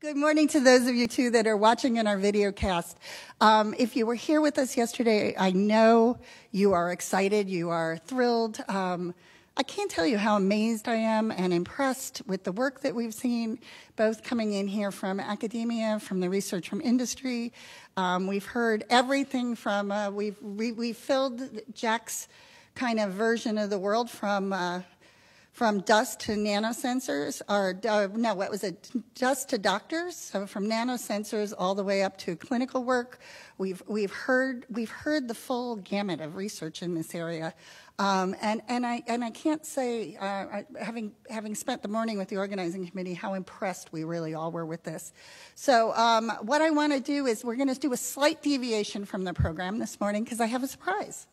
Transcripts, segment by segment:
Good morning to those of you, too, that are watching in our video cast. If you were here with us yesterday, I know you are excited, you are thrilled. I can't tell you how amazed I am and impressed with the work that we've seen, both coming in here from academia, from the research from industry. We've heard everything from, we've filled Jack's kind of version of the world from dust to nanosensors, dust to doctors, so from nanosensors all the way up to clinical work. We've heard the full gamut of research in this area, and I can't say, having spent the morning with the organizing committee, how impressed we really all were with this. So what I want to do is we're going to do a slight deviation from the program this morning because I have a surprise.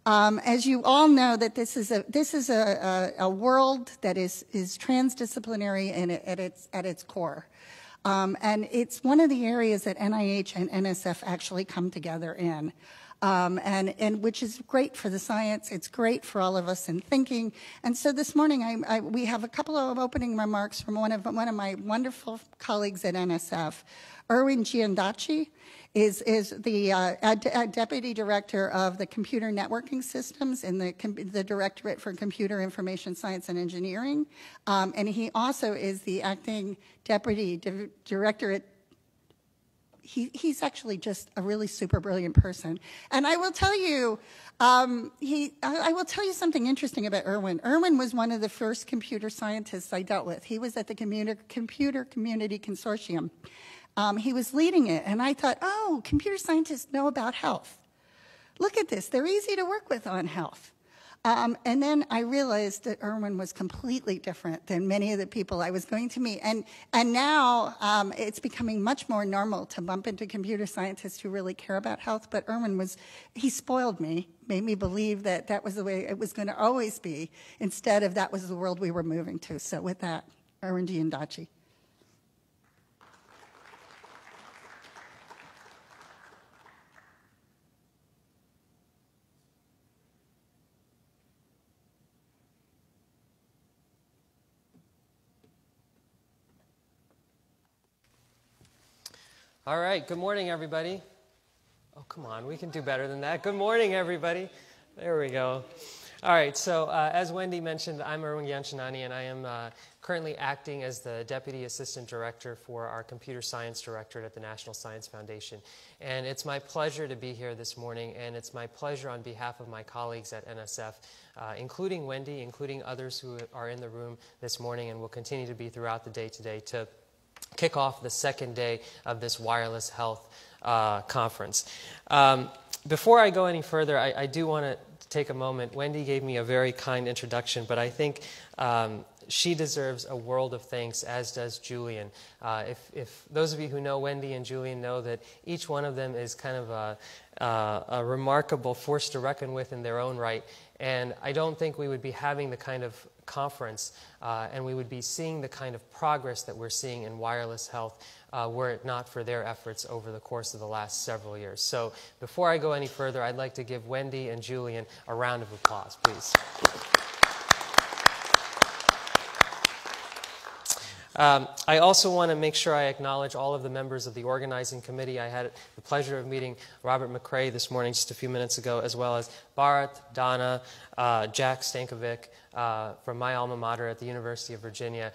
As you all know, that this is a world that is transdisciplinary at its core, and it's one of the areas that NIH and NSF actually come together in, and which is great for the science. It's great for all of us in thinking. And so this morning, we have a couple of opening remarks from one of my wonderful colleagues at NSF, Erwin Giandaci. Is the Deputy Director of the Computer Networking Systems in the Directorate for Computer Information Science and Engineering. And he also is the Acting Deputy Director at, he's actually just a really super brilliant person. And I will tell you, I will tell you something interesting about Erwin. Erwin was one of the first computer scientists I dealt with. He was at the Computer Community Consortium. He was leading it, and I thought, oh, computer scientists know about health. Look at this. They're easy to work with on health. And then I realized that Erwin was completely different than many of the people I was going to meet. And now it's becoming much more normal to bump into computer scientists who really care about health. But Erwin he spoiled me, made me believe that that was the way it was going to always be, instead of that was the world we were moving to. So with that, Erwin Giandaci. All right, good morning, everybody. Oh, come on, we can do better than that. Good morning, everybody. There we go. All right, so as Wendy mentioned, I'm Erwin Giandaci, and I am currently acting as the Deputy Assistant Director for our Computer Science Directorate at the National Science Foundation. And it's my pleasure to be here this morning, and it's my pleasure on behalf of my colleagues at NSF, including Wendy, including others who are in the room this morning and will continue to be throughout the day today, to kick off the second day of this wireless health conference. Before I go any further, I do want to take a moment. Wendy gave me a very kind introduction, but I think she deserves a world of thanks, as does Julian. If those of you who know Wendy and Julian know that each one of them is kind of a remarkable force to reckon with in their own right. And I don't think we would be having the kind of conference and we would be seeing the kind of progress that we're seeing in wireless health were it not for their efforts over the course of the last several years. So before I go any further, I'd like to give Wendy and Julian a round of applause, please. I also want to make sure I acknowledge all of the members of the organizing committee. I had the pleasure of meeting Robert McCrae this morning, just a few minutes ago, as well as Bharat, Donna, Jack Stankovic from my alma mater at the University of Virginia.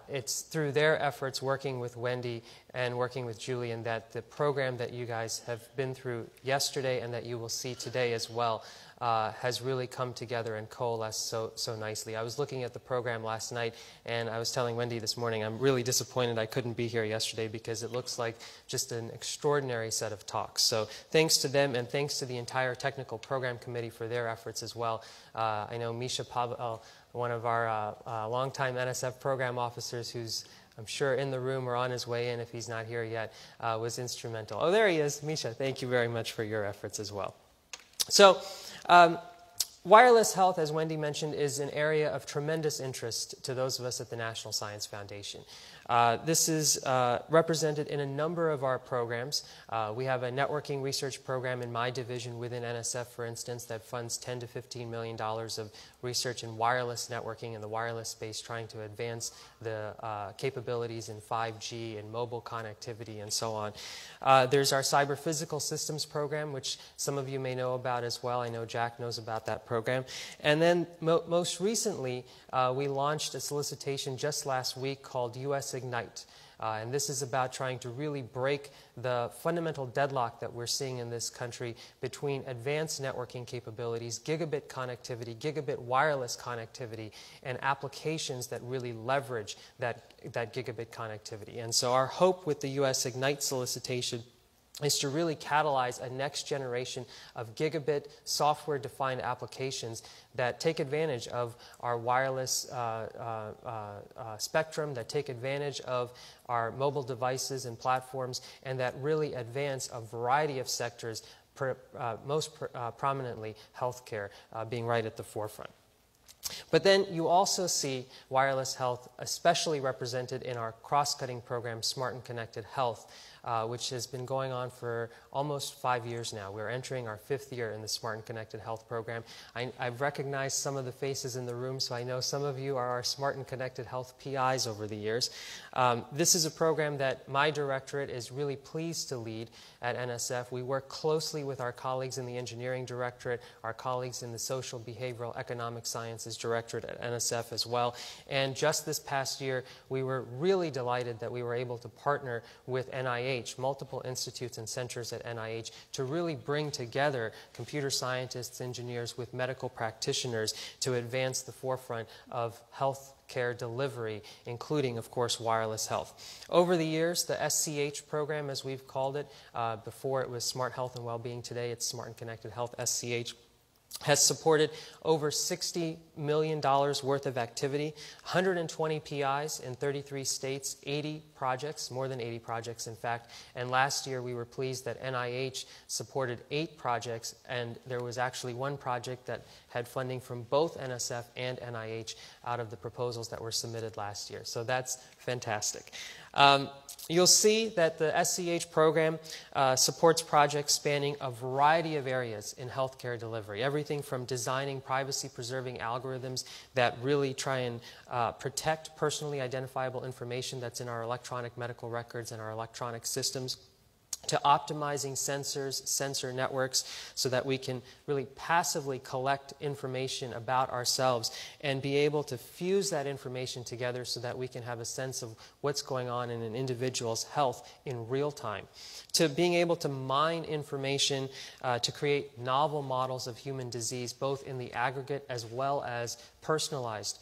It's through their efforts working with Wendy and working with Julian that the program that you guys have been through yesterday and that you will see today as well has really come together and coalesced so nicely. I was looking at the program last night, and I was telling Wendy this morning, I'm really disappointed I couldn't be here yesterday because it looks like just an extraordinary set of talks. So thanks to them, and thanks to the entire technical program committee for their efforts as well. I know Misha Pavel, one of our longtime NSF program officers, who's I'm sure in the room or on his way in if he's not here yet, was instrumental. Oh, there he is. Misha, thank you very much for your efforts as well. So Wireless health, as Wendy mentioned, is an area of tremendous interest to those of us at the National Science Foundation. This is represented in a number of our programs. We have a networking research program in my division within NSF, for instance, that funds $10 to $15 million of research in wireless networking in the wireless space, trying to advance the capabilities in 5G and mobile connectivity and so on. There's our cyber physical systems program, which some of you may know about as well. I know Jack knows about that program. And then most recently, we launched a solicitation just last week called US Ignite. And this is about trying to really break the fundamental deadlock that we're seeing in this country between advanced networking capabilities, gigabit connectivity, gigabit wireless connectivity, and applications that really leverage that gigabit connectivity. And so our hope with the US Ignite solicitation is to really catalyze a next generation of gigabit software-defined applications that take advantage of our wireless spectrum, that take advantage of our mobile devices and platforms, and that really advance a variety of sectors, most prominently healthcare being right at the forefront. But then you also see wireless health especially represented in our cross-cutting program, Smart and Connected Health, which has been going on for almost 5 years now. We're entering our 5th year in the Smart and Connected Health program. I've recognized some of the faces in the room, so I know some of you are our Smart and Connected Health PIs over the years. This is a program that my directorate is really pleased to lead at NSF. We work closely with our colleagues in the Engineering Directorate, our colleagues in the Social, Behavioral, Economic Sciences Directorate at NSF as well. And just this past year, we were really delighted that we were able to partner with NIH, multiple institutes and centers at NIH, to really bring together computer scientists, engineers with medical practitioners to advance the forefront of health care delivery, including, of course, wireless health. Over the years, the SCH program, as we've called it, before it was Smart Health and Wellbeing, today it's Smart and Connected Health, SCH, has supported over $60 million worth of activity, 120 PIs in 33 states, 80 projects, more than 80 projects in fact. And last year we were pleased that NIH supported 8 projects, and there was actually one project that had funding from both NSF and NIH out of the proposals that were submitted last year. So that's fantastic. You'll see that the SCH program supports projects spanning a variety of areas in healthcare delivery, everything from designing privacy-preserving algorithms that really try and protect personally identifiable information that's in our electronic medical records and our electronic systems, to optimizing sensors, sensor networks, so that we can really passively collect information about ourselves and be able to fuse that information together so that we can have a sense of what's going on in an individual's health in real time, to being able to mine information to create novel models of human disease, both in the aggregate as well as personalized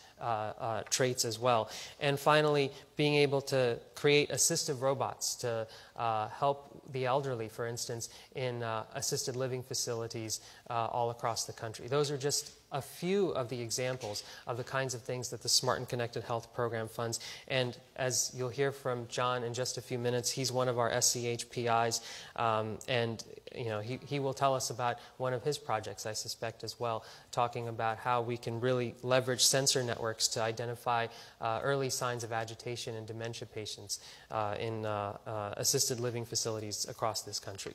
traits as well. And finally, being able to create assistive robots to help the elderly, for instance, in assisted living facilities all across the country. Those are just a few of the examples of the kinds of things that the Smart and Connected Health program funds. And as you'll hear from John in just a few minutes, he's one of our SCH PIs, and he will tell us about one of his projects, I suspect, as well, talking about how we can really leverage sensor networks to identify early signs of agitation in dementia patients in assisted living facilities across this country.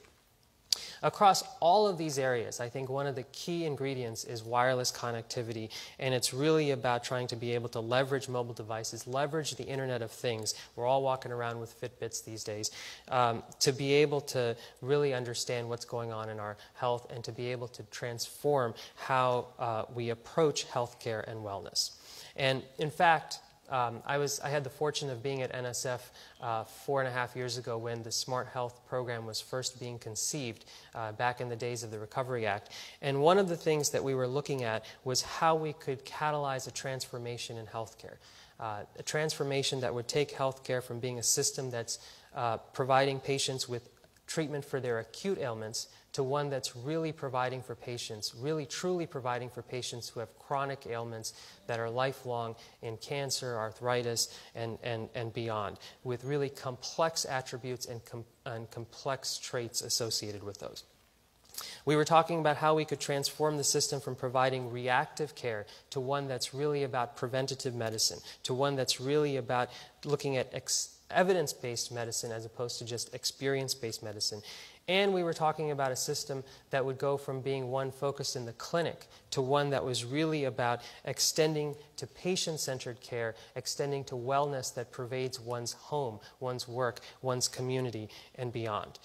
Across all of these areas, I think one of the key ingredients is wireless connectivity, and it's really about trying to be able to leverage mobile devices, leverage the Internet of Things. We're all walking around with Fitbits these days, to be able to really understand what's going on in our health and to be able to transform how we approach healthcare and wellness. And in fact, I had the fortune of being at NSF 4.5 years ago when the Smart Health program was first being conceived back in the days of the Recovery Act. And one of the things that we were looking at was how we could catalyze a transformation in healthcare. A transformation that would take healthcare from being a system that's providing patients with treatment for their acute ailments to one that's really providing for patients, really truly providing for patients who have chronic ailments that are lifelong in cancer, arthritis, and beyond, with really complex attributes and complex traits associated with those. We were talking about how we could transform the system from providing reactive care to one that's really about preventative medicine, to one that's really about looking at evidence-based medicine as opposed to just experience-based medicine. And we were talking about a system that would go from being one focused in the clinic to one that was really about extending to patient-centered care, extending to wellness that pervades one's home, one's work, one's community, and beyond.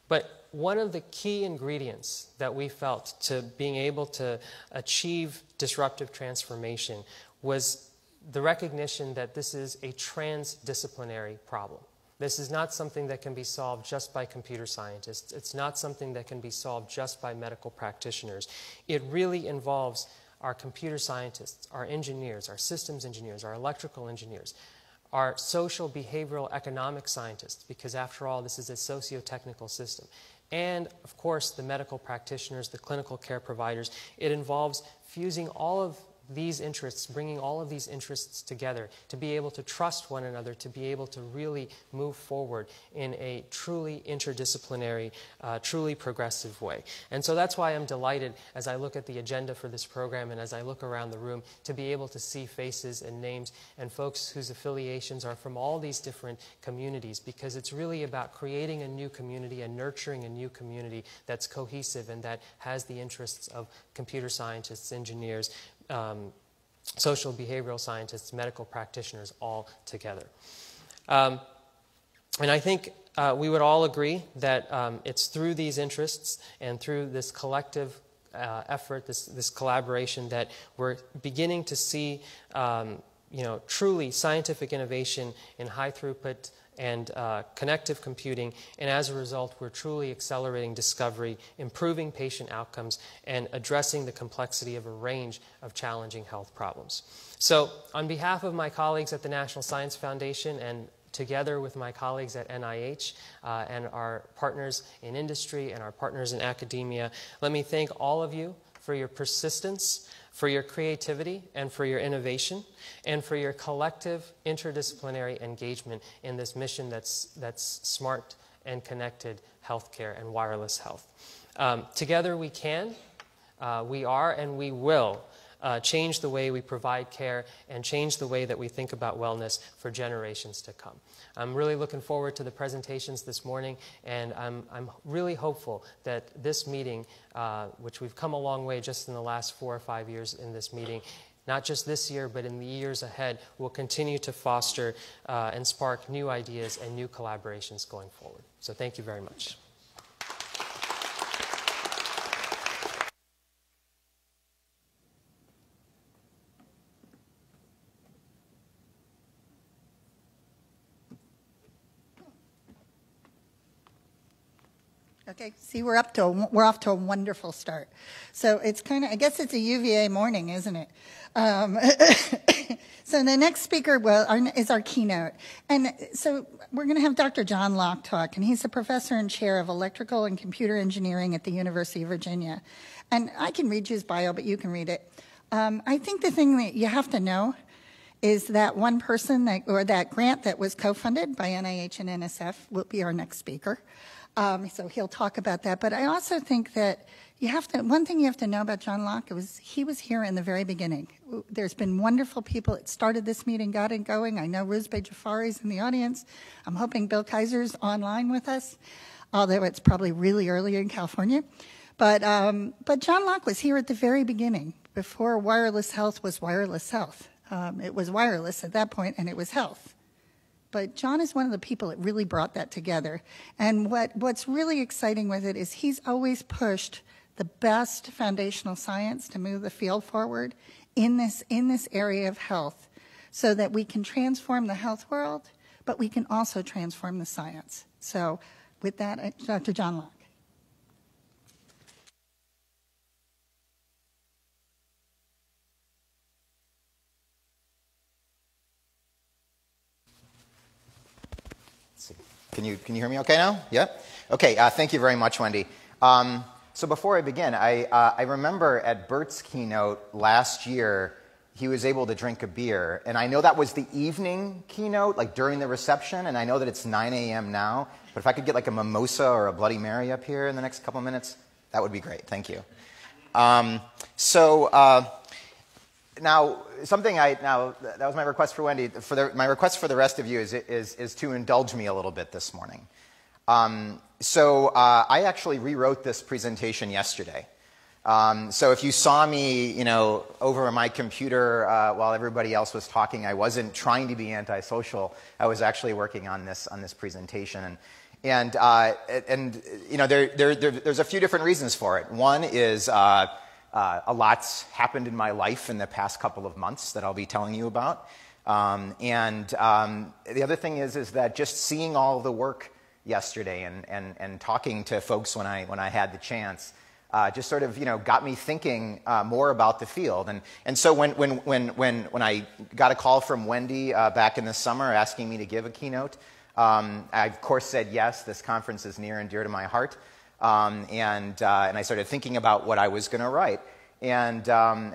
But one of the key ingredients that we felt to being able to achieve disruptive transformation was the recognition that this is a transdisciplinary problem. This is not something that can be solved just by computer scientists. It's not something that can be solved just by medical practitioners. It really involves our computer scientists, our engineers, our systems engineers, our electrical engineers, our social, behavioral, economic scientists, because after all, this is a socio-technical system. And, of course, the medical practitioners, the clinical care providers. It involves fusing all of these interests, bringing all of these interests together to be able to trust one another, to be able to really move forward in a truly interdisciplinary, truly progressive way. And so that's why I'm delighted as I look at the agenda for this program and as I look around the room to be able to see faces and names and folks whose affiliations are from all these different communities, because it's really about creating a new community and nurturing a new community that's cohesive and that has the interests of computer scientists, engineers, social behavioral scientists, medical practitioners, all together. And I think we would all agree that it's through these interests and through this collective effort, this collaboration, that we're beginning to see truly scientific innovation in high throughput and connective computing, and as a result, we're truly accelerating discovery, improving patient outcomes, and addressing the complexity of a range of challenging health problems. So, on behalf of my colleagues at the National Science Foundation and together with my colleagues at NIH and our partners in industry and our partners in academia, let me thank all of you for your persistence, for your creativity, and for your innovation, and for your collective interdisciplinary engagement in this mission that's smart and connected healthcare and wireless health. Together we can, we are, and we will change the way we provide care and change the way that we think about wellness for generations to come. I'm really looking forward to the presentations this morning, and I'm really hopeful that this meeting, which we've come a long way just in the last 4 or 5 years in this meeting, not just this year, but in the years ahead, will continue to foster and spark new ideas and new collaborations going forward. So thank you very much. Okay, see, we're off to a wonderful start. So it's kind of, I guess it's a UVA morning, isn't it? So the next speaker is our keynote. And so we're going to have Dr. John Locke talk, and he's the professor and chair of electrical and computer engineering at the University of Virginia. And I can read you his bio, but you can read it. I think the thing that you have to know is that one person that grant that was co-funded by NIH and NSF will be our next speaker. So he'll talk about that. But I also think that one thing you have to know about John Locke was he was here in the very beginning. There's been wonderful people that started this meeting, got it going. I know Ruzbe Jafari's in the audience. I'm hoping Bill Kaiser's online with us, although it's probably really early in California. But John Locke was here at the very beginning, before wireless health was wireless health. It was wireless at that point, and it was health. But John is one of the people that really brought that together. And what's really exciting with it is he's always pushed the best foundational science to move the field forward in this area of health so that we can transform the health world, but we can also transform the science. So with that, Dr. John Locke. Can you hear me okay now? Yeah? Okay, thank you very much, Wendy. So before I begin, I remember at Bert's keynote last year, he was able to drink a beer. And I know that was the evening keynote, like during the reception, and I know that it's 9 a.m. now. But if I could get like a mimosa or a Bloody Mary up here in the next couple of minutes, That would be great. Thank you. Now, that was my request for Wendy. My request for the rest of you is to indulge me a little bit this morning. I actually rewrote this presentation yesterday. So if you saw me, over my computer while everybody else was talking, I wasn't trying to be antisocial. I was actually working on this presentation, and there's a few different reasons for it. One is a lot's happened in my life in the past couple of months that I'll be telling you about, and the other thing is that just seeing all the work yesterday and talking to folks when I had the chance. Just sort of, got me thinking more about the field. And so when I got a call from Wendy back in the summer asking me to give a keynote, I of course said yes. This conference is near and dear to my heart, and I started thinking about what I was going to write and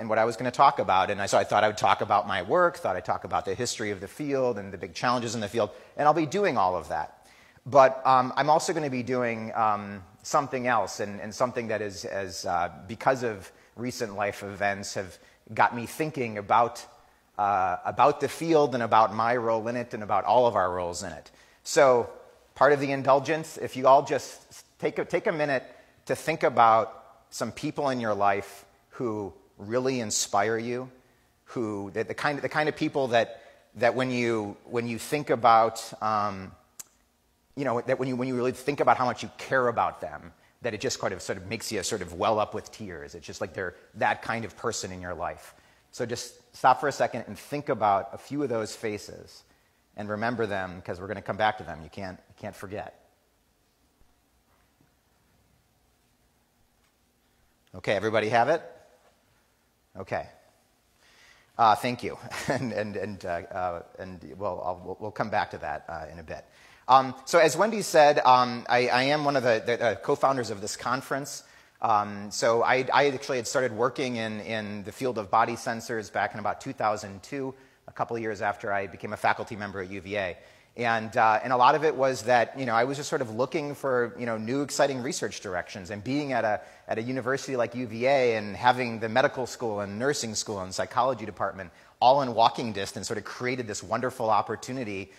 what I was going to talk about. And so I thought I would talk about my work. Thought I'd talk about the history of the field and the big challenges in the field. And I'll be doing all of that. But I'm also going to be doing something else, and something that is, because of recent life events, have got me thinking about the field and about my role in it and about all of our roles in it. So part of the indulgence, if you all just take a minute to think about some people in your life who really inspire you, the kind of people that when you think about that when you really think about how much you care about them, that it just sort of makes you sort of well up with tears. It's just like they're that kind of person in your life. So just stop for a second and think about a few of those faces and remember them, because we're going to come back to them. You can't forget. Okay, everybody have it? Okay. Thank you, and we'll come back to that in a bit. So as Wendy said, I am one of the co-founders of this conference. So I actually had started working in the field of body sensors back in about 2002, a couple of years after I became a faculty member at UVA. And a lot of it was that I was just sort of looking for new exciting research directions, and being at a university like UVA and having the medical school and nursing school and psychology department all in walking distance sort of created this wonderful opportunity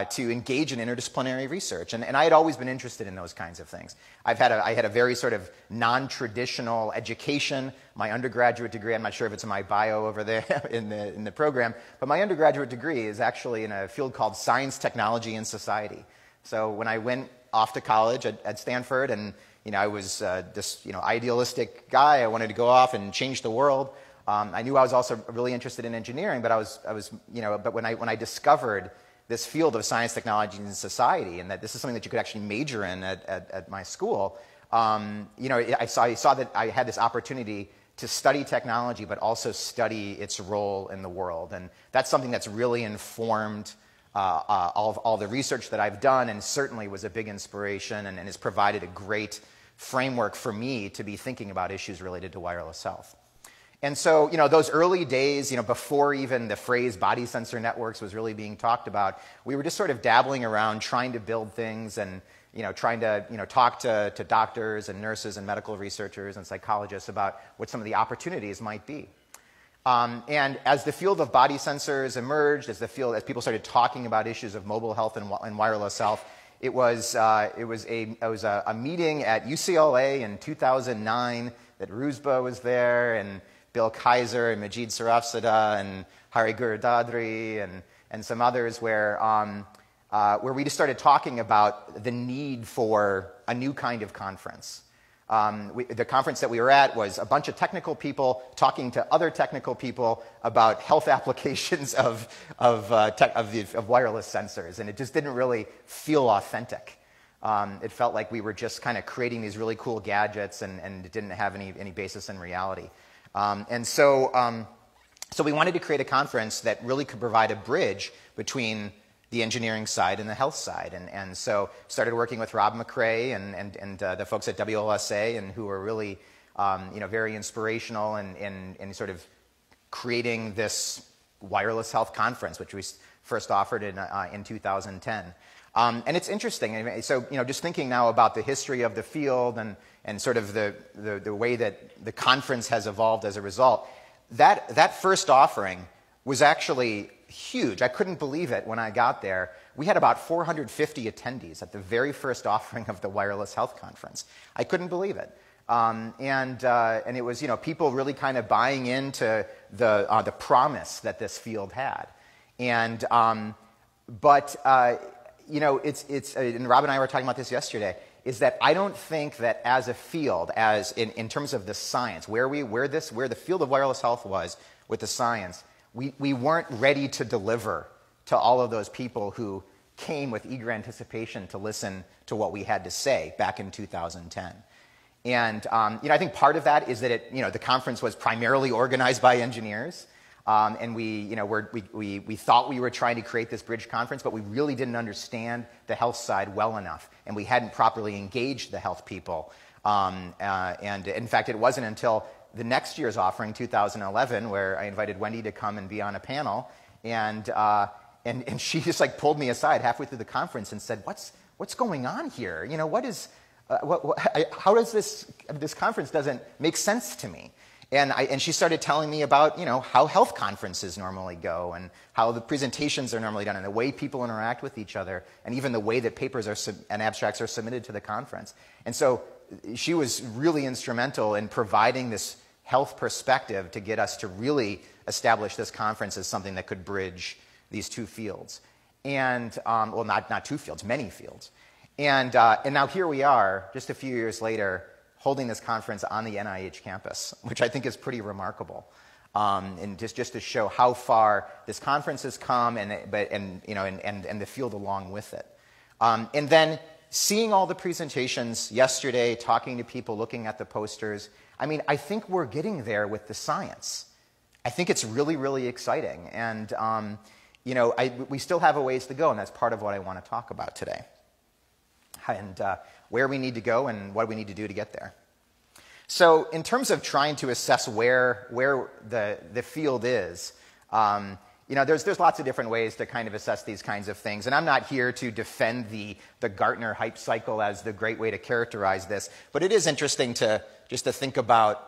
to engage in interdisciplinary research. And I had always been interested in those kinds of things. I had a very sort of non-traditional education. My undergraduate degree, I'm not sure if it's in my bio over there in the program, but my undergraduate degree is actually in a field called Science, Technology, and Society. So when I went off to college at Stanford, and I was this idealistic guy, I wanted to go off and change the world. I knew I was also really interested in engineering, but but when I discovered this field of science, technology, and society, and that this is something that you could actually major in at my school, I saw that I had this opportunity to study technology, but also study its role in the world. And that's something that's really informed all the research that I've done, and certainly was a big inspiration and has provided a great framework for me to be thinking about issues related to wireless health. And so, those early days, before even the phrase body sensor networks was really being talked about, we were just sort of dabbling around trying to build things and, trying to, talk to doctors and nurses and medical researchers and psychologists about what some of the opportunities might be. And as the field of body sensors emerged, as people started talking about issues of mobile health and wireless health, it was a meeting at UCLA in 2009 that Ruzba was there, and Bill Kaiser and Majid Sarafzadeh and Hari Guruddadri and some others, where we just started talking about the need for a new kind of conference. The conference that we were at was a bunch of technical people talking to other technical people about health applications of wireless sensors, and it just didn't really feel authentic. It felt like we were just kind of creating these really cool gadgets, and it didn't have any basis in reality. So we wanted to create a conference that really could provide a bridge between the engineering side and the health side, and so started working with Rob McRae and the folks at WLSA, and who were really very inspirational in sort of creating this wireless health conference, which we first offered in 2010. And it's interesting. I mean, so, just thinking now about the history of the field and sort of the way that the conference has evolved as a result, that first offering was actually huge. I couldn't believe it when I got there. We had about 450 attendees at the very first offering of the Wireless Health Conference. I couldn't believe it. And it was, people really kind of buying into the promise that this field had. And, and Rob and I were talking about this yesterday, is that I don't think that as a field, as in terms of the science, where the field of wireless health was with the science, we weren't ready to deliver to all of those people who came with eager anticipation to listen to what we had to say back in 2010. And I think part of that is that the conference was primarily organized by engineers, and we thought we were trying to create this bridge conference, but we really didn't understand the health side well enough, and we hadn't properly engaged the health people. And in fact, it wasn't until the next year's offering, 2011, where I invited Wendy to come and be on a panel, and she just like pulled me aside halfway through the conference and said, "What's going on here? What is how does this conference doesn't make sense to me?" And she started telling me about how health conferences normally go and how the presentations are normally done and the way people interact with each other and even the way that papers and abstracts are submitted to the conference. And so she was really instrumental in providing this health perspective to get us to really establish this conference as something that could bridge these two fields. And, well, not two fields, many fields. And now here we are, just a few years later, holding this conference on the NIH campus, which I think is pretty remarkable. And just to show how far this conference has come and the field along with it. And then seeing all the presentations yesterday, talking to people, looking at the posters, I mean, I think we're getting there with the science. I think it's really, really exciting. And, we still have a ways to go, and that's part of what I want to talk about today. And where we need to go and what we need to do to get there. So in terms of trying to assess where the field is, there's lots of different ways to kind of assess these kinds of things. And I'm not here to defend the Gartner hype cycle as the great way to characterize this, but it is interesting to think about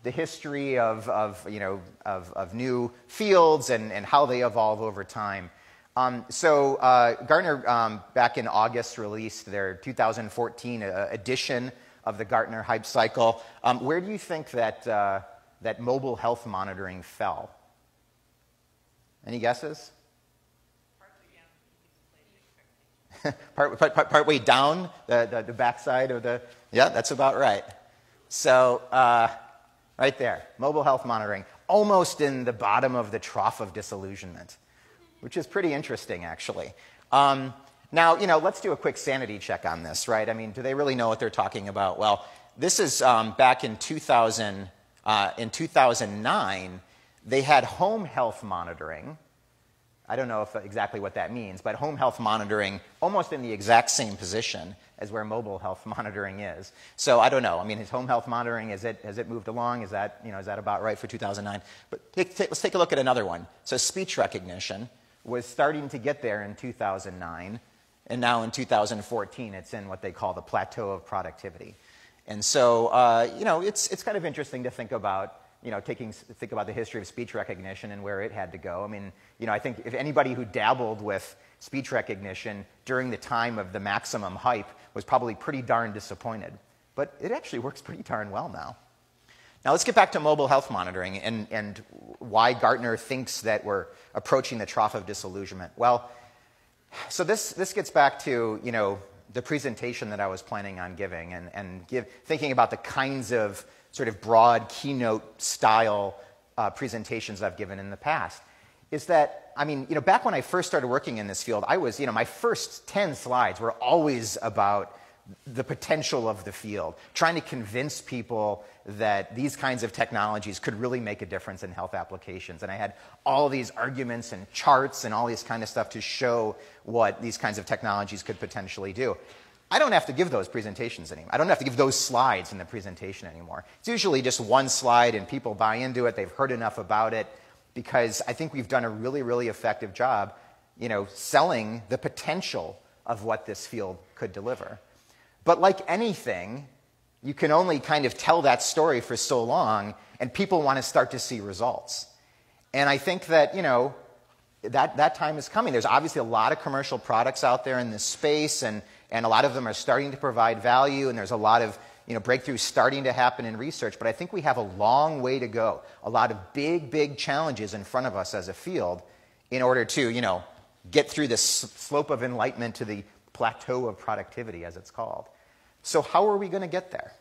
the history of new fields and how they evolve over time. So Gartner, back in August, released their 2014 edition of the Gartner hype cycle. Where do you think that mobile health monitoring fell? Any guesses? Part way down the backside of the. Yeah, that's about right. So right there, mobile health monitoring, almost in the bottom of the trough of disillusionment, which is pretty interesting, actually. Now, let's do a quick sanity check on this, right? I mean, do they really know what they're talking about? Well, this is back in 2000. In 2009, they had home health monitoring. I don't know exactly what that means, but home health monitoring almost in the exact same position as where mobile health monitoring is. So I don't know. I mean, is home health monitoring, has it moved along? Is that about right for 2009? But let's take a look at another one. So speech recognition was starting to get there in 2009, and now in 2014, it's in what they call the plateau of productivity. And so, it's kind of interesting to think about, think about the history of speech recognition and where it had to go. I mean, I think if anybody who dabbled with speech recognition during the time of the maximum hype was probably pretty darn disappointed. But it actually works pretty darn well now. Now let's get back to mobile health monitoring and why Gartner thinks that we're approaching the trough of disillusionment. Well, so this gets back to, the presentation that I was planning on giving and thinking about the kinds of sort of broad keynote style presentations I've given in the past. Is that, I mean, back when I first started working in this field, I was, my first 10 slides were always about the potential of the field, trying to convince people that these kinds of technologies could really make a difference in health applications. And I had all these arguments and charts and all this kind of stuff to show what these kinds of technologies could potentially do. I don't have to give those presentations anymore. I don't have to give those slides in the presentation anymore. It's usually just one slide and people buy into it. They've heard enough about it. because I think we've done a really, really effective job, selling the potential of what this field could deliver. But like anything, you can only kind of tell that story for so long, and people want to start to see results. And I think that, that time is coming. There's obviously a lot of commercial products out there in this space, and a lot of them are starting to provide value, and there's a lot of breakthroughs starting to happen in research. But I think we have a long way to go, a lot of big, big challenges in front of us as a field in order to, get through this slope of enlightenment to the plateau of productivity, as it's called. So how are we going to get there?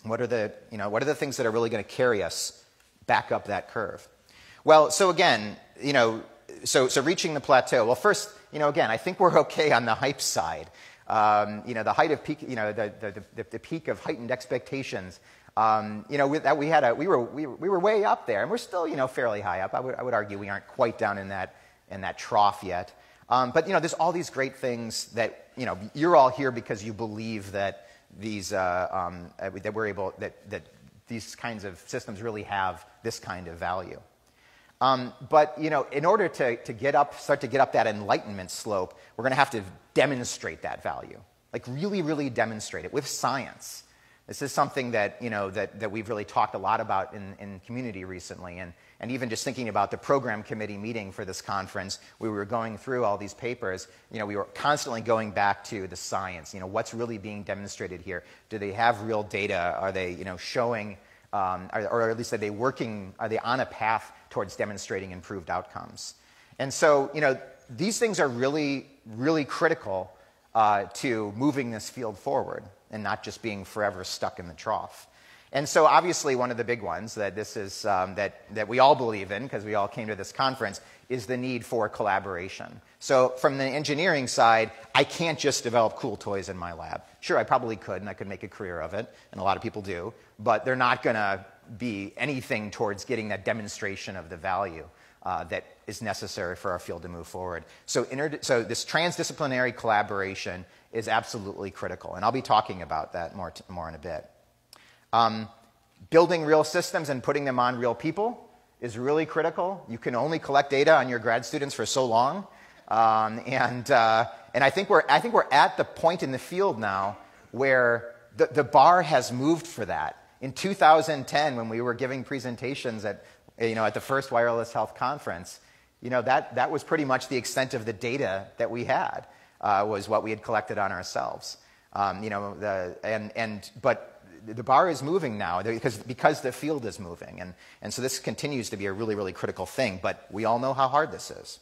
What are the things that are really going to carry us back up that curve? Well, so again, so reaching the plateau. Well, first, again, I think we're okay on the hype side. The height of peak, the peak of heightened expectations. We were way up there, and we're still, fairly high up. I would argue we aren't quite down in that trough yet. But there's all these great things that you're all here because you believe that these that these kinds of systems really have this kind of value. But in order to start to get up that enlightenment slope, we're going to have to demonstrate that value, like really, really demonstrate it with science. This is something that that we've really talked a lot about in community recently, and even just thinking about the program committee meeting for this conference, we were going through all these papers. We were constantly going back to the science. What's really being demonstrated here? Do they have real data? Are they showing, or at least are they working? Are they on a path towards demonstrating improved outcomes? And so these things are really, really critical to moving this field forward and not just being forever stuck in the trough. And so obviously one of the big ones that this is that we all believe in, because we all came to this conference, is the need for collaboration. So from the engineering side, I can't just develop cool toys in my lab. Sure, I probably could, and I could make a career of it, and a lot of people do, but they're not going to be anything towards getting that demonstration of the value that is necessary for our field to move forward. So this transdisciplinary collaboration is absolutely critical, and I'll be talking about that more in a bit. Building real systems and putting them on real people is really critical. You can only collect data on your grad students for so long, and I think we're at the point in the field now where the bar has moved for that. In 2010, when we were giving presentations at the first Wireless Health Conference, that was pretty much the extent of the data that we had, was what we had collected on ourselves. But the bar is moving now because the field is moving, and so this continues to be a really, really critical thing. But we all know how hard this is.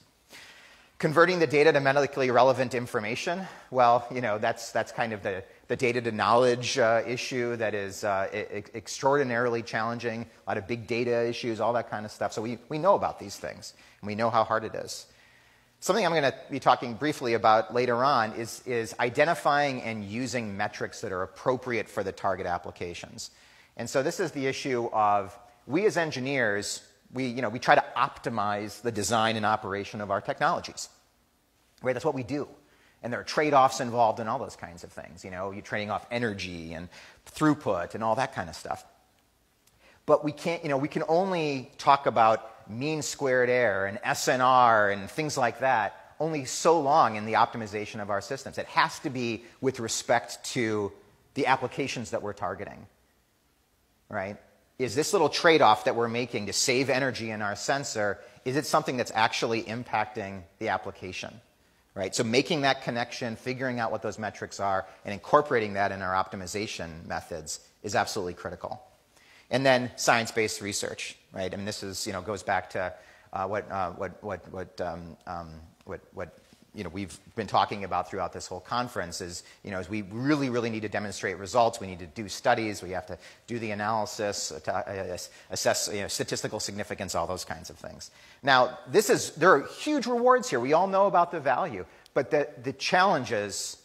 Converting the data to medically relevant information. Well, that's kind of the data to knowledge issue that is extraordinarily challenging. A lot of big data issues, all that kind of stuff. So we know about these things, and we know how hard it is. Something I'm going to be talking briefly about later on is identifying and using metrics that are appropriate for the target applications. And so this is the issue of, we as engineers, we try to optimize the design and operation of our technologies. Right? That's what we do. And there are trade-offs involved in all those kinds of things. You're trading off energy and throughput and all that kind of stuff. But we can't, we can only talk about mean squared error and SNR and things like that only so long in the optimization of our systems. It has to be with respect to the applications that we're targeting, right? Is this little trade-off that we're making to save energy in our sensor, is it something that's actually impacting the application, right? So making that connection, figuring out what those metrics are, and incorporating that in our optimization methods is absolutely critical. And then science-based research, right? I mean, this is, goes back to what we've been talking about throughout this whole conference is, is we really, really need to demonstrate results. We need to do studies. We have to do the analysis, to assess statistical significance, all those kinds of things. Now, there are huge rewards here. We all know about the value, but the challenges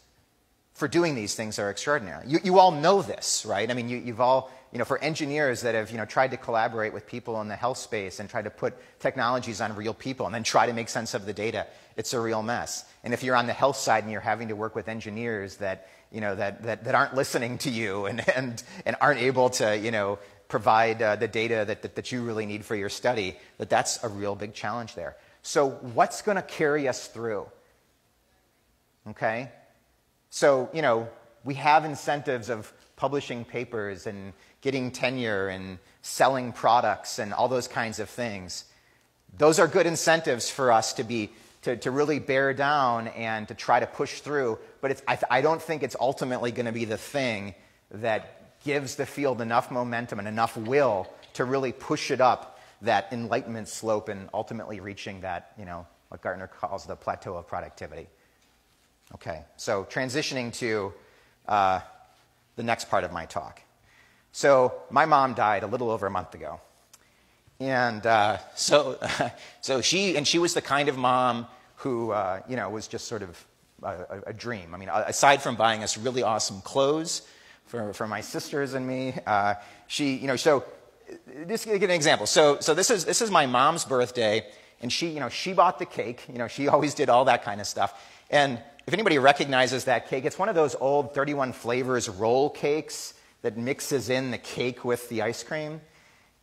for doing these things are extraordinary. You all know this, right? I mean, you've all, for engineers that have, tried to collaborate with people in the health space and try to put technologies on real people and then try to make sense of the data, it's a real mess. And if you're on the health side and you're having to work with engineers that, that aren't listening to you and aren't able to, provide the data that you really need for your study, that's a real big challenge there. So what's going to carry us through? Okay? So, we have incentives of publishing papers and getting tenure and selling products and all those kinds of things. Those are good incentives for us to really bear down and to try to push through, but I don't think it's ultimately going to be the thing that gives the field enough momentum and enough will to really push it up that enlightenment slope and ultimately reaching that, what Gartner calls the plateau of productivity. Okay, so transitioning to the next part of my talk. So my mom died a little over a month ago. And so she was the kind of mom who, was just sort of a dream. I mean, aside from buying us really awesome clothes for my sisters and me, so just to give an example. So this is my mom's birthday, and she bought the cake. She always did all that kind of stuff. And if anybody recognizes that cake, it's one of those old 31 flavors roll cakes that mixes in the cake with the ice cream.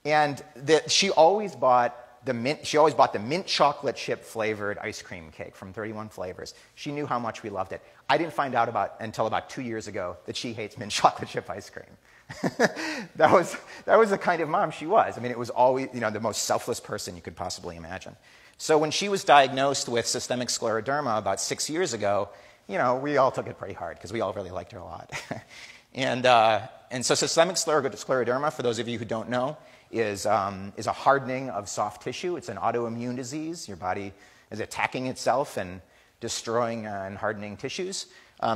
And she always bought the mint chocolate chip flavored ice cream cake from 31 flavors. She knew how much we loved it. I didn't find out until about 2 years ago that she hates mint chocolate chip ice cream. That was the kind of mom she was. I mean, it was always, the most selfless person you could possibly imagine. So when she was diagnosed with systemic scleroderma about 6 years ago, we all took it pretty hard because we all really liked her a lot. And so systemic scleroderma, for those of you who don't know, is a hardening of soft tissue. It's an autoimmune disease. Your body is attacking itself and destroying and hardening tissues.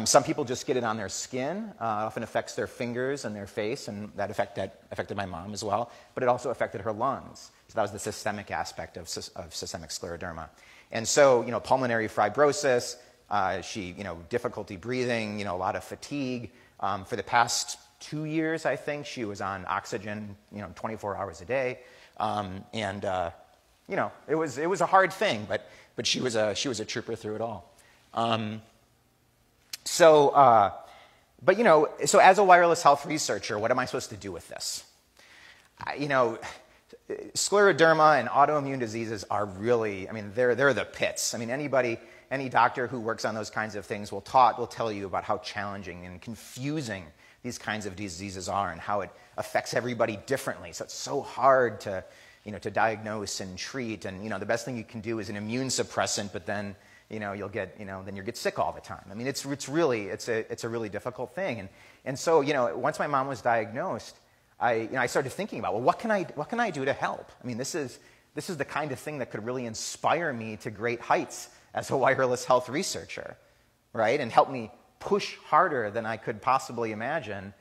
Some people just get it on their skin. Often affects their fingers and their face, and that affected my mom as well. But it also affected her lungs. So that was the systemic aspect of systemic scleroderma. And so, pulmonary fibrosis, difficulty breathing, a lot of fatigue. For the past 2 years, I think, she was on oxygen, 24 hours a day. It was a hard thing, but she was a trooper through it all. So as a wireless health researcher, what am I supposed to do with this? Scleroderma and autoimmune diseases are really, they're the pits. Any doctor who works on those kinds of things will tell you about how challenging and confusing these kinds of diseases are and how it affects everybody differently. So it's so hard to diagnose and treat. And, the best thing you can do is an immune suppressant, but then, you'll get sick all the time. It's a really difficult thing. And so, once my mom was diagnosed, I started thinking about, well, what can I do to help? This is the kind of thing that could really inspire me to great heights as a wireless health researcher, right? And help me push harder than I could possibly imagine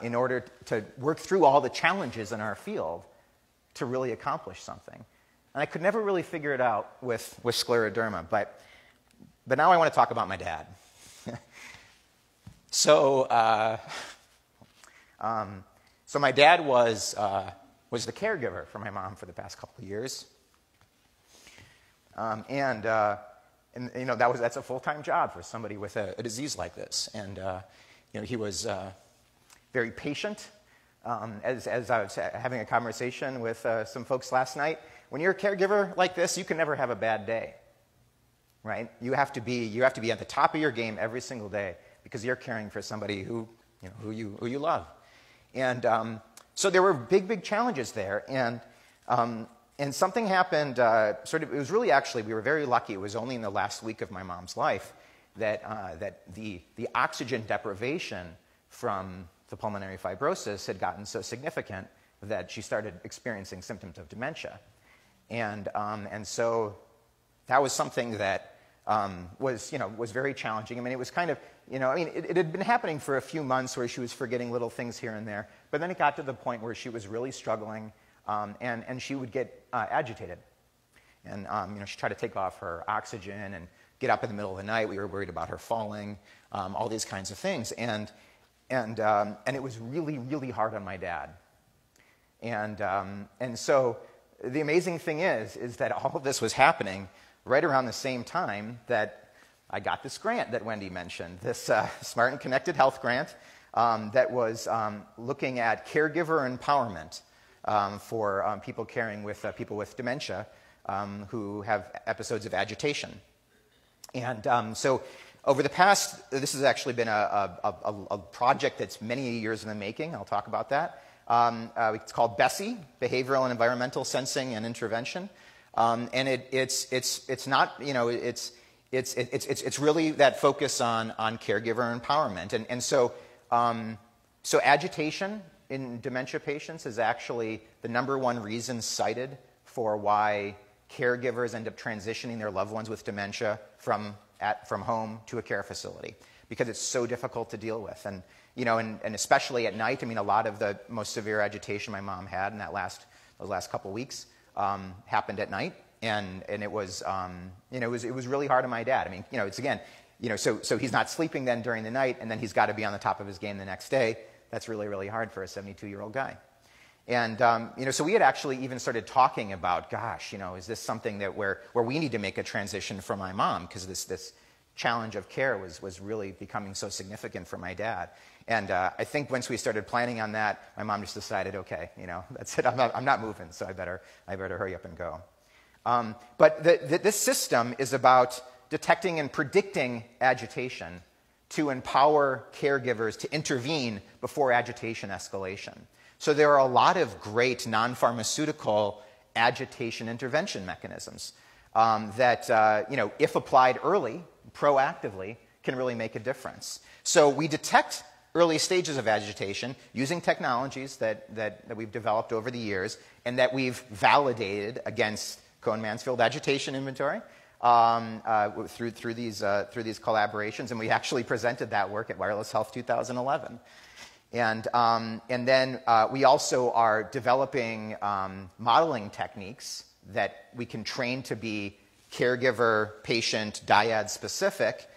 in order to work through all the challenges in our field to really accomplish something. And I could never really figure it out with scleroderma, but now I want to talk about my dad. So my dad was the caregiver for my mom for the past couple of years. That's a full-time job for somebody with a disease like this. And he was very patient. As I was having a conversation with some folks last night, when you're a caregiver like this, you can never have a bad day, right? You have to be at the top of your game every single day because you're caring for somebody who you love. And so there were big challenges there. And something happened, it was really we were very lucky. It was only in the last week of my mom's life that the oxygen deprivation from the pulmonary fibrosis had gotten so significant that she started experiencing symptoms of dementia. And so that was something that was very challenging. It was kind of, it had been happening for a few months where she was forgetting little things here and there, but then it got to the point where she was really struggling. And she would get agitated. And, she'd try to take off her oxygen and get up in the middle of the night. We were worried about her falling, all these kinds of things. And it was really, really hard on my dad. And so the amazing thing is that all of this was happening right around the same time that I got this grant that Wendy mentioned, this Smart and Connected Health grant that was looking at caregiver empowerment for people caring with people with dementia who have episodes of agitation. And so over the past, this has actually been a project that's many years in the making. I'll talk about that. It's called BESI, Behavioral and Environmental Sensing and Intervention. And it's not, you know, it's really that focus on caregiver empowerment. And so agitation in dementia patients is actually the #1 reason cited for why caregivers end up transitioning their loved ones with dementia from home to a care facility, because it's so difficult to deal with. And, you know, and especially at night, I mean, a lot of the most severe agitation my mom had in those last couple weeks happened at night. And it was, you know, it was really hard on my dad. I mean, you know, it's again, you know, so he's not sleeping then during the night, and then he's got to be on the top of his game the next day. That's really, really hard for a 72-year-old guy. And, you know, so we had actually even started talking about, gosh, you know, is this something that where we need to make a transition for my mom, because this challenge of care was really becoming so significant for my dad. And I think once we started planning on that, my mom just decided, okay, you know, that's it. I'm not moving, so I better hurry up and go. But this system is about detecting and predicting agitation to empower caregivers to intervene before agitation escalation. So there are a lot of great non-pharmaceutical agitation intervention mechanisms that, you know, if applied early, proactively, can really make a difference. So we detect early stages of agitation using technologies that we've developed over the years and that we've validated against Cohen-Mansfield Agitation Inventory through these collaborations, and we actually presented that work at Wireless Health 2011. And then we also are developing modeling techniques that we can train to be caregiver-patient dyad-specific,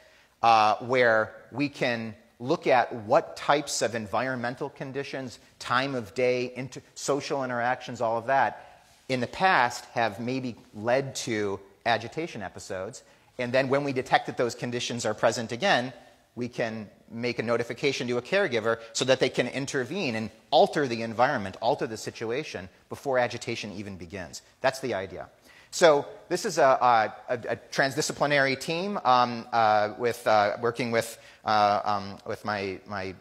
where we can look at what types of environmental conditions, time of day, social interactions, all of that, in the past have maybe led to agitation episodes. And then when we detect that those conditions are present again, we can make a notification to a caregiver so that they can intervene and alter the environment, alter the situation before agitation even begins. That's the idea. So this is a transdisciplinary team working with my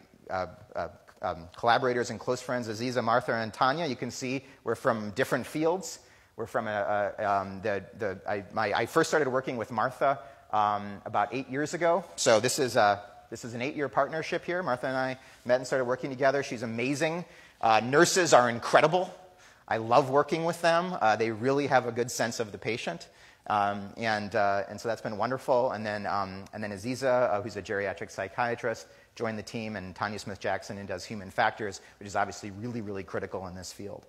collaborators and close friends, Aziza, Martha, and Tanya. You can see we're from different fields. We're from I first started working with Martha about 8 years ago. So this is an 8-year partnership here. Martha and I met and started working together. She's amazing. Nurses are incredible. I love working with them. They really have a good sense of the patient. And so that's been wonderful. And then Aziza, who's a geriatric psychiatrist, joined the team, and Tanya Smith-Jackson, who does human factors, which is obviously really, really critical in this field.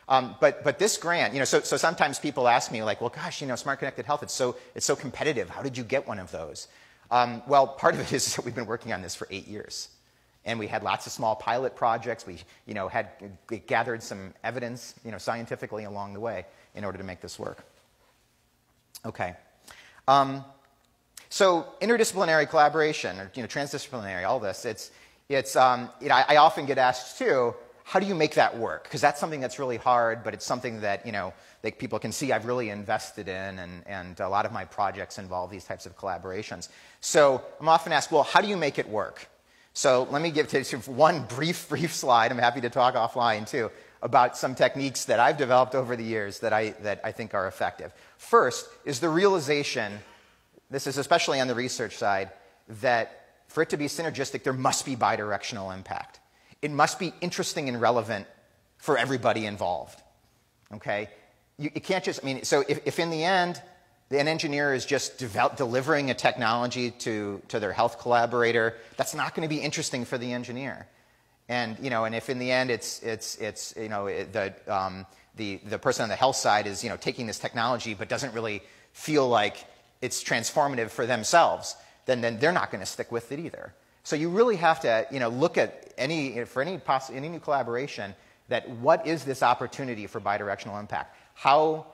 But this grant, you know, so sometimes people ask me, like, well, gosh, you know, Smart Connected Health, it's so competitive. How did you get one of those? Well, part of it is that we've been working on this for 8 years. And we had lots of small pilot projects. We, you know, had gathered some evidence, you know, scientifically along the way in order to make this work. Okay. So interdisciplinary collaboration, or, you know, transdisciplinary, all this, it's you know, I often get asked too, how do you make that work? Because that's something that's really hard, but it's something that, you know, that people can see I've really invested in, and a lot of my projects involve these types of collaborations. So I'm often asked, well, how do you make it work? So let me give you one brief slide. I'm happy to talk offline too about some techniques that I've developed over the years that I think are effective. First is the realization, this is especially on the research side, that for it to be synergistic, there must be bidirectional impact. It must be interesting and relevant for everybody involved. Okay? You can't just, I mean, so if in the end, an engineer is just delivering a technology to their health collaborator, that's not going to be interesting for the engineer. And, you know, and if in the end it's you know, the person on the health side is, you know, taking this technology but doesn't really feel like it's transformative for themselves, then they're not going to stick with it either. So you really have to, you know, look at any new collaboration, that what is this opportunity for bidirectional impact? How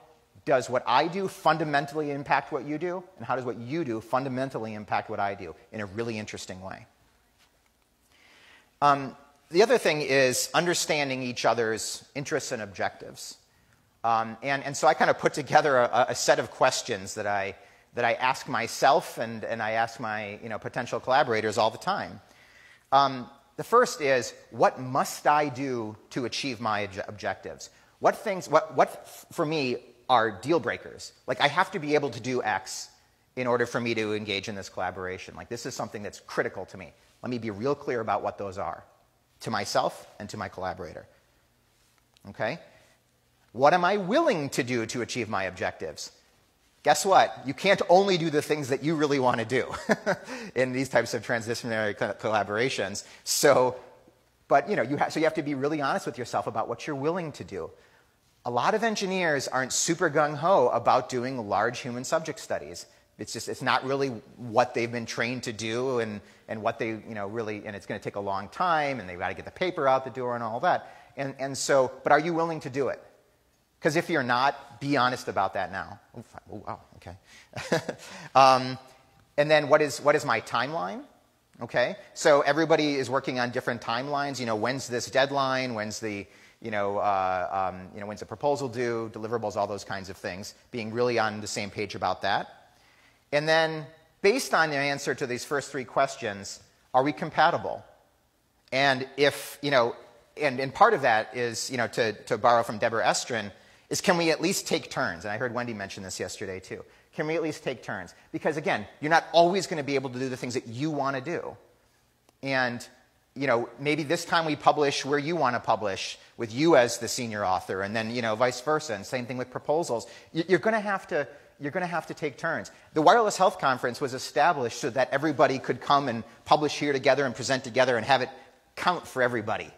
does what I do fundamentally impact what you do? And how does what you do fundamentally impact what I do in a really interesting way? The other thing is understanding each other's interests and objectives. And so I kind of put together a set of questions that I ask myself and I ask my potential collaborators all the time. The first is, what must I do to achieve my objectives? What for me are deal breakers? Like, I have to be able to do X in order for me to engage in this collaboration. Like, this is something that's critical to me. Let me be real clear about what those are, to myself and to my collaborator. Okay? What am I willing to do to achieve my objectives? Guess what? You can't only do the things that you really want to do in these types of transdisciplinary collaborations. So you have to be really honest with yourself about what you're willing to do. A lot of engineers aren't super gung-ho about doing large human subject studies. It's not really what they've been trained to do, and what they really, and it's going to take a long time, and they've got to get the paper out the door and all that. But are you willing to do it? Because if you're not, be honest about that now. Oh, wow, okay. And then what is my timeline? Okay, so everybody is working on different timelines. When's this deadline? When's the when's the proposal due? Deliverables, all those kinds of things. Being really on the same page about that. And then, based on the answer to these first three questions, are we compatible? And if and part of that is to borrow from Deborah Estrin, is can we at least take turns? And I heard Wendy mention this yesterday too. Can we at least take turns? Because again, you're not always going to be able to do the things that you want to do. And maybe this time we publish where you want to publish, with you as the senior author, and then vice versa. And same thing with proposals. You're going to have to take turns. The Wireless Health Conference was established so that everybody could come and publish here together and present together and have it count for everybody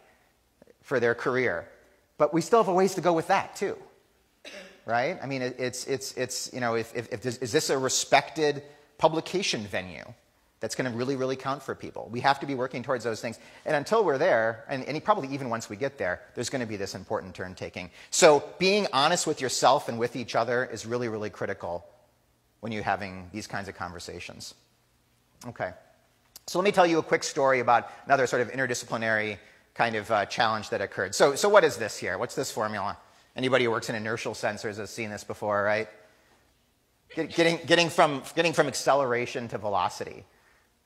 for their career. But we still have a ways to go with that too. Right? I mean, is this a respected publication venue that's going to really, really count for people? We have to be working towards those things. And until we're there, and probably even once we get there, there's going to be this important turn taking. So being honest with yourself and with each other is really, really critical when you're having these kinds of conversations. Okay. So let me tell you a quick story about another sort of interdisciplinary kind of challenge that occurred. So what is this here? What's this formula? Anybody who works in inertial sensors has seen this before, right? Getting from acceleration to velocity,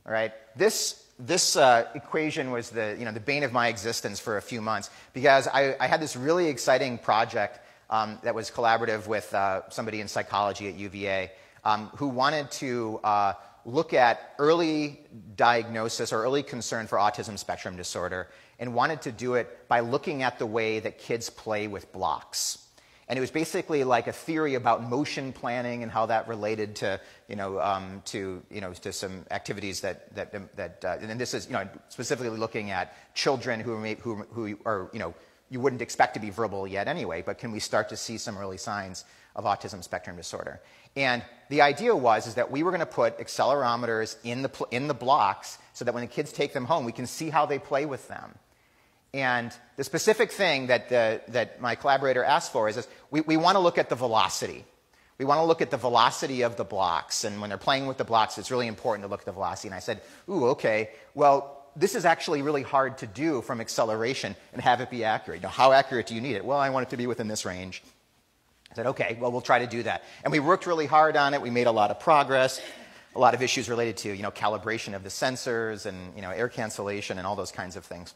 right? This equation was the bane of my existence for a few months, because I had this really exciting project that was collaborative with somebody in psychology at UVA who wanted to look at early diagnosis or early concern for autism spectrum disorder, and wanted to do it by looking at the way that kids play with blocks. And it was basically like a theory about motion planning and how that related to some activities that and this is specifically looking at children who are you wouldn't expect to be verbal yet anyway, but can we start to see some early signs of autism spectrum disorder? And the idea is that we were going to put accelerometers in the blocks so that when the kids take them home, we can see how they play with them. And the specific thing that my collaborator asked for is we want to look at the velocity. We want to look at the velocity of the blocks. And when they're playing with the blocks, it's really important to look at the velocity. And I said, ooh, okay, well, this is actually really hard to do from acceleration and have it be accurate. How accurate do you need it? Well, I want it to be within this range. I said, okay, well, we'll try to do that. And we worked really hard on it. We made a lot of progress, a lot of issues related to calibration of the sensors and air cancellation and all those kinds of things.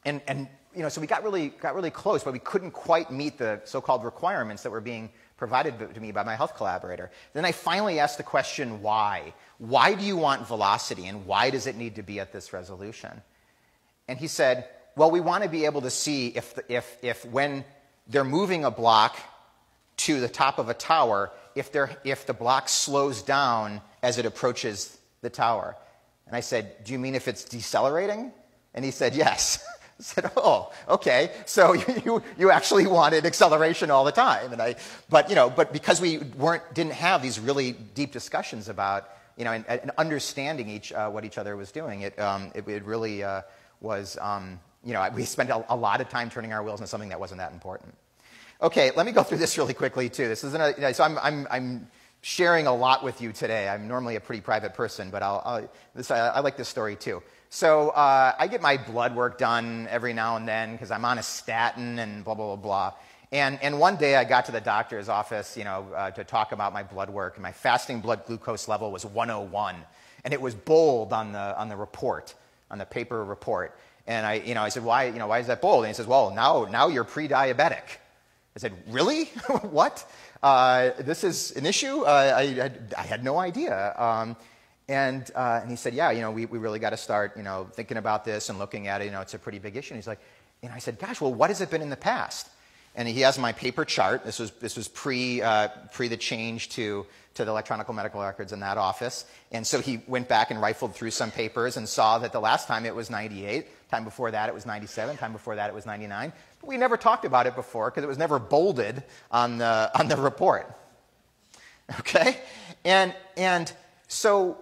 And so we got really close, but we couldn't quite meet the so-called requirements that were being provided to me by my health collaborator. Then I finally asked the question, why? Why do you want velocity, and why does it need to be at this resolution? And he said, well, we want to be able to see if when they're moving a block to the top of a tower, if the block slows down as it approaches the tower. And I said, do you mean if it's decelerating? And he said, yes. I said, oh, okay. So you actually wanted acceleration all the time, but because we didn't have these really deep discussions about and understanding what each other was doing, it really was we spent a lot of time turning our wheels on something that wasn't that important. Okay, let me go through this really quickly too. This is another. So I'm sharing a lot with you today. I'm normally a pretty private person, but I like this story too. So I get my blood work done every now and then because I'm on a statin and blah, blah, blah, blah. And one day I got to the doctor's office, to talk about my blood work, and my fasting blood glucose level was 101. And it was bold on the report, on the paper report. And I said, why is that bold? And he says, well, now you're pre-diabetic. I said, really? What? This is an issue? I had no idea. And he said, yeah, we really got to start, thinking about this and looking at it. It's a pretty big issue. And he's like, I said, gosh, well, what has it been in the past? And he has my paper chart. This was pre the change to the electronic medical records in that office. And so he went back and rifled through some papers and saw that the last time it was 98, time before that it was 97, time before that it was 99. But we never talked about it before because it was never bolded on the report. Okay? And so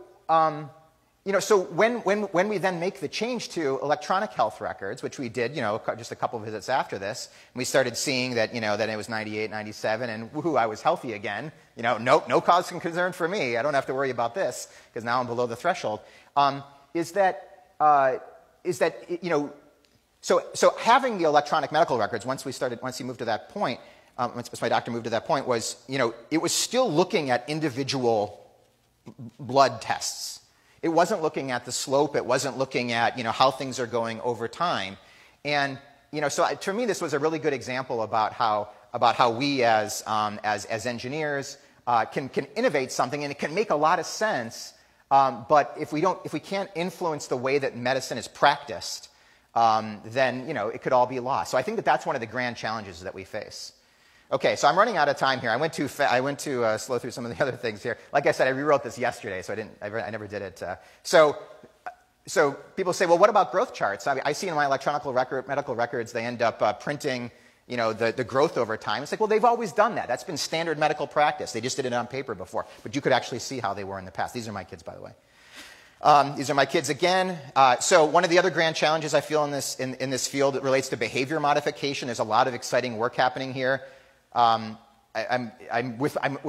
so when we then make the change to electronic health records, which we did, just a couple of visits after this, we started seeing that, that it was 98, 97, and woohoo, I was healthy again. Nope, no cause for concern for me. I don't have to worry about this because now I'm below the threshold. So having the electronic medical records, once he moved to that point, once my doctor moved to that point, was, it was still looking at individual blood tests. It wasn't looking at the slope. It wasn't looking at, how things are going over time. And, so to me, this was a really good example about how we as engineers can innovate something, and it can make a lot of sense. But if we can't influence the way that medicine is practiced, then, it could all be lost. So I think that's one of the grand challenges that we face. Okay, so I'm running out of time here. I went to slow through some of the other things here. Like I said, I rewrote this yesterday, so I never did it. So people say, well, what about growth charts? I see in my electronic medical records, they end up printing, the growth over time. It's like, well, they've always done that. That's been standard medical practice. They just did it on paper before, but you could actually see how they were in the past. These are my kids, by the way. These are my kids again. So one of the other grand challenges I feel in this field that relates to behavior modification. There's a lot of exciting work happening here. We're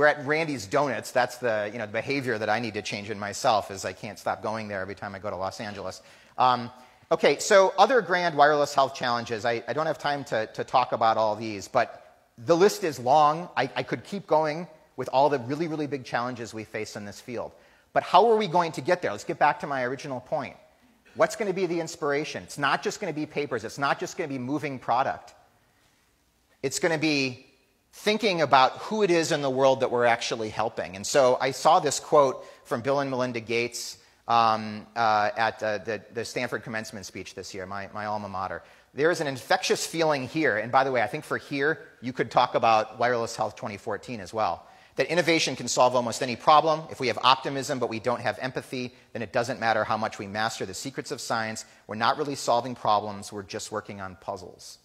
at Randy's Donuts. That's the behavior that I need to change in myself, is I can't stop going there every time I go to Los Angeles. Okay, so other grand wireless health challenges. I don't have time to talk about all these, but the list is long. I could keep going with all the really, really big challenges we face in this field. But how are we going to get there? Let's get back to my original point. What's going to be the inspiration? It's not just going to be papers. It's not just going to be moving product. It's going to be thinking about who it is in the world that we're actually helping. And so I saw this quote from Bill and Melinda Gates at the Stanford commencement speech this year, my alma mater. There is an infectious feeling here, and by the way, I think for here, you could talk about Wireless Health 2014 as well, that innovation can solve almost any problem. If we have optimism but we don't have empathy, then it doesn't matter how much we master the secrets of science. We're not really solving problems, we're just working on puzzles.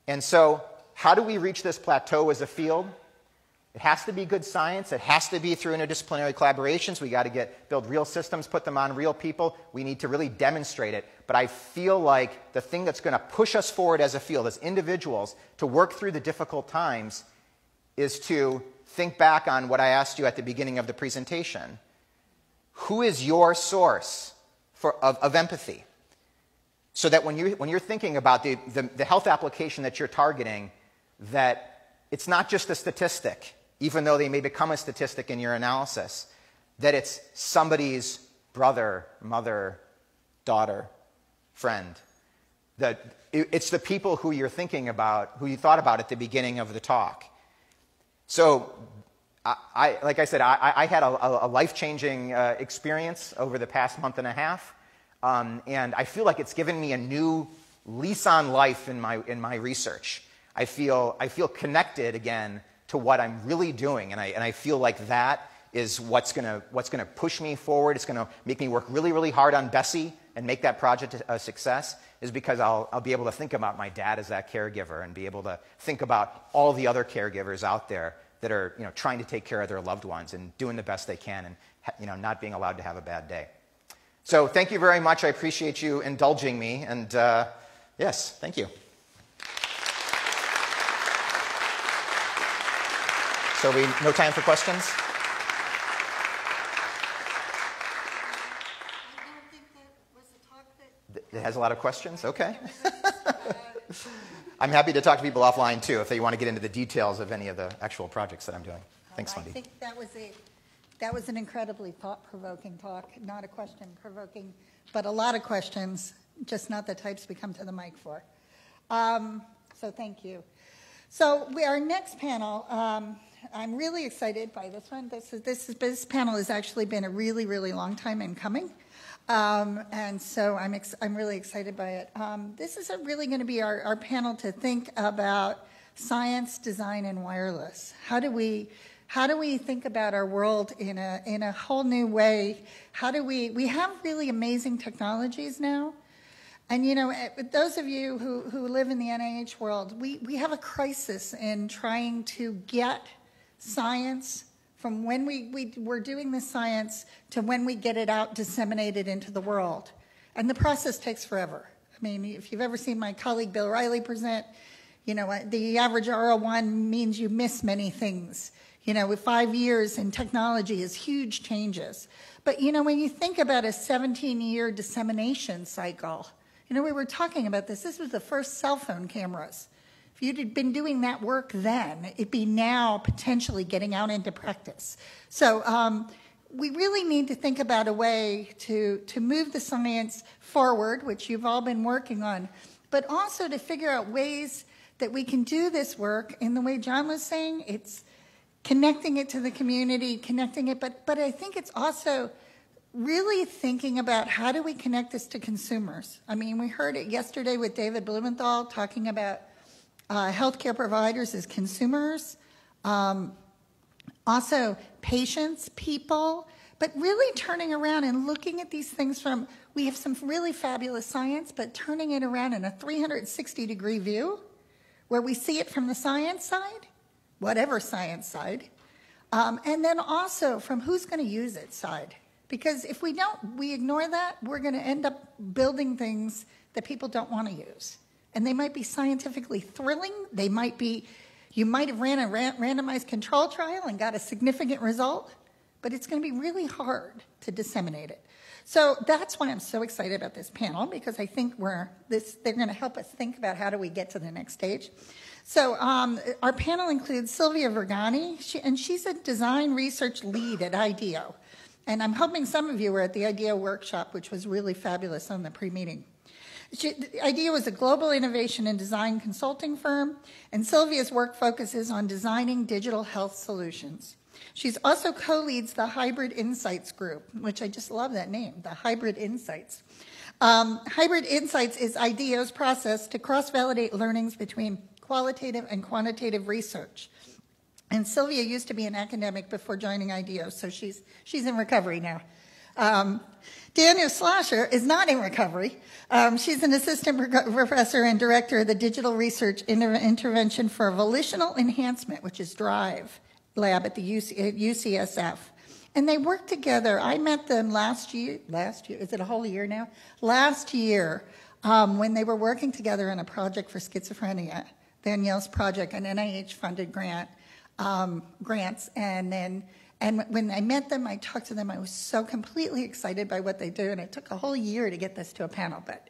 And so, how do we reach this plateau as a field? It has to be good science. It has to be through interdisciplinary collaborations. We got to build real systems, put them on real people. We need to really demonstrate it. But I feel like the thing that's going to push us forward as a field, as individuals, to work through the difficult times is to think back on what I asked you at the beginning of the presentation. Who is your source of empathy? So that when you're thinking about the health application that you're targeting, that it's not just a statistic, even though they may become a statistic in your analysis, that it's somebody's brother, mother, daughter, friend. That it's the people who you're thinking about, who you thought about at the beginning of the talk. So, like I said, I had a life-changing experience over the past month and a half, and I feel like it's given me a new lease on life in my research. I feel connected again to what I'm really doing, and I feel like that is what's gonna push me forward. It's gonna make me work really, really hard on Bessie and make that project a success. Is because I'll be able to think about my dad as that caregiver and be able to think about all the other caregivers out there that are trying to take care of their loved ones and doing the best they can and not being allowed to have a bad day. So thank you very much. I appreciate you indulging me, and yes, thank you. So no time for questions? I don't think that was the talk that It has a lot of questions? Okay. I'm happy to talk to people offline, too, if they want to get into the details of any of the actual projects that I'm doing. Thanks, Wendy. I think that was an incredibly thought-provoking talk. Not a question-provoking, but a lot of questions, just not the types we come to the mic for. So thank you. So our next panel, I'm really excited by this one. This panel has actually been a really, really long time in coming. And so I'm really excited by it. This is really going to be our panel to think about science, design, and wireless. How do we think about our world in a whole new way? We have really amazing technologies now. And, you know, those of you who live in the NIH world, we have a crisis in trying to get science from when we're doing the science to when we get it out disseminated into the world. And the process takes forever. I mean, if you've ever seen my colleague Bill Riley present, you know, the average R01 means you miss many things. You know, with 5 years in technology is huge changes. But, you know, when you think about a 17-year dissemination cycle, you know, we were talking about this. This was the first cell phone cameras. If you'd been doing that work then, it'd be now potentially getting out into practice. So we really need to think about a way to move the science forward, which you've all been working on, but also to figure out ways that we can do this work in the way John was saying. It's connecting it to the community, connecting it, but I think it's also really thinking about how do we connect this to consumers. I mean, we heard it yesterday with David Blumenthal talking about healthcare providers as consumers, also patients, people, but really turning around and looking at these things from, we have some really fabulous science, but turning it around in a 360-degree view where we see it from the science side, whatever science side, and then also from who's going to use it side. Because if we ignore that, we're going to end up building things that people don't want to use. And they might be scientifically thrilling. They might be, you might have ran a randomized control trial and got a significant result, but it's going to be really hard to disseminate it. So that's why I'm so excited about this panel, because I think they're going to help us think about how do we get to the next stage. So our panel includes Sylvia Vergani, and she's a design research lead at IDEO. And I'm hoping some of you were at the IDEO workshop, which was really fabulous on the pre-meeting. IDEO is a global innovation and design consulting firm, and Sylvia's work focuses on designing digital health solutions. She's also co-leads the Hybrid Insights group, which I just love that name, the Hybrid Insights. Hybrid Insights is IDEO's process to cross-validate learnings between qualitative and quantitative research. And Sylvia used to be an academic before joining IDEO, so she's in recovery now. Daniel Schlosser is not in recovery. She's an assistant professor and director of the Digital Research Intervention for Volitional Enhancement, which is DRIVE lab at the UCSF. And they work together. I met them last year, is it a whole year now? Last year, when they were working together on a project for schizophrenia, Danielle's project, an NIH-funded grants, and when I met them, I talked to them, I was so completely excited by what they do, and it took a whole year to get this to a panel, but.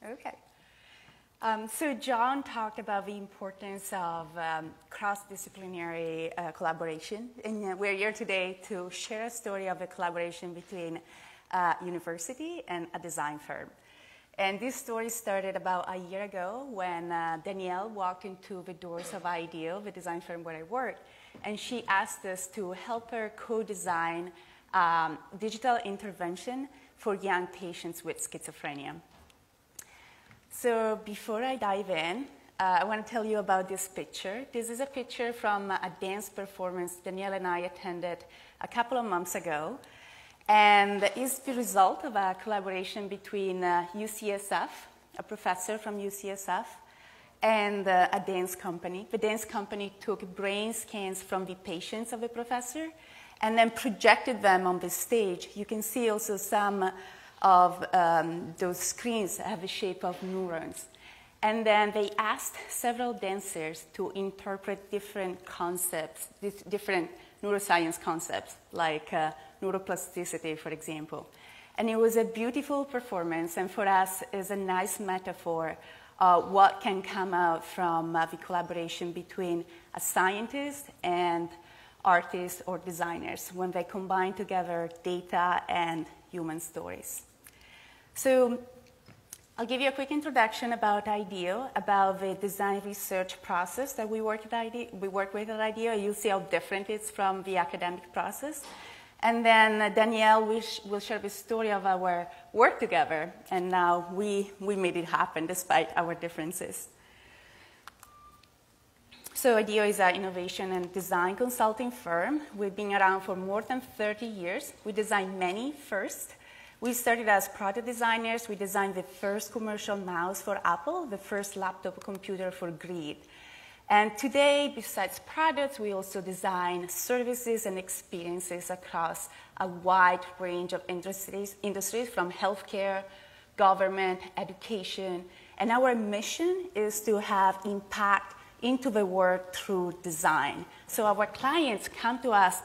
Okay. So John talked about the importance of cross-disciplinary collaboration, and we're here today to share a story of a collaboration between a university and a design firm. And this story started about a year ago when Danielle walked into the doors of IDEO, the design firm where I work, and she asked us to help her co-design digital intervention for young patients with schizophrenia. So before I dive in, I want to tell you about this picture. This is a picture from a dance performance Danielle and I attended a couple of months ago. And it's the result of a collaboration between UCSF, a professor from UCSF, and a dance company. The dance company took brain scans from the patients of the professor and then projected them on the stage. You can see also some of those screens have the shape of neurons. And then they asked several dancers to interpret different concepts, different neuroscience concepts, like neuroplasticity, for example. And it was a beautiful performance, and for us, is a nice metaphor what can come out from the collaboration between a scientist and artists or designers when they combine together data and human stories. So I'll give you a quick introduction about IDEO, about the design research process that we work with at IDEO. You'll see how different it's from the academic process. And then Danielle will share the story of our work together, and now we made it happen despite our differences. So IDEO is an innovation and design consulting firm. We've been around for more than 30 years. We designed many first. We started as product designers. We designed the first commercial mouse for Apple, the first laptop computer for Grid. And today, besides products, we also design services and experiences across a wide range of industries from healthcare, government, education. And our mission is to have impact into the world through design. So our clients come to us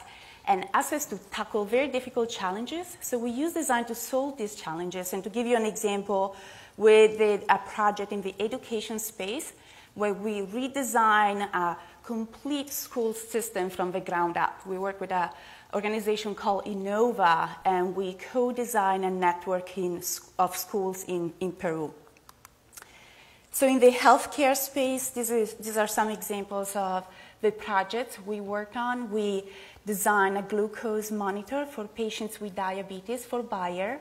and ask us to tackle very difficult challenges. So we use design to solve these challenges. And to give you an example, we did a project in the education space where we redesign a complete school system from the ground up. We work with an organization called Innova, and we co-design a network of schools in Peru. So in the healthcare space, these are some examples of the projects we work on. We design a glucose monitor for patients with diabetes for Bayer.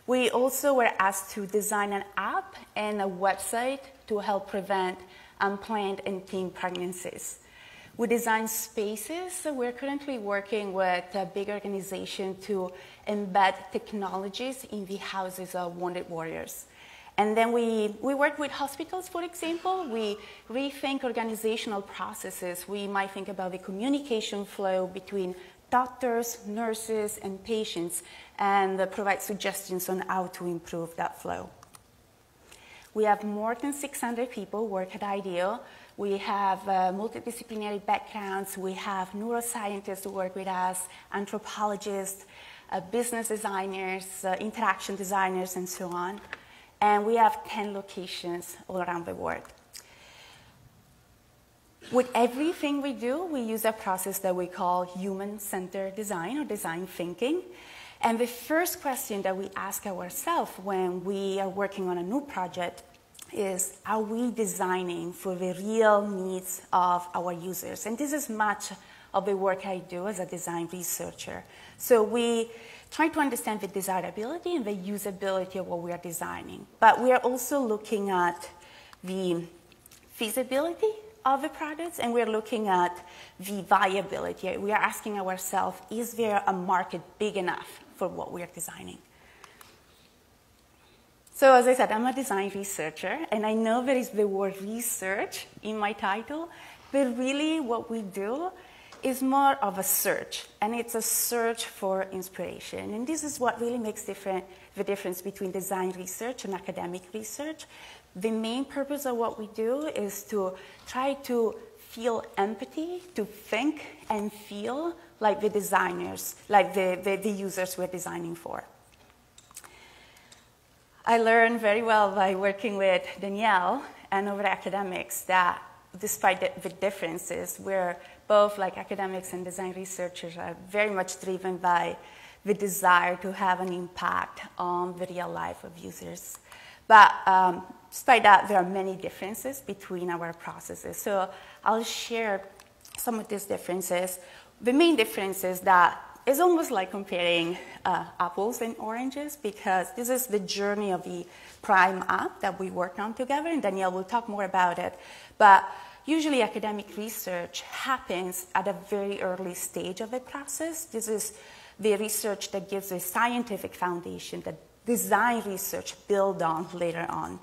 We also were asked to design an app and a website to help prevent unplanned and teen pregnancies. We design spaces. So we're currently working with a big organization to embed technologies in the houses of wounded warriors. And then we work with hospitals, for example. We rethink organizational processes. We might think about the communication flow between doctors, nurses, and patients, and provide suggestions on how to improve that flow. We have more than 600 people work at IDEO. We have multidisciplinary backgrounds. We have neuroscientists who work with us, anthropologists, business designers, interaction designers, and so on. And we have 10 locations all around the world. With everything we do, we use a process that we call human-centered design or design thinking. And the first question that we ask ourselves when we are working on a new project is, are we designing for the real needs of our users? And this is much of the work I do as a design researcher. So we try to understand the desirability and the usability of what we are designing. But we are also looking at the feasibility of the products, and we're looking at the viability. We are asking ourselves, is there a market big enough for what we are designing? So as I said, I'm a design researcher, and I know there is the word research in my title, but really what we do is more of a search, and it's a search for inspiration. And this is what really makes the difference between design research and academic research. The main purpose of what we do is to try to feel empathy, to think and feel like the designers, like the users we're designing for. I learned very well by working with Danielle and other academics that despite the differences, we're both, like academics and design researchers, are very much driven by the desire to have an impact on the real life of users. But despite that, there are many differences between our processes. So I'll share some of these differences. The main difference is that it's almost like comparing apples and oranges, because this is the journey of the Prime app that we worked on together, and Danielle will talk more about it. But usually academic research happens at a very early stage of the process. This is the research that gives a scientific foundation that design research build on later on.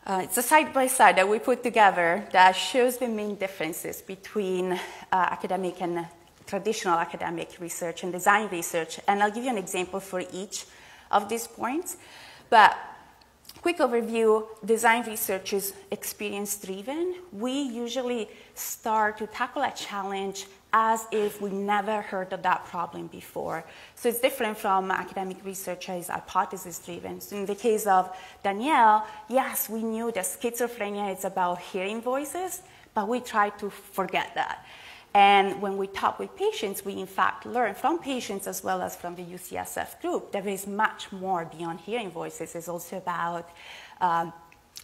It's a side-by-side that we put together that shows the main differences between academic and traditional academic research and design research. And I'll give you an example for each of these points. But quick overview, design research is experience-driven. We usually start to tackle a challenge as if we never heard of that problem before. So it's different from academic research as hypothesis-driven. So in the case of Danielle, yes, we knew that schizophrenia is about hearing voices, but we tried to forget that. And when we talk with patients, we in fact learn from patients as well as from the UCSF group that there is much more beyond hearing voices. It's also about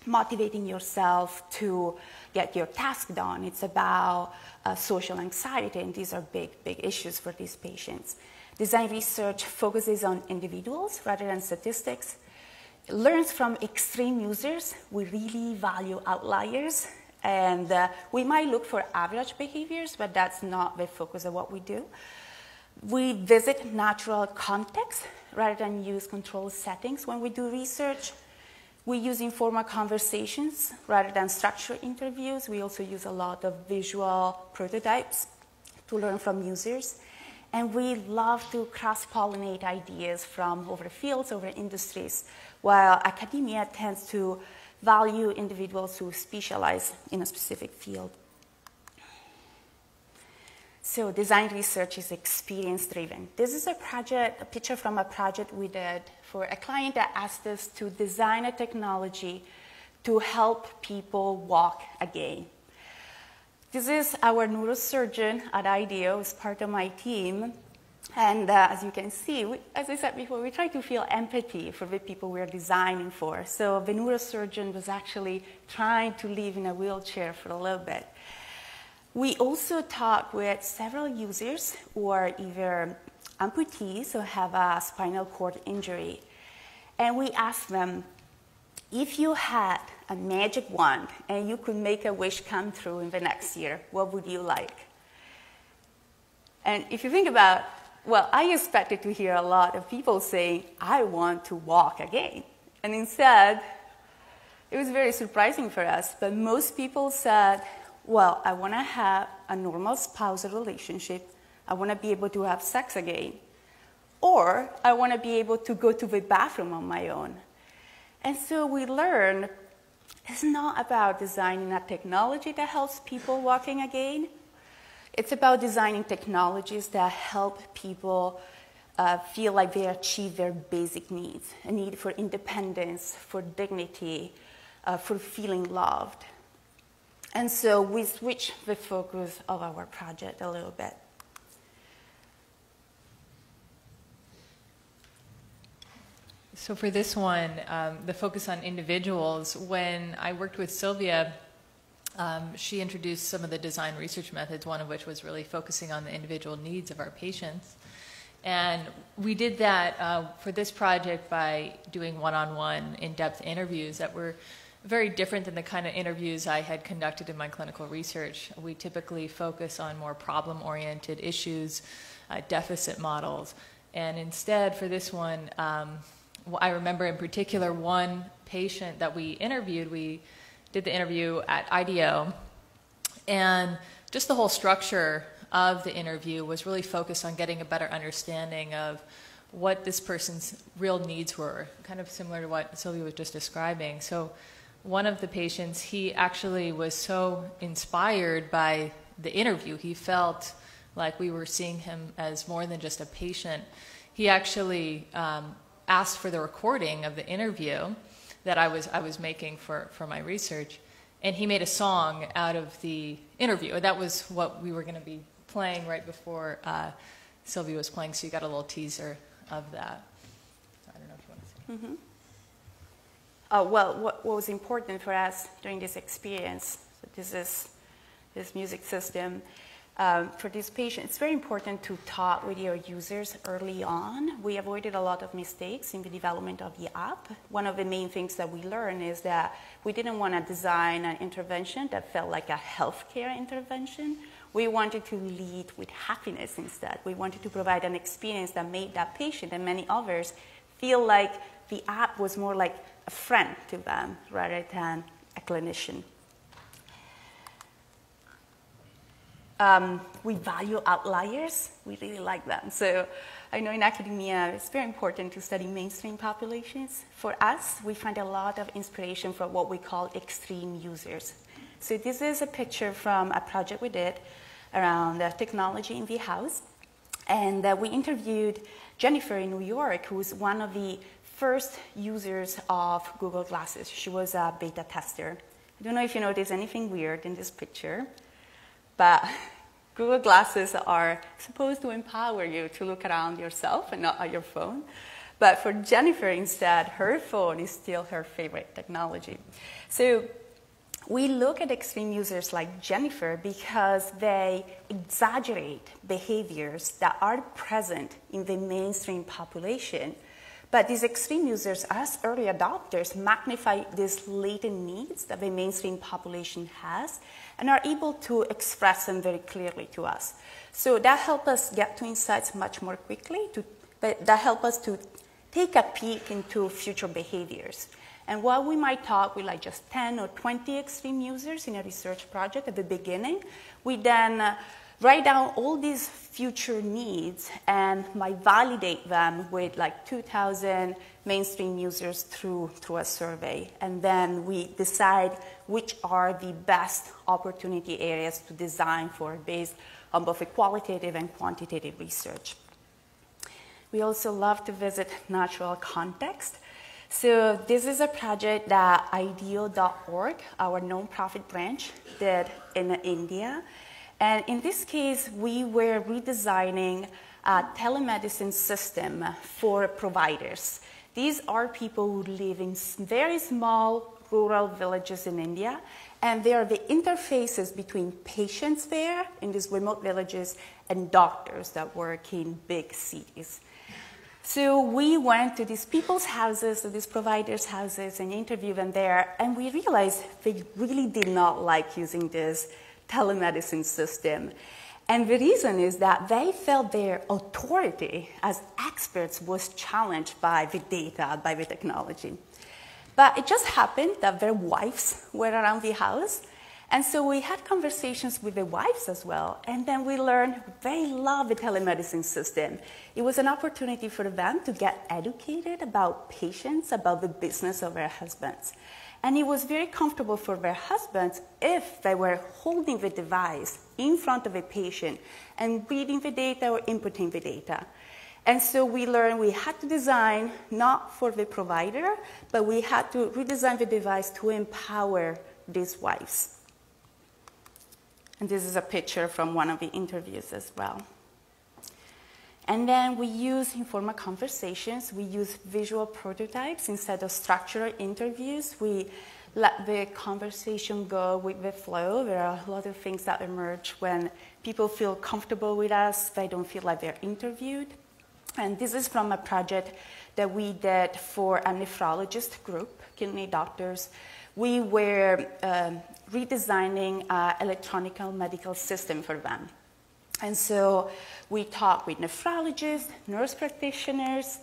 motivating yourself to get your task done. It's about social anxiety, and these are big issues for these patients. Design research focuses on individuals rather than statistics. It learns from extreme users. We really value outliers. And we might look for average behaviors, but that's not the focus of what we do. We visit natural contexts rather than use controlled settings when we do research. We use informal conversations rather than structured interviews. We also use a lot of visual prototypes to learn from users. And we love to cross-pollinate ideas from over fields, over industries, while academia tends to value individuals who specialize in a specific field. So design research is experience-driven. This is a picture from a project we did for a client that asked us to design a technology to help people walk again. This is our neurosurgeon at IDEO, who's part of my team. And as you can see, as I said before, we try to feel empathy for the people we're designing for. So the neurosurgeon was actually trying to live in a wheelchair for a little bit. We also talked with several users who are either amputees or have a spinal cord injury. And we asked them, if you had a magic wand and you could make a wish come true in the next year, what would you like? And if you think about, well, I expected to hear a lot of people saying, I want to walk again. And instead, it was very surprising for us, but most people said, well, I want to have a normal spousal relationship. I want to be able to have sex again. Or I want to be able to go to the bathroom on my own. And so we learned it's not about designing a technology that helps people walking again. It's about designing technologies that help people feel like they achieve their basic needs, a need for independence, for dignity, for feeling loved. And so we switched the focus of our project a little bit. So for this one, the focus on individuals, when I worked with Sylvia, she introduced some of the design research methods, one of which was really focusing on the individual needs of our patients. And we did that for this project by doing one-on-one in-depth interviews that were very different than the kind of interviews I had conducted in my clinical research. We typically focus on more problem-oriented issues, deficit models. And instead, for this one, I remember in particular one patient that we interviewed. We did the interview at IDEO, and just the whole structure of the interview was really focused on getting a better understanding of what this person's real needs were, kind of similar to what Sylvia was just describing. So one of the patients, he actually was so inspired by the interview. He felt like we were seeing him as more than just a patient. He actually asked for the recording of the interview that I was making for my research, and he made a song out of the interview. That was what we were going to be playing right before Sylvia was playing, so you got a little teaser of that. I don't know if you want to say. Mm-hmm. Well, what was important for us during this experience, this music system, for this patient, it's very important to talk with your users early on. We avoided a lot of mistakes in the development of the app. One of the main things that we learned is that we didn't want to design an intervention that felt like a healthcare intervention. We wanted to lead with happiness instead. We wanted to provide an experience that made that patient and many others feel like the app was more like a friend to them rather than a clinician. We value outliers. We really like them. So I know in academia, it's very important to study mainstream populations. For us, we find a lot of inspiration from what we call extreme users. So this is a picture from a project we did around technology in the house. And we interviewed Jennifer in New York, who was one of the first users of Google Glasses. She was a beta tester. I don't know if you notice anything weird in this picture, but Google Glasses are supposed to empower you to look around yourself and not at your phone. But for Jennifer, instead, her phone is still her favorite technology. So we look at extreme users like Jennifer because they exaggerate behaviors that are present in the mainstream population. But these extreme users, as early adopters, magnify these latent needs that the mainstream population has and are able to express them very clearly to us. So that helps us get to insights much more quickly, that helps us to take a peek into future behaviors. And while we might talk with like just 10 or 20 extreme users in a research project at the beginning, we then write down all these future needs and might validate them with like 2,000 mainstream users through a survey. And then we decide which are the best opportunity areas to design for based on both a qualitative and quantitative research. We also love to visit natural context. So this is a project that IDEO.org, our nonprofit branch, did in India. And in this case, we were redesigning a telemedicine system for providers. These are people who live in very small rural villages in India, and they are the interfaces between patients there in these remote villages and doctors that work in big cities. So we went to these people's houses, to these providers' houses, and interviewed them there, and we realized they really did not like using this telemedicine system. And the reason is that they felt their authority as experts was challenged by the data, by the technology. But it just happened that their wives were around the house. And so we had conversations with the wives as well. And then we learned they love the telemedicine system. It was an opportunity for them to get educated about patients, about the business of their husbands. And it was very comfortable for their husbands if they were holding the device in front of a patient and reading the data or inputting the data. And so we learned we had to design not for the provider, but we had to redesign the device to empower these wives. And this is a picture from one of the interviews as well. And then we use informal conversations. We use visual prototypes instead of structured interviews. We let the conversation go with the flow. There are a lot of things that emerge when people feel comfortable with us. They don't feel like they're interviewed. And this is from a project that we did for a nephrologist group, kidney doctors. We were redesigning an electronic medical system for them. And so we talked with nephrologists, nurse practitioners,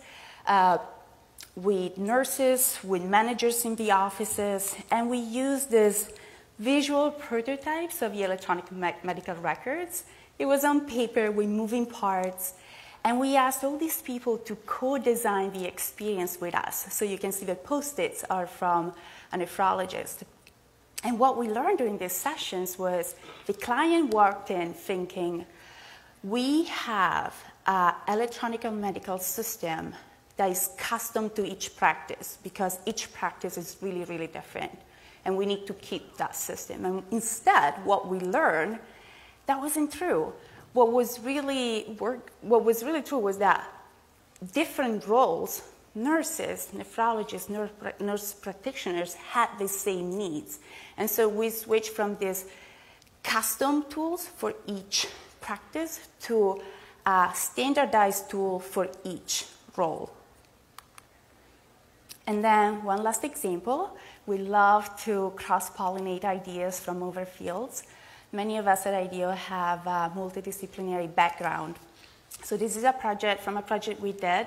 with nurses, with managers in the offices, and we used these visual prototypes of the electronic medical records. It was on paper with moving parts, and we asked all these people to co-design the experience with us. So you can see the Post-its are from a nephrologist. And what we learned during these sessions was the client walked in thinking, we have an electronic medical system that is custom to each practice because each practice is really, really different. And we need to keep that system. And instead, what we learned, that wasn't true. What was really true was that different roles, nurses, nephrologists, nurse practitioners had the same needs. And so we switched from these custom tools for each practice to a standardized tool for each role. And then one last example, we love to cross-pollinate ideas from other fields. many of us at IDEO have a multidisciplinary background. So this is a project we did,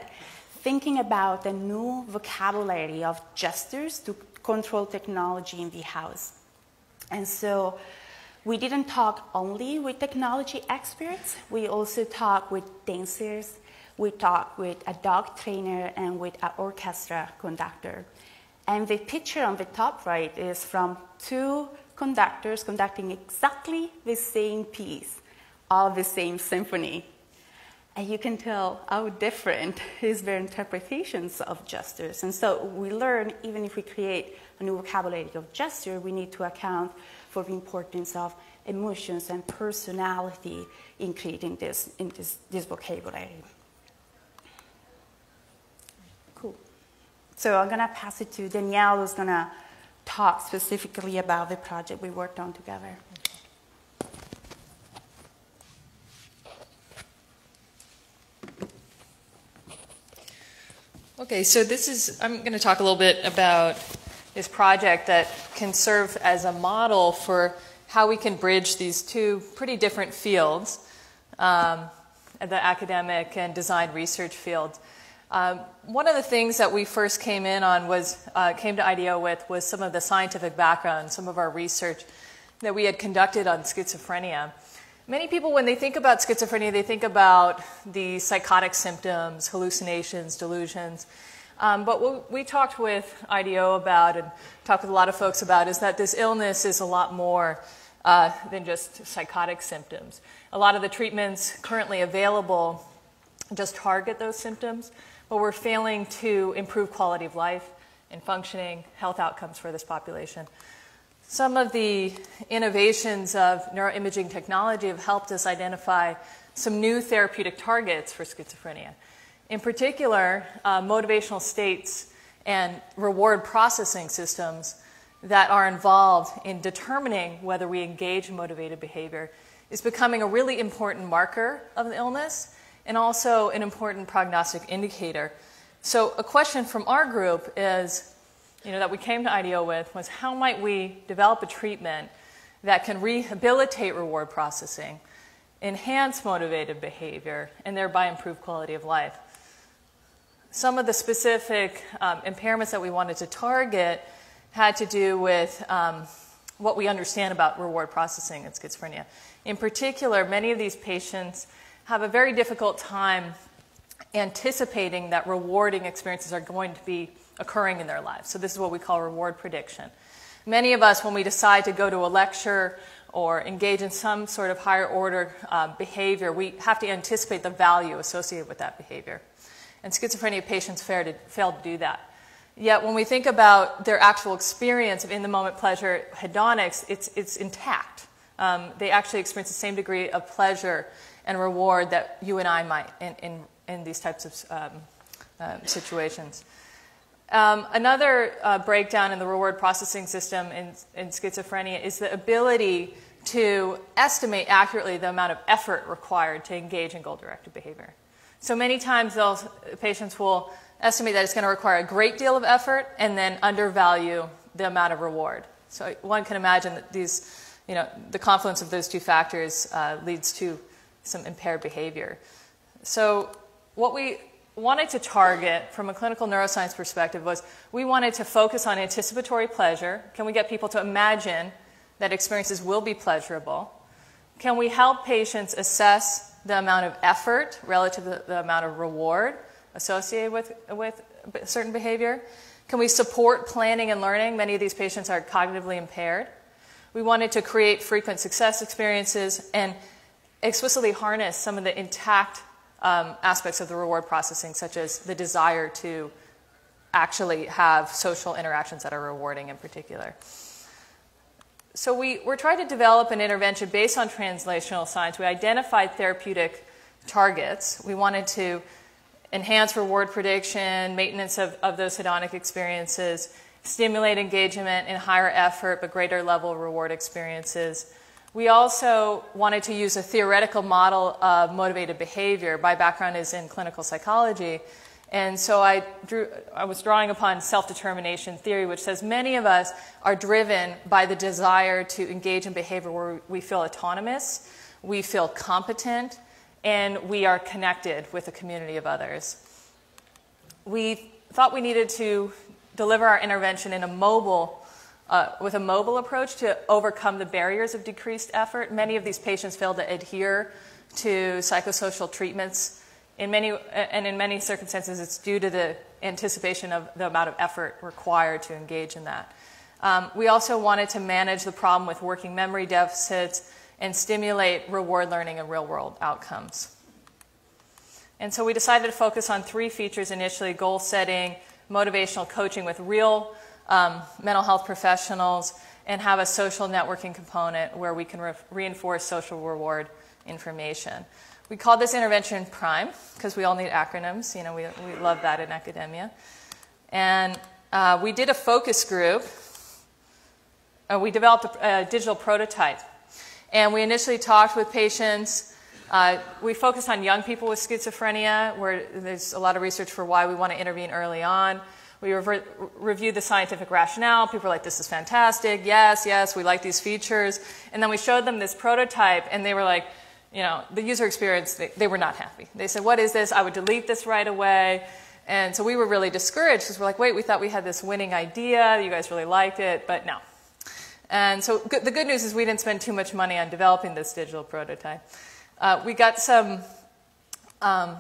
thinking about the new vocabulary of gestures to control technology in the house. And so we didn't talk only with technology experts, we also talked with dancers, we talked with a dog trainer, and with an orchestra conductor. And the picture on the top right is from two conductors conducting exactly the same piece of the same symphony. And you can tell how different is their interpretations of gestures. And so we learn, even if we create a new vocabulary of gesture, we need to account for the importance of emotions and personality in creating this vocabulary. Cool. So I'm going to pass it to Danielle, who's going to talk specifically about the project we worked on together. Okay, so I'm going to talk a little bit about this project that can serve as a model for how we can bridge these two pretty different fields, the academic and design research field. One of the things that we first came to IDEO with was some of the scientific background, some of our research that we had conducted on schizophrenia. Many people, when they think about schizophrenia, they think about the psychotic symptoms, hallucinations, delusions. But what we talked with IDEO about and talked with a lot of folks about is that this illness is a lot more than just psychotic symptoms. A lot of the treatments currently available just target those symptoms, but we're failing to improve quality of life and functioning health outcomes for this population. Some of the innovations of neuroimaging technology have helped us identify some new therapeutic targets for schizophrenia. In particular, motivational states and reward processing systems that are involved in determining whether we engage in motivated behavior is becoming a really important marker of the illness and also an important prognostic indicator. So a question from our group is, that we came to IDEO with was how might we develop a treatment that can rehabilitate reward processing, enhance motivated behavior, and thereby improve quality of life. Some of the specific impairments that we wanted to target had to do with what we understand about reward processing in schizophrenia. In particular, many of these patients have a very difficult time anticipating that rewarding experiences are going to be occurring in their lives. So this is what we call reward prediction. Many of us, when we decide to go to a lecture or engage in some sort of higher order behavior, we have to anticipate the value associated with that behavior. And schizophrenia patients fail to do that. Yet when we think about their actual experience of in-the-moment pleasure hedonics, it's intact. They actually experience the same degree of pleasure and reward that you and I might in these types of situations. Another breakdown in the reward processing system in schizophrenia is the ability to estimate accurately the amount of effort required to engage in goal-directed behavior. So many times patients will estimate that it's going to require a great deal of effort and then undervalue the amount of reward. So one can imagine that the confluence of those two factors leads to some impaired behavior. So what we wanted to target from a clinical neuroscience perspective was we wanted to focus on anticipatory pleasure. Can we get people to imagine that experiences will be pleasurable? Can we help patients assess the amount of effort relative to the amount of reward associated with certain behavior? Can we support planning and learning? Many of these patients are cognitively impaired. We wanted to create frequent success experiences and explicitly harness some of the intact aspects of the reward processing, such as the desire to actually have social interactions that are rewarding in particular. So we're trying to develop an intervention based on translational science. We identified therapeutic targets. We wanted to enhance reward prediction, maintenance of those hedonic experiences, stimulate engagement in higher effort but greater level of reward experiences. We also wanted to use a theoretical model of motivated behavior. My background is in clinical psychology, And so I was drawing upon self-determination theory, which says many of us are driven by the desire to engage in behavior where we feel autonomous, we feel competent, and we are connected with a community of others. We thought we needed to deliver our intervention in with a mobile approach to overcome the barriers of decreased effort. Many of these patients fail to adhere to psychosocial treatments. In many circumstances, it's due to the anticipation of the amount of effort required to engage in that. We also wanted to manage the problem with working memory deficits and stimulate reward learning and real-world outcomes. And so we decided to focus on 3 features initially: goal setting, motivational coaching with real mental health professionals, and have a social networking component where we can reinforce social reward information. We called this intervention PRIME because we all need acronyms. You know, we love that in academia. And we did a focus group. We developed a digital prototype. And we initially talked with patients. We focused on young people with schizophrenia, where there's a lot of research for why we want to intervene early on. We reviewed the scientific rationale. People were like, this is fantastic. Yes, yes, we like these features. And then we showed them this prototype, and they were like, you know, the user experience, they were not happy. They said, what is this? I would delete this right away. And so we were really discouraged because we're like, wait, we thought we had this winning idea. You guys really liked it, but no. And so the good news is we didn't spend too much money on developing this digital prototype. We got some,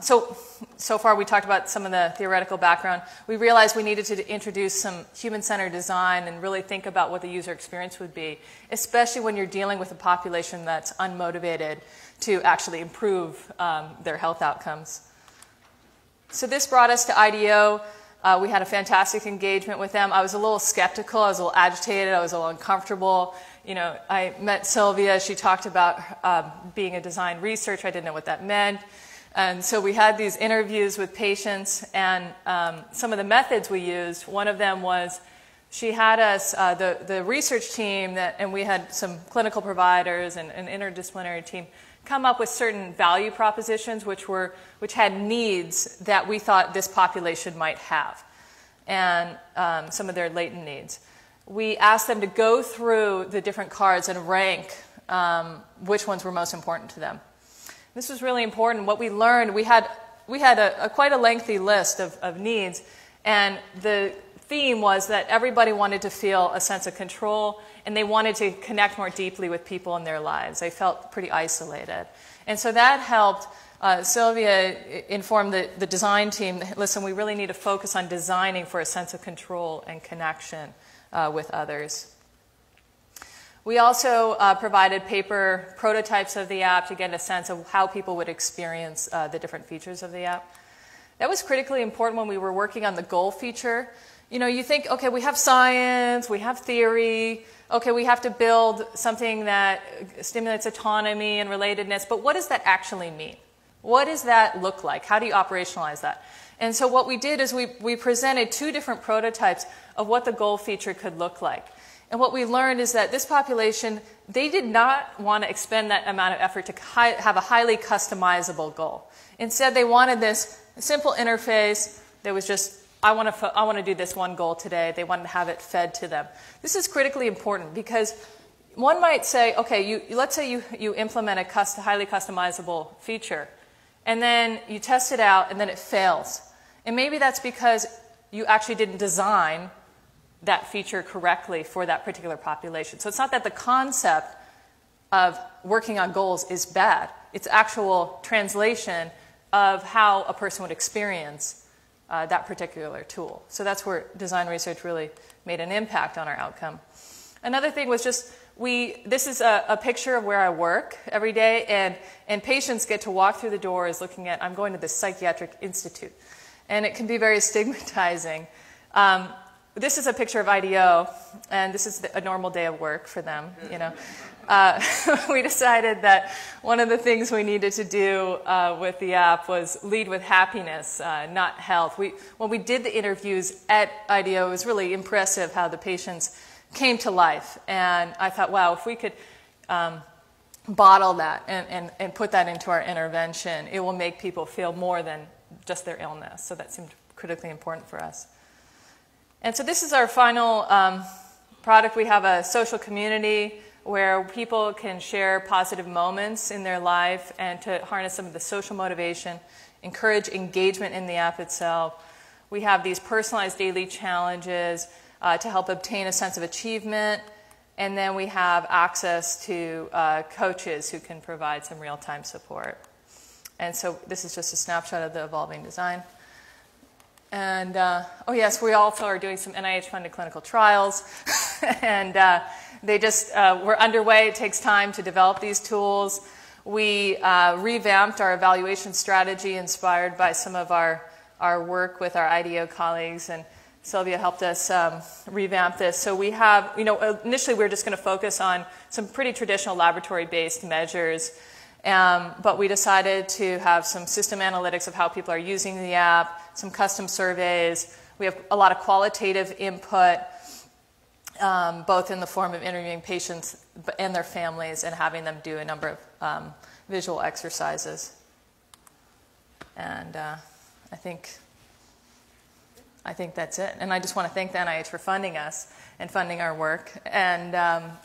so far we talked about some of the theoretical background. We realized we needed to introduce some human-centered design and really think about what the user experience would be, especially when you're dealing with a population that's unmotivated to actually improve their health outcomes. So this brought us to IDEO. We had a fantastic engagement with them. I was a little skeptical. I was a little agitated. I was a little uncomfortable. You know, I met Sylvia. She talked about being a design researcher. I didn't know what that meant. And so we had these interviews with patients, and some of the methods we used, one of them was she had us, the research team, and we had some clinical providers and an interdisciplinary team, come up with certain value propositions which had needs that we thought this population might have, and some of their latent needs. We asked them to go through the different cards and rank which ones were most important to them. This was really important. What we learned, we had quite a lengthy list of needs, and the theme was that everybody wanted to feel a sense of control, and they wanted to connect more deeply with people in their lives. They felt pretty isolated. And so that helped Sylvia inform the design team, listen, we really need to focus on designing for a sense of control and connection with others. We also provided paper prototypes of the app to get a sense of how people would experience the different features of the app. That was critically important when we were working on the goal feature. You know, you think, okay, we have science, we have theory, okay, we have to build something that stimulates autonomy and relatedness, but what does that actually mean? What does that look like? How do you operationalize that? And so what we did is we presented 2 different prototypes of what the goal feature could look like. And what we learned is that this population, they did not want to expend that amount of effort to have a highly customizable goal. Instead, they wanted this simple interface that was just, I want to do this one goal today. They wanted to have it fed to them. This is critically important because one might say, okay, let's say you implement a highly customizable feature, and then you test it out, and then it fails. And maybe that's because you actually didn't design that feature correctly for that particular population. So it's not that the concept of working on goals is bad. It's actual translation of how a person would experience that particular tool. So that's where design research really made an impact on our outcome. Another thing was just, this is a picture of where I work every day, and patients get to walk through the doors looking at, I'm going to the psychiatric institute. And it can be very stigmatizing. This is a picture of IDEO, and this is a normal day of work for them, you know. We decided that one of the things we needed to do with the app was lead with happiness, not health. When we did the interviews at IDEO, it was really impressive how the patients came to life. And I thought, wow, if we could bottle that and put that into our intervention, it will make people feel more than just their illness. So that seemed critically important for us. And so this is our final product. We have a social community where people can share positive moments in their life and to harness some of the social motivation, encourage engagement in the app itself. We have these personalized daily challenges to help obtain a sense of achievement. And then we have access to coaches who can provide some real-time support. And so this is just a snapshot of the evolving design. And, oh yes, we also are doing some NIH-funded clinical trials. And they just, we're underway. It takes time to develop these tools. We revamped our evaluation strategy inspired by some of our work with our IDEO colleagues. And Sylvia helped us revamp this. So we have, initially we were just going to focus on some pretty traditional laboratory-based measures. But we decided to have some system analytics of how people are using the app, some custom surveys. We have a lot of qualitative input, both in the form of interviewing patients and their families and having them do a number of visual exercises. And I think that's it. And I just want to thank the NIH for funding us and funding our work, and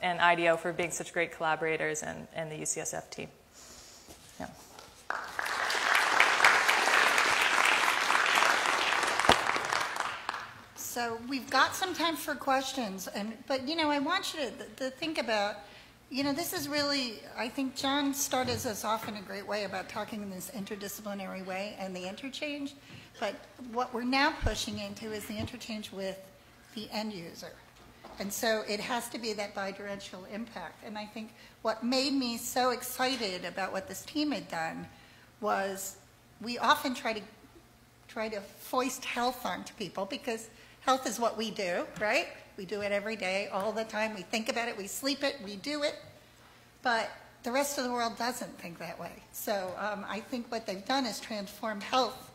IDEO for being such great collaborators, and the UCSF team. Yeah. So we've got some time for questions, but I want you to think about, this is really, I think John started us off in a great way about talking in this interdisciplinary way and the interchange, but what we're now pushing into is the interchange with the end user. And so it has to be that bidirectional impact. And I think what made me so excited about what this team had done was we often try to foist health onto people because health is what we do, right? We do it every day, all the time. We think about it, we sleep it, we do it. But the rest of the world doesn't think that way. So I think what they've done is transform health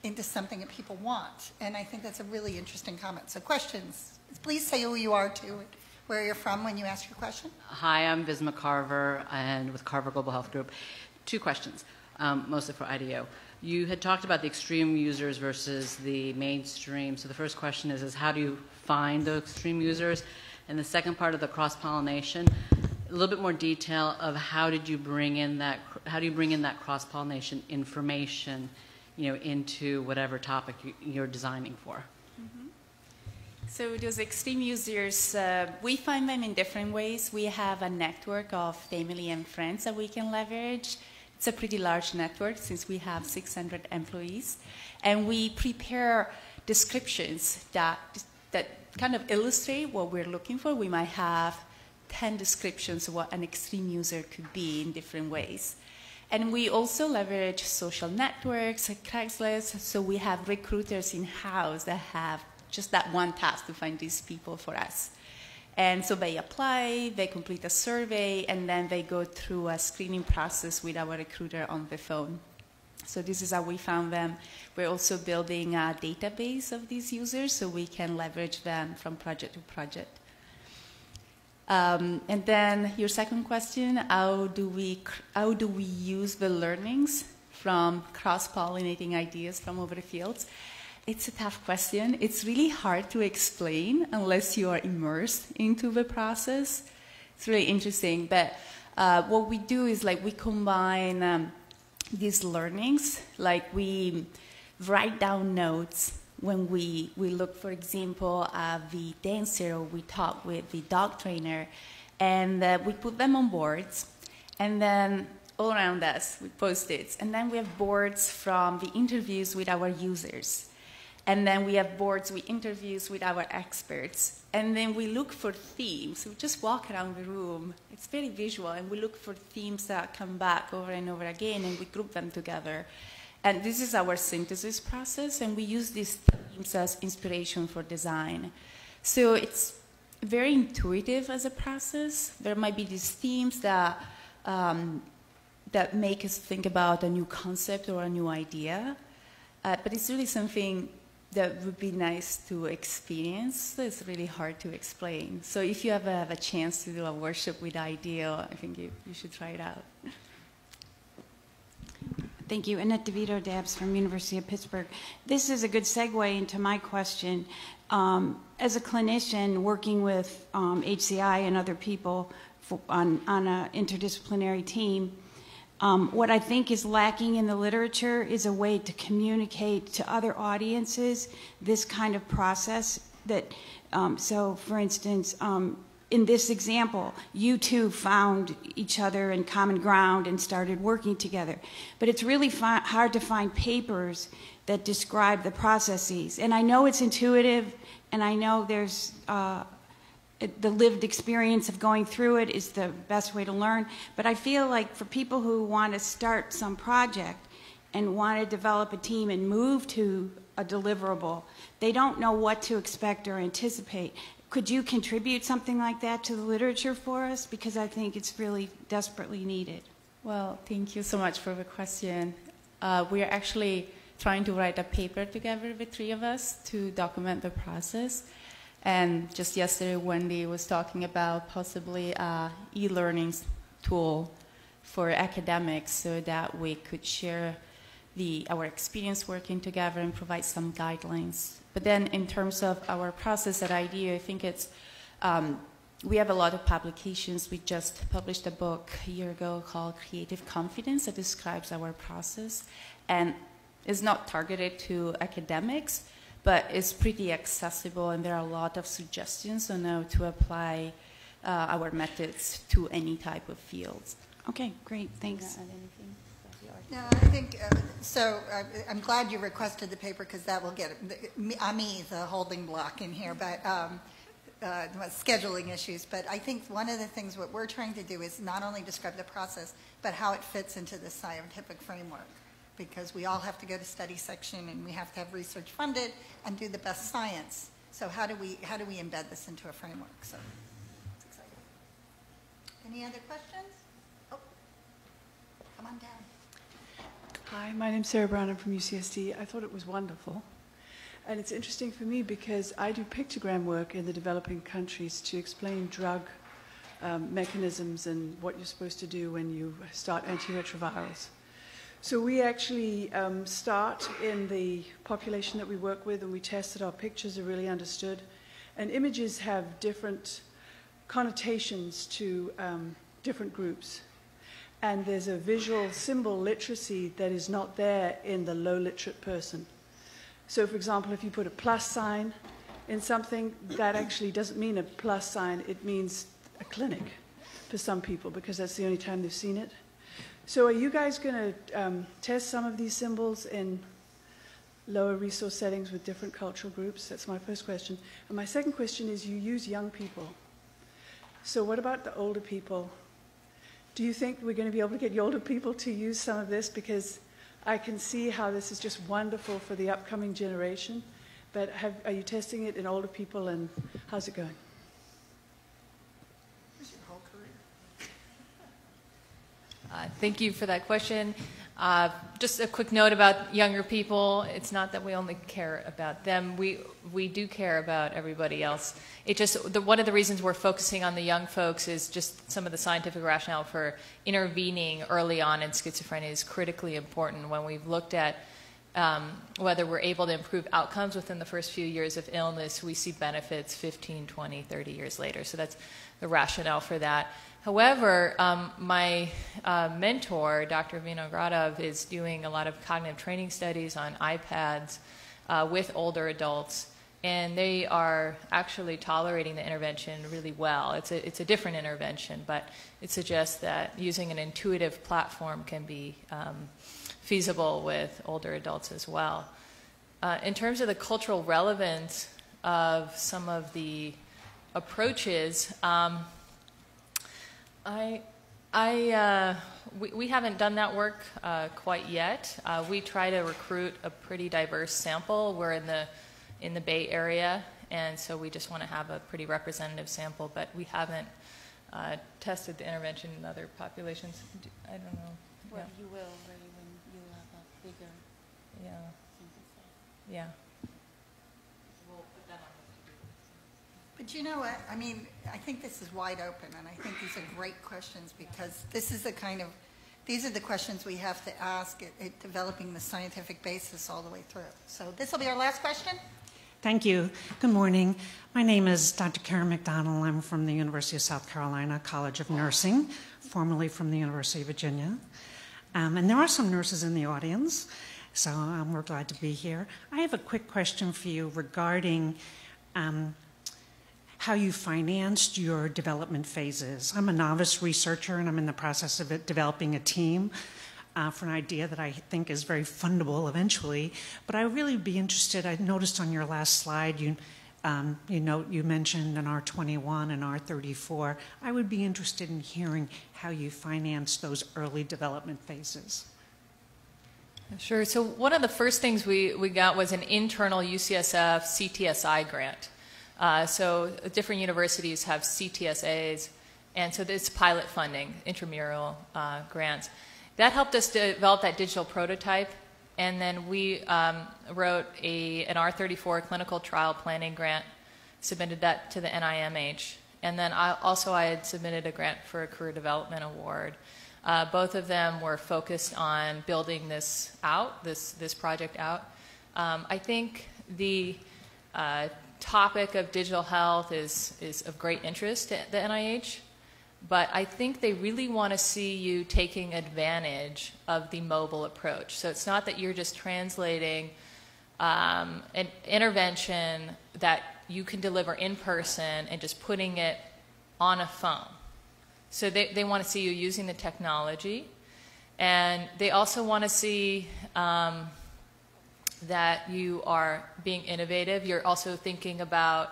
into something that people want. And I think that's a really interesting comment. So questions. Please say who you are too, where you're from when you ask your question. Hi, I'm Visma Carver, and with Carver Global Health Group. 2 questions, mostly for IDEO. You had talked about the extreme users versus the mainstream. So the first question is how do you find the extreme users? And the second part of the cross-pollination, a little bit more detail of how do you bring in that cross-pollination information, into whatever topic you're designing for. So those extreme users, we find them in different ways. We have a network of family and friends that we can leverage. It's a pretty large network since we have 600 employees. And we prepare descriptions that kind of illustrate what we're looking for. We might have 10 descriptions of what an extreme user could be in different ways. And we also leverage social networks like Craigslist. So we have recruiters in-house that have just that one task to find these people for us. And so they apply, they complete a survey, and then they go through a screening process with our recruiter on the phone. So this is how we found them. We're also building a database of these users so we can leverage them from project to project. And then your second question, how do we use the learnings from cross-pollinating ideas from over the fields? It's a tough question. It's really hard to explain unless you are immersed into the process. It's really interesting. But what we do is we combine these learnings. We write down notes when we look, for example, at the dancer, or we talk with the dog trainer, and we put them on boards. And then all around us with Post-its. And then we have boards from the interviews with our users. And then we have boards with interviews with our experts. And then we look for themes. We just walk around the room. It's very visual. And we look for themes that come back over and over again, and we group them together. And this is our synthesis process, and we use these themes as inspiration for design. So it's very intuitive as a process. There might be these themes that make us think about a new concept or a new idea. But it's really something that would be nice to experience. It's really hard to explain. So if you have a chance to do a workshop with IDEO, I think you should try it out. Thank you. Annette DeVito Dabbs from University of Pittsburgh. This is a good segue into my question. As a clinician working with HCI and other people on an interdisciplinary team, what I think is lacking in the literature is a way to communicate to other audiences this kind of process that, so for instance, in this example, you two found each other in common ground and started working together. But it's really hard to find papers that describe the processes. And I know it's intuitive, and I know there's the lived experience of going through it is the best way to learn. But I feel like for people who want to start some project and want to develop a team and move to a deliverable, they don't know what to expect or anticipate. Could you contribute something like that to the literature for us? Because I think it's really desperately needed. Well, thank you so much for the question. We are actually trying to write a paper together, the three of us, to document the process. And just yesterday, Wendy was talking about possibly an e-learning tool for academics so that we could share our experience working together and provide some guidelines. But then in terms of our process at IDEO, I think it's, we have a lot of publications. We just published a book a year ago called Creative Confidence that describes our process and is not targeted to academics, but it's pretty accessible, and there are a lot of suggestions on how to apply our methods to any type of fields. Okay, great, thanks. No, I think, I'm glad you requested the paper because that will get me the holding block in here, but scheduling issues. But I think one of the things what we're trying to do is not only describe the process, but how it fits into the scientific framework. Because we all have to go to study section and we have to have research funded and do the best science. So how do we embed this into a framework? So it's exciting. Any other questions? Oh, come on down. Hi, my name's Sarah Brown. I'm from UCSD. I thought it was wonderful. And it's interesting for me because I do pictogram work in the developing countries to explain drug mechanisms and what you're supposed to do when you start antiretrovirals. So we actually start in the population that we work with, and we test that our pictures are really understood. And images have different connotations to different groups. And there's a visual symbol literacy that is not there in the low literate person. So for example, if you put a plus sign in something, that actually doesn't mean a plus sign, it means a clinic for some people because that's the only time they've seen it. So are you guys going to test some of these symbols in lower resource settings with different cultural groups? That's my first question. And my second question is, you use young people. So what about the older people? Do you think we're going to be able to get the older people to use some of this? Because I can see how this is just wonderful for the upcoming generation. But are you testing it in older people, and how's it going? Thank you for that question. Just a quick note about younger people. It's not that we only care about them. We do care about everybody else. It just one of the reasons we're focusing on the young folks is just some of the scientific rationale for intervening early on in schizophrenia is critically important. When we've looked at whether we're able to improve outcomes within the first few years of illness, we see benefits 15, 20, 30 years later. So that's the rationale for that. However, my mentor, Dr. Vinogradov, is doing a lot of cognitive training studies on iPads with older adults, and they are actually tolerating the intervention really well. It's a different intervention, but it suggests that using an intuitive platform can be feasible with older adults as well. In terms of the cultural relevance of some of the approaches, we haven't done that work quite yet. We try to recruit a pretty diverse sample. We're in the Bay Area, and so we just want to have a pretty representative sample, but we haven't tested the intervention in other populations. I don't know. Well, you will really when you have a bigger sample size. Yeah. We'll put that on. But you know what? I mean, I think this is wide open, and I think these are great questions because this is the kind of these are the questions we have to ask at developing the scientific basis all the way through. So this will be our last question. Thank you. Good morning. My name is Dr. Karen McDonald. I'm from the University of South Carolina College of Nursing, formerly from the University of Virginia. And there are some nurses in the audience, so we're glad to be here. I have a quick question for you regarding how you financed your development phases. I'm a novice researcher, and I'm in the process of developing a team for an idea that I think is very fundable eventually. But I really would be interested, I noticed on your last slide, you mentioned an R21 and R34. I would be interested in hearing how you financed those early development phases. Sure. So one of the first things we got was an internal UCSF CTSI grant. So different universities have CTSAs, and so this pilot funding, intramural grants. That helped us develop that digital prototype, and then we wrote an R34 clinical trial planning grant, submitted that to the NIMH, and then I had submitted a grant for a career development award. Both of them were focused on building this out, this project out. I think the topic of digital health is of great interest at the NIH, but I think they really want to see you taking advantage of the mobile approach. So it's not that you're just translating an intervention that you can deliver in person and just putting it on a phone. So they want to see you using the technology, and they also want to see that you are being innovative. You're also thinking about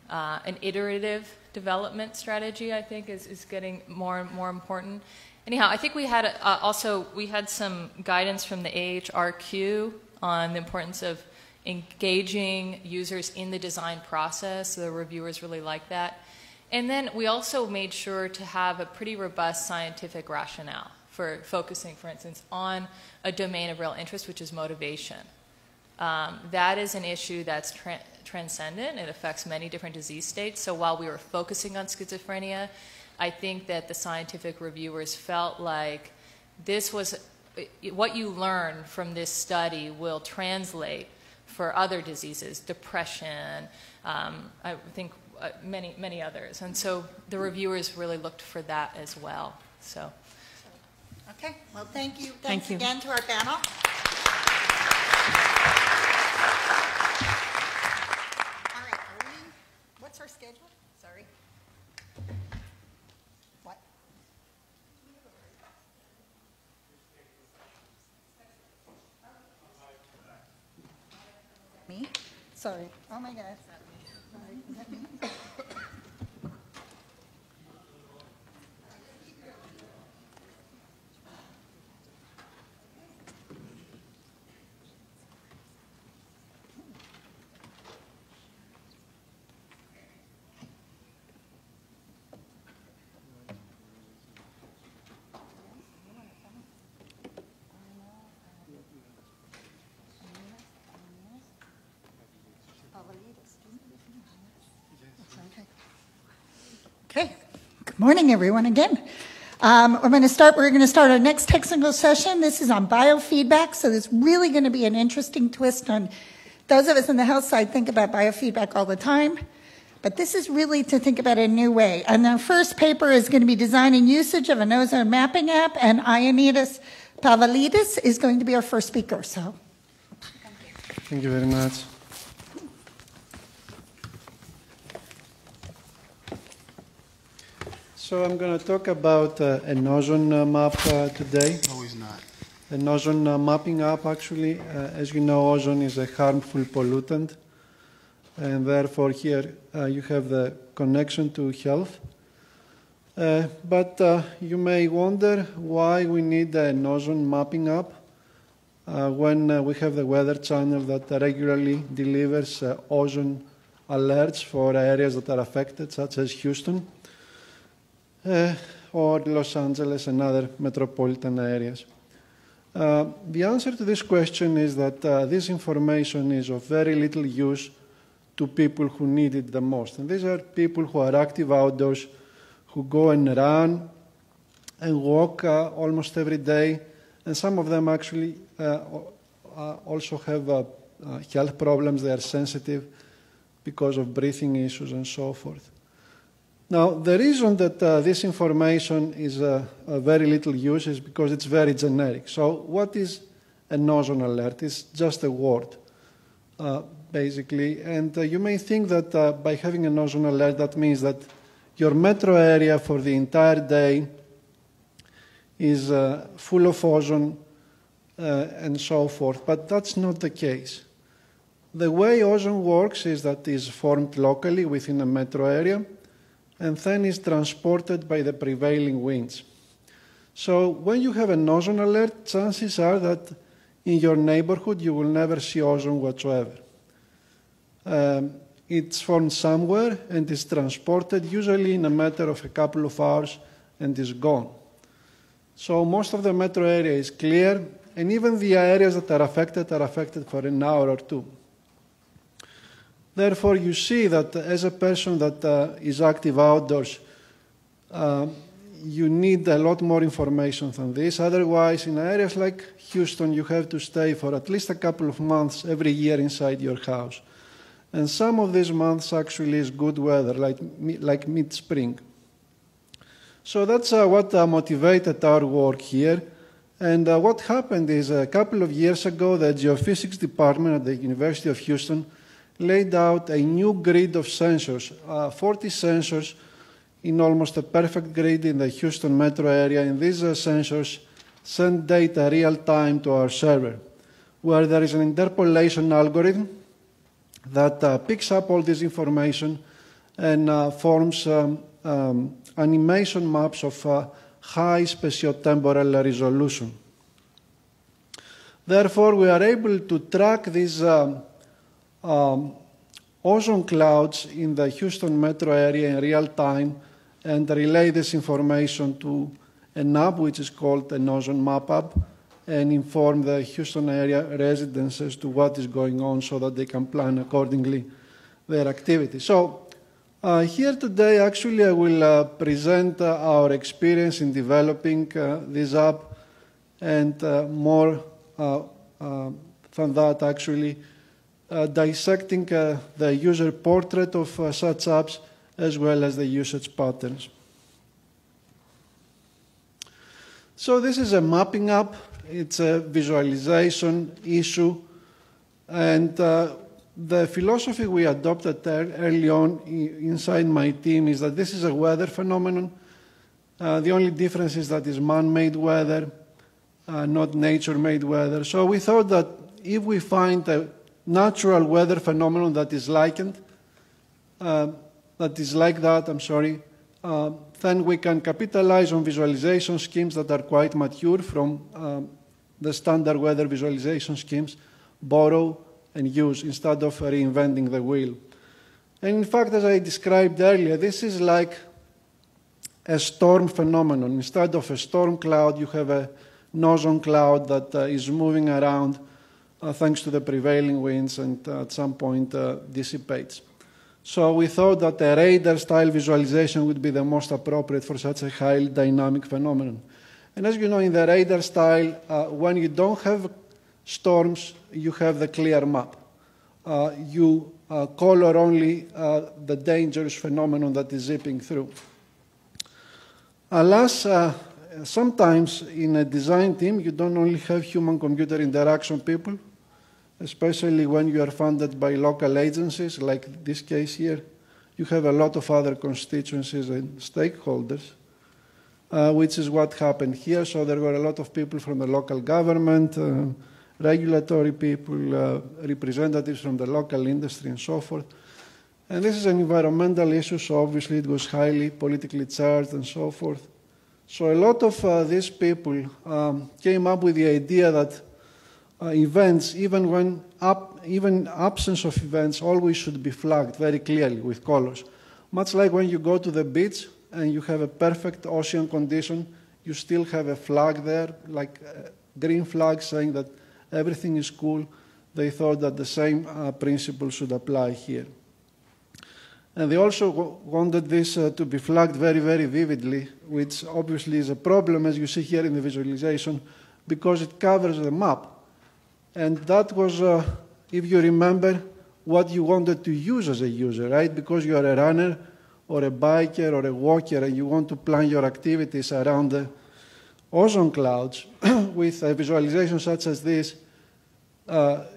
an iterative development strategy, I think, is getting more and more important. Anyhow, I think we had we had some guidance from the AHRQ on the importance of engaging users in the design process. So the reviewers really liked that. And then we also made sure to have a pretty robust scientific rationale for focusing, for instance, on a domain of real interest, which is motivation. That is an issue that's transcendent. It affects many different disease states. So while we were focusing on schizophrenia, I think that the scientific reviewers felt like this was what you learn from this study will translate for other diseases, depression, I think many others. And so the reviewers really looked for that as well. So. Okay, well, thank you. Thank you again to our panel. All right, what's our schedule? Sorry. What? Me? Sorry. Oh my God. Sorry. Is that me? Okay. Good morning, everyone, again. We're going to start our next technical session. This is on biofeedback, so there's really going to be an interesting twist on those of us on the health side think about biofeedback all the time, but this is really to think about it in a new way. And the first paper is going to be design and usage of an ozone mapping app, and Ioannidis Pavlidis is going to be our first speaker. So, thank you very much. So I'm going to talk about an ozone map today. No, he's not. An ozone mapping app, actually. As you know, ozone is a harmful pollutant, and therefore here you have the connection to health. But you may wonder why we need an ozone mapping app when we have the Weather Channel that regularly delivers ozone alerts for areas that are affected, such as Houston. Or Los Angeles and other metropolitan areas. The answer to this question is that this information is of very little use to people who need it the most. And these are people who are active outdoors, who go and run, and walk almost every day. And some of them actually also have health problems. They are sensitive because of breathing issues and so forth. Now, the reason that this information is very little use is because it's very generic. So what is an ozone alert? It's just a word, basically. And you may think that by having an ozone alert, that means that your metro area for the entire day is full of ozone and so forth. But that's not the case. The way ozone works is that it is formed locally within a metro area and then is transported by the prevailing winds. So when you have an ozone alert, chances are that in your neighborhood you will never see ozone whatsoever. It's formed somewhere and is transported, usually in a matter of a couple of hours, and is gone. So most of the metro area is clear, and even the areas that are affected for an hour or two. Therefore, you see that as a person that is active outdoors, you need a lot more information than this. Otherwise, in areas like Houston, you have to stay for at least a couple of months every year inside your house. And some of these months actually is good weather, like mid-spring. So that's what motivated our work here. And what happened is a couple of years ago, the geophysics department at the University of Houston laid out a new grid of sensors, 40 sensors in almost a perfect grid in the Houston metro area. And these sensors send data real time to our server, where there is an interpolation algorithm that picks up all this information and forms animation maps of high spatiotemporal resolution. Therefore, we are able to track these ozone clouds in the Houston metro area in real time and relay this information to an app which is called an Ozone Map app and inform the Houston area residents as to what is going on so that they can plan accordingly their activity. So here today, actually, I will present our experience in developing this app and more than that, actually, dissecting the user portrait of such apps as well as the usage patterns. So this is a mapping app. It's a visualization issue. And the philosophy we adopted early on inside my team is that this is a weather phenomenon. The only difference is that it's man-made weather, not nature-made weather. So we thought that if we find a natural weather phenomenon that is like that, then we can capitalize on visualization schemes that are quite mature from the standard weather visualization schemes, borrow and use instead of reinventing the wheel. And in fact, as I described earlier, this is like a storm phenomenon. Instead of a storm cloud, you have an ozone cloud that is moving around thanks to the prevailing winds and at some point dissipates. So we thought that a radar-style visualization would be the most appropriate for such a highly dynamic phenomenon. And as you know, in the radar style, when you don't have storms, you have the clear map. You color only the dangerous phenomenon that is zipping through. Alas, sometimes in a design team, you don't only have human-computer interaction people, especially when you are funded by local agencies, like this case here. You have a lot of other constituencies and stakeholders, which is what happened here. So there were a lot of people from the local government, regulatory people, representatives from the local industry, and so forth. And this is an environmental issue, so obviously it was highly politically charged and so forth. So a lot of these people came up with the idea that events, even absence of events, always should be flagged very clearly with colors. Much like when you go to the beach and you have a perfect ocean condition, you still have a flag there, like a green flag saying that everything is cool. They thought that the same principle should apply here. And they also wanted this to be flagged very, very vividly, which obviously is a problem, as you see here in the visualization, because it covers the map. And that was, if you remember, what you wanted to use as a user, right? Because you are a runner or a biker or a walker and you want to plan your activities around the ozone clouds with a visualization such as this,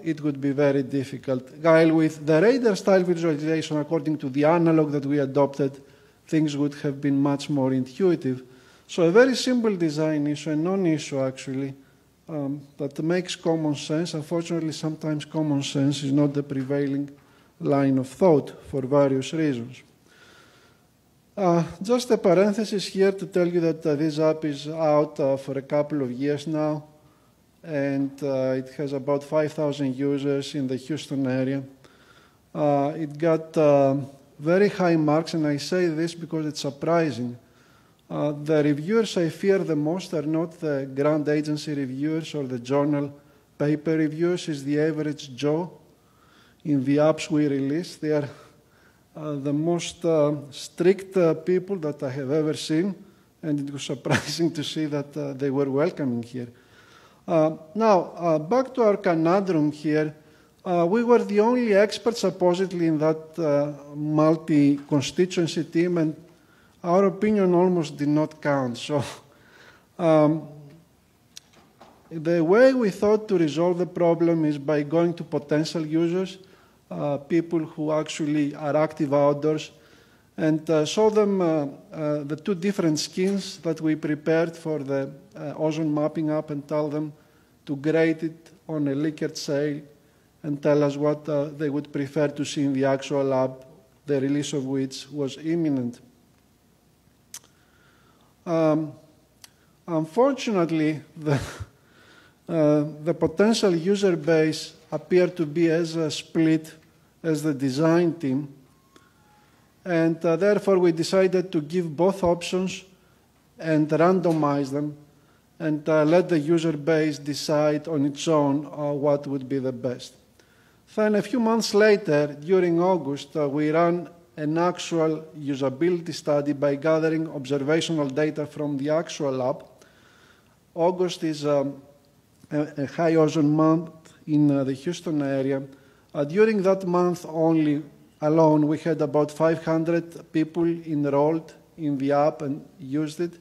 it would be very difficult. While with the radar style visualization, according to the analog that we adopted, things would have been much more intuitive. So a very simple design issue, a non-issue actually, that makes common sense. Unfortunately, sometimes common sense is not the prevailing line of thought for various reasons. Just a parenthesis here to tell you that this app is out for a couple of years now, and it has about 5,000 users in the Houston area. It got very high marks, and I say this because it's surprising. The reviewers I fear the most are not the grant agency reviewers or the journal paper reviewers, it's the average Joe in the apps we release. They are the most strict people that I have ever seen, and it was surprising to see that they were welcoming here. Now, back to our conundrum here. We were the only experts supposedly in that multi-constituency team, and our opinion almost did not count. So the way we thought to resolve the problem is by going to potential users, people who actually are active outdoors, and show them the two different skins that we prepared for the ozone mapping app and tell them to grade it on a Likert scale and tell us what they would prefer to see in the actual app, the release of which was imminent. Unfortunately, the potential user base appeared to be as split as the design team, and therefore we decided to give both options and randomize them and let the user base decide on its own what would be the best. Then a few months later, during August, we ran an actual usability study by gathering observational data from the actual app. August is a high ozone month in the Houston area. During that month alone, we had about 500 people enrolled in the app and used it.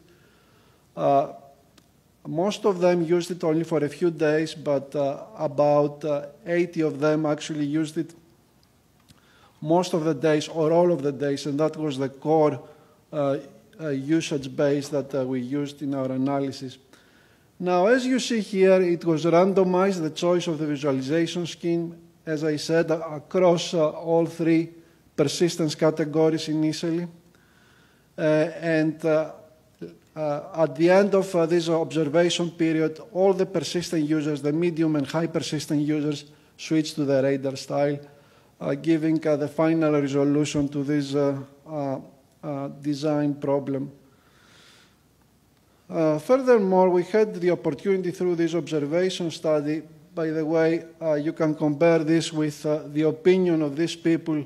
Most of them used it only for a few days, but about 80 of them actually used it most of the days or all of the days, and that was the core usage base that we used in our analysis. Now, as you see here, it was randomized, the choice of the visualization scheme, as I said, across all three persistence categories initially. At the end of this observation period, all the persistent users, the medium and high persistent users, switched to the radar style, giving the final resolution to this design problem. Furthermore, we had the opportunity through this observation study. By the way, you can compare this with the opinion of these people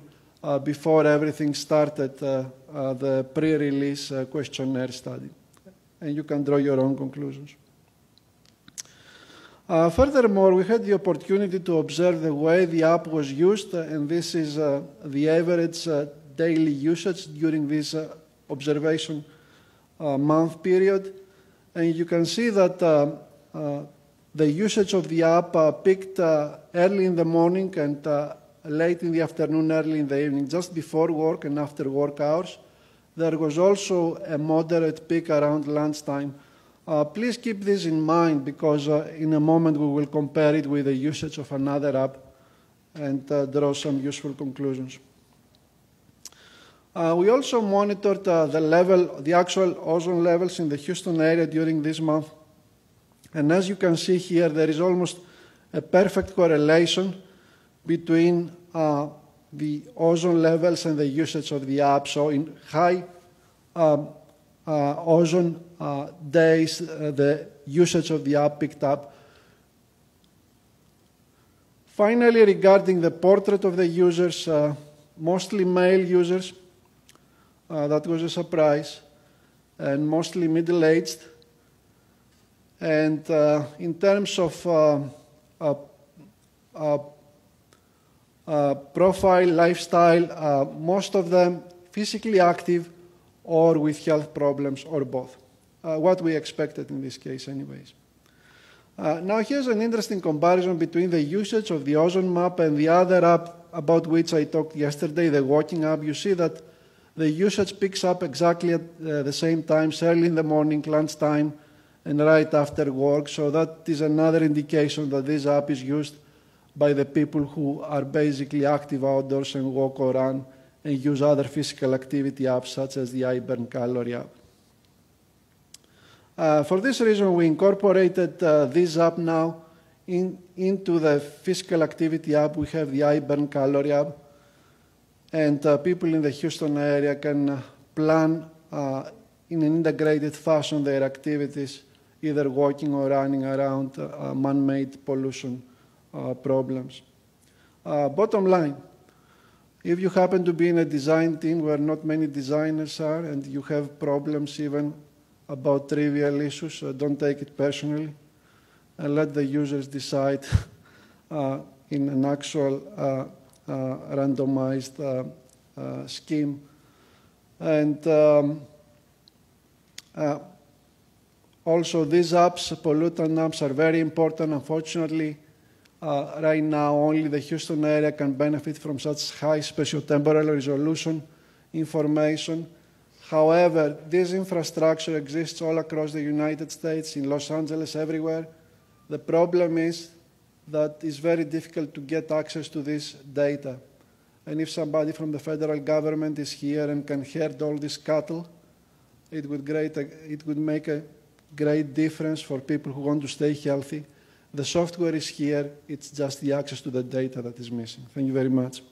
before everything started, the pre-release questionnaire study. And you can draw your own conclusions. Furthermore, we had the opportunity to observe the way the app was used, and this is the average daily usage during this observation month period. And you can see that the usage of the app peaked early in the morning and late in the afternoon, early in the evening, just before work and after work hours. There was also a moderate peak around lunchtime. Please keep this in mind because in a moment we will compare it with the usage of another app and draw some useful conclusions. We also monitored the actual ozone levels in the Houston area during this month. And as you can see here, there is almost a perfect correlation between the ozone levels and the usage of the app. So in high ozone days, the usage of the app picked up. Finally, regarding the portrait of the users, mostly male users, that was a surprise, and mostly middle-aged. And in terms of profile, lifestyle, most of them physically active or with health problems or both. What we expected in this case anyways. Now here's an interesting comparison between the usage of the ozone map and the other app about which I talked yesterday, the walking app. You see that the usage picks up exactly at the same times, early in the morning, lunchtime, and right after work. So that is another indication that this app is used by the people who are basically active outdoors and walk or run and use other physical activity apps such as the iBurn Calorie app. For this reason, we incorporated this app now into the physical activity app. We have the iBurn Calorie app, and people in the Houston area can plan in an integrated fashion their activities, either walking or running around man-made pollution problems. Bottom line, if you happen to be in a design team where not many designers are and you have problems even about trivial issues, don't take it personally, and let the users decide in an actual randomized scheme. And also these apps, pollutant apps, are very important. Unfortunately, right now only the Houston area can benefit from such high spatiotemporal resolution information. However, this infrastructure exists all across the United States, in Los Angeles, everywhere. The problem is that it's very difficult to get access to this data. And if somebody from the federal government is here and can herd all this cattle, it would make a great difference for people who want to stay healthy. The software is here, it's just the access to the data that is missing. Thank you very much.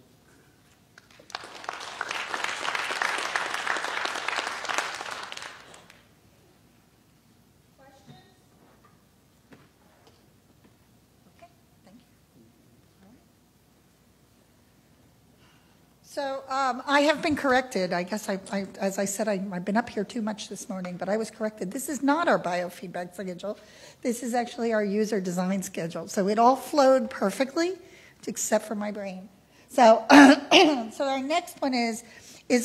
So I have been corrected. I guess, as I said, I've been up here too much this morning, but I was corrected. This is not our biofeedback schedule. This is actually our user design schedule. So it all flowed perfectly, except for my brain. So, so our next one is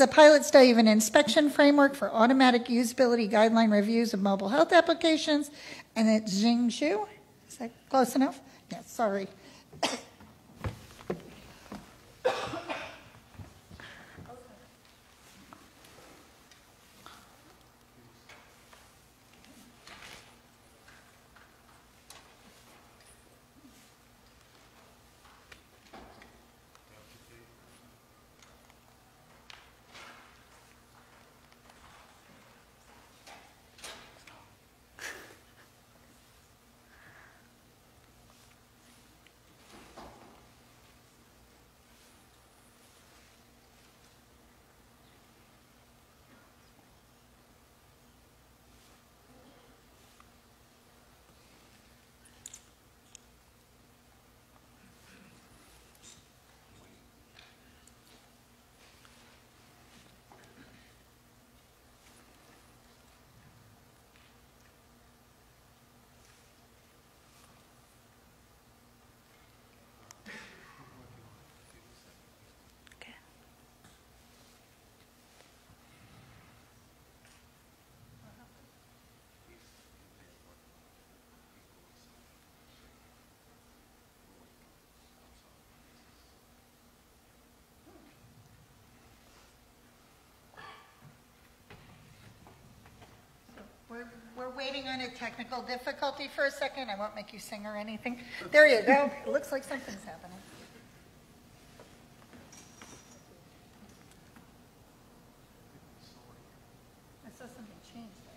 a pilot study of an inspection framework for automatic usability guideline reviews of mobile health applications, and it's Jingxu. Is that close enough? Yes, sorry. We're waiting on a technical difficulty for a second. I won't make you sing or anything. There you go. It looks like something's happening. I saw something change there.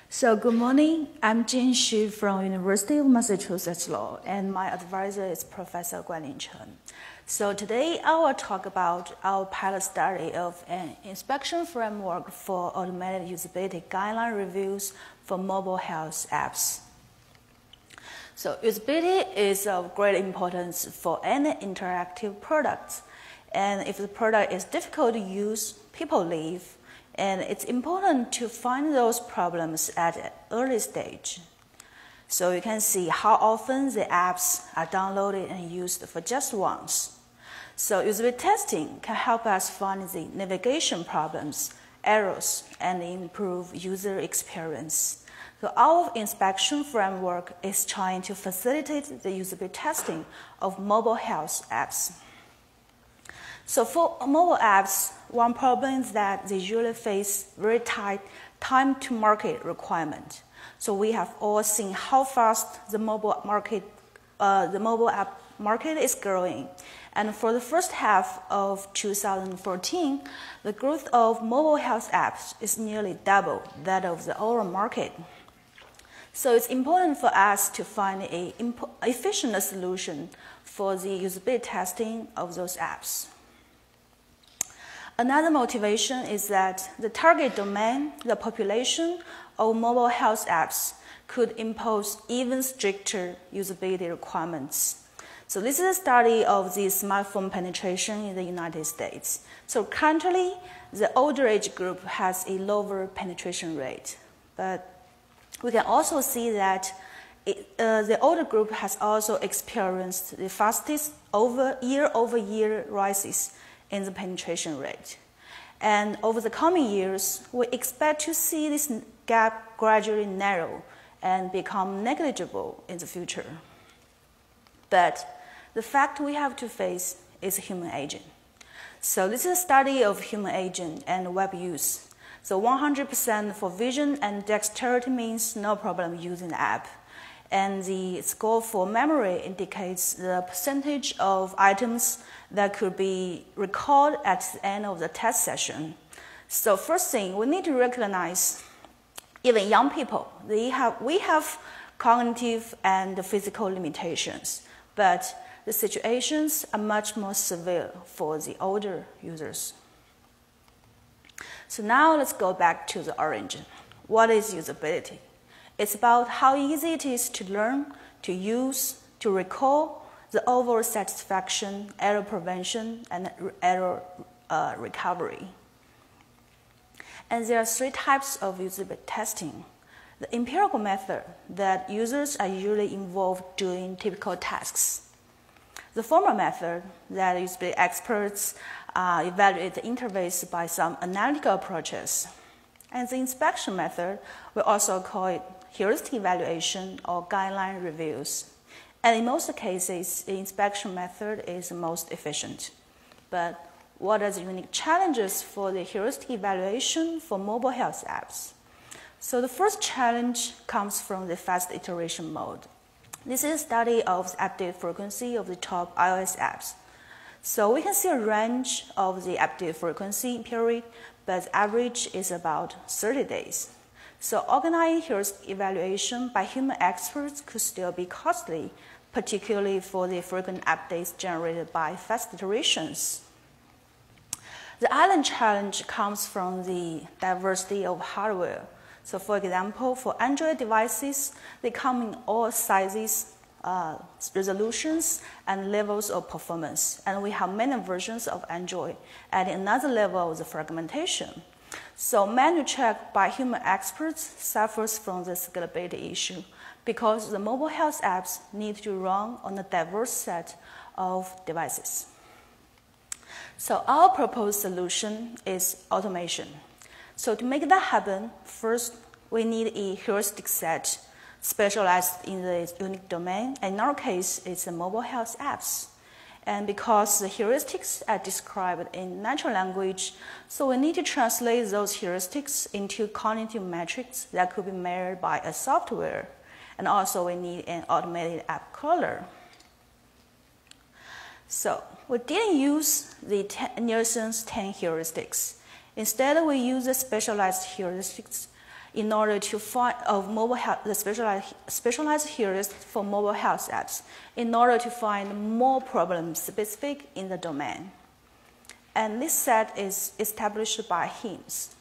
So good morning. I'm Jin Xu from University of Massachusetts Law, and my advisor is Professor Guanlin Chen. So today I will talk about our pilot study of an inspection framework for automated usability guideline reviews for mobile health apps. So usability is of great importance for any interactive product. And if the product is difficult to use, people leave. And it's important to find those problems at an early stage. So you can see how often the apps are downloaded and used for just once. So usability testing can help us find the navigation problems, errors, and improve user experience. So our inspection framework is trying to facilitate the usability testing of mobile health apps. So for mobile apps, one problem is that they usually face very tight time to market requirement. So we have all seen how fast the mobile app market is growing. And for the first half of 2014, the growth of mobile health apps is nearly double that of the overall market. So it's important for us to find an efficient solution for the usability testing of those apps. Another motivation is that the target domain, the population of mobile health apps, could impose even stricter usability requirements. So this is a study of the smartphone penetration in the United States. So currently, the older age group has a lower penetration rate, but we can also see that the older group has also experienced the fastest year-over-year rises in the penetration rate. And over the coming years, we expect to see this gap gradually narrow and become negligible in the future. But the fact we have to face is human aging. So this is a study of human aging and web use. So 100% for vision and dexterity means no problem using the app. And the score for memory indicates the percentage of items that could be recalled at the end of the test session. So first thing, we need to recognize even young people, we have cognitive and physical limitations, but the situations are much more severe for the older users. So now let's go back to the origin. What is usability? It's about how easy it is to learn, to use, to recall, the overall satisfaction, error prevention, and error recovery. And there are three types of usability testing. The empirical method that users are usually involved doing typical tasks. The formal method that usability experts evaluate the interface by some analytical approaches. And the inspection method, we also call it heuristic evaluation or guideline reviews. And in most cases, the inspection method is the most efficient. But what are the unique challenges for the heuristic evaluation for mobile health apps? So the first challenge comes from the fast iteration mode. This is a study of the update frequency of the top iOS apps. So we can see a range of the update frequency period, but the average is about 30 days. So organizing heuristic evaluation by human experts could still be costly, particularly for the frequent updates generated by fast iterations. The other challenge comes from the diversity of hardware. So for example, for Android devices, they come in all sizes, resolutions, and levels of performance. And we have many versions of Android, adding another level of the fragmentation. So manual check by human experts suffers from the scalability issue because the mobile health apps need to run on a diverse set of devices. So our proposed solution is automation. So to make that happen, first we need a heuristic set specialized in the unique domain. In our case, it's the mobile health apps. And because the heuristics are described in natural language, so we need to translate those heuristics into cognitive metrics that could be measured by a software. And also we need an automated app crawler. So we didn't use the Nielsen's 10 heuristics. Instead, we use the specialized heuristics in order to find mobile health, the specialized heuristic for mobile health apps, in order to find more problems specific in the domain. And this set is established by HIMSS.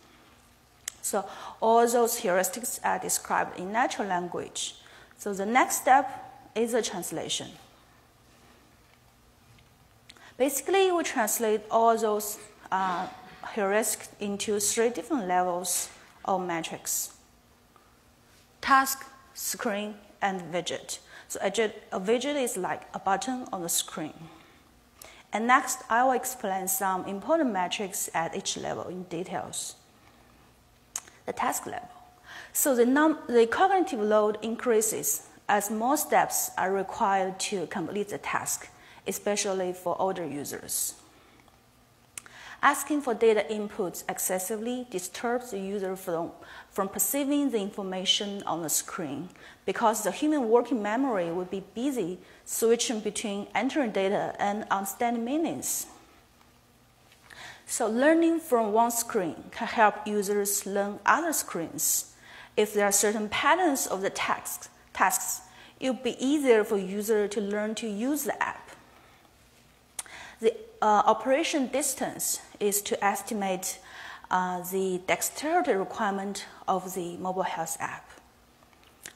So all those heuristics are described in natural language. So the next step is the translation. Basically, we translate all those heuristics into 3 different levels of metrics: task, screen, and widget. So a widget is like a button on the screen. And next, I will explain some important metrics at each level in details. The task level. So the cognitive load increases as more steps are required to complete the task, especially for older users. Asking for data inputs excessively disturbs the user from perceiving the information on the screen, because the human working memory would be busy switching between entering data and understanding meanings. So learning from one screen can help users learn other screens. If there are certain patterns of the tasks, it will be easier for users to learn to use the app. The operation distance is to estimate the dexterity requirement of the mobile health app.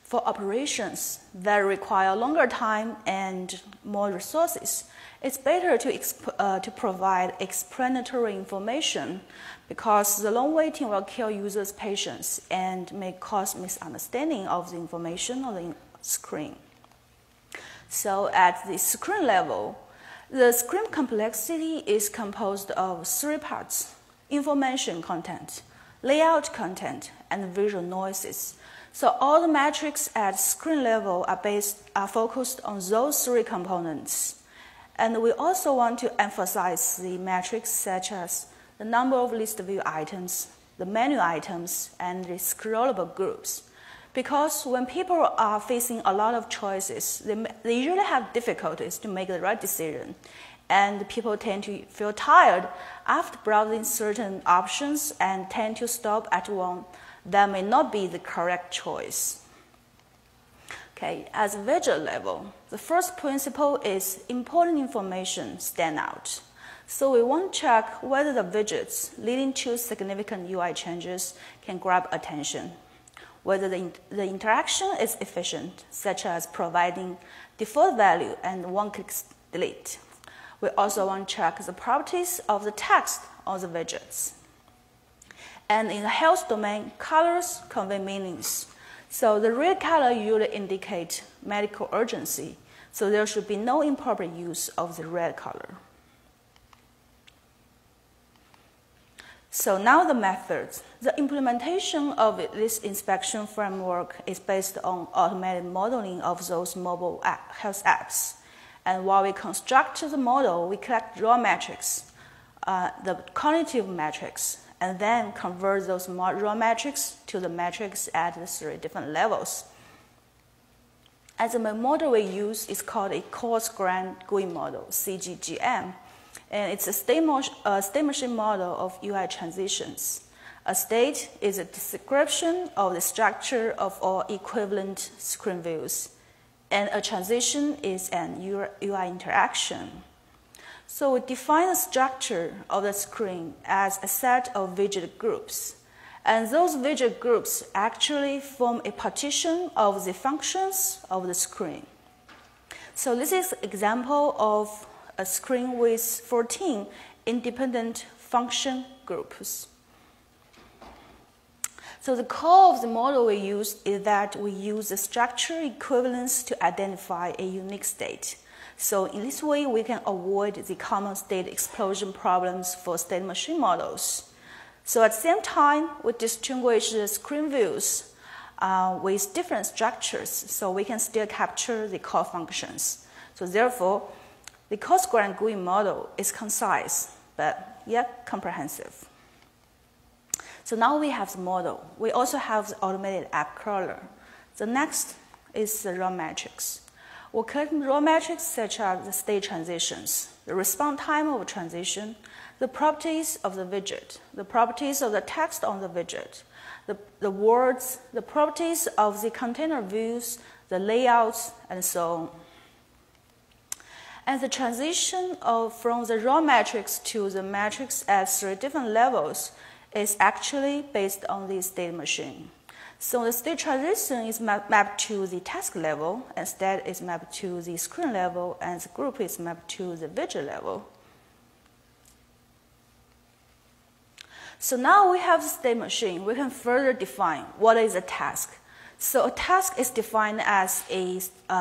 For operations that require longer time and more resources, it's better to provide explanatory information, because the long waiting will kill users' patience and may cause misunderstanding of the information on the screen. So at the screen level, the screen complexity is composed of 3 parts: information content, layout content, and visual noises. So all the metrics at screen level are focused on those 3 components. And we also want to emphasize the metrics such as the number of list view items, the menu items, and the scrollable groups. Because when people are facing a lot of choices, they usually have difficulties to make the right decision. And people tend to feel tired after browsing certain options and tend to stop at one that may not be the correct choice. Okay, at the widget level, the first principle is important information stand out. So we want to check whether the widgets leading to significant UI changes can grab attention, whether the interaction is efficient, such as providing default value and one-click delete. We also want to check the properties of the text on the widgets. And in the health domain, colors convey meanings. So the red color usually indicates medical urgency, so there should be no improper use of the red color. So now the methods. The implementation of this inspection framework is based on automated modeling of those mobile health apps. And while we construct the model, we collect raw metrics, the cognitive metrics, and then convert those raw metrics to the metrics at the 3 different levels. And the model we use is called a coarse-grained GUI model, CGGM. And it's a state machine model of UI transitions. A state is a description of the structure of all equivalent screen views. And a transition is an UI interaction. So we define the structure of the screen as a set of widget groups. And those widget groups actually form a partition of the functions of the screen. So this is an example of a screen with 14 independent function groups. So the core of the model we use is that we use the structure equivalence to identify a unique state. So in this way, we can avoid the common state explosion problems for state machine models. So at the same time, we distinguish the screen views with different structures, so we can still capture the core functions. So therefore, the coarse-grained GUI model is concise, but yet comprehensive. So now we have the model. We also have the automated app crawler. The next is the raw metrics. We collect raw metrics such as the state transitions, the response time of a transition, the properties of the widget, the properties of the text on the widget, the words, the properties of the container views, the layouts, and so on. And the transition from the raw matrix to the matrix at 3 different levels is actually based on the state machine. So the state transition is mapped to the task level, and state is mapped to the screen level, and the group is mapped to the widget level. So now we have the state machine. We can further define what is a task. So a task is defined as a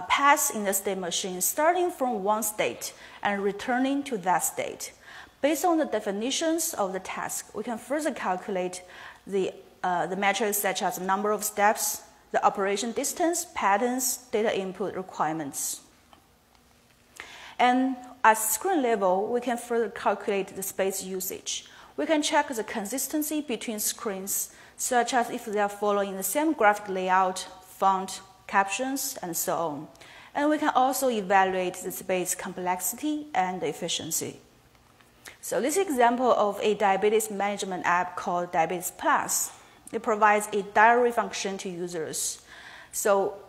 path in the state machine starting from one state and returning to that state. Based on the definitions of the task, we can further calculate the metrics such as the number of steps, the operation distance, patterns, data input requirements. And at screen level, we can further calculate the space usage. We can check the consistency between screens, such as if they are following the same graphic layout, font, captions, and so on. And we can also evaluate the space complexity and efficiency. So this is an example of a diabetes management app called Diabetes Plus. It provides a diary function to users. So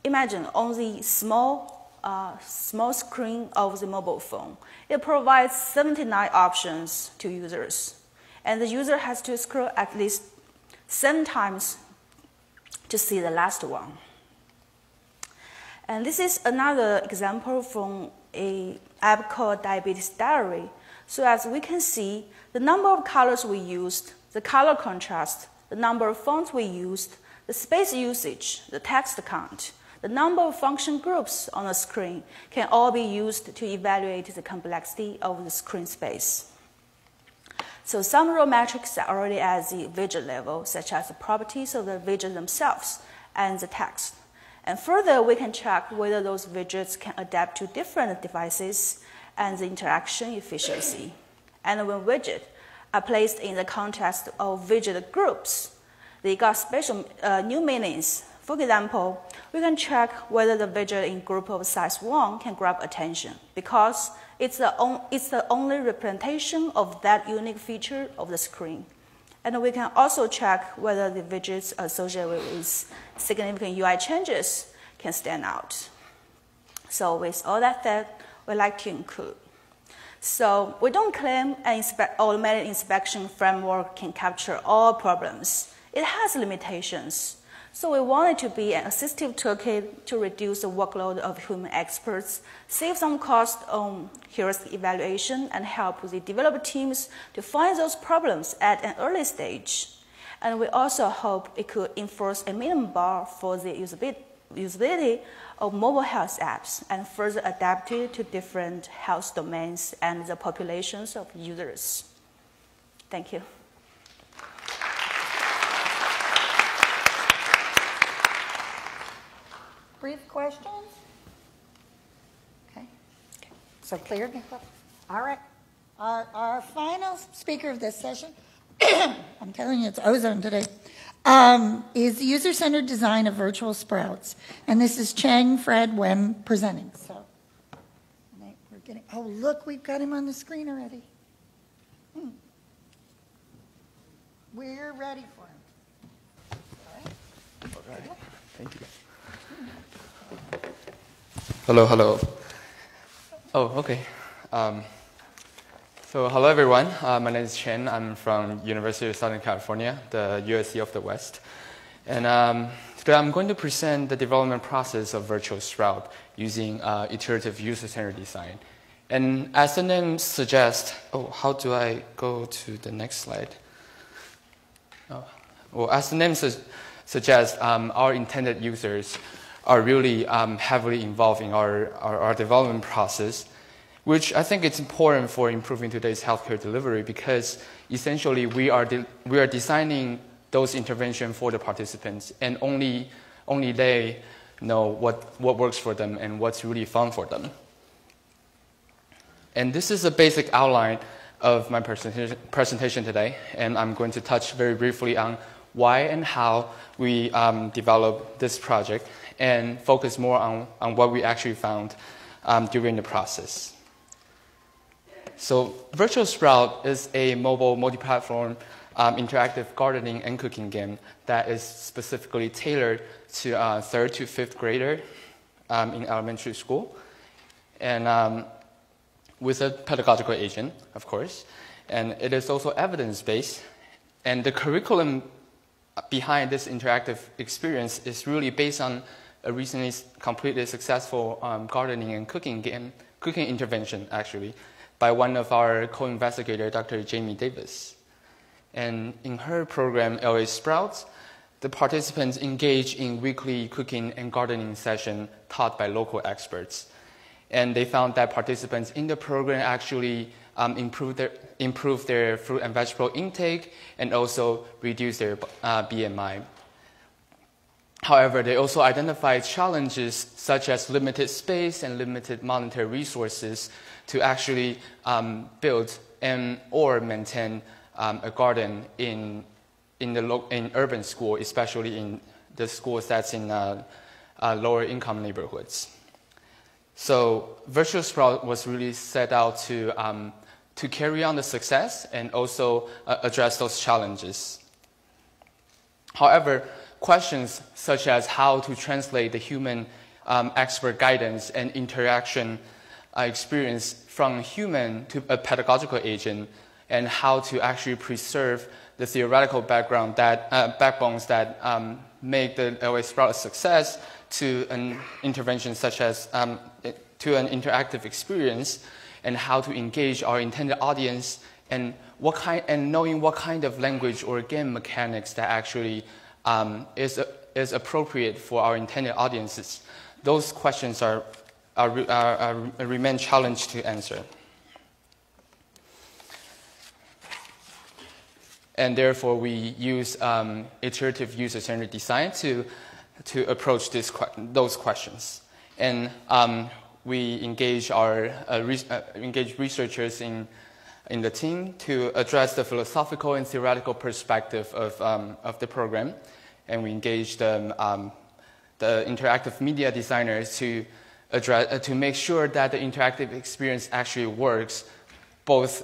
imagine on the small screen of the mobile phone, it provides 79 options to users. And the user has to scroll at least 7 times to see the last one. And this is another example from an app called Diabetes Diary. So as we can see, the number of colors we used, the color contrast, the number of fonts we used, the space usage, the text count, the number of function groups on the screen can all be used to evaluate the complexity of the screen space. So some raw metrics are already at the widget level, such as the properties of the widget themselves and the text. And further, we can check whether those widgets can adapt to different devices and the interaction efficiency. And when widgets are placed in the context of widget groups, they got special new meanings. For example, we can check whether the widget in group of size 1 can grab attention because it's the only representation of that unique feature of the screen. And we can also check whether the widgets associated with significant UI changes can stand out. So with all that said, we'd like to include. So we don't claim an automated inspection framework can capture all problems. It has limitations. So we want it to be an assistive toolkit to reduce the workload of human experts, save some cost on heuristic evaluation, and help the developer teams to find those problems at an early stage. And we also hope it could enforce a minimum bar for the usability of mobile health apps and further adapt it to different health domains and the populations of users. Thank you. Brief questions? Okay. So clear? All right. Our final speaker of this session, I'm telling you, it's ozone today, is the user-centered design of virtual sprouts. And this is Chang Fred Wem presenting. So we're getting, oh, look, we've got him on the screen already. We're ready for him. All right. Thank you. Hello, hello. Oh, okay. So hello, everyone. My name is Chen. I'm from University of Southern California, the USC of the West. And today I'm going to present the development process of Virtual Sprout using iterative user-centered design. And as the name suggests, how do I go to the next slide? Oh, well, as the name suggests, our intended users are really heavily involved in our development process, which I think it's important for improving today's healthcare delivery because essentially we are designing those interventions for the participants, and only they know what works for them and what's really fun for them. And this is a basic outline of my presentation today, and I'm going to touch very briefly on why and how we developed this project and focus more on what we actually found during the process. So Virtual Sprout is a mobile multi-platform interactive gardening and cooking game that is specifically tailored to 3rd to 5th grader in elementary school, and with a pedagogical agent, of course. And it is also evidence-based. And the curriculum behind this interactive experience is really based on a recently completed successful gardening and cooking intervention, actually, by one of our co-investigators, Dr. Jamie Davis. And in her program, LA Sprouts, the participants engage in weekly cooking and gardening session taught by local experts. And they found that participants in the program actually improve their fruit and vegetable intake and also reduce their BMI. However, they also identified challenges such as limited space and limited monetary resources to actually build or maintain a garden in urban school, especially in the schools that's in lower income neighborhoods. So Virtual Sprout was really set out to carry on the success and also address those challenges. However, questions such as how to translate the human expert guidance and interaction experience from human to a pedagogical agent, and how to actually preserve the theoretical background backbones that make the LA Sprout a success to an intervention such as to an interactive experience, and how to engage our intended audience, and knowing what kind of language or game mechanics that actually is appropriate for our intended audiences. Those questions remain challenged to answer. And therefore, we use iterative user-centered design to approach those questions. And we engage researchers in the team to address the philosophical and theoretical perspective of the program. And we engage the interactive media designers to make sure that the interactive experience actually works, both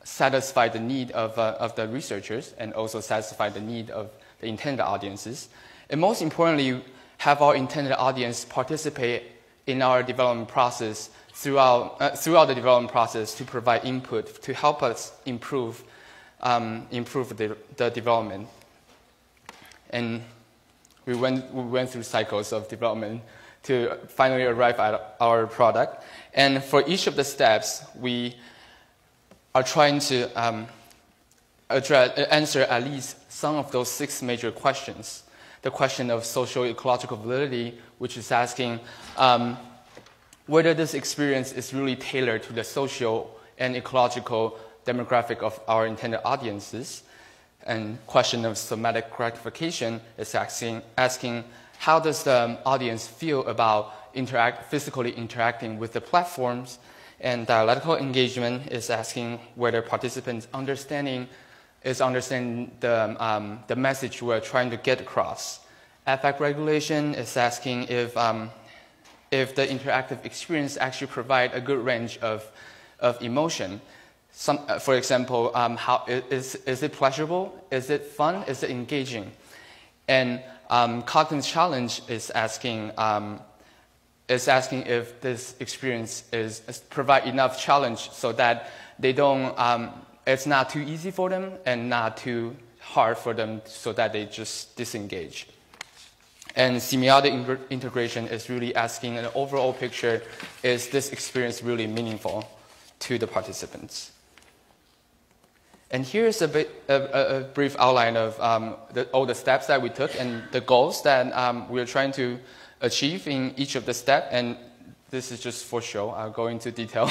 satisfy the need of the researchers and also satisfy the need of the intended audiences. And most importantly, have our intended audience participate in our development process throughout the development process to provide input to help us improve the development. And we went through cycles of development to finally arrive at our product. And for each of the steps, we are trying to answer at least some of those 6 major questions. The question of socio-ecological validity, which is asking whether this experience is really tailored to the social and ecological demographic of our intended audiences. And question of somatic gratification is asking how does the audience feel about physically interacting with the platforms. And dialectical engagement is asking whether participants understanding the message we're trying to get across. Affect regulation is asking if the interactive experience actually provide a good range of emotion. For example, how is it pleasurable? Is it fun? Is it engaging? And cognitive challenge is asking if this experience provide enough challenge so that they don't, it's not too easy for them and not too hard for them so that they just disengage. And semiotic integration is really asking an overall picture, is this experience really meaningful to the participants? And here's a brief outline of all the steps that we took and the goals that we're trying to achieve in each of the steps. And this is just for show. I'll go into detail.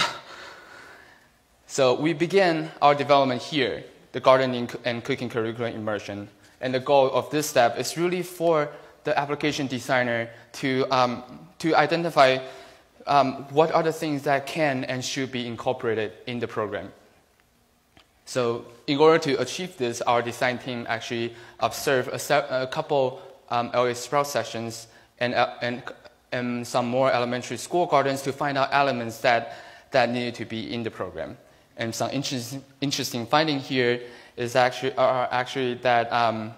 So we began our development here, the gardening and cooking curriculum immersion. And the goal of this step is really for the application designer to identify what are the things that can and should be incorporated in the program. So in order to achieve this, our design team actually observed a couple LA Sprout sessions and some more elementary school gardens to find out elements that needed to be in the program. And some interesting finding here is actually that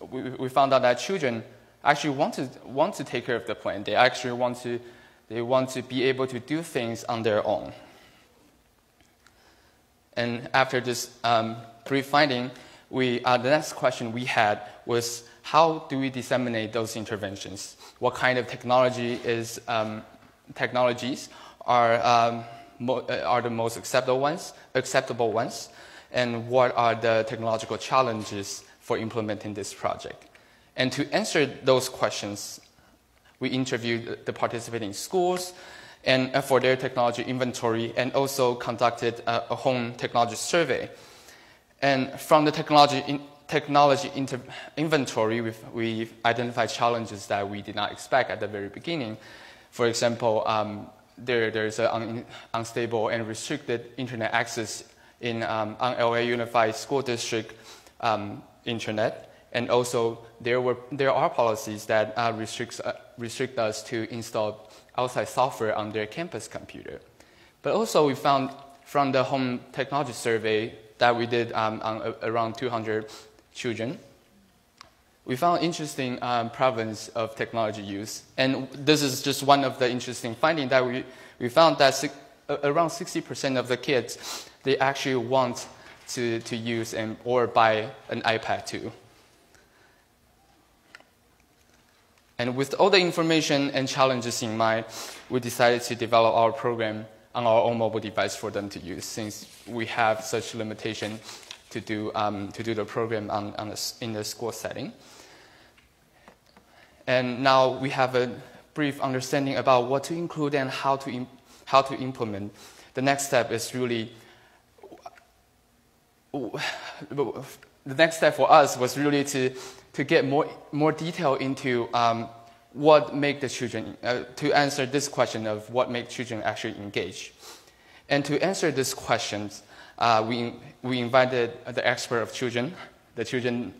we found out that children actually want to take care of the plant. They actually want to be able to do things on their own. And after this brief finding, the next question we had was, how do we disseminate those interventions? What kind of technologies are the most acceptable ones, and what are the technological challenges for implementing this project? And to answer those questions, we interviewed the participating schools and for their technology inventory, and also conducted a home technology survey. And from the technology inventory, we've identified challenges that we did not expect at the very beginning. For example, there's an unstable and restricted internet access on LA Unified School District internet. And also, there are policies that restrict us to install outside software on their campus computer. But also, we found from the home technology survey that we did on around 200 children, we found interesting prevalence of technology use. And this is just one of the interesting findings that we found that around 60% of the kids, they actually want to use or buy an iPad too. And with all the information and challenges in mind, we decided to develop our program on our own mobile device for them to use, since we have such limitation to do the program in the school setting. And now we have a brief understanding about what to include and how to implement. The next step is really, the next step for us was really to get more detail into what make the children, to answer this question of what make children actually engage. And to answer these questions, we invited the expert of children, the children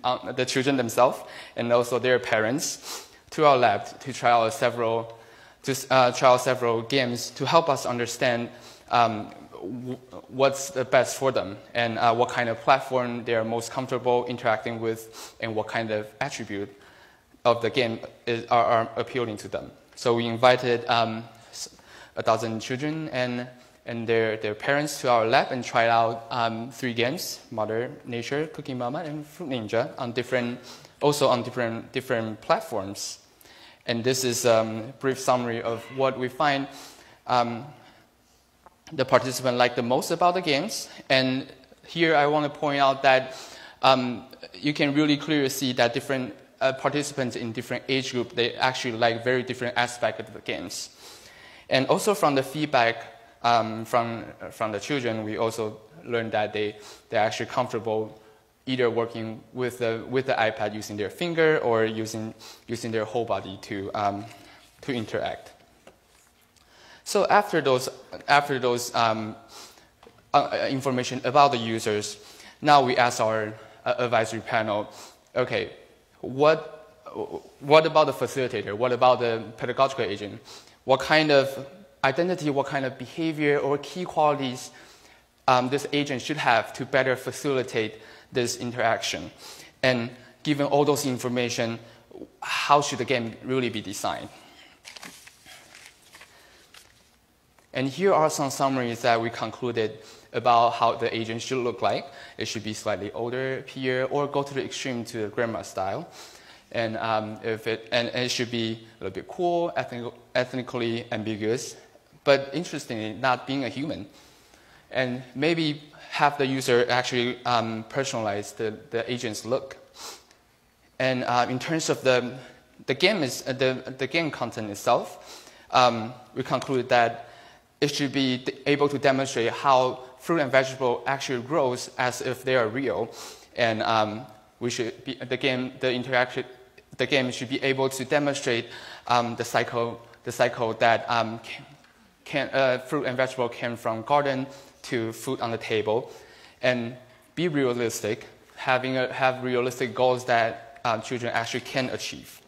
themselves, and also their parents to our lab to try out several games to help us understand what's the best for them, and what kind of platform they are most comfortable interacting with, and what kind of attribute of the game are appealing to them. So we invited 1,000 children and their parents to our lab and tried out 3 games: Mother Nature, Cooking Mama, and Fruit Ninja, on different platforms. And this is a brief summary of what we find the participant like the most about the games. And here I want to point out that you can really clearly see that different participants in different age groups, they actually like very different aspects of the games. And also from the feedback from the children, we also learned that they're actually comfortable either working with the iPad using their finger or using their whole body to interact. So after those information about the users, now we ask our advisory panel, okay, what about the facilitator? What about the pedagogical agent? What kind of identity, what kind of behavior or key qualities this agent should have to better facilitate this interaction? And given all those information, how should the game really be designed? And here are some summaries that we concluded about how the agent should look like. It should be slightly older, peer, or go to the extreme to the grandma style. And it should be a little bit cool, ethnically ambiguous, but interestingly, not being a human. And maybe have the user actually personalize the agent's look. And in terms of the game content itself, we concluded that it should be able to demonstrate how fruit and vegetable actually grows as if they are real, and the game should be able to demonstrate the cycle that fruit and vegetable came from garden to food on the table, and be realistic, have realistic goals that children actually can achieve,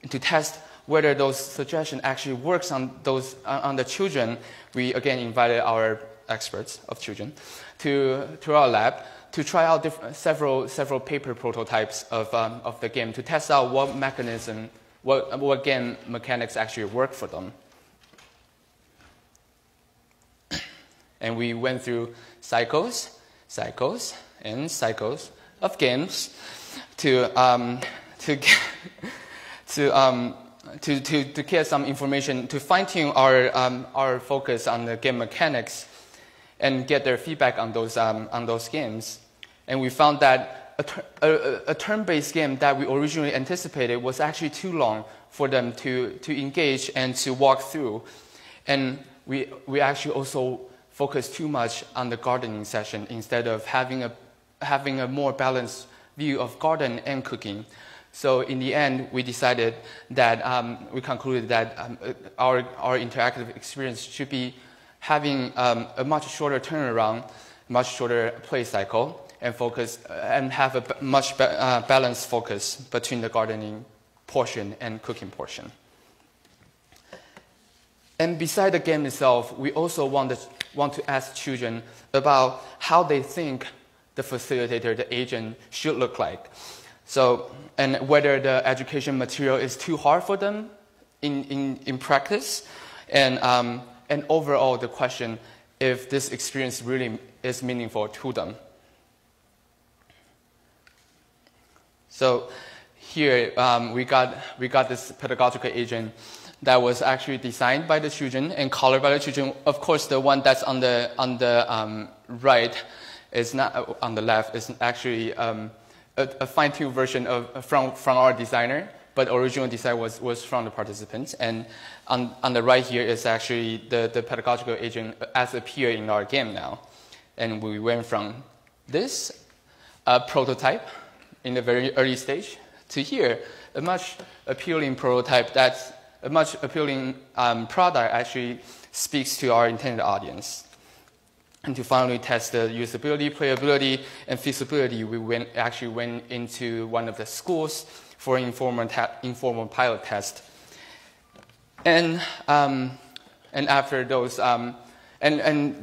and to test whether those suggestions actually works on the children. We again invited our experts of children to our lab to try out several paper prototypes of the game to test out what mechanism, what game mechanics actually work for them. And we went through cycles, and cycles of games to get some information, to fine-tune our focus on the game mechanics and get their feedback on those games. And we found that a turn-based game that we originally anticipated was actually too long for them to engage and to walk through. And we actually also focused too much on the gardening session instead of having a more balanced view of garden and cooking. So in the end, we decided that we concluded that our interactive experience should be having a much shorter turnaround, much shorter play cycle, and focus and have a much balanced focus between the gardening portion and cooking portion. And beside the game itself, we also want to ask children about how they think the facilitator, the agent, should look like. So, and whether the education material is too hard for them in practice, and overall the question if this experience really is meaningful to them. So here we got this pedagogical agent that was actually designed by the children and colored by the children. Of course, the one that's on the right is not on the left. Is actually a fine-tuned version from our designer, but original design was from the participants. And on the right here is actually the pedagogical agent as appear in our game now. And we went from this prototype in the very early stage to here, a much appealing prototype that's a much appealing product actually speaks to our intended audience. And to finally test the usability, playability, and feasibility, we actually went into one of the schools for informal pilot test. And after those, and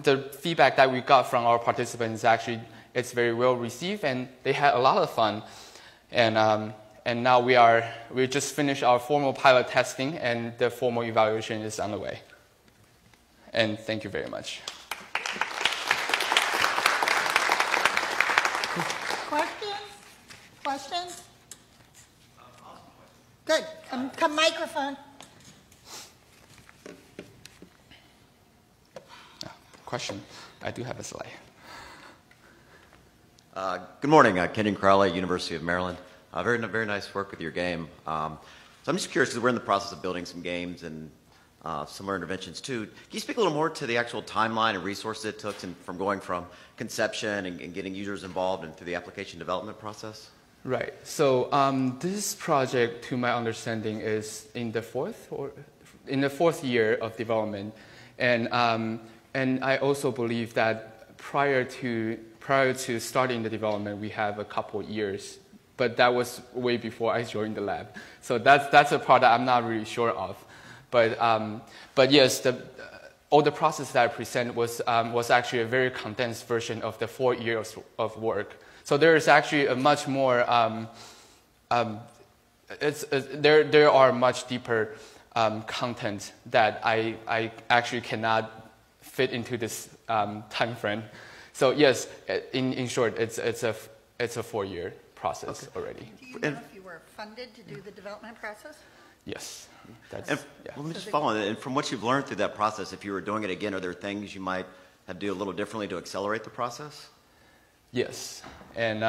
the feedback that we got from our participants actually, it's very well received, and they had a lot of fun. And now we just finished our formal pilot testing, and the formal evaluation is on the way. And thank you very much. Questions? Good. Come microphone. Question. I do have a slide. Good morning. Kenyon Crowley, University of Maryland. Very nice work with your game. So I'm just curious, because we're in the process of building some games and similar interventions too. Can you speak a little more to the actual timeline and resources it took from going from conception and getting users involved and through the application development process? Right. So this project, to my understanding, is in the fourth year of development, and I also believe that prior to starting the development, we have a couple years, but that was way before I joined the lab. So that's a part that I'm not really sure of, but yes, all the process that I present was actually a very condensed version of the 4 years of work. So there is actually a much more, there are much deeper content that I actually cannot fit into this time frame. So yes, in short, it's a 4-year process already. Do you know if you were funded to do the development process? Yes. Let me just follow on that. And from what you've learned through that process, if you were doing it again, are there things you might have to do a little differently to accelerate the process? Yes, and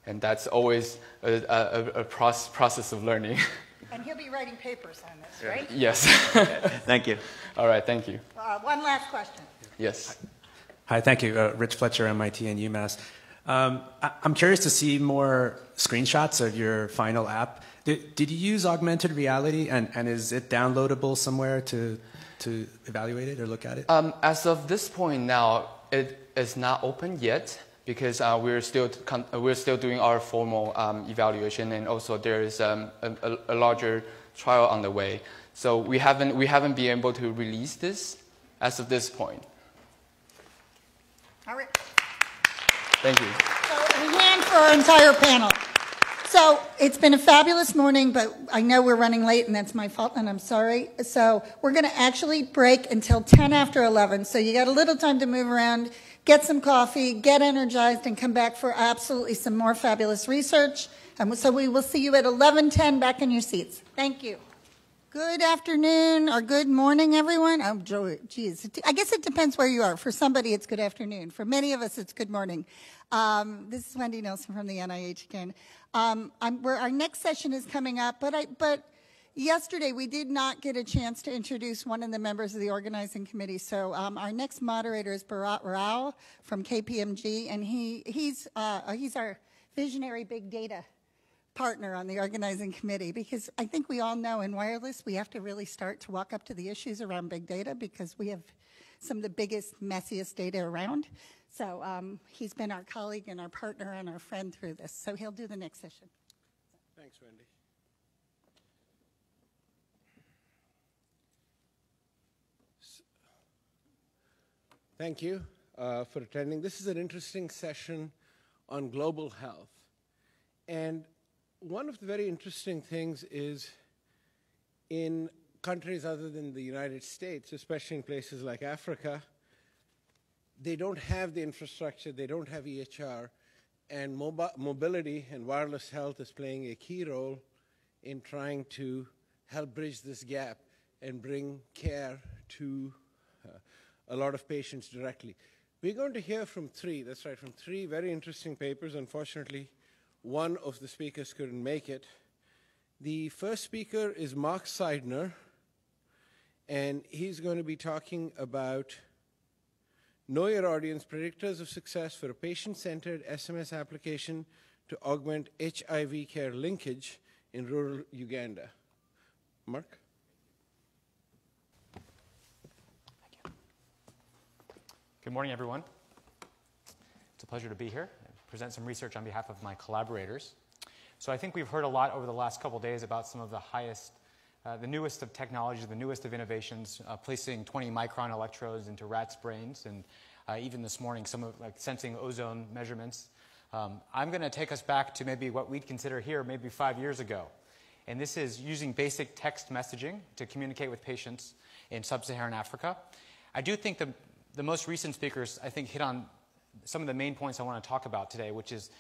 that's always a process of learning. And he'll be writing papers on this, right? Yes. Thank you. All right, thank you. One last question. Yes. Hi, thank you. Rich Fletcher, MIT and UMass. I'm curious to see more screenshots of your final app. Did you use augmented reality, and is it downloadable somewhere to evaluate it or look at it? As of this point now, it is not open yet because we're still doing our formal evaluation, and also there is a larger trial on the way. So we haven't been able to release this as of this point. All right. Thank you. So a hand for our entire panel. So it's been a fabulous morning, but I know we're running late, and that's my fault, and I'm sorry. So we're going to actually break until 10 after 11. So you got a little time to move around, get some coffee, get energized, and come back for absolutely some more fabulous research. And so we will see you at 11:10 back in your seats. Thank you. Good afternoon or good morning, everyone. Oh, geez. I guess it depends where you are. For somebody, it's good afternoon. For many of us, it's good morning. This is Wendy Nelson from the NIH again. Our next session is coming up, but yesterday we did not get a chance to introduce one of the members of the organizing committee. So our next moderator is Bharat Rao from KPMG, and he's our visionary big data partner on the organizing committee, because I think we all know in wireless we have to really start to walk up to the issues around big data, because we have some of the biggest, messiest data around. So he's been our colleague and our partner and our friend through this. So he'll do the next session. Thanks, Wendy. Thank you for attending. This is an interesting session on global health. And one of the very interesting things is in countries other than the United States, especially in places like Africa, they don't have the infrastructure, they don't have EHR, and mobility and wireless health is playing a key role in trying to help bridge this gap and bring care to a lot of patients directly. We're going to hear from three very interesting papers. Unfortunately, one of the speakers couldn't make it. The first speaker is Mark Seidner, and he's going to be talking about Know Your Audience, Predictors of Success for a Patient-Centered SMS Application to Augment HIV Care Linkage in Rural Uganda. Mark? Thank you. Good morning, everyone. It's a pleasure to be here and present some research on behalf of my collaborators. So I think we've heard a lot over the last couple days about some of the the newest of technologies, the newest of innovations, placing 20-micron electrodes into rats' brains, and even this morning, some of sensing ozone measurements. I'm going to take us back to maybe what we'd consider here maybe 5 years ago. And this is using basic text messaging to communicate with patients in sub-Saharan Africa. I do think the most recent speakers, I think, hit on some of the main points I want to talk about today, which is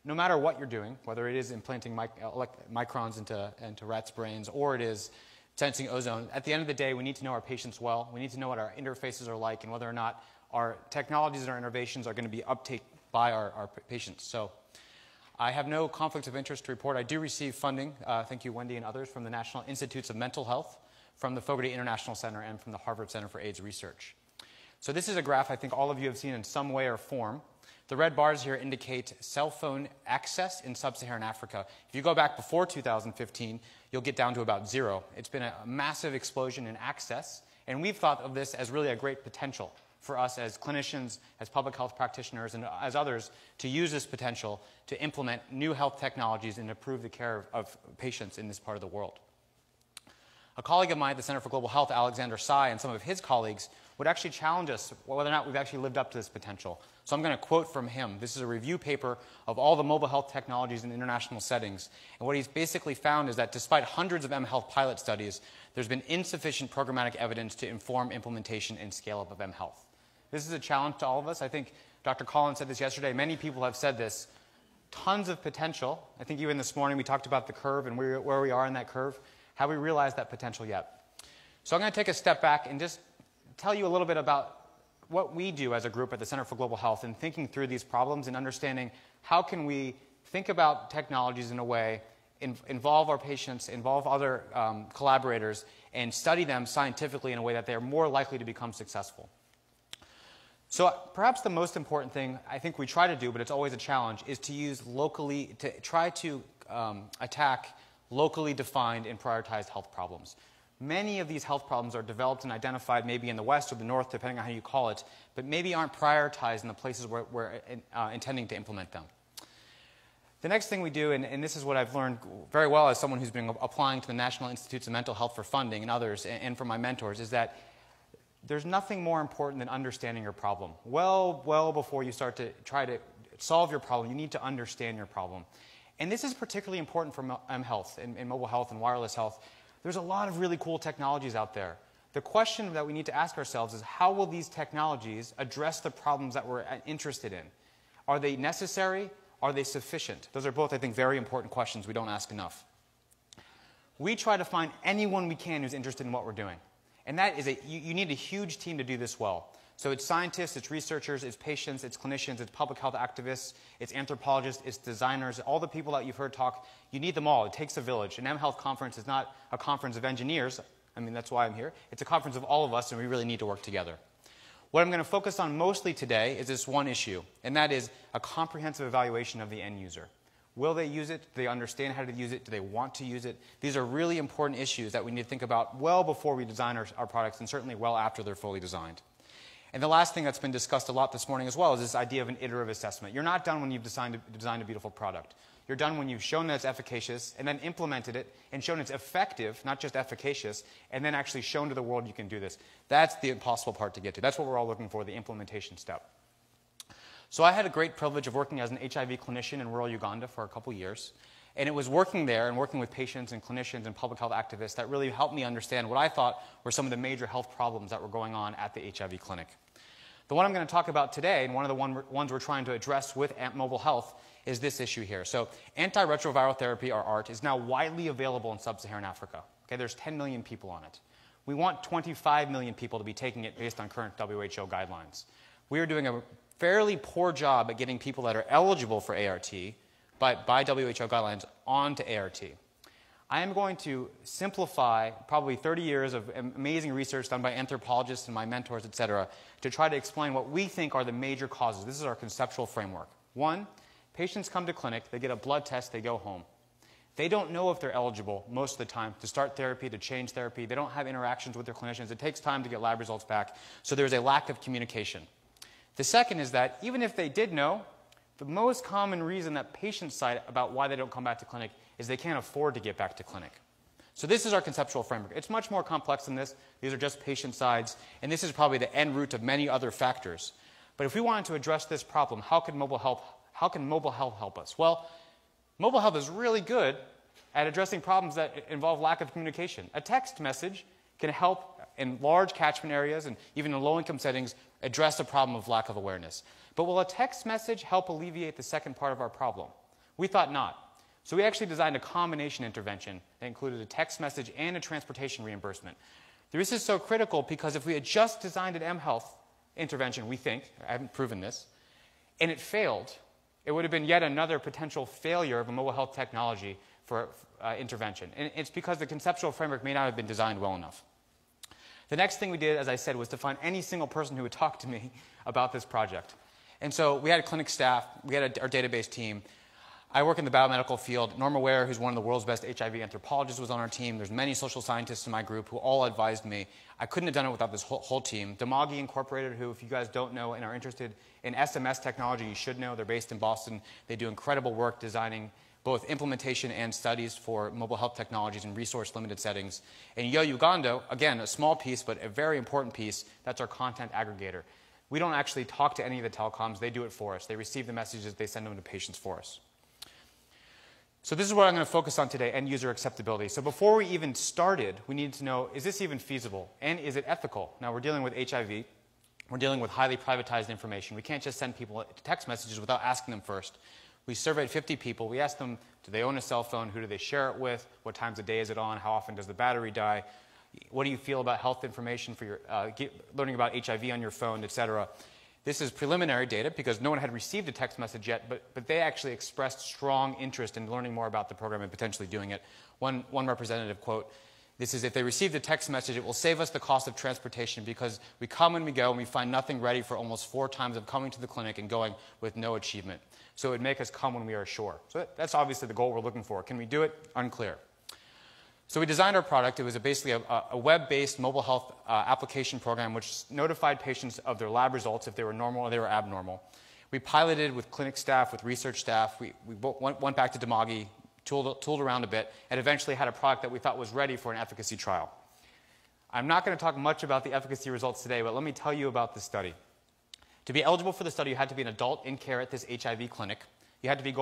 no matter what you're doing, whether it is implanting microns into rats' brains or it is sensing ozone, at the end of the day, we need to know our patients well. We need to know what our interfaces are like and whether or not our technologies and our innovations are going to be uptake by our patients. So I have no conflict of interest to report. I do receive funding, thank you, Wendy and others, from the National Institutes of Mental Health, from the Fogarty International Center, and from the Harvard Center for AIDS Research. So this is a graph I think all of you have seen in some way or form. The red bars here indicate cell phone access in sub-Saharan Africa. If you go back before 2015, you'll get down to about 0. It's been a massive explosion in access, and we've thought of this as really a great potential for us as clinicians, as public health practitioners, and as others to use this potential to implement new health technologies and improve the care of patients in this part of the world. A colleague of mine at the Center for Global Health, Alexander Tsai, and some of his colleagues would actually challenge us whether or not we've actually lived up to this potential. So I'm going to quote from him. This is a review paper of all the mobile health technologies in international settings. And what he's basically found is that despite hundreds of mHealth pilot studies, there's been insufficient programmatic evidence to inform implementation and scale-up of mHealth. This is a challenge to all of us. I think Dr. Collins said this yesterday. Many people have said this. Tons of potential. I think even this morning we talked about the curve and where we are in that curve. Have we realized that potential yet? So I'm going to take a step back and just tell you a little bit about what we do as a group at the Center for Global Health in thinking through these problems and understanding how can we think about technologies in a way, involve our patients, involve other collaborators, and study them scientifically in a way that they're more likely to become successful. So perhaps the most important thing I think we try to do, but it's always a challenge, is to use to try to attack locally defined and prioritized health problems. Many of these health problems are developed and identified maybe in the West or the North, depending on how you call it, but maybe aren't prioritized in the places where we're intending to implement them. The next thing we do, and this is what I've learned very well as someone who's been applying to the National Institutes of Mental Health for funding and others, and from my mentors, is that there's nothing more important than understanding your problem well before you start to try to solve your problem, you need to understand your problem. And this is particularly important for mHealth and mobile health and wireless health. There's a lot of really cool technologies out there. The question that we need to ask ourselves is, how will these technologies address the problems that we're interested in? Are they necessary? Are they sufficient? Those are both, I think, very important questions we don't ask enough. We try to find anyone we can who's interested in what we're doing. And that is you need a huge team to do this well. So it's scientists, it's researchers, it's patients, it's clinicians, it's public health activists, it's anthropologists, it's designers, all the people that you've heard talk. You need them all. It takes a village. An mHealth conference is not a conference of engineers. I mean, that's why I'm here. It's a conference of all of us, and we really need to work together. What I'm going to focus on mostly today is this one issue, and that is a comprehensive evaluation of the end user. Will they use it? Do they understand how to use it? Do they want to use it? These are really important issues that we need to think about well before we design our products, and certainly well after they're fully designed. And the last thing that's been discussed a lot this morning as well is this idea of an iterative assessment. You're not done when you've designed a beautiful product. You're done when you've shown that it's efficacious and then implemented it and shown it's effective, not just efficacious, and then actually shown to the world you can do this. That's the impossible part to get to. That's what we're all looking for, the implementation step. So I had a great privilege of working as an HIV clinician in rural Uganda for a couple years. And it was working there and working with patients and clinicians and public health activists that really helped me understand what I thought were some of the major health problems that were going on at the HIV clinic. The one I'm going to talk about today, and one of the ones we're trying to address with mobile health, is this issue here. So antiretroviral therapy, or ART, is now widely available in sub-Saharan Africa. Okay, there's 10 million people on it. We want 25 million people to be taking it based on current WHO guidelines. We are doing a fairly poor job at getting people that are eligible for ART, but by WHO guidelines, onto ART. I am going to simplify probably 30 years of amazing research done by anthropologists and my mentors, et cetera, to try to explain what we think are the major causes. This is our conceptual framework. One, patients come to clinic, they get a blood test, they go home. They don't know if they're eligible most of the time to start therapy, to change therapy. They don't have interactions with their clinicians. It takes time to get lab results back, so there's a lack of communication. The second is that even if they did know, the most common reason that patients cite about why they don't come back to clinic is they can't afford to get back to clinic. So this is our conceptual framework. It's much more complex than this. These are just patient sides, and this is probably the end root of many other factors. But if we wanted to address this problem, how can mobile health help us? Well, mobile health is really good at addressing problems that involve lack of communication. A text message can help in large catchment areas and even in low-income settings address the problem of lack of awareness. But will a text message help alleviate the second part of our problem? We thought not. So we actually designed a combination intervention that included a text message and a transportation reimbursement. This is so critical because if we had just designed an mHealth intervention, we think, I haven't proven this, and it failed, it would have been yet another potential failure of a mobile health technology for intervention. And it's because the conceptual framework may not have been designed well enough. The next thing we did, as I said, was to find any single person who would talk to me about this project. And so we had clinic staff, we had our database team. I work in the biomedical field. Norma Ware, who's one of the world's best HIV anthropologists, was on our team. There's many social scientists in my group who all advised me. I couldn't have done it without this whole team. Demagi Incorporated, who, if you guys don't know and are interested in SMS technology, you should know. They're based in Boston. They do incredible work designing both implementation and studies for mobile health technologies in resource-limited settings. And Yo Uganda, again, a small piece, but a very important piece, that's our content aggregator. We don't actually talk to any of the telecoms. They do it for us. They receive the messages. They send them to patients for us. So this is what I'm going to focus on today, end user acceptability. So before we even started, we needed to know, is this even feasible? And is it ethical? Now, we're dealing with HIV. We're dealing with highly privatized information. We can't just send people text messages without asking them first. We surveyed 50 people. We asked them, do they own a cell phone? Who do they share it with? What times of day is it on? How often does the battery die? What do you feel about health information for your learning about HIV on your phone, et cetera? This is preliminary data because no one had received a text message yet, but they actually expressed strong interest in learning more about the program and potentially doing it. One representative, quote, this is, if they received a text message, it will save us the cost of transportation because we come and we go and we find nothing ready for almost 4 times of coming to the clinic and going with no achievement. So it would make us come when we are sure. So that's obviously the goal we're looking for. Can we do it? Unclear. So we designed our product. It was basically a web-based mobile health application program which notified patients of their lab results if they were normal or they were abnormal. We piloted with clinic staff, with research staff. We went back to Demagi, tooled around a bit, and eventually had a product that we thought was ready for an efficacy trial. I'm not going to talk much about the efficacy results today, but let me tell you about the study. To be eligible for the study, you had to be an adult in care at this HIV clinic. You had to be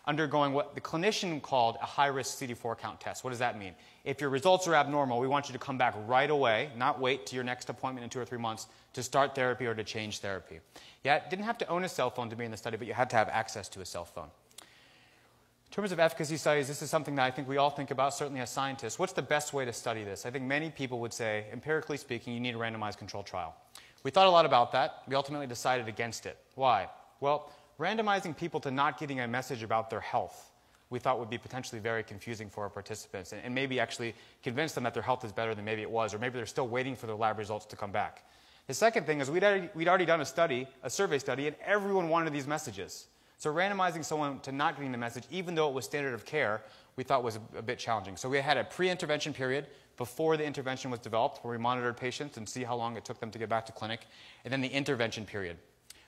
undergoing what the clinician called a high-risk CD4 count test. What does that mean? If your results are abnormal, we want you to come back right away, not wait to your next appointment in 2 or 3 months to start therapy or to change therapy. You didn't have to own a cell phone to be in the study, but you had to have access to a cell phone. In terms of efficacy studies, this is something that I think we all think about, certainly as scientists. What's the best way to study this? I think many people would say, empirically speaking, you need a randomized controlled trial. We thought a lot about that. We ultimately decided against it. Why? Well, randomizing people to not getting a message about their health we thought would be potentially very confusing for our participants and maybe actually convince them that their health is better than maybe it was, or maybe they're still waiting for their lab results to come back. The second thing is we'd already done a survey study, and everyone wanted these messages. So randomizing someone to not getting the message, even though it was standard of care, we thought was a bit challenging. So we had a pre-intervention period before the intervention was developed, where we monitored patients and see how long it took them to get back to clinic, and then the intervention period.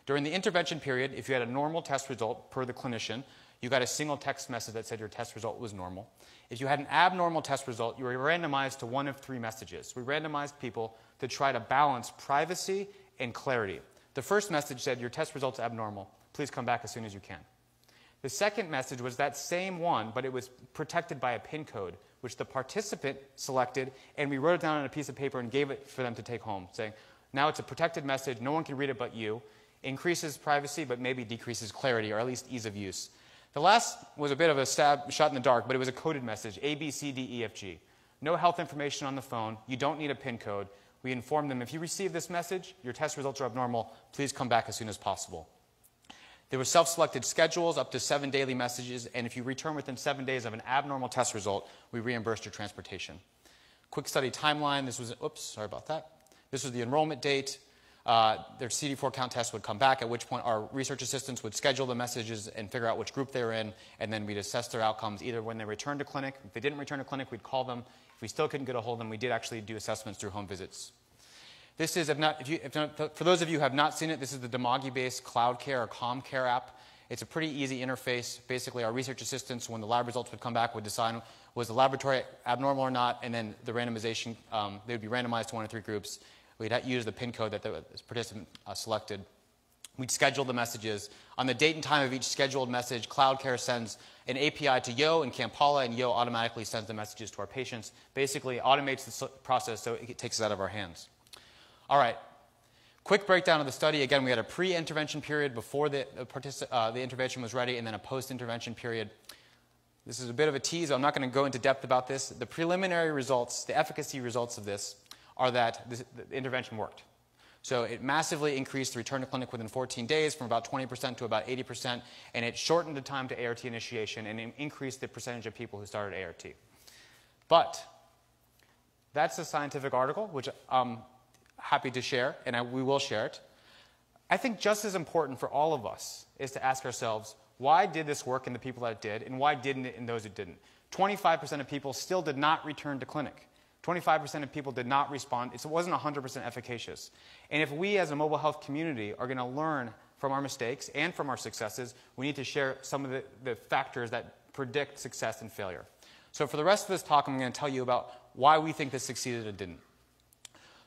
During the intervention period, if you had a normal test result per the clinician, you got a single text message that said your test result was normal. If you had an abnormal test result, you were randomized to one of 3 messages. We randomized people to try to balance privacy and clarity. The first message said, your test result's abnormal. Please come back as soon as you can. The second message was that same one, but it was protected by a PIN code, which the participant selected, and we wrote it down on a piece of paper and gave it for them to take home, saying, now it's a protected message, no one can read it but you. Increases privacy, but maybe decreases clarity, or at least ease of use. The last was a bit of a shot in the dark, but it was a coded message, A, B, C, D, E, F, G. No health information on the phone. You don't need a PIN code. We informed them, if you receive this message, your test results are abnormal, please come back as soon as possible. There were self-selected schedules, up to 7 daily messages, and if you return within 7 days of an abnormal test result, we reimbursed your transportation. Quick study timeline, this was, sorry about that. This was the enrollment date. Their CD4 count test would come back, at which point our research assistants would schedule the messages and figure out which group they were in, and then we'd assess their outcomes either when they returned to clinic. If they didn't return to clinic, we'd call them. If we still couldn't get a hold of them, we did actually do assessments through home visits. This is, for those of you who have not seen it, this is the Demagi-based Cloud Care or ComCare app. It's a pretty easy interface. Basically, our research assistants, when the lab results would come back, would decide was the laboratory abnormal or not, and then the randomization, they would be randomized to 1 of 3 groups. We'd use the PIN code that the participant selected. We'd schedule the messages. On the date and time of each scheduled message, CloudCare sends an API to Yo and Kampala, and Yo automatically sends the messages to our patients. Basically, automates the process so it takes it out of our hands. All right. Quick breakdown of the study. Again, we had a pre-intervention period before the intervention was ready, and then a post-intervention period. This is a bit of a tease. I'm not going to go into depth about this. The preliminary results, the efficacy results of this, are that the intervention worked. So it massively increased the return to clinic within 14 days from about 20% to about 80%, and it shortened the time to ART initiation and increased the percentage of people who started ART. But that's a scientific article, which I'm happy to share, and we will share it. I think just as important for all of us is to ask ourselves, why did this work in the people that it did, and why didn't it in those who didn't? 25% of people still did not return to clinic. 25% of people did not respond. It wasn't 100% efficacious. And if we as a mobile health community are going to learn from our mistakes and from our successes, we need to share some of the factors that predict success and failure. So for the rest of this talk, I'm going to tell you about why we think this succeeded and didn't.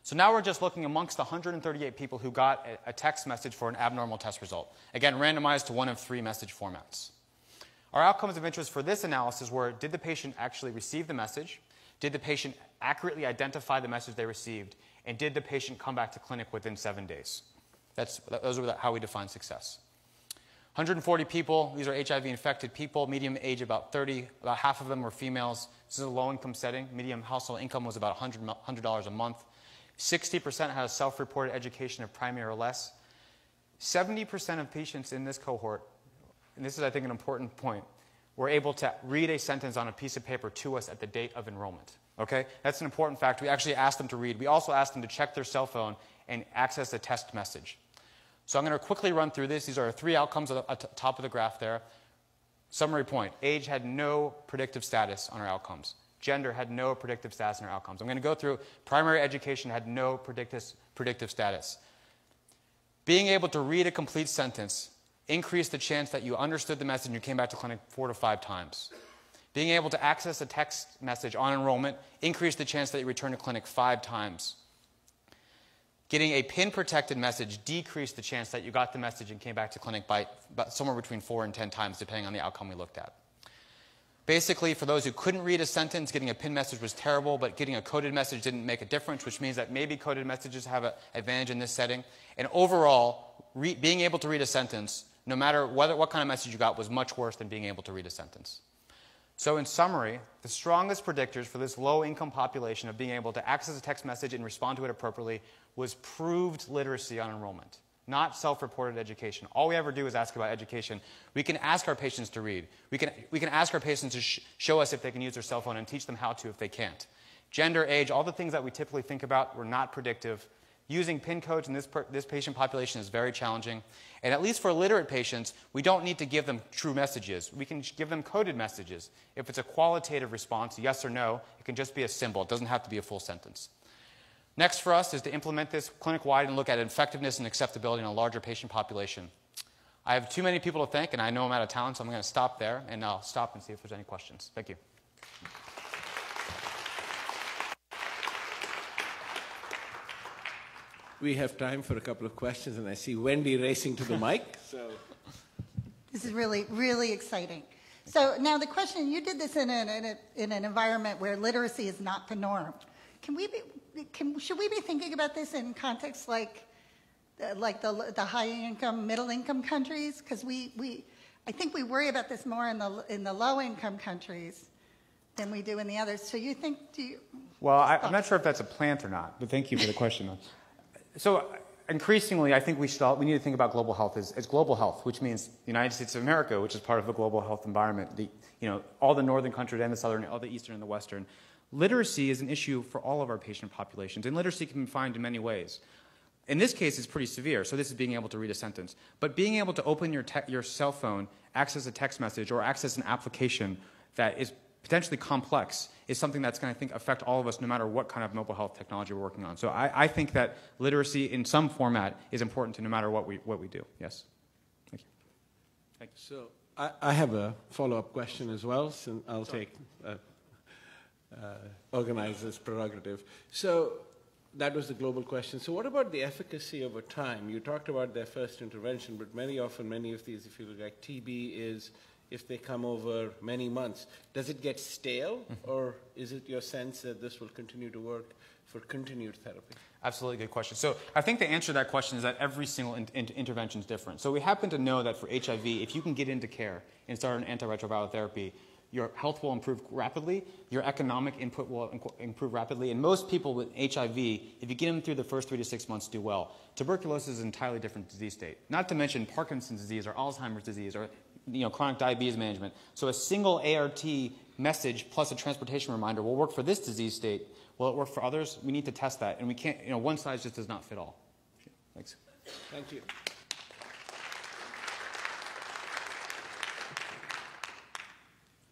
So now we're just looking amongst the 138 people who got a text message for an abnormal test result. Again, randomized to 1 of 3 message formats. Our outcomes of interest for this analysis were, did the patient actually receive the message? Did the patient accurately identify the message they received? And did the patient come back to clinic within 7 days? Those are how we define success. 140 people, these are HIV-infected people, median age about 30, about half of them were females. This is a low-income setting. Median household income was about $100 a month. 60% had a self-reported education of primary or less. 70% of patients in this cohort, and this is, I think, an important point, were able to read a sentence on a piece of paper to us at the date of enrollment. Okay? That's an important fact. We actually asked them to read. We also asked them to check their cell phone and access a test message. So I'm going to quickly run through this. These are 3 outcomes at the top of the graph there. Summary point. Age had no predictive status on our outcomes. Gender had no predictive status in our outcomes. I'm going to go through primary education had no predictive status. Being able to read a complete sentence increased the chance that you understood the message and you came back to clinic 4 to 5 times. Being able to access a text message on enrollment increased the chance that you return to clinic 5 times. getting a pin-protected message decreased the chance that you got the message and came back to clinic by somewhere between 4 and 10 times, depending on the outcome we looked at. Basically, for those who couldn't read a sentence, getting a pin message was terrible, but getting a coded message didn't make a difference, which means that maybe coded messages have an advantage in this setting. And overall, being able to read a sentence, no matter what kind of message you got, was much worse than being able to read a sentence. So in summary, the strongest predictors for this low-income population of being able to access a text message and respond to it appropriately was proved literacy on enrollment, not self-reported education. All we ever do is ask about education. We can ask our patients to read. We can ask our patients to show us if they can use their cell phone and teach them how to if they can't. Gender, age, all the things that we typically think about were not predictive. Using PIN codes in this patient population is very challenging. And at least for literate patients, we don't need to give them true messages. We can give them coded messages. If it's a qualitative response, yes or no, it can just be a symbol. It doesn't have to be a full sentence. Next for us is to implement this clinic-wide and look at effectiveness and acceptability in a larger patient population. I have too many people to thank, and I know I'm out of time, so I'm going to stop there, and I'll stop and see if there's any questions. Thank you. We have time for a couple of questions, and I see Wendy racing to the mic. So this is really, really exciting. So now the question, you did this in an environment where literacy is not the norm. Should we be thinking about this in contexts like the high-income, middle-income countries? Because I think we worry about this more in the low-income countries than we do in the others. So Well, I'm not sure if that's a plant or not, but thank you for the question. So increasingly, I think we need to think about global health as global health, which means the United States of America, which is part of the global health environment. All the northern countries and the southern, all the eastern and the western. Literacy is an issue for all of our patient populations, and literacy can be defined in many ways. In this case, it's pretty severe, so this is being able to read a sentence. But being able to open your cell phone, access a text message, or access an application that is potentially complex is something that's going to, affect all of us no matter what kind of mobile health technology we're working on. So I think that literacy in some format is important to no matter what we do. Yes. Thank you. Thank you. So I have a follow-up question as well, so I'll take organizer's prerogative. So that was the global question. So what about the efficacy over time? You talked about their first intervention, but many of these, if you look at TB, is if they come over many months. Does it get stale, or is it your sense that this will continue to work for continued therapy? Absolutely good question. So I think the answer to that question is that every single intervention is different. So we happen to know that for HIV, if you can get into care and start an antiretroviral therapy, your health will improve rapidly, your economic input will improve rapidly, and most people with HIV, if you get them through the first 3 to 6 months, do well. Tuberculosis is an entirely different disease state. Not to mention Parkinson's disease or Alzheimer's disease or chronic diabetes management. So a single ART message plus a transportation reminder will work for this disease state. Will it work for others? We need to test that, and we can't. One size just does not fit all. Thanks. Thank you.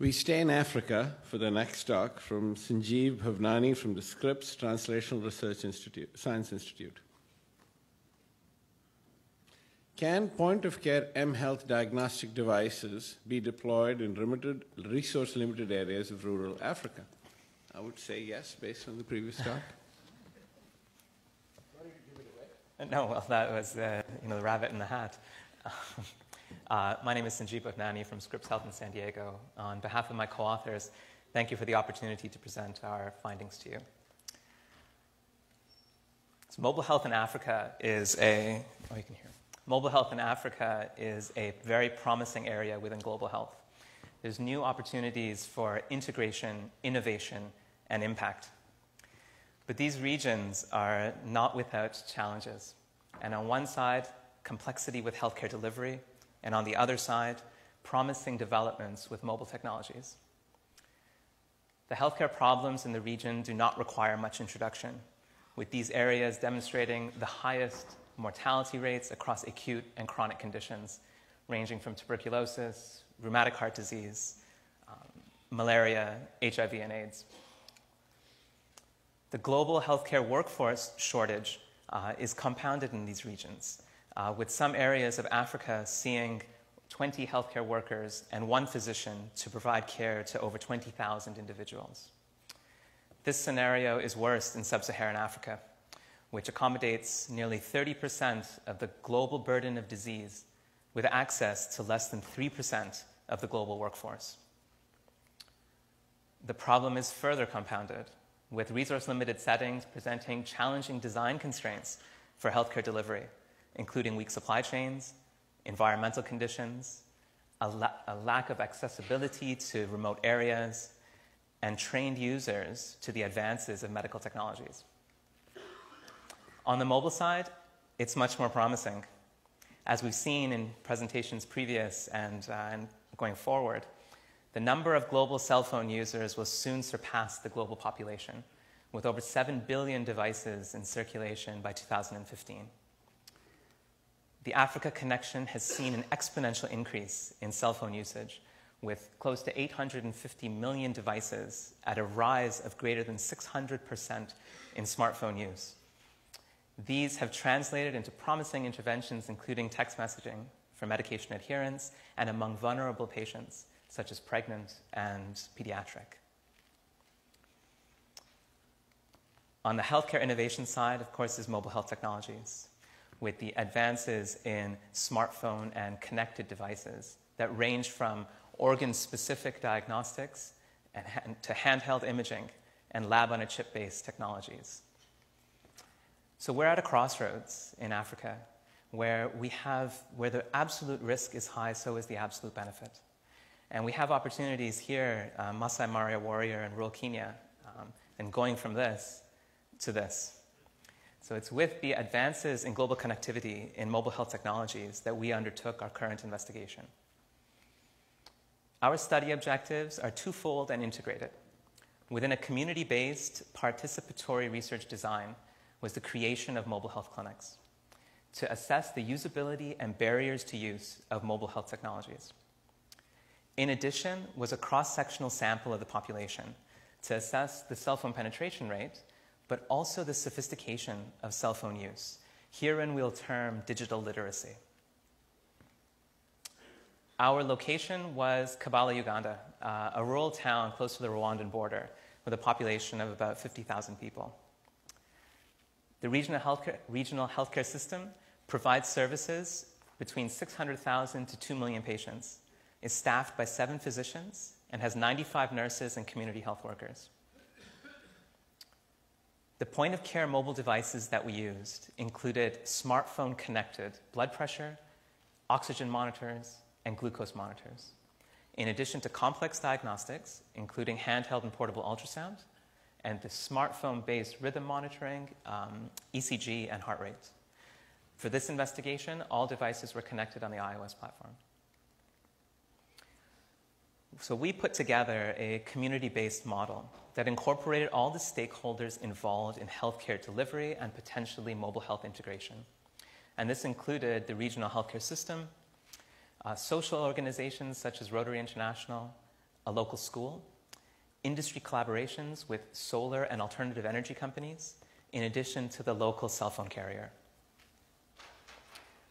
We stay in Africa for the next talk from Sanjeev Bhavnani from the Scripps Translational Research Science Institute. Can point-of-care mHealth diagnostic devices be deployed in resource-limited areas of rural Africa? I would say yes, based on the previous talk. No, well, that was the rabbit in the hat. My name is Sanjeev Bhavnani from Scripps Health in San Diego. On behalf of my co-authors, thank you for the opportunity to present our findings to you. So mobile health in Africa is Mobile health in Africa is a very promising area within global health. There's new opportunities for integration, innovation, and impact. But these regions are not without challenges. And on one side, complexity with healthcare delivery, and on the other side, promising developments with mobile technologies. The healthcare problems in the region do not require much introduction, with these areas demonstrating the highest mortality rates across acute and chronic conditions, ranging from tuberculosis, rheumatic heart disease, malaria, HIV, and AIDS. The global healthcare workforce shortage is compounded in these regions, with some areas of Africa seeing 20 healthcare workers and 1 physician to provide care to over 20,000 individuals. This scenario is worse in sub-Saharan Africa, which accommodates nearly 30% of the global burden of disease with access to less than 3% of the global workforce. The problem is further compounded, with resource-limited settings presenting challenging design constraints for healthcare delivery, including weak supply chains, environmental conditions, a lack of accessibility to remote areas, and trained users to the advances of medical technologies. On the mobile side, it's much more promising. As we've seen in presentations previous and going forward, the number of global cell phone users will soon surpass the global population, with over 7 billion devices in circulation by 2015. The Africa connection has seen an exponential increase in cell phone usage, with close to 850 million devices at a rise of greater than 600% in smartphone use. These have translated into promising interventions, including text messaging for medication adherence and among vulnerable patients, such as pregnant and pediatric. On the healthcare innovation side, of course, is mobile health technologies, with the advances in smartphone and connected devices that range from organ-specific diagnostics to handheld imaging and lab-on-a-chip-based technologies. So we're at a crossroads in Africa where the absolute risk is high, so is the absolute benefit. And we have opportunities here, Masai Mara warrior in rural Kenya, and going from this to this. So it's with the advances in global connectivity in mobile health technologies that we undertook our current investigation. Our study objectives are twofold and integrated. Within a community-based participatory research design was the creation of mobile health clinics to assess the usability and barriers to use of mobile health technologies. In addition was a cross-sectional sample of the population to assess the cell phone penetration rate, but also the sophistication of cell phone use. Herein we'll term digital literacy. Our location was Kabale, Uganda, a rural town close to the Rwandan border with a population of about 50,000 people. The regional healthcare system provides services between 600,000 to 2 million patients, is staffed by 7 physicians, and has 95 nurses and community health workers. The point-of-care mobile devices that we used included smartphone-connected blood pressure, oxygen monitors, and glucose monitors, in addition to complex diagnostics, including handheld and portable ultrasound, and the smartphone-based rhythm monitoring, ECG, and heart rate. For this investigation, all devices were connected on the iOS platform. So we put together a community-based model that incorporated all the stakeholders involved in healthcare delivery and potentially mobile health integration. And this included the regional healthcare system, social organizations such as Rotary International, a local school, industry collaborations with solar and alternative energy companies, in addition to the local cell phone carrier.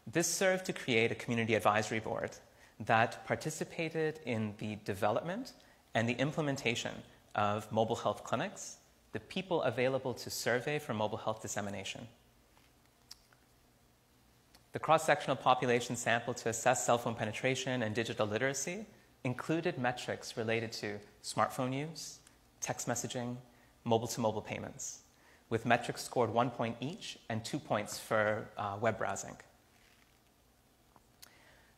This served to create a community advisory board that participated in the development and the implementation of mobile health clinics, the people available to survey for mobile health dissemination. The cross-sectional population sample to assess cell phone penetration and digital literacy included metrics related to smartphone use, text messaging, mobile-to-mobile payments, with metrics scored 1 point each and 2 points for web browsing.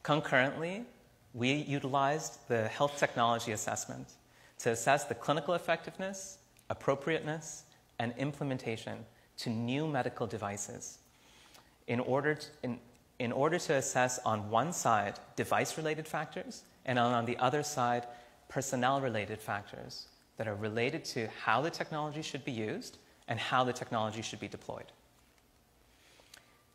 Concurrently, we utilized the health technology assessment to assess the clinical effectiveness, appropriateness, and implementation to new medical devices in order to assess on one side device-related factors and on the other side personnel-related factors that are related to how the technology should be used and how the technology should be deployed.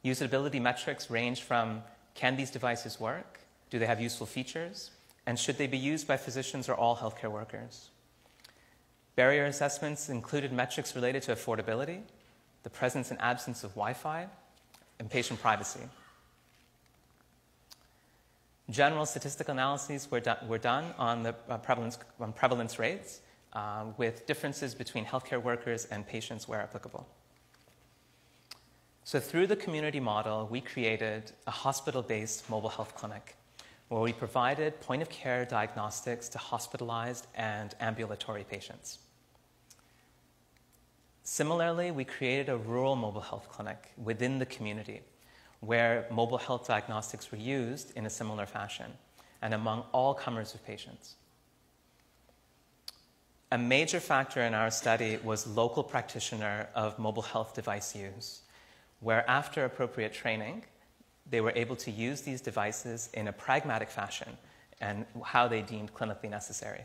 Usability metrics range from, can these devices work? Do they have useful features? And should they be used by physicians or all healthcare workers? Barrier assessments included metrics related to affordability, the presence and absence of Wi-Fi, and patient privacy. General statistical analyses were done on the prevalence rates with differences between healthcare workers and patients where applicable. So through the community model, we created a hospital-based mobile health clinic where we provided point-of-care diagnostics to hospitalized and ambulatory patients. Similarly, we created a rural mobile health clinic within the community where mobile health diagnostics were used in a similar fashion and among all comers of patients. A major factor in our study was local practitioner of mobile health device use, where after appropriate training, they were able to use these devices in a pragmatic fashion and how they deemed clinically necessary.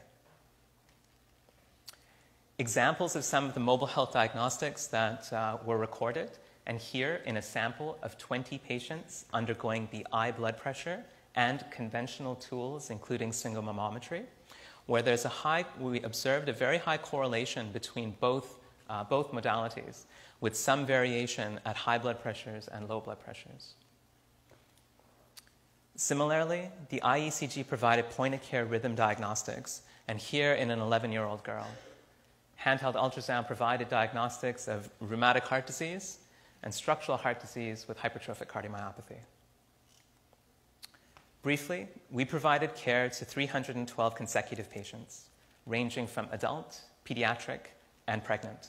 Examples of some of the mobile health diagnostics that were recorded, and here in a sample of 20 patients undergoing the eye blood pressure and conventional tools, including sphygmomanometry, where we observed a very high correlation between both modalities, with some variation at high blood pressures and low blood pressures. Similarly, the IECG provided point-of-care rhythm diagnostics, and here in an 11-year-old girl. Handheld ultrasound provided diagnostics of rheumatic heart disease and structural heart disease with hypertrophic cardiomyopathy. Briefly, we provided care to 312 consecutive patients, ranging from adult, pediatric, and pregnant.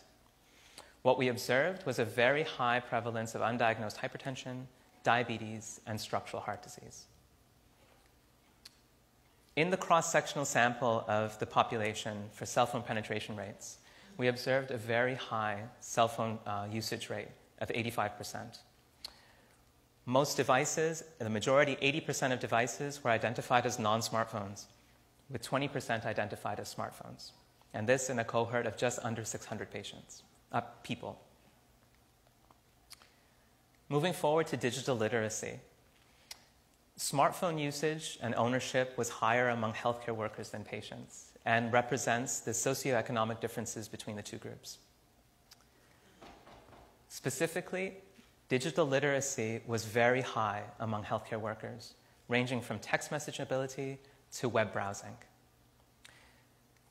What we observed was a very high prevalence of undiagnosed hypertension, diabetes, and structural heart disease. In the cross-sectional sample of the population for cell phone penetration rates, we observed a very high cell phone usage rate of 85%. Most devices, the majority, 80% of devices, were identified as non-smartphones, with 20% identified as smartphones. And this in a cohort of just under 600 people. Moving forward to digital literacy. Smartphone usage and ownership was higher among healthcare workers than patients and represents the socioeconomic differences between the two groups. Specifically, digital literacy was very high among healthcare workers, ranging from text message ability to web browsing.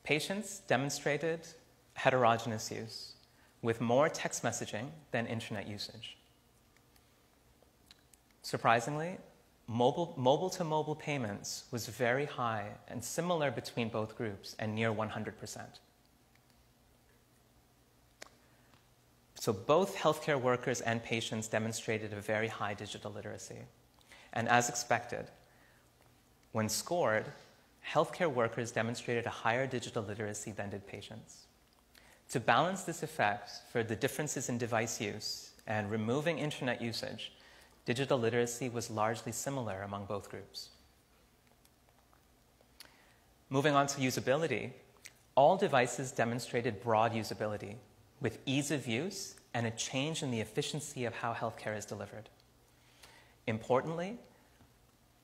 Patients demonstrated heterogeneous use, with more text messaging than internet usage. Surprisingly, mobile-to-mobile payments was very high and similar between both groups and near 100%. So both healthcare workers and patients demonstrated a very high digital literacy. And as expected, when scored, healthcare workers demonstrated a higher digital literacy than did patients. To balance this effect for the differences in device use and removing internet usage, digital literacy was largely similar among both groups. Moving on to usability, all devices demonstrated broad usability with ease of use and a change in the efficiency of how healthcare is delivered. Importantly,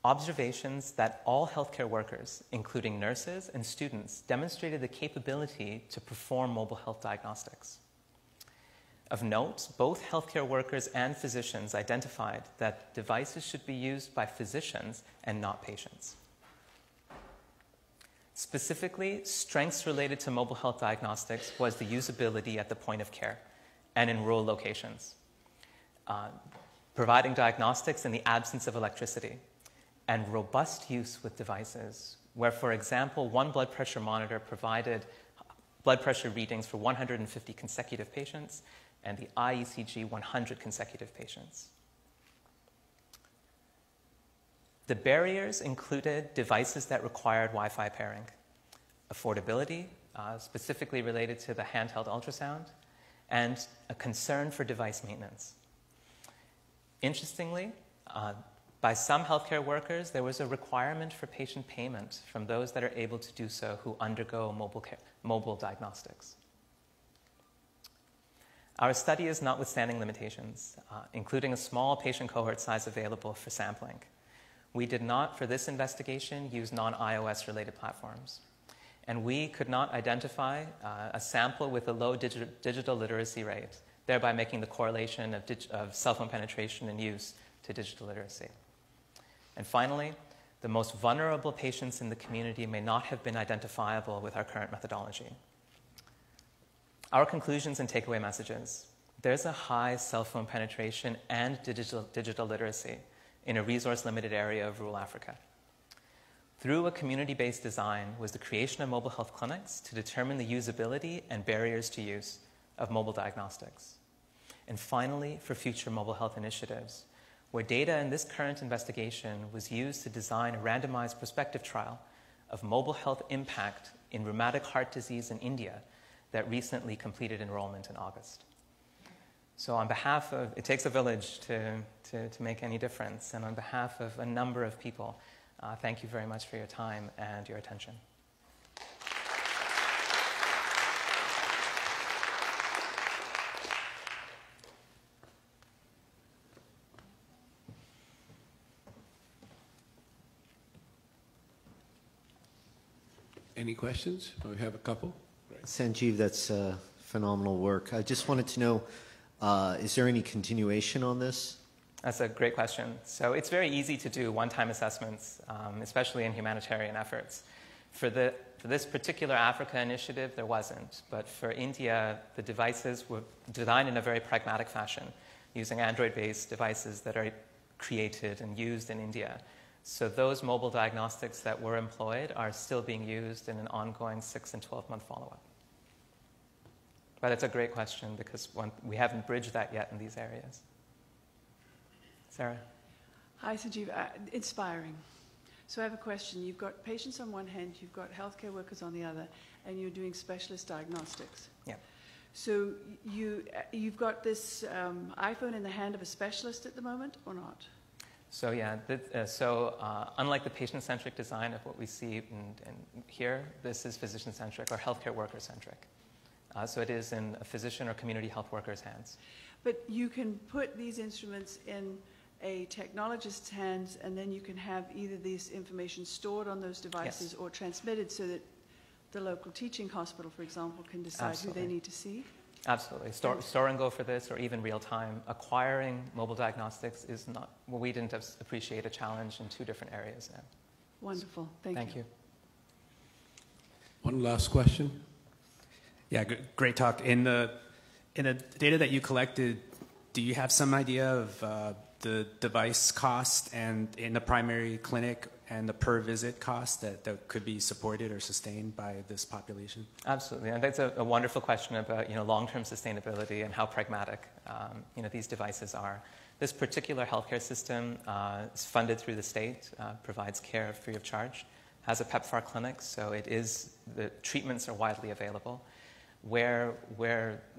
observations that all healthcare workers, including nurses and students, demonstrated the capability to perform mobile health diagnostics. Of note, both healthcare workers and physicians identified that devices should be used by physicians and not patients. Specifically, strengths related to mobile health diagnostics was the usability at the point of care and in rural locations, providing diagnostics in the absence of electricity, and robust use with devices, where, for example, one blood pressure monitor provided blood pressure readings for 150 consecutive patients, and the IECG 100 consecutive patients. The barriers included devices that required Wi-Fi pairing, affordability, specifically related to the handheld ultrasound, and a concern for device maintenance. Interestingly, by some healthcare workers, there was a requirement for patient payment from those that are able to do so who undergo mobile diagnostics. Our study is notwithstanding limitations, including a small patient cohort size available for sampling. We did not, for this investigation, use non-iOS related platforms. And we could not identify a sample with a low digital literacy rate, thereby making the correlation of cell phone penetration and use to digital literacy. And finally, the most vulnerable patients in the community may not have been identifiable with our current methodology. Our conclusions and takeaway messages. there's a high cell phone penetration and digital literacy in a resource-limited area of rural Africa. Through a community-based design was the creation of mobile health clinics to determine the usability and barriers to use of mobile diagnostics. And finally, for future mobile health initiatives, where data in this current investigation was used to design a randomized prospective trial of mobile health impact in rheumatic heart disease in India that recently completed enrollment in August. So on behalf of, it takes a village to make any difference, and on behalf of a number of people, thank you very much for your time and your attention. Any questions? We have a couple. Sanjeev, that's phenomenal work. I just wanted to know, is there any continuation on this? That's a great question. So it's very easy to do one-time assessments, especially in humanitarian efforts. For this particular Africa initiative, there wasn't. But for India, the devices were designed in a very pragmatic fashion, using Android-based devices that are created and used in India. So those mobile diagnostics that were employed are still being used in an ongoing 6- and 12-month follow-up. But it's a great question because we haven't bridged that yet in these areas. Sarah? Hi, Sanjeev. Inspiring. So I have a question. You've got patients on one hand, you've got healthcare workers on the other, and you're doing specialist diagnostics. Yeah. So you've got this iPhone in the hand of a specialist at the moment, or not? So yeah, unlike the patient-centric design of what we see here, this is physician-centric or healthcare worker-centric. So it is in a physician or community health worker's hands. But you can put these instruments in a technologist's hands, and then you can have either this information stored on those devices or transmitted so that the local teaching hospital, for example, can decide who they need to see? Absolutely. Store and go for this, or even real time. Acquiring mobile diagnostics is not, well, we didn't appreciate a challenge in two different areas now. Wonderful. Thank you. One last question. Yeah, great talk. In the data that you collected, do you have some idea of the device cost and in the primary clinic and the per visit cost that could be supported or sustained by this population? Absolutely, and that's a wonderful question about long-term sustainability and how pragmatic these devices are. This particular healthcare system is funded through the state, provides care free of charge, has a PEPFAR clinic, so the treatments are widely available. Where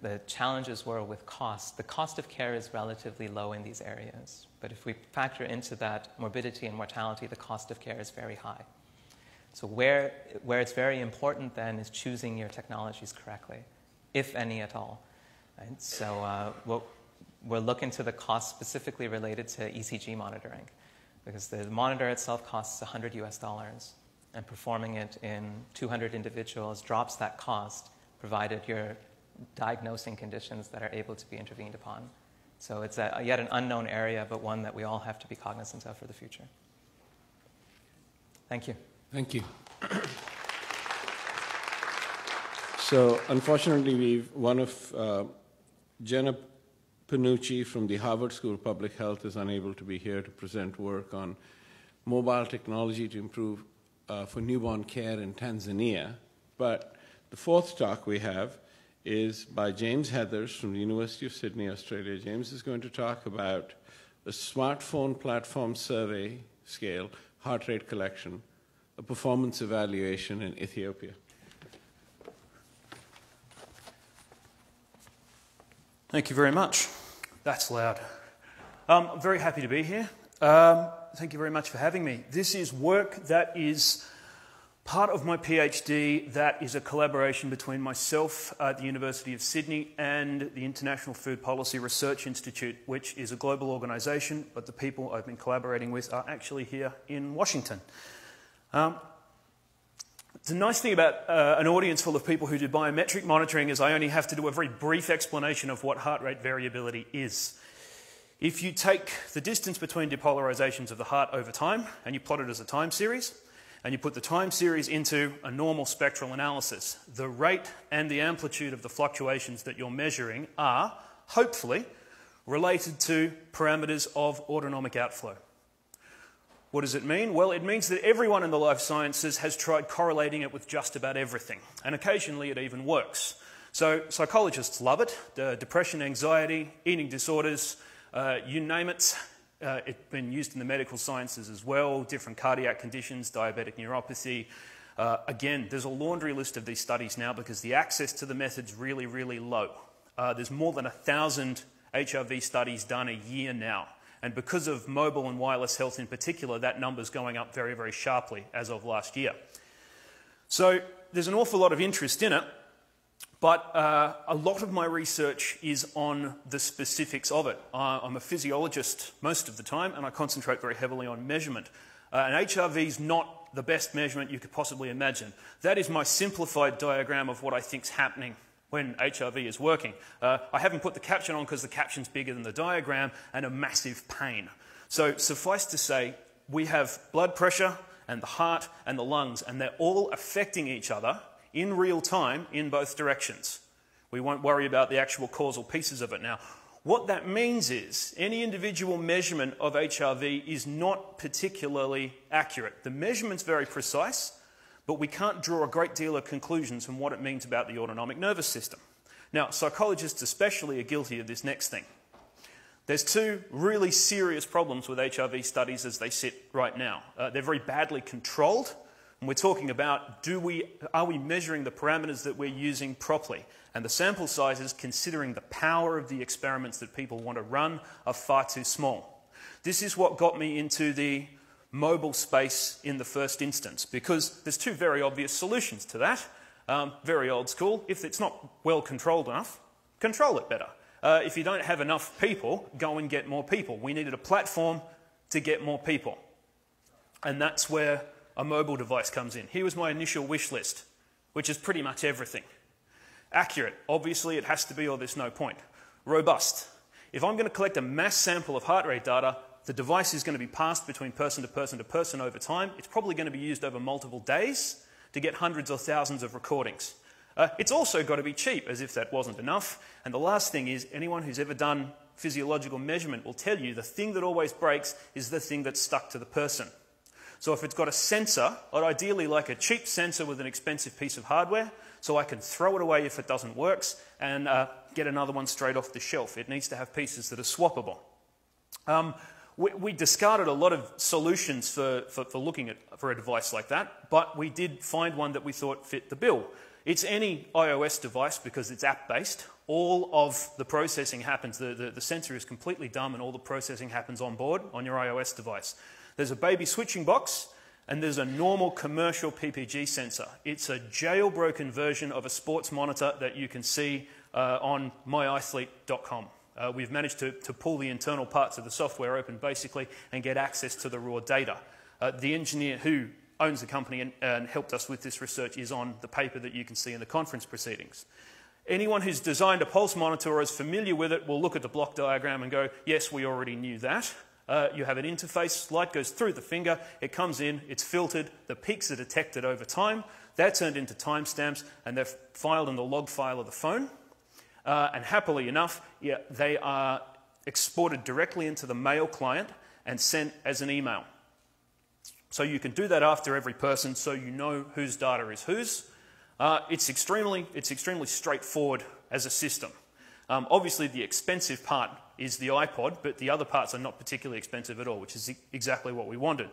the challenges were with cost, the cost of care is relatively low in these areas. But if we factor into that morbidity and mortality, the cost of care is very high. So where it's very important then is choosing your technologies correctly, if any at all. Right? So we'll look into the cost specifically related to ECG monitoring, because the monitor itself costs $100 US, and performing it in 200 individuals drops that cost, provided you're diagnosing conditions that are able to be intervened upon. So it's yet an unknown area, but one that we all have to be cognizant of for the future. Thank you. Thank you. So unfortunately, one of Jenna Panucci from the Harvard School of Public Health is unable to be here to present work on mobile technology to improve for newborn care in Tanzania. But the fourth talk we have is by James Heathers from the University of Sydney, Australia. James is going to talk about a smartphone platform survey scale heart rate collection, a performance evaluation in Ethiopia. Thank you very much. That's loud. I'm very happy to be here. Thank you very much for having me. This is work that is part of my PhD that is a collaboration between myself at the University of Sydney and the International Food Policy Research Institute, which is a global organisation, but the people I've been collaborating with are actually here in Washington. The nice thing about an audience full of people who do biometric monitoring is I only have to do a very brief explanation of what heart rate variability is. If you take the distance between depolarizations of the heart over time and you plot it as a time series, and you put the time series into a normal spectral analysis, the rate and the amplitude of the fluctuations that you're measuring are hopefully, related to parameters of autonomic outflow. What does it mean? Well, it means that everyone in the life sciences has tried correlating it with just about everything, and occasionally it even works. So psychologists love it. Depression, anxiety, eating disorders, you name it. It's been used in the medical sciences as well, different cardiac conditions, diabetic neuropathy. Again, there's a laundry list of these studies now because the access to the method's really, really low. There's more than 1,000 HRV studies done a year now. And because of mobile and wireless health in particular, that number's going up very, very sharply as of last year. So there's an awful lot of interest in it, but a lot of my research is on the specifics of it. I'm a physiologist most of the time, and I concentrate very heavily on measurement. And HRV is not the best measurement you could possibly imagine. That is my simplified diagram of what I think's happening when HRV is working. I haven't put the caption on because the caption's bigger than the diagram and a massive pain. So suffice to say, we have blood pressure and the heart and the lungs, and they're all affecting each other in real time in both directions. We won't worry about the actual causal pieces of it now. What that means is any individual measurement of HRV is not particularly accurate. The measurement's very precise, but we can't draw a great deal of conclusions from what it means about the autonomic nervous system. Now, psychologists especially are guilty of this next thing. There's two really serious problems with HRV studies as they sit right now. They're very badly controlled, and we're talking about are we measuring the parameters that we're using properly? And the sample sizes, considering the power of the experiments that people want to run, are far too small. This is what got me into the mobile space in the first instance, because there's two very obvious solutions to that. Very old school. If it's not well controlled enough, control it better. If you don't have enough people, go and get more people. We needed a platform to get more people. And that's where a mobile device comes in. Here was my initial wish list, which is pretty much everything. Accurate. Obviously, it has to be, or there's no point. Robust. If I'm going to collect a mass sample of heart rate data, the device is going to be passed between person to person to person over time. It's probably going to be used over multiple days to get hundreds or thousands of recordings. It's also got to be cheap, as if that wasn't enough. And the last thing is, anyone who's ever done physiological measurement will tell you the thing that always breaks is the thing that's stuck to the person. So if it's got a sensor, I'd ideally like a cheap sensor with an expensive piece of hardware, so I can throw it away if it doesn't work and get another one straight off the shelf. It needs to have pieces that are swappable. We discarded a lot of solutions for looking for a device like that, but we did find one that we thought fit the bill. It's any iOS device because it's app-based. All of the processing happens, the sensor is completely dumb and all the processing happens on board on your iOS device. There's a baby switching box and there's a normal commercial PPG sensor. It's a jailbroken version of a sports monitor that you can see on myathlete.com. We've managed to pull the internal parts of the software open, basically, and get access to the raw data. The engineer who owns the company and helped us with this research is on the paper that you can see in the conference proceedings. Anyone who's designed a pulse monitor or is familiar with it will look at the block diagram and go, yes, we already knew that. You have an interface, light goes through the finger, it comes in, it's filtered, the peaks are detected over time, they're turned into timestamps, and they're filed in the log file of the phone. And happily enough, they are exported directly into the mail client and sent as an email. So you can do that after every person so you know whose data is whose. It's extremely straightforward as a system. Obviously, the expensive part is the iPod, but the other parts are not particularly expensive at all, which is exactly what we wanted.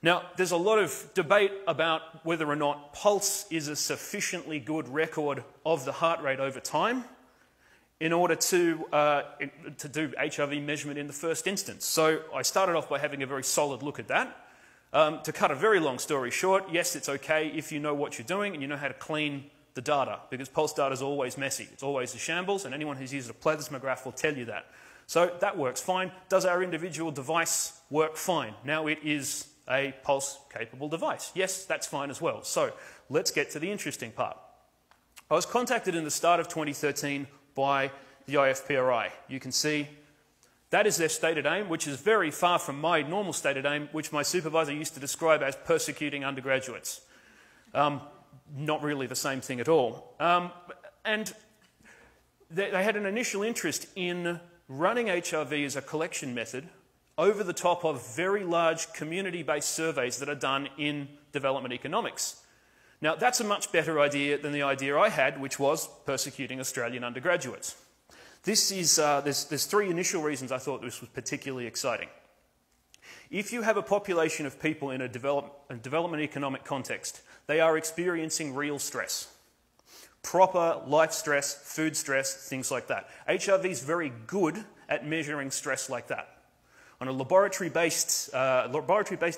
Now, there's a lot of debate about whether or not pulse is a sufficiently good record of the heart rate over time in order to do HRV measurement in the first instance. So I started off by having a very solid look at that. To cut a very long story short, yes, it's okay if you know what you're doing and you know how to clean the data, because pulse data is always messy. It's always a shambles, and anyone who's used a plethysmograph will tell you that. So that works fine. Does our individual device work fine? Now it is a pulse-capable device. Yes, that's fine as well. So let's get to the interesting part. I was contacted in the start of 2013 by the IFPRI. You can see that is their stated aim, which is very far from my normal stated aim, which my supervisor used to describe as persecuting undergraduates. Not really the same thing at all. And they had an initial interest in running HRV as a collection method over the top of very large community-based surveys that are done in development economics. Now, that's a much better idea than the idea I had, which was persecuting Australian undergraduates. There's three initial reasons I thought this was particularly exciting. If you have a population of people in a development economic context, they are experiencing real stress. Proper life stress, food stress, things like that. HRV is very good at measuring stress like that. On a laboratory-based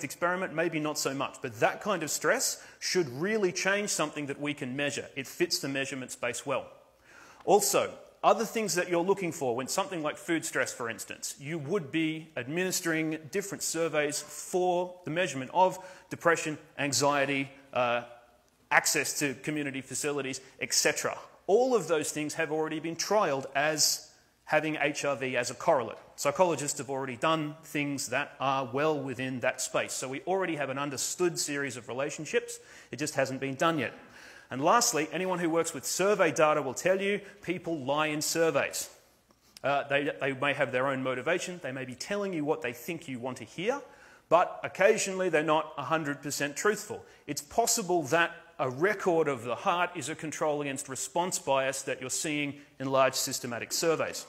experiment, maybe not so much, but that kind of stress should really change something that we can measure. It fits the measurement space well. Also, other things that you're looking for, when something like food stress, for instance, you would be administering different surveys for the measurement of depression, anxiety, access to community facilities, etc. All of those things have already been trialled as having HRV as a correlate. Psychologists have already done things that are well within that space. So we already have an understood series of relationships. It just hasn't been done yet. And lastly, anyone who works with survey data will tell you people lie in surveys. They may have their own motivation. They may be telling you what they think you want to hear, but occasionally they're not 100% truthful. It's possible that a record of the heart is a control against response bias that you're seeing in large systematic surveys.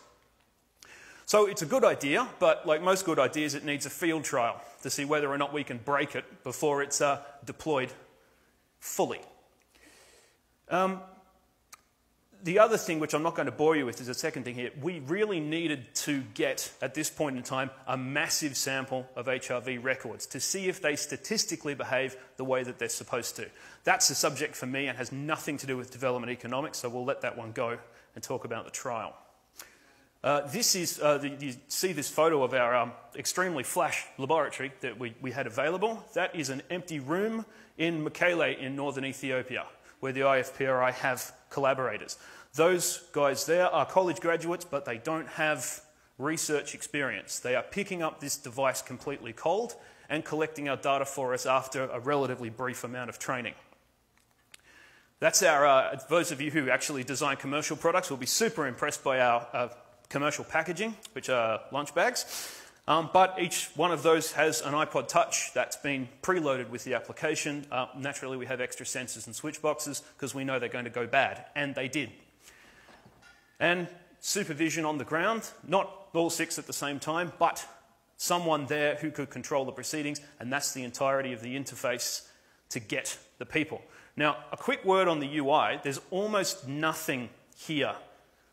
So it's a good idea, but like most good ideas, it needs a field trial to see whether or not we can break it before it's deployed fully. The other thing, which I'm not going to bore you with, is the second thing here. We really needed to get, at this point in time, a massive sample of HRV records to see if they statistically behave the way that they're supposed to. That's a subject for me and has nothing to do with development economics, so we'll let that one go and talk about the trial. You see this photo of our extremely flash laboratory that we had available. That is an empty room in Mekelle in northern Ethiopia, where the IFPRI have collaborators. Those guys there are college graduates, but they don't have research experience. They are picking up this device completely cold and collecting our data for us after a relatively brief amount of training. That's our, those of you who actually design commercial products will be super impressed by our commercial packaging, which are lunch bags. But each one of those has an iPod Touch that's been preloaded with the application. Naturally, we have extra sensors and switch boxes because we know they're going to go bad, and they did. And supervision on the ground, not all 6 at the same time, but someone there who could control the proceedings, and that's the entirety of the interface to get the people. Now, a quick word on the UI. There's almost nothing here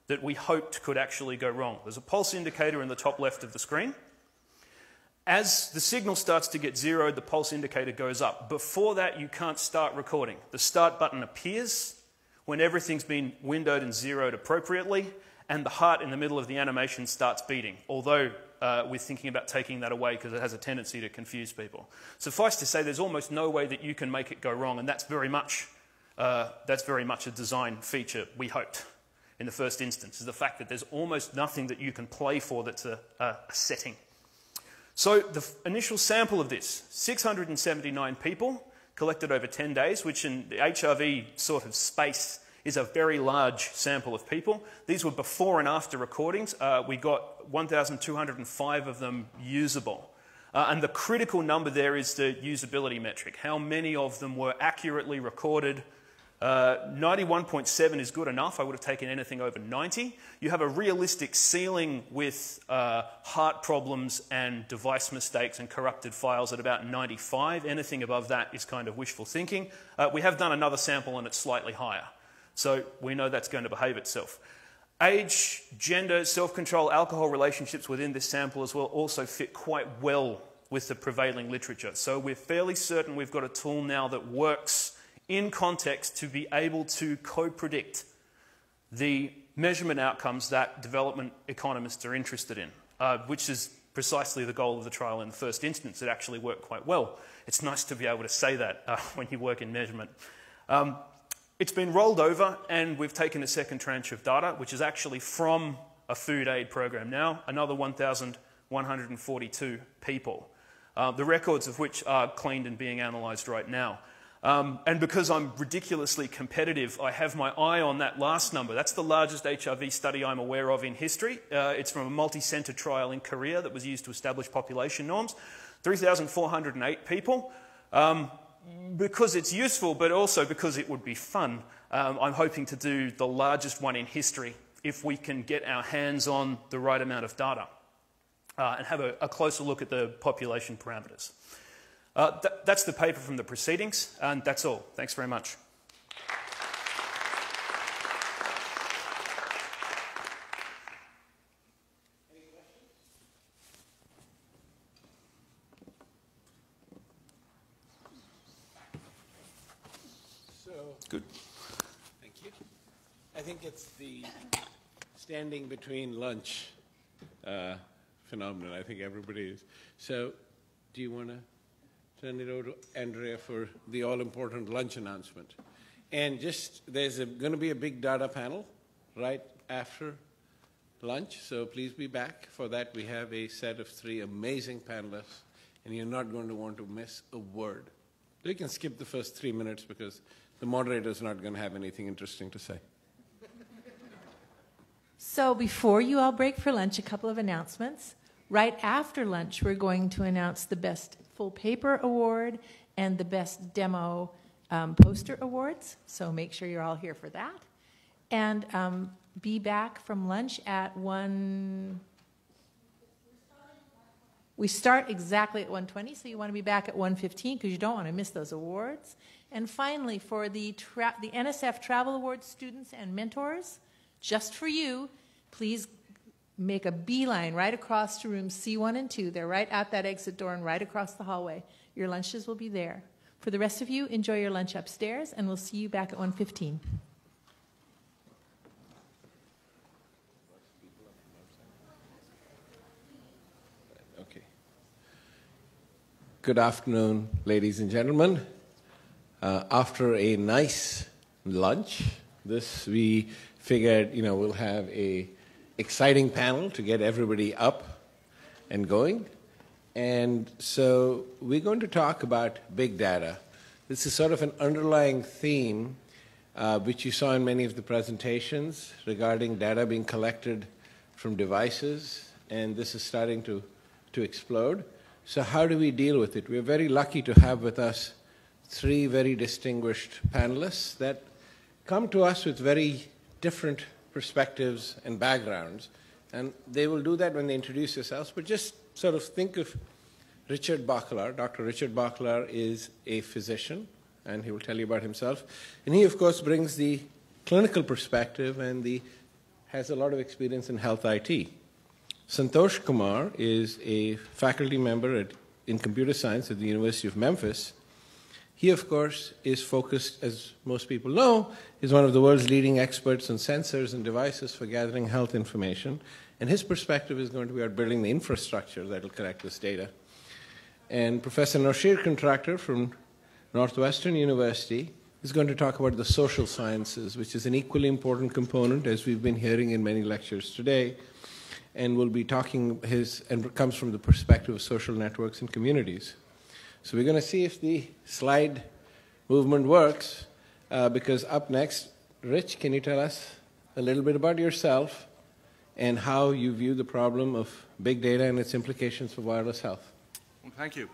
that we hoped could actually go wrong. There's a pulse indicator in the top left of the screen. As the signal starts to get zeroed, the pulse indicator goes up. Before that, you can't start recording. The start button appears when everything's been windowed and zeroed appropriately, and the heart in the middle of the animation starts beating, although we're thinking about taking that away because it has a tendency to confuse people. Suffice to say, there's almost no way that you can make it go wrong, and that's very much a design feature we hoped in the first instance, is the fact that there's almost nothing that you can play for that's a setting. So the initial sample of this, 679 people collected over 10 days, which in the HRV sort of space is a very large sample of people. These were before and after recordings. We got 1,205 of them usable. And the critical number there is the usability metric. How many of them were accurately recorded? 91.7 is good enough. I would have taken anything over 90. You have a realistic ceiling with heart problems and device mistakes and corrupted files at about 95. Anything above that is kind of wishful thinking. We have done another sample and it's slightly higher. So we know that's going to behave itself. Age, gender, self-control, alcohol relationships within this sample as well also fit quite well with the prevailing literature. So we're fairly certain we've got a tool now that works in context to be able to co-predict the measurement outcomes that development economists are interested in, which is precisely the goal of the trial in the first instance. It actually worked quite well. It's nice to be able to say that when you work in measurement. It's been rolled over and we've taken a second tranche of data, which is actually from a food aid program now, another 1,142 people, the records of which are cleaned and being analysed right now. And because I'm ridiculously competitive, I have my eye on that last number. That's the largest HIV study I'm aware of in history. It's from a multi-center trial in Korea that was used to establish population norms. 3,408 people. Because it's useful, but also because it would be fun, I'm hoping to do the largest one in history if we can get our hands on the right amount of data and have a closer look at the population parameters. That's the paper from the proceedings, and that's all. Thanks very much. Good. Thank you. I think it's the standing between lunch phenomenon. I think everybody is. So, do you want to turn it over to Andrea for the all-important lunch announcement? And just, there's going to be a big data panel right after lunch, so please be back. For that, we have a set of 3 amazing panelists, and you're not going to want to miss a word. You can skip the first 3 minutes because the moderator's not going to have anything interesting to say. So before you all break for lunch, a couple of announcements. Right after lunch, we're going to announce the Best Full Paper Award and the Best Demo Poster Awards. So make sure you're all here for that. And be back from lunch at 1. We start exactly at 1:20, so you want to be back at 1:15 because you don't want to miss those awards. And finally, for the NSF Travel Awards students and mentors, just for you, please make a beeline right across to rooms C1 and 2. They're right at that exit door and right across the hallway. Your lunches will be there. For the rest of you, enjoy your lunch upstairs, and we'll see you back at 1:15. Okay. Good afternoon, ladies and gentlemen. After a nice lunch, we figured, we'll have a exciting panel to get everybody up and going. And so we're going to talk about big data. This is sort of an underlying theme which you saw in many of the presentations regarding data being collected from devices, and this is starting to explode. So how do we deal with it? We're very lucky to have with us 3 very distinguished panelists that come to us with very different perspectives and backgrounds. And they will do that when they introduce themselves. But just sort of think of Richard Bakalar. Dr. Richard Bakalar is a physician, and he will tell you about himself. And he, of course, brings the clinical perspective and has a lot of experience in health IT. Santosh Kumar is a faculty member in computer science at the University of Memphis. He, of course, is focused, as most people know, is one of the world's leading experts on sensors and devices for gathering health information. And his perspective is going to be about building the infrastructure that will collect this data. And Professor Noshir Contractor from Northwestern University is going to talk about the social sciences, which is an equally important component, as we've been hearing in many lectures today. And will be talking and comes from the perspective of social networks and communities. So we're going to see if the slide movement works, because up next, Rich, can you tell us a little bit about yourself and how you view the problem of big data and its implications for wireless health? Well, thank you.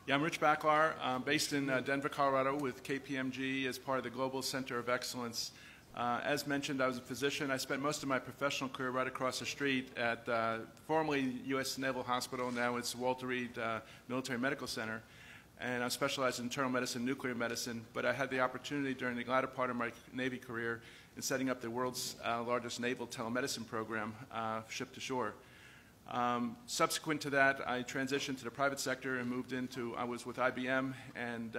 Yeah, I'm Rich Bakalar. I'm based in Denver, Colorado with KPMG as part of the Global Center of Excellence. As mentioned, I was a physician. I spent most of my professional career right across the street at formerly U.S. Naval Hospital. Now it's Walter Reed Military Medical Center. And I specialized in internal medicine, nuclear medicine. But I had the opportunity during the latter part of my Navy career in setting up the world's largest naval telemedicine program, ship to shore. Subsequent to that, I transitioned to the private sector and I was with IBM and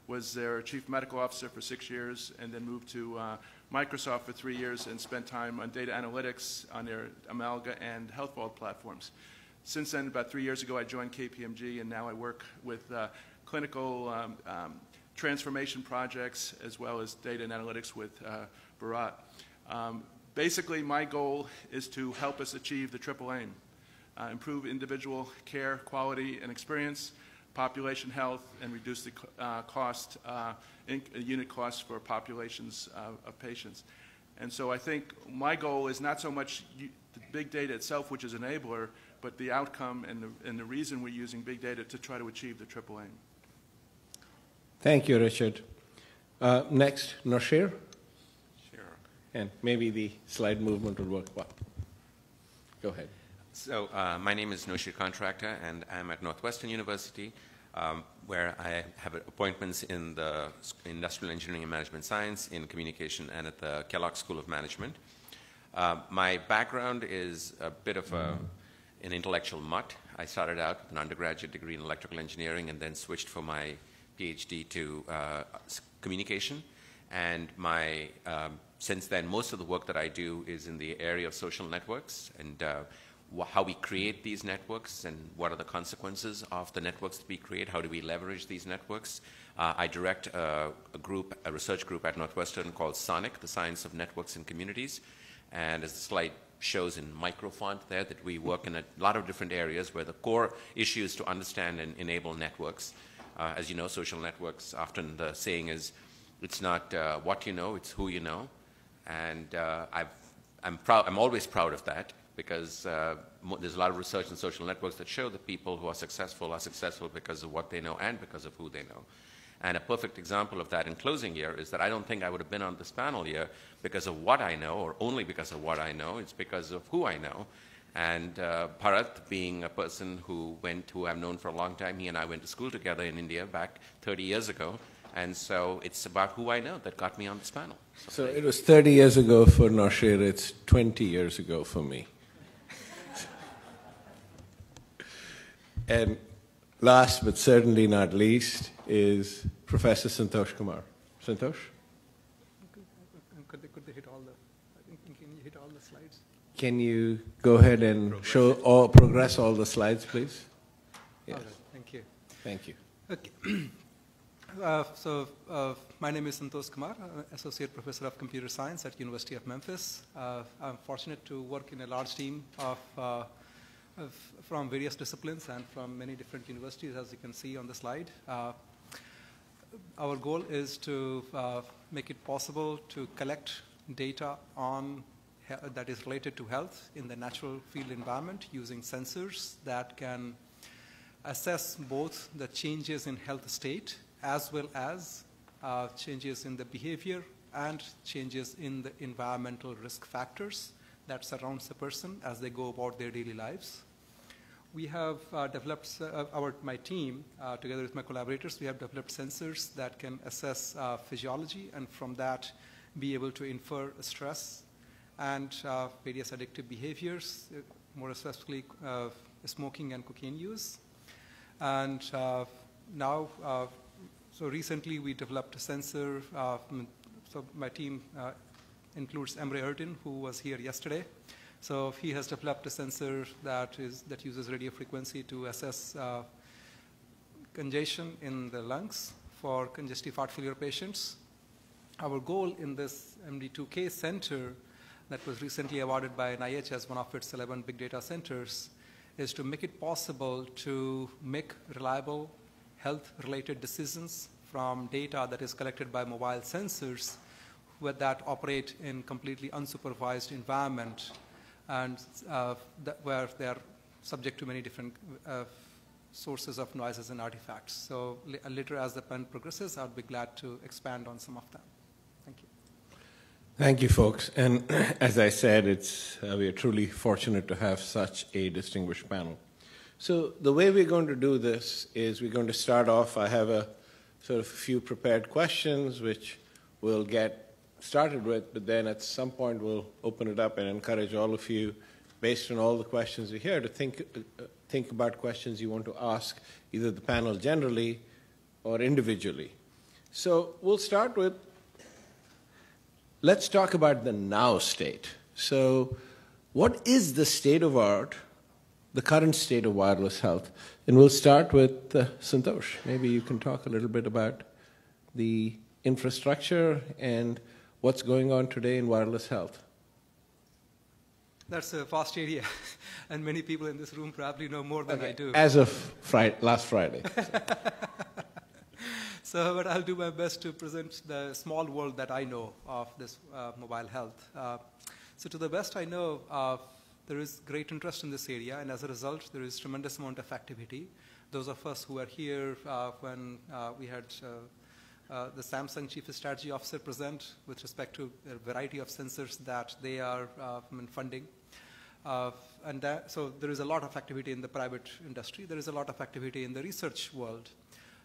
was their chief medical officer for 6 years, and then moved to Microsoft for 3 years and spent time on data analytics on their Amalga and Health Vault platforms. Since then, about 3 years ago, I joined KPMG, and now I work with clinical transformation projects as well as data and analytics with Bharat. Basically, my goal is to help us achieve the triple aim. Improve individual care, quality, and experience, population health and reduce the cost, unit costs for populations of patients. And so I think my goal is not so much the big data itself, which is an enabler, but the outcome and the reason we're using big data to try to achieve the triple aim. Thank you, Richard. Next, Noshir. Sure. And maybe the slide movement will work well. Go ahead. So my name is Noshir Contractor, and I'm at Northwestern University, where I have appointments in the Industrial Engineering and Management Science, in communication, and at the Kellogg School of Management. My background is a bit of an intellectual mutt. I started out with an undergraduate degree in electrical engineering and then switched for my PhD to communication. And since then, most of the work that I do is in the area of social networks and how we create these networks and what are the consequences of the networks that we create, how do we leverage these networks. I direct a research group at Northwestern called SONIC, the Science of Networks and Communities. And as the slide shows in microfont there, that we work in a lot of different areas where the core issue is to understand and enable networks. As you know, social networks, often the saying is, it's not what you know, it's who you know. And I'm always proud of that, because there's a lot of research in social networks that show that people who are successful because of what they know and because of who they know. And a perfect example of that in closing here is that I don't think I would have been on this panel here because of what I know, or only because of what I know. It's because of who I know. And Bharat, being a person who I've known for a long time, he and I went to school together in India back 30 years ago. And so it's about who I know that got me on this panel. So it was 30 years ago for Noshir, it's 20 years ago for me. And last but certainly not least is Professor Santosh Kumar. Santosh? Could they hit all the, can you hit all the slides? Can you go ahead and progress all the slides, please? Yes. All right, thank you. Thank you. Okay. My name is Santosh Kumar, Associate Professor of Computer Science at University of Memphis. I'm fortunate to work in a large team from various disciplines and from many different universities, as you can see on the slide. Our goal is to make it possible to collect data that is related to health in the natural field environment using sensors that can assess both the changes in health state as well as changes in the behavior and changes in the environmental risk factors that surrounds the person as they go about their daily lives. We have developed, my team, together with my collaborators, we have developed sensors that can assess physiology and from that be able to infer stress and various addictive behaviors, more specifically smoking and cocaine use. And so recently we developed a sensor. So my team includes Emre Erdin, who was here yesterday. So he has developed a sensor that uses radio frequency to assess congestion in the lungs for congestive heart failure patients. Our goal in this MD2K center that was recently awarded by NIH as one of its 11 big data centers is to make it possible to make reliable health-related decisions from data that is collected by mobile sensors that operate in completely unsupervised environment and where they are subject to many different sources of noises and artifacts. So later as the plan progresses, I would be glad to expand on some of them. Thank you. Thank you, folks. And as I said, we are truly fortunate to have such a distinguished panel. So the way we're going to do this is we're going to start off. I have a sort of few prepared questions, which we'll get started with, but then at some point we'll open it up and encourage all of you, based on all the questions we hear, to think about questions you want to ask either the panel generally or individually. So we'll start with, let's talk about the now state. So what is the state of art, the current state of wireless health? And we'll start with Santosh. Maybe you can talk a little bit about the infrastructure and what's going on today in wireless health. That's a vast area, and many people in this room probably know more than I do. As of last Friday. So, but I'll do my best to present the small world that I know of this mobile health. So to the best I know, there is great interest in this area, and as a result, there is tremendous amount of activity. Those of us who are here when we had the Samsung Chief Strategy Officer present with respect to a variety of sensors that they are funding. So there is a lot of activity in the private industry. There is a lot of activity in the research world.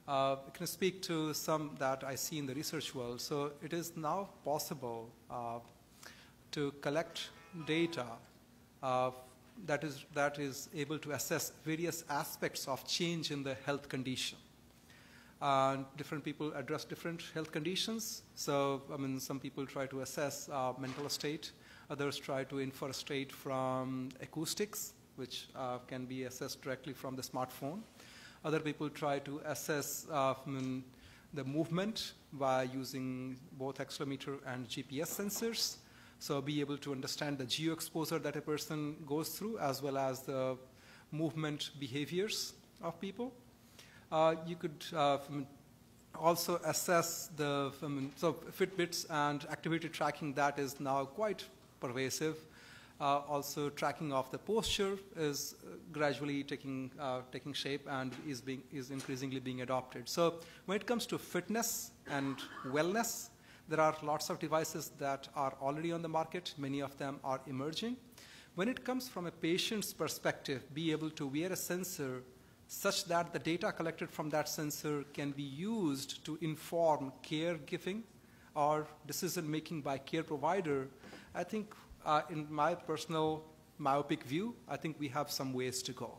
I can speak to some that I see in the research world. So it is now possible to collect data that is able to assess various aspects of change in the health condition. Different people address different health conditions. So, some people try to assess mental state. Others try to infer state from acoustics, which can be assessed directly from the smartphone. Other people try to assess the movement by using both accelerometer and GPS sensors. So be able to understand the geo-exposure that a person goes through, as well as the movement behaviors of people. You could also assess the, so Fitbits and activity tracking, that is now quite pervasive. Also tracking of the posture is gradually taking shape and is increasingly being adopted. So when it comes to fitness and wellness, there are lots of devices that are already on the market. Many of them are emerging. When it comes from a patient's perspective, be able to wear a sensor such that the data collected from that sensor can be used to inform caregiving or decision-making by care provider, I think in my personal myopic view, I think we have some ways to go.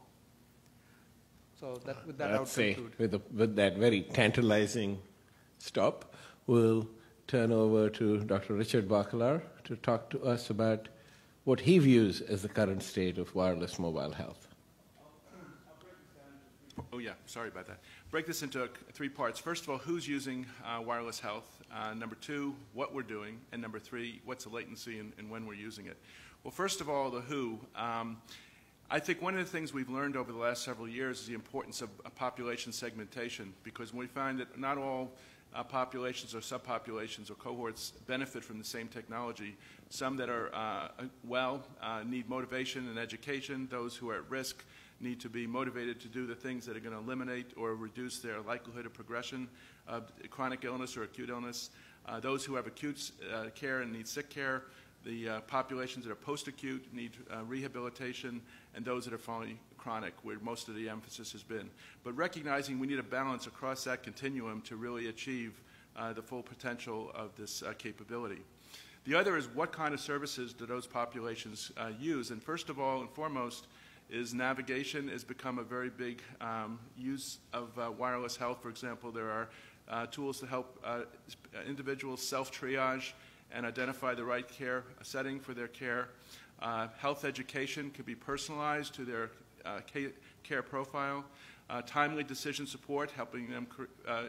So with that, I would conclude. With that very tantalizing stop, we'll turn over to Dr. Richard Bakalar to talk to us about what he views as the current state of wireless mobile health. Oh, yeah, sorry about that. Break this into 3 parts. First of all, who's using wireless health? Number 2, what we're doing. And number 3, what's the latency and when we're using it. Well, first of all, the who. I think one of the things we've learned over the last several years is the importance of population segmentation, because we find that not all populations or subpopulations or cohorts benefit from the same technology. Some that are need motivation and education. Those who are at risk need to be motivated to do the things that are going to eliminate or reduce their likelihood of progression of chronic illness or acute illness. Those who have acute care and need sick care. The populations that are post-acute need rehabilitation, and those that are finally chronic, where most of the emphasis has been. But recognizing we need a balance across that continuum to really achieve the full potential of this capability. The other is what kind of services do those populations use? And first of all and foremost is navigation has become a very big use of wireless health. For example, there are tools to help individuals self-triage and identify the right care setting for their care. Health education could be personalized to their care profile. Timely decision support, helping them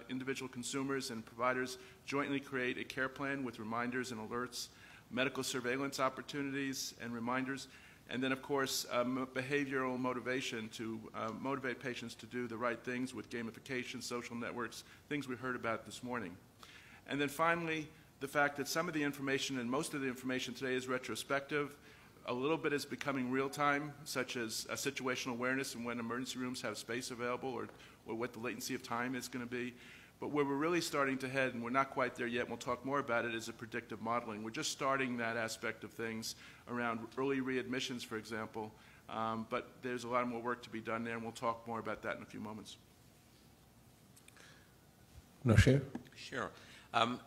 individual consumers and providers jointly create a care plan with reminders and alerts, medical surveillance opportunities and reminders, and then, of course, behavioral motivation to motivate patients to do the right things with gamification, social networks, things we heard about this morning. And then finally, the fact that some of the information and most of the information today is retrospective. A little bit is becoming real-time, such as situational awareness and when emergency rooms have space available or what the latency of time is going to be. But where we're really starting to head, and we're not quite there yet, and we'll talk more about it, is a predictive modeling. We're just starting that aspect of things around early readmissions, for example. But there's a lot more work to be done there, and we'll talk more about that in a few moments. Noshir? Sure.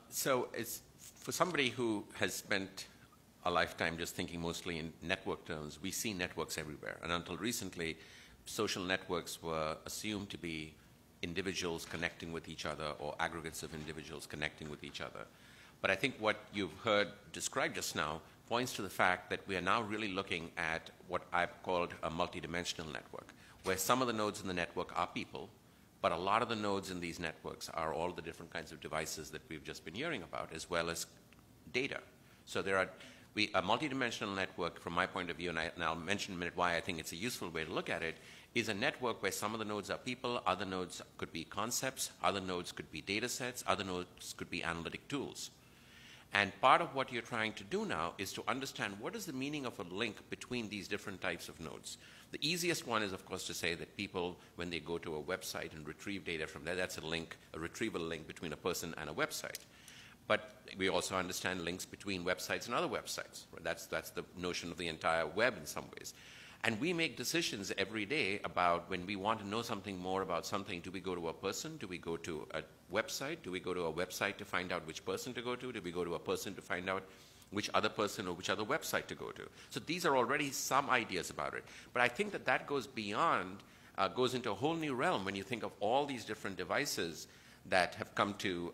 So it's for somebody who has spent a lifetime just thinking mostly in network terms, we see networks everywhere. And until recently, social networks were assumed to be individuals connecting with each other or aggregates of individuals connecting with each other. But I think what you've heard described just now points to the fact that we are now really looking at what I've called a multidimensional network, where some of the nodes in the network are people, but a lot of the nodes in these networks are all the different kinds of devices that we've just been hearing about, as well as data. So there are A multidimensional network, from my point of view, and I'll mention in a minute why I think it's a useful way to look at it, is a network where some of the nodes are people, other nodes could be concepts, other nodes could be data sets, other nodes could be analytic tools. And part of what you're trying to do now is to understand what is the meaning of a link between these different types of nodes. The easiest one is, of course, to say that people, when they go to a website and retrieve data from there, that's a link, a retrieval link between a person and a website. But we also understand links between websites and other websites. That's the notion of the entire web in some ways. And we make decisions every day about when we want to know something more about something. Do we go to a person? Do we go to a website? Do we go to a website to find out which person to go to? Do we go to a person to find out which other person or which other website to go to? So these are already some ideas about it. But I think that that goes beyond, goes into a whole new realm when you think of all these different devices that have come to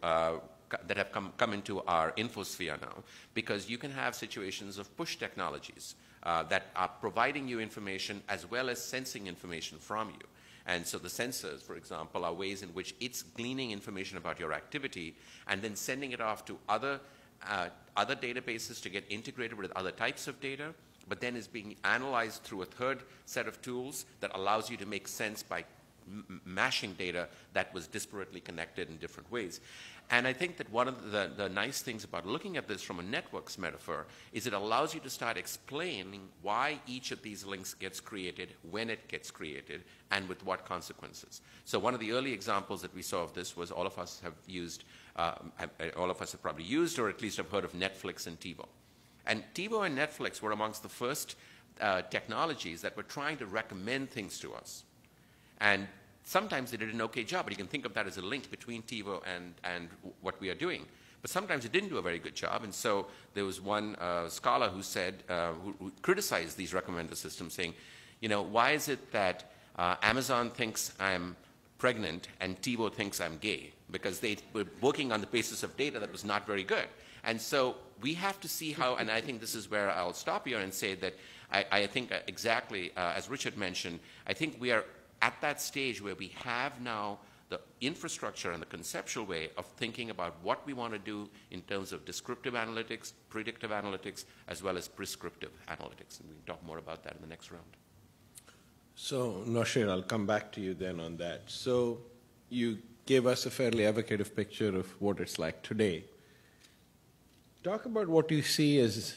that have come into our infosphere now, because you can have situations of push technologies that are providing you information as well as sensing information from you. And so the sensors, for example, are ways in which it's gleaning information about your activity and then sending it off to other databases to get integrated with other types of data, but then is being analyzed through a third set of tools that allows you to make sense by mashing data that was disparately connected in different ways. And I think that one of the nice things about looking at this from a networks metaphor is it allows you to start explaining why each of these links gets created, when it gets created, and with what consequences. So one of the early examples that we saw of this was all of us have probably used or at least have heard of Netflix and TiVo. And TiVo and Netflix were amongst the first technologies that were trying to recommend things to us. And sometimes they did an okay job, but you can think of that as a link between TiVo and what we are doing. But sometimes it didn't do a very good job, and so there was one scholar who said, who criticized these recommender systems, saying, you know, why is it that Amazon thinks I'm pregnant and TiVo thinks I'm gay? Because they were working on the basis of data that was not very good. And so we have to see how, and I think this is where I'll stop here and say that I think exactly, as Richard mentioned, I think we are at that stage where we have now the infrastructure and the conceptual way of thinking about what we want to do in terms of descriptive analytics, predictive analytics, as well as prescriptive analytics. And we can talk more about that in the next round. So, Noshir, I'll come back to you then on that. So you gave us a fairly evocative picture of what it's like today. Talk about what you see as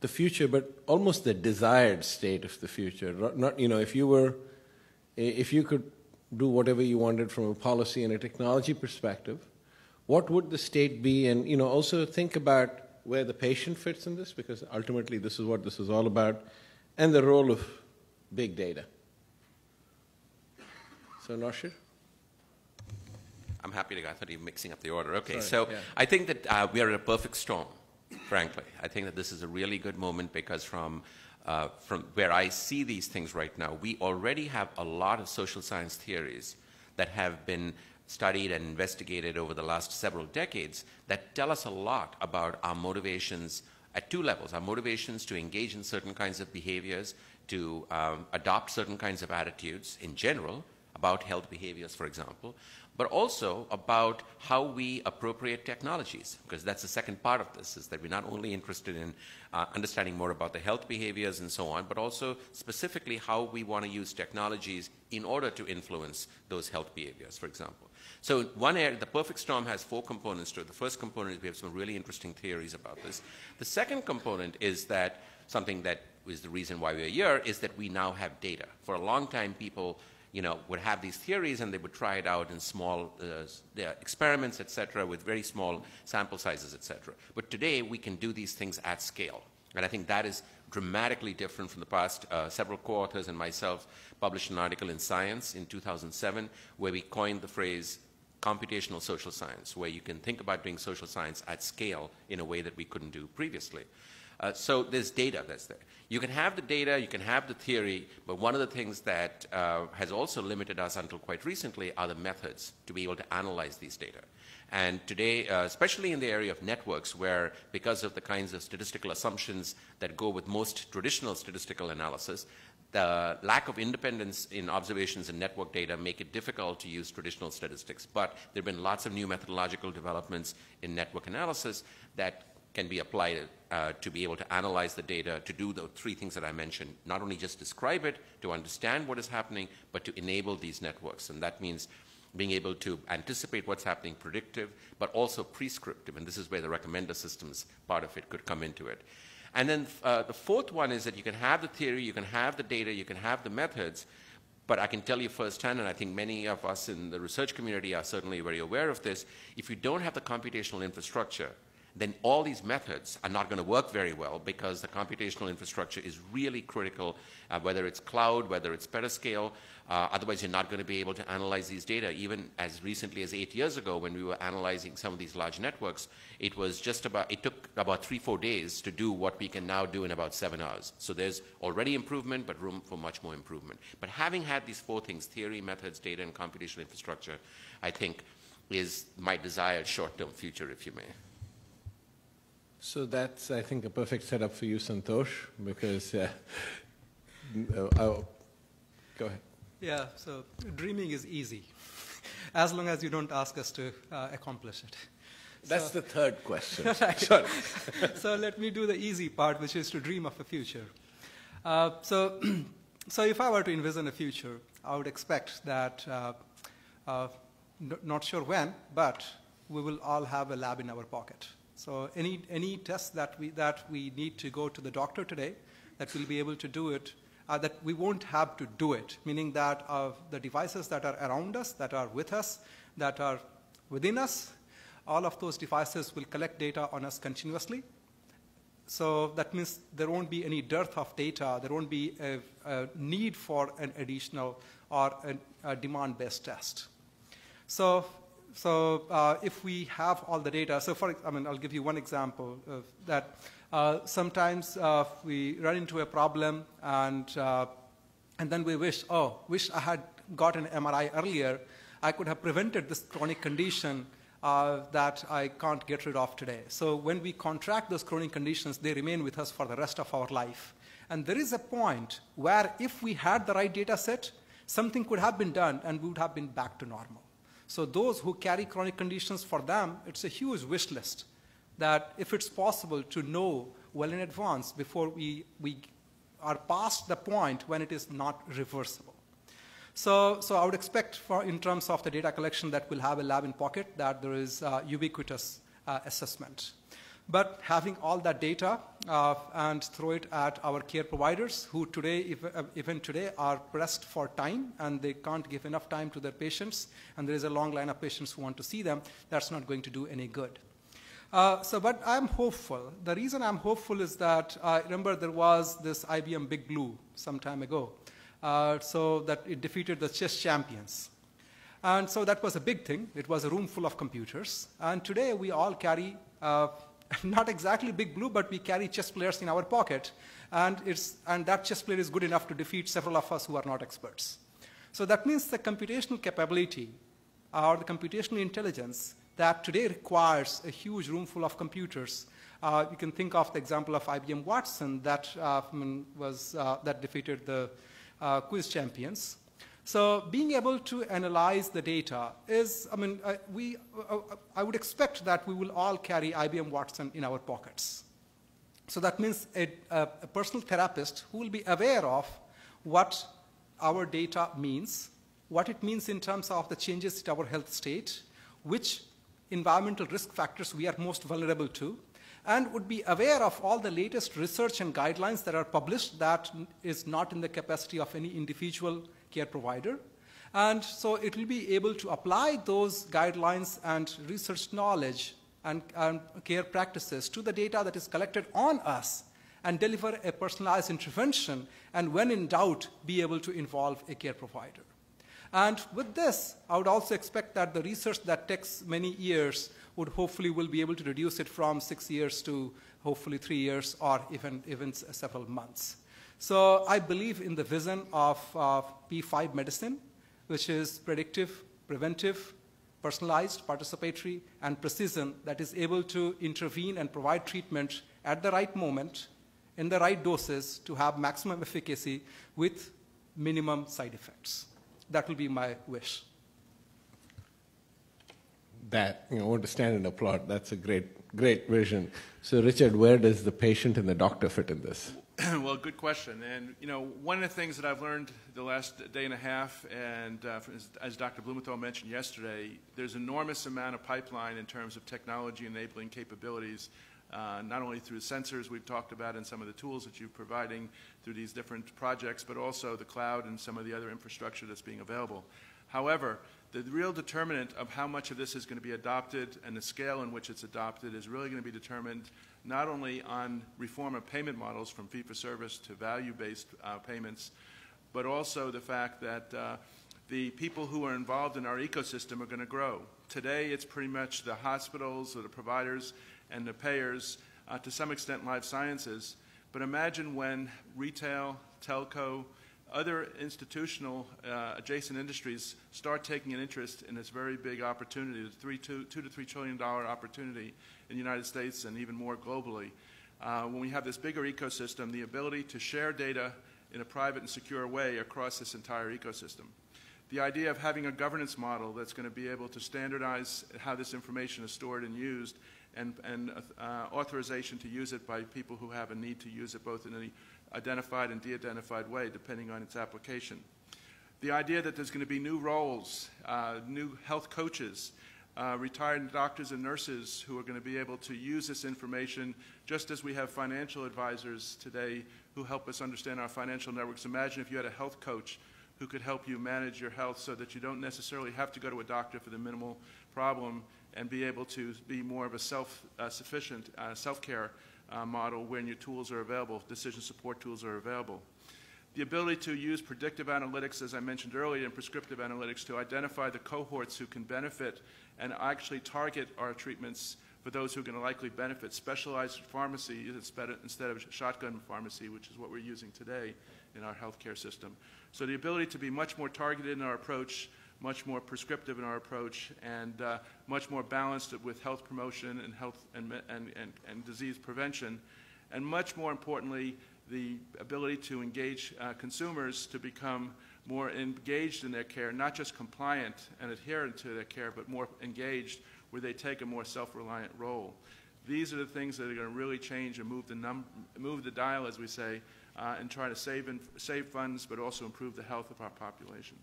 the future, but almost the desired state of the future. Not, you know, if you could do whatever you wanted from a policy and a technology perspective, what would the state be? And, you know, also think about where the patient fits in this, because ultimately this is what this is all about, and the role of big data. So, Noshir? I'm happy to go. I thought you were mixing up the order. Okay, Sorry, so yeah. I think that we are at a perfect storm, frankly. I think that this is a really good moment because from where I see these things right now, we already have a lot of social science theories that have been studied and investigated over the last several decades that tell us a lot about our motivations at two levels. Our motivations to engage in certain kinds of behaviors, to adopt certain kinds of attitudes in general, about health behaviors, for example, but also about how we appropriate technologies, because that's the second part of this, is that we're not only interested in understanding more about the health behaviors and so on, but also specifically how we want to use technologies in order to influence those health behaviors, for example. So one area, the perfect storm has 4 components to it. The first component is we have some really interesting theories about this. The second component is that something that is the reason why we're here is that we now have data. For a long time, people would have these theories and they would try it out in small experiments, et cetera, with very small sample sizes, et cetera. But today, we can do these things at scale. And I think that is dramatically different from the past. Several co-authors and myself published an article in Science in 2007 where we coined the phrase computational social science, where you can think about doing social science at scale in a way that we couldn't do previously. So there's data that's there. You can have the data, you can have the theory, but one of the things that has also limited us until quite recently are the methods to be able to analyze these data. And today, especially in the area of networks, where because of the kinds of statistical assumptions that go with most traditional statistical analysis, the lack of independence in observations and network data make it difficult to use traditional statistics. But there have been lots of new methodological developments in network analysis that can be applied to be able to analyze the data, to do the three things that I mentioned, not only just describe it, to understand what is happening, but to enable these networks. And that means being able to anticipate what's happening, predictive, but also prescriptive. And this is where the recommender systems part of it could come into it. And then the fourth one is that you can have the theory, you can have the data, you can have the methods, but I can tell you firsthand, and I think many of us in the research community are certainly very aware of this, if you don't have the computational infrastructure, then all these methods are not going to work very well, because the computational infrastructure is really critical, whether it's cloud, whether it's petascale. Otherwise, you're not going to be able to analyze these data. Even as recently as 8 years ago, when we were analyzing some of these large networks, it took about 3-4 days to do what we can now do in about 7 hours. So there's already improvement, but room for much more improvement. But having had these four things, theory, methods, data, and computational infrastructure, I think is my desired short-term future, if you may. So that's, I think, a perfect setup for you, Santosh, because go ahead. Yeah, so dreaming is easy, as long as you don't ask us to accomplish it. That's the third question. Right. Sorry. So let me do the easy part, which is to dream of a future. So if I were to envision a future, I would expect that, not sure when, but we will all have a lab in our pocket. So any test that we need to go to the doctor today, that we'll be able to do it, that we won't have to do it, meaning that the devices that are around us, that are with us, that are within us, all of those devices will collect data on us continuously. So that means there won't be any dearth of data. There won't be a need for an additional or a demand-based test. So if we have all the data, I'll give you one example of that. Sometimes we run into a problem and then we wish I had got an MRI earlier. I could have prevented this chronic condition that I can't get rid of today. So when we contract those chronic conditions, they remain with us for the rest of our life. And there is a point where if we had the right data set, something could have been done and we would have been back to normal. So those who carry chronic conditions, for them, it's a huge wish list that if it's possible to know well in advance before we are past the point when it is not reversible. So I would expect in terms of the data collection that we'll have a lab in pocket, that there is ubiquitous assessment. But having all that data and throw it at our care providers, who today, even today, are pressed for time and they can't give enough time to their patients, and there is a long line of patients who want to see them, that's not going to do any good. But I'm hopeful. The reason I'm hopeful is that I remember there was this IBM Big Blue some time ago, so that it defeated the chess champions. And so that was a big thing. It was a room full of computers. And today we all carry not exactly Big Blue, but we carry chess players in our pocket, and that chess player is good enough to defeat several of us who are not experts. So that means the computational capability or the computational intelligence that today requires a huge room full of computers. You can think of the example of IBM Watson that that defeated the quiz champions. So being able to analyze the data is, I would expect that we will all carry IBM Watson in our pockets. So that means a personal therapist who will be aware of what our data means, what it means in terms of the changes in our health state, which environmental risk factors we are most vulnerable to, and would be aware of all the latest research and guidelines that are published that is not in the capacity of any individual care provider. And so it will be able to apply those guidelines and research knowledge and care practices to the data that is collected on us and deliver a personalized intervention, and when in doubt, be able to involve a care provider. And with this, I would also expect that the research that takes many years will be able to reduce it from 6 years to hopefully 3 years or even several months. So I believe in the vision of P5 medicine, which is predictive, preventive, personalized, participatory, and precision, that is able to intervene and provide treatment at the right moment, in the right doses, to have maximum efficacy with minimum side effects. That will be my wish. that, want to stand and applaud. That's a great vision. So, Richard, where does the patient and the doctor fit in this? Well, good question. And, one of the things that I've learned the last day and a half, and as Dr. Blumenthal mentioned yesterday, there's enormous amount of pipeline in terms of technology enabling capabilities, not only through sensors we've talked about and some of the tools that you're providing through these different projects, but also the cloud and some of the other infrastructure that's being available. However, the real determinant of how much of this is going to be adopted and the scale in which it's adopted is really going to be determined not only on reform of payment models from fee-for-service to value-based payments, but also the fact that the people who are involved in our ecosystem are going to grow. Today, it's pretty much the hospitals or the providers and the payers, to some extent life sciences. But imagine when retail, telco, other institutional adjacent industries start taking an interest in this very big opportunity, the $2 to $3 trillion opportunity in the United States and even more globally. When we have this bigger ecosystem, the ability to share data in a private and secure way across this entire ecosystem. The idea of having a governance model that's going to be able to standardize how this information is stored and used, and authorization to use it by people who have a need to use it both in an identified and de-identified way, depending on its application. The idea that there's going to be new roles, new health coaches, retired doctors and nurses who are going to be able to use this information, just as we have financial advisors today who help us understand our financial networks. Imagine if you had a health coach who could help you manage your health so that you don't necessarily have to go to a doctor for the minimal problem, and be able to be more of a self-sufficient self-care model when your tools are available, decision support tools are available. The ability to use predictive analytics, as I mentioned earlier, and prescriptive analytics to identify the cohorts who can benefit and actually target our treatments for those who are going to likely benefit. Specialized pharmacy instead of shotgun pharmacy, which is what we're using today in our healthcare system. So the ability to be much more targeted in our approach, much more prescriptive in our approach, and much more balanced with health promotion and health and disease prevention, and much more importantly, the ability to engage consumers to become more engaged in their care, not just compliant and adherent to their care, but more engaged, where they take a more self-reliant role. These are the things that are going to really change and move the dial, as we say, and try to save funds, but also improve the health of our population.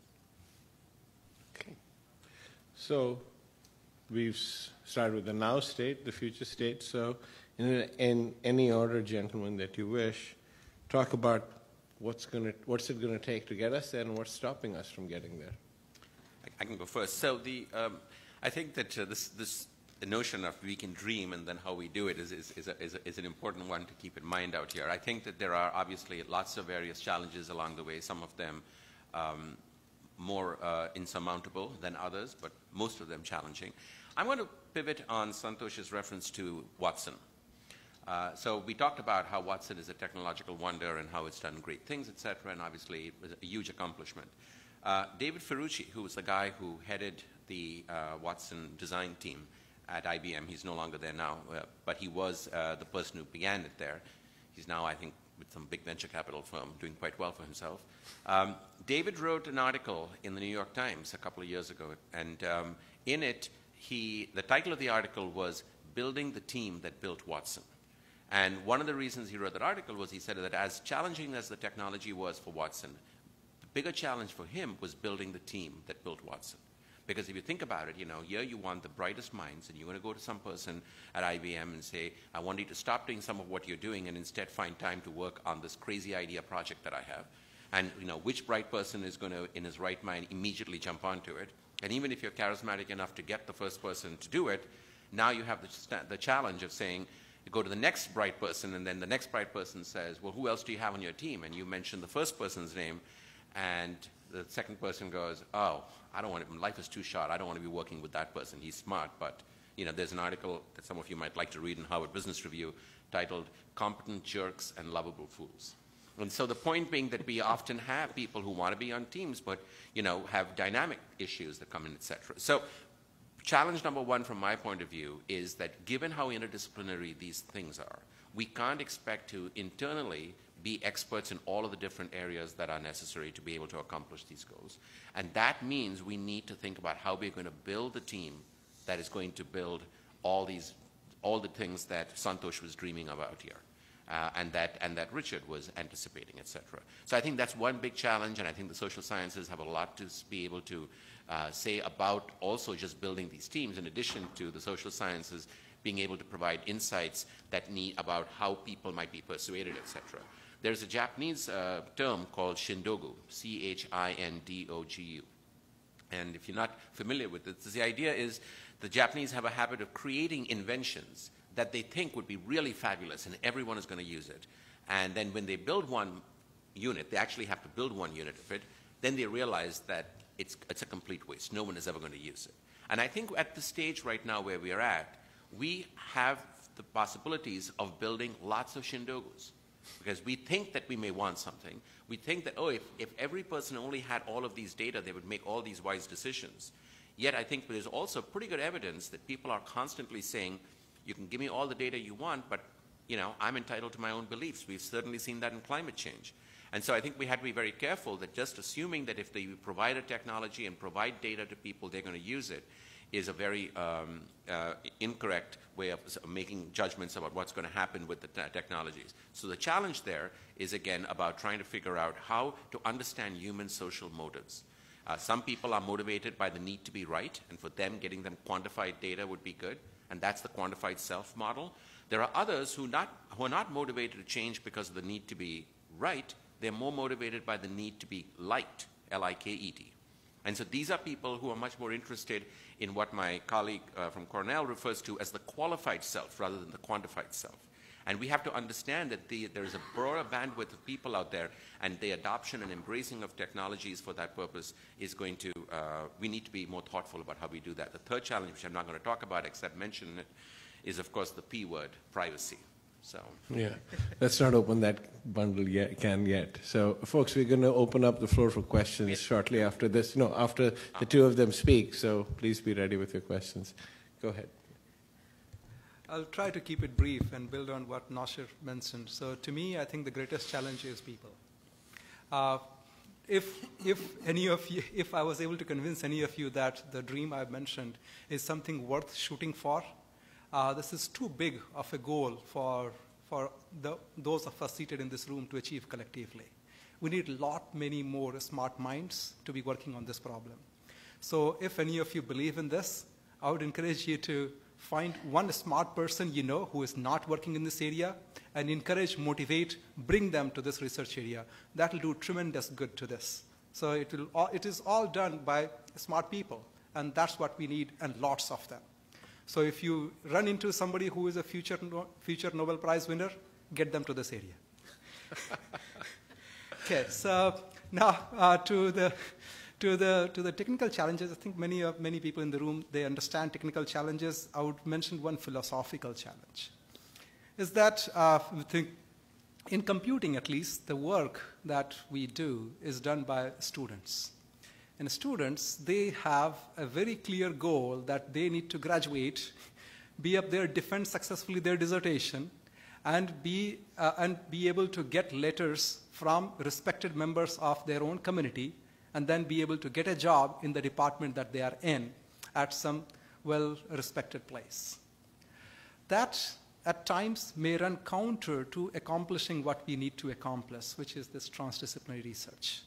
Okay. So we've started with the now state, the future state. So in any order, gentlemen, that you wish, talk about what's it going to take to get us there and what's stopping us from getting there. I can go first. So I think that the notion of we can dream and then how we do it is an important one to keep in mind out here. I think that there are obviously lots of various challenges along the way, some of them more insurmountable than others, but most of them challenging. I'm going to pivot on Santosh's reference to Watson. So we talked about how Watson is a technological wonder and how it's done great things, et cetera, and obviously it was a huge accomplishment. David Ferrucci, who was the guy who headed the Watson design team at IBM, he's no longer there now, but he was the person who began it there. He's now, I think, with some big venture capital firm, doing quite well for himself. David wrote an article in the New York Times a couple of years ago, and in it, the title of the article was Building the Team That Built Watson. And one of the reasons he wrote that article was he said that as challenging as the technology was for Watson, the bigger challenge for him was building the team that built Watson. Because if you think about it, here you want the brightest minds, and you're going to go to some person at IBM and say, I want you to stop doing some of what you're doing and instead find time to work on this crazy idea project that I have. And which bright person is going to, in his right mind, immediately jump onto it? And even if you're charismatic enough to get the first person to do it, now you have the challenge of saying, go to the next bright person, and then the next bright person says, well, who else do you have on your team? And you mention the first person's name, and the second person goes, oh, I don't want to, life is too short. I don't want to be working with that person. He's smart, but there's an article that some of you might like to read in Harvard Business Review titled Competent Jerks and Lovable Fools. And so the point being that we often have people who want to be on teams, but have dynamic issues that come in, et cetera. So challenge number one from my point of view is that given how interdisciplinary these things are, we can't expect to internally be experts in all of the different areas that are necessary to be able to accomplish these goals. And that means we need to think about how we're going to build the team that is going to build all the things that Santosh was dreaming about here. And that Richard was anticipating, etc. So I think that's one big challenge, and I think the social sciences have a lot to be able to say about also just building these teams, in addition to the social sciences being able to provide insights that need about how people might be persuaded, etc. There's a Japanese term called Shindogu, Chindogu. And if you're not familiar with it, the idea is the Japanese have a habit of creating inventions that they think would be really fabulous and everyone is going to use it. And then when they build one unit, they actually have to build one unit of it, then they realize that it's a complete waste. No one is ever going to use it. And I think at the stage right now where we are at, we have the possibilities of building lots of Shindogus. Because we think that we may want something. We think that, oh, if every person only had all of these data, they would make all these wise decisions. Yet I think there's also pretty good evidence that people are constantly saying, you can give me all the data you want, but I'm entitled to my own beliefs. We've certainly seen that in climate change. And so I think we had to be very careful that just assuming that if they provide a technology and provide data to people, they're going to use it, is a very incorrect way of making judgments about what's going to happen with the technologies. So the challenge there is, again, about trying to figure out how to understand human social motives. Some people are motivated by the need to be right, and for them, getting them quantified data would be good. And that's the quantified self model. There are others who are not motivated to change because of the need to be right. They're more motivated by the need to be liked, L-I-K-E-T. And so these are people who are much more interested in what my colleague from Cornell refers to as the qualified self rather than the quantified self. And we have to understand that there is a broader bandwidth of people out there, and the adoption and embracing of technologies for that purpose is going to, we need to be more thoughtful about how we do that. The third challenge, which I'm not going to talk about except mention it, is of course the P word, privacy. So. Yeah, let's not open that bundle yet. So folks, we're going to open up the floor for questions shortly after this, after the two of them speak. So please be ready with your questions. Go ahead. I'll try to keep it brief and build on what Naushir mentioned. So to me, I think the greatest challenge is people. If I was able to convince any of you that the dream I've mentioned is something worth shooting for, this is too big of a goal for those of us seated in this room to achieve collectively. We need many more smart minds to be working on this problem. So if any of you believe in this, I would encourage you to find one smart person who is not working in this area and encourage, motivate, bring them to this research area. That will do tremendous good to this. So it is all done by smart people, and that's what we need, and lots of them. So if you run into somebody who is a future Nobel Prize winner, get them to this area. Okay, so now to the technical challenges. I think many people in the room, they understand technical challenges. I would mention one philosophical challenge. Is that I think in computing, at least, the work that we do is done by students. And students, they have a very clear goal that they need to graduate, be up there, defend successfully their dissertation, and be able to get letters from respected members of their own community, and then be able to get a job in the department that they are in at some well-respected place. That, at times, may run counter to accomplishing what we need to accomplish, which is this transdisciplinary research.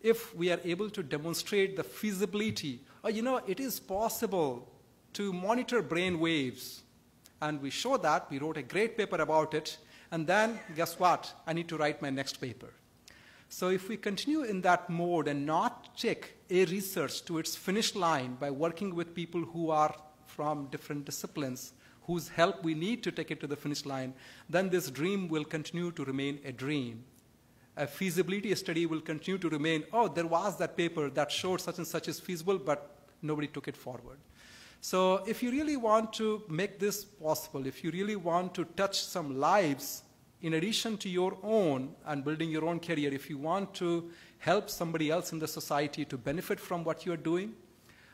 If we are able to demonstrate the feasibility, it is possible to monitor brain waves, and we show that, we wrote a great paper about it, and then, guess what? I need to write my next paper. So if we continue in that mode and not take a research to its finish line by working with people who are from different disciplines, whose help we need to take it to the finish line, then this dream will continue to remain a dream. A feasibility study will continue to remain, there was that paper that showed such and such is feasible, but nobody took it forward. So if you really want to make this possible, if you really want to touch some lives in addition to your own and building your own career, if you want to help somebody else in the society to benefit from what you're doing,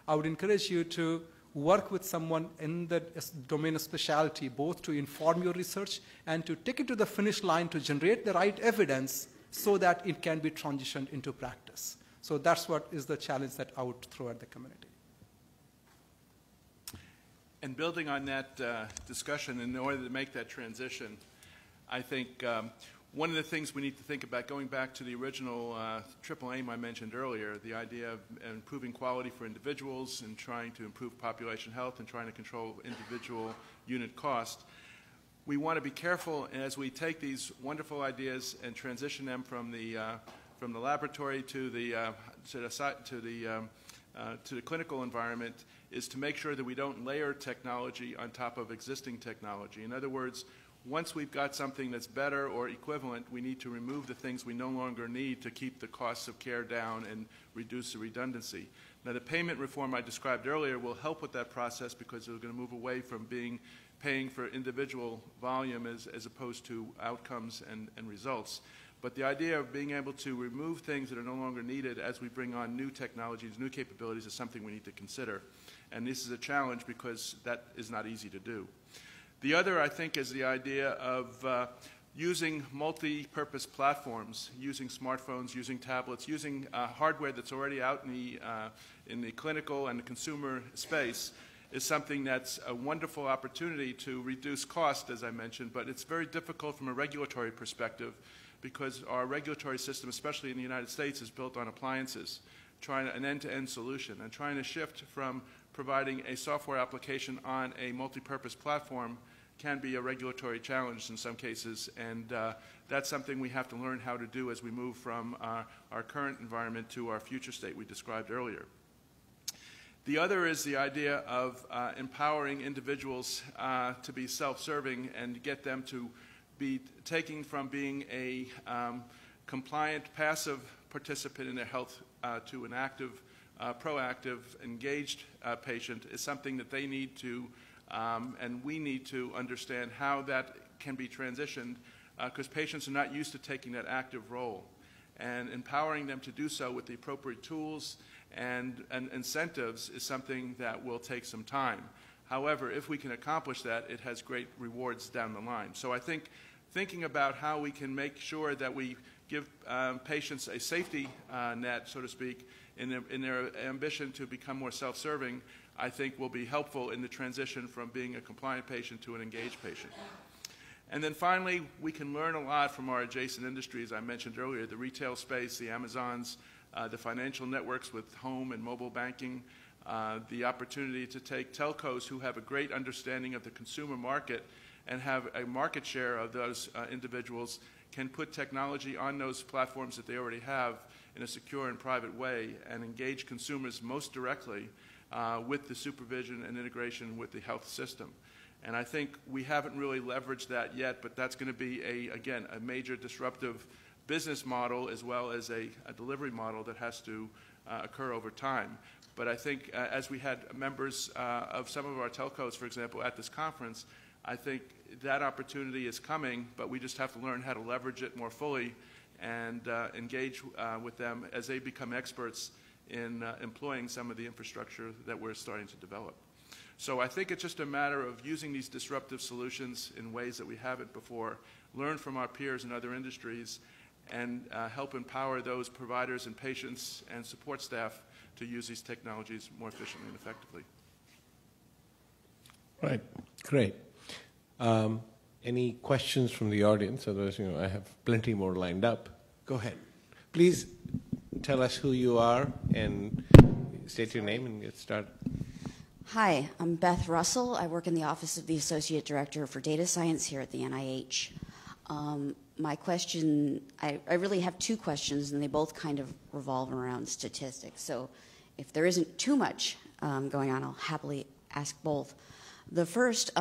I would encourage you to work with someone in the domain of specialty, both to inform your research and to take it to the finish line to generate the right evidence so that it can be transitioned into practice. So that's what is the challenge that I would throw at the community. And building on that discussion, in order to make that transition, I think one of the things we need to think about, going back to the original triple aim I mentioned earlier, the idea of improving quality for individuals and trying to improve population health and trying to control individual unit cost, we want to be careful as we take these wonderful ideas and transition them from the laboratory to the clinical environment, is to make sure that we don't layer technology on top of existing technology. In other words, once we've got something that's better or equivalent, we need to remove the things we no longer need to keep the costs of care down and reduce the redundancy. Now, the payment reform I described earlier will help with that process because we're going to move away from paying for individual volume as opposed to outcomes and results. But the idea of being able to remove things that are no longer needed as we bring on new technologies, new capabilities, is something we need to consider. And this is a challenge because that is not easy to do. The other, I think, is the idea of using multi-purpose platforms, using smartphones, using tablets, using hardware that's already out in the clinical and the consumer space, is something that's a wonderful opportunity to reduce cost, as I mentioned, but it's very difficult from a regulatory perspective because our regulatory system, especially in the United States, is built on appliances, trying an end-to-end solution, and trying to shift from providing a software application on a multi-purpose platform can be a regulatory challenge in some cases, and that's something we have to learn how to do as we move from our current environment to our future state we described earlier. The other is the idea of empowering individuals to be self-serving and get them to be taking from being a compliant, passive participant in their health to an active, proactive, engaged patient is something that they need to, and we need to understand how that can be transitioned because patients are not used to taking that active role. And empowering them to do so with the appropriate tools and incentives is something that will take some time. However, if we can accomplish that, it has great rewards down the line. So I think thinking about how we can make sure that we give patients a safety net, so to speak, in their ambition to become more self-serving, I think will be helpful in the transition from being a compliant patient to an engaged patient. And then finally, we can learn a lot from our adjacent industries I mentioned earlier, the retail space, the Amazons, the financial networks with home and mobile banking, the opportunity to take telcos who have a great understanding of the consumer market and have a market share of those individuals, can put technology on those platforms that they already have in a secure and private way and engage consumers most directly with the supervision and integration with the health system. And I think we haven't really leveraged that yet, but that's going to be, again, a major disruptive business model as well as a delivery model that has to occur over time. But I think as we had members of some of our telcos, for example, at this conference, I think that opportunity is coming, but we just have to learn how to leverage it more fully and engage with them as they become experts in employing some of the infrastructure that we're starting to develop. So I think it's just a matter of using these disruptive solutions in ways that we haven't before, learn from our peers in other industries, and help empower those providers and patients and support staff to use these technologies more efficiently and effectively. Right, great. Any questions from the audience? Otherwise, I have plenty more lined up. Go ahead. Please tell us who you are and state your name and get started. Hi, I'm Beth Russell. I work in the Office of the Associate Director for Data Science here at the NIH. My question, I really have two questions, and they both kind of revolve around statistics. So if there isn't too much going on, I'll happily ask both. The first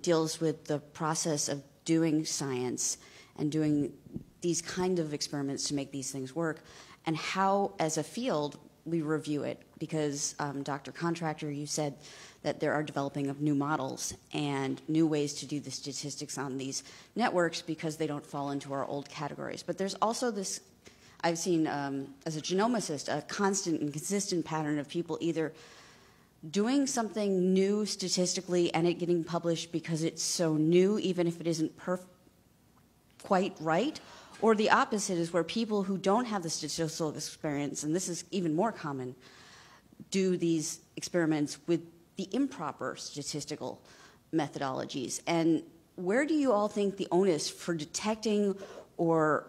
deals with the process of doing science and doing these kind of experiments to make these things work, and how, as a field, we review it. Because, Dr. Contractor, you said that there are developing of new models and new ways to do the statistics on these networks because they don't fall into our old categories. But there's also this, I've seen as a genomicist, a constant and consistent pattern of people either doing something new statistically and it getting published because it's so new, even if it isn't quite right, or the opposite is where people who don't have the statistical experience, and this is even more common, do these experiments with the improper statistical methodologies? And where do you all think the onus for detecting or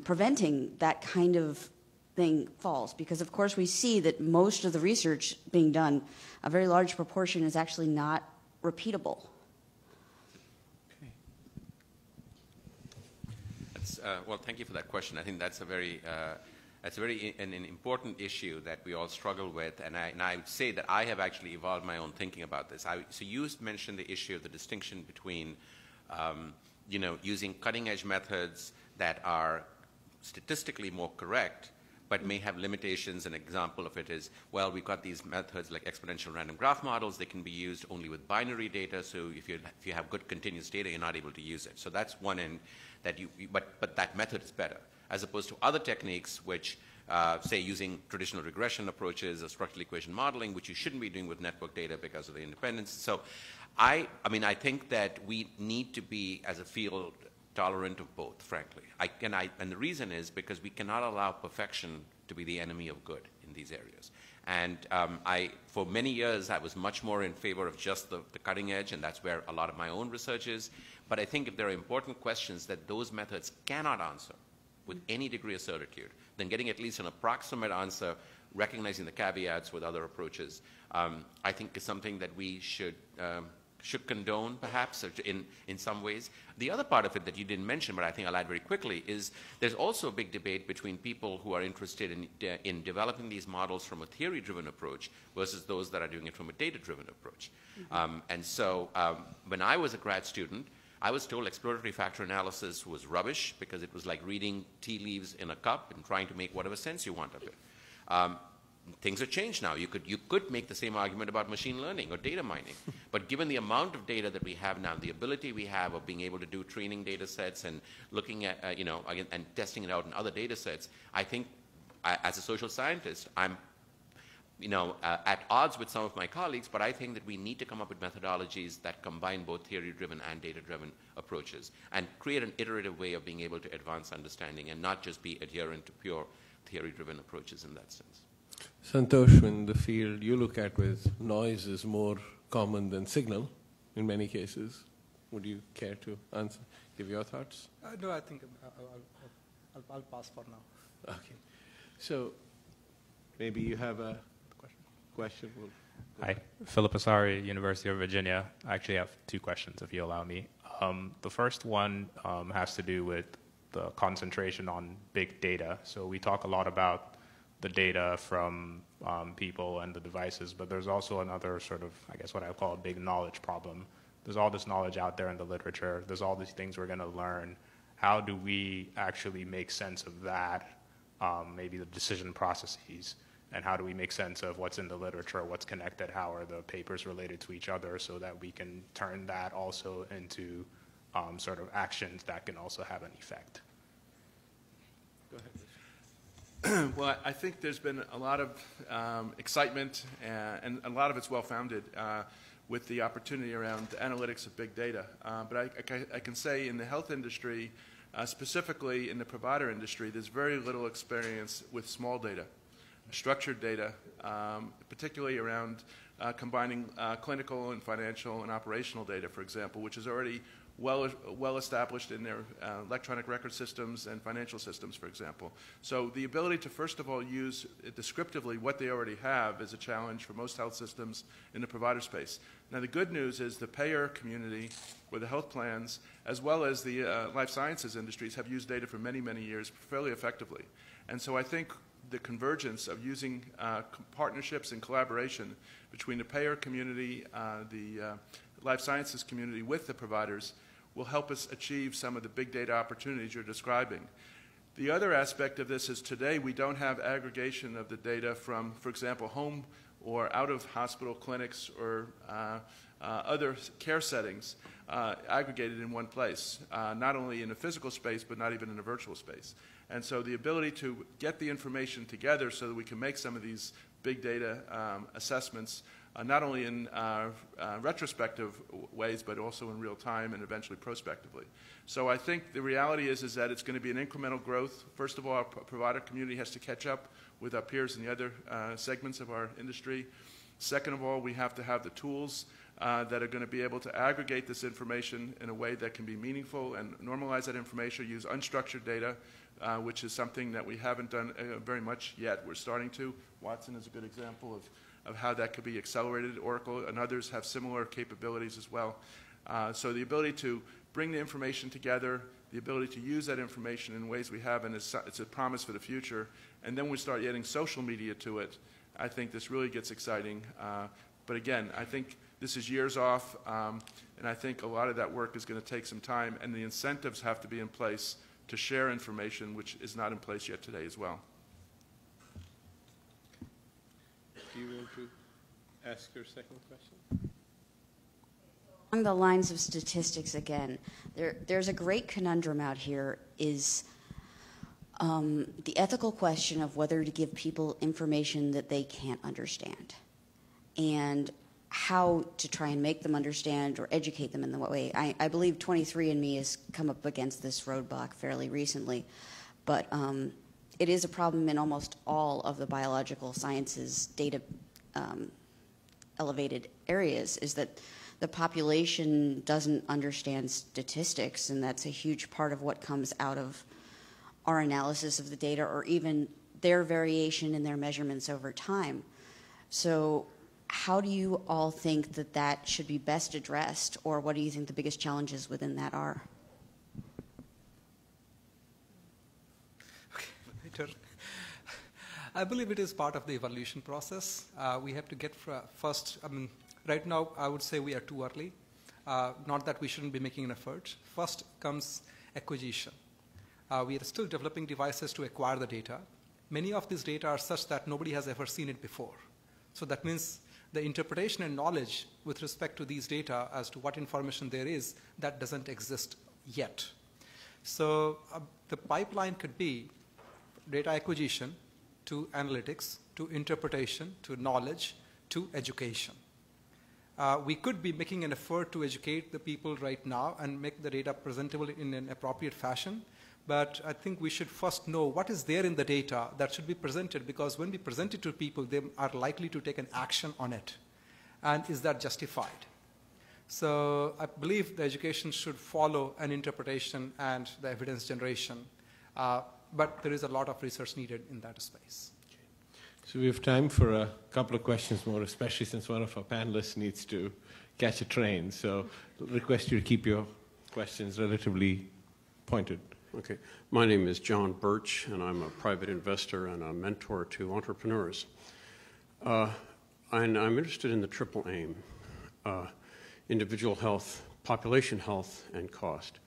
preventing that kind of thing falls? Because of course we see that most of the research being done, a very large proportion, is actually not repeatable. Well, thank you for that question. I think that's an important issue that we all struggle with, and I would say that I have actually evolved my own thinking about this. So you mentioned the issue of the distinction between, using cutting-edge methods that are statistically more correct, but may have limitations. An example of it is, well, we've got these methods like exponential random graph models. They can be used only with binary data. So if you have good continuous data, you're not able to use it. So that's one end that but that method is better, as opposed to other techniques which, say, using traditional regression approaches or structural equation modeling, which you shouldn't be doing with network data because of the independence. So I think that we need to be, as a field, tolerant of both, frankly. And the reason is because we cannot allow perfection to be the enemy of good in these areas. And for many years, I was much more in favor of just the cutting edge, and that's where a lot of my own research is. But I think if there are important questions that those methods cannot answer with any degree of certitude, then getting at least an approximate answer, recognizing the caveats with other approaches, I think is something that we should condone, perhaps, in some ways. The other part of it that you didn't mention, but I think I'll add very quickly, is there's also a big debate between people who are interested in developing these models from a theory-driven approach versus those that are doing it from a data-driven approach. And so when I was a grad student, I was told exploratory factor analysis was rubbish because it was like reading tea leaves in a cup and trying to make whatever sense you want of it. Things have changed now. You could make the same argument about machine learning or data mining. But given the amount of data that we have now, the ability we have of being able to do training data sets and looking at, and testing it out in other data sets, I think as a social scientist, I'm at odds with some of my colleagues, but I think that we need to come up with methodologies that combine both theory-driven and data-driven approaches and create an iterative way of being able to advance understanding and not just be adherent to pure theory-driven approaches in that sense. Santosh, in the field you look at with noise is more common than signal in many cases. Would you care to answer, give your thoughts? No, I think I'll pass for now. Okay. So maybe you have a question. Hi, Philip Asari, University of Virginia. I actually have two questions, if you allow me. The first one has to do with the concentration on big data. So we talk a lot about the data from people and the devices, but there's also another sort of, I guess what I call a big knowledge problem. There's all this knowledge out there in the literature. There's all these things we're going to learn. How do we actually make sense of that, maybe the decision processes? And how do we make sense of what's in the literature, what's connected, how are the papers related to each other, so that we can turn that also into sort of actions that can also have an effect? Go ahead. Well, I think there's been a lot of excitement, and a lot of it's well-founded with the opportunity around the analytics of big data. But I can say in the health industry, specifically in the provider industry, there's very little experience with small data. Structured data, particularly around combining clinical and financial and operational data, for example, which is already well established in their electronic record systems and financial systems, for example. So the ability to, first of all, use descriptively what they already have is a challenge for most health systems in the provider space. Now, the good news is the payer community, or the health plans, as well as the life sciences industries, have used data for many, many years fairly effectively. And so I think the convergence of using partnerships and collaboration between the payer community, the life sciences community with the providers will help us achieve some of the big data opportunities you're describing. The other aspect of this is today we don't have aggregation of the data from, for example, home or out of hospital clinics or other care settings aggregated in one place, not only in a physical space, but not even in a virtual space. And so the ability to get the information together so that we can make some of these big data assessments, not only in retrospective ways, but also in real time and eventually prospectively. So I think the reality is that it's going to be an incremental growth. First of all, our provider community has to catch up with our peers in the other segments of our industry. Second of all, we have to have the tools that are going to be able to aggregate this information in a way that can be meaningful and normalize that information, use unstructured data, which is something that we haven't done very much yet. We're starting to. Watson is a good example of how that could be accelerated. Oracle and others have similar capabilities as well. So the ability to bring the information together, the ability to use that information in ways we have, and it's a promise for the future, and then we start adding social media to it, I think this really gets exciting. But again, I think this is years off, and I think a lot of that work is going to take some time, and the incentives have to be in place to share information, which is not in place yet today as well. Do you want to ask your second question? Along the lines of statistics again, there's a great conundrum out here is the ethical question of whether to give people information that they can't understand and how to try and make them understand or educate them in the way. I believe 23andMe has come up against this roadblock fairly recently, but it is a problem in almost all of the biological sciences data elevated areas, is that the population doesn't understand statistics, and that's a huge part of what comes out of our analysis of the data or even their variation in their measurements over time. So how do you all think that that should be best addressed, or what do you think the biggest challenges within that are? Okay, I believe it is part of the evolution process. We have to get first, right now I would say we are too early. Not that we shouldn't be making an effort. First comes acquisition. We are still developing devices to acquire the data. Many of these data are such that nobody has ever seen it before. So that means the interpretation and knowledge with respect to these data as to what information there is, that doesn't exist yet. So the pipeline could be data acquisition to analytics, to interpretation, to knowledge, to education. We could be making an effort to educate the people right now and make the data presentable in an appropriate fashion. But I think we should first know what is there in the data that should be presented, because when we present it to people, they are likely to take an action on it. And is that justified? So I believe the education should follow an interpretation and the evidence generation. But there is a lot of research needed in that space. So we have time for a couple of questions more, especially since one of our panelists needs to catch a train. So I'll request you to keep your questions relatively pointed. Okay. My name is John Birch, and I'm a private investor and a mentor to entrepreneurs. And I'm interested in the triple aim, individual health, population health, and cost.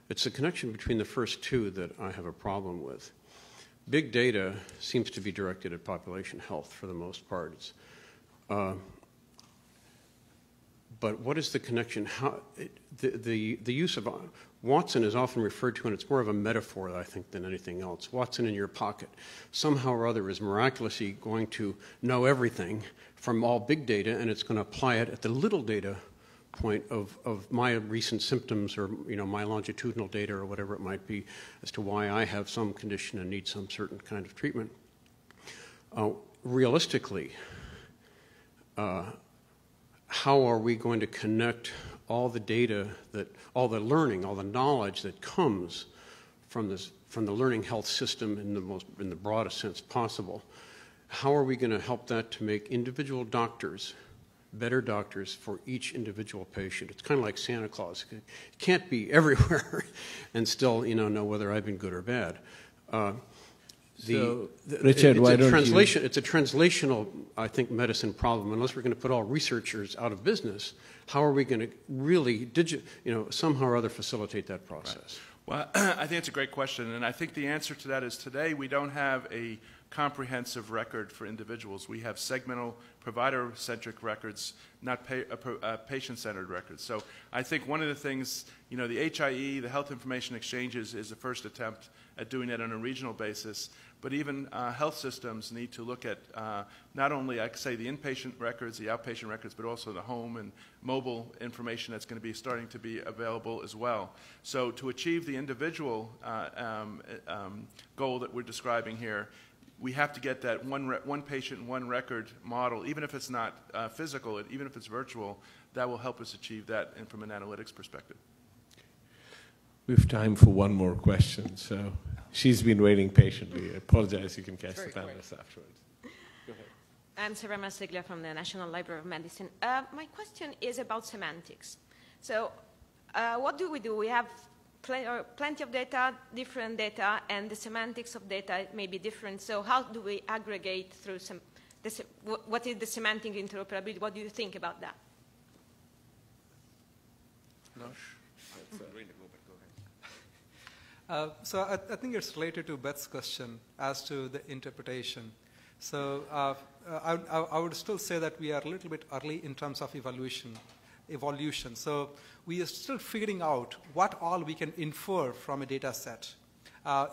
It's the connection between the first two that I have a problem with. Big data seems to be directed at population health for the most part. But what is the connection? How, the use of Watson is often referred to, and it's more of a metaphor, I think, than anything else. Watson in your pocket, somehow or other, is miraculously going to know everything from all big data, and it's going to apply it at the little data point of my recent symptoms, or my longitudinal data, or whatever it might be, as to why I have some condition and need some certain kind of treatment. Realistically, how are we going to connect all the data, all the learning, all the knowledge that comes from the learning health system in the broadest sense possible? How are we going to help that to make individual doctors better doctors for each individual patient? It's kind of like Santa Claus. It can't be everywhere and still, know whether I've been good or bad. Richard, why don't you? It's a translational, I think, medicine problem. Unless we're going to put all researchers out of business, how are we going to really, somehow or other facilitate that process? Right. Well, I think it's a great question, and I think the answer to that is today we don't have a comprehensive record for individuals. We have segmental provider-centric records, not patient-centered records. So I think one of the things, you know, the HIE, the Health Information Exchanges, is the first attempt at doing it on a regional basis. But even health systems need to look at not only, I could say, the inpatient records, the outpatient records, but also the home and mobile information that's going to be starting to be available as well. So to achieve the individual goal that we're describing here, we have to get that one patient, one record model, even if it's not physical, even if it's virtual, that will help us achieve that and from an analytics perspective. We have time for one more question, so she's been waiting patiently. I apologize, you can catch the panelists afterwards. Go ahead. I'm Sarah Massiglia from the National Library of Medicine. My question is about semantics. So what do? We have plenty of data, different data, and the semantics of data may be different. So how do we aggregate through what is the semantic interoperability? What do you think about that? So I think it's related to Beth's question as to the interpretation. So I would still say that we are a little bit early in terms of evolution. So we are still figuring out what all we can infer from a data set.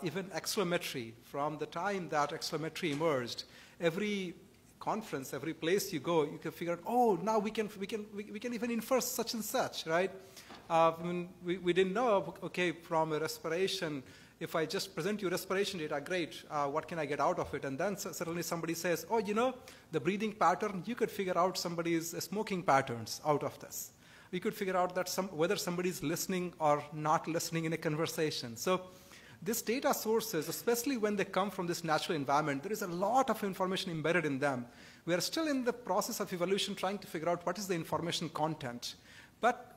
Even accelerometry, from the time that accelerometry emerged, every conference, every place you go, you can figure out, oh, now we can even infer such and such, right? We didn't know, okay, from a respiration, if I just present you respiration data, great, what can I get out of it? And then suddenly somebody says, oh, you know, the breathing pattern, you could figure out somebody's smoking patterns out of this. We could figure out that whether somebody's listening or not listening in a conversation. So these data sources, especially when they come from this natural environment, there is a lot of information embedded in them. We are still in the process of evolution trying to figure out what is the information content. But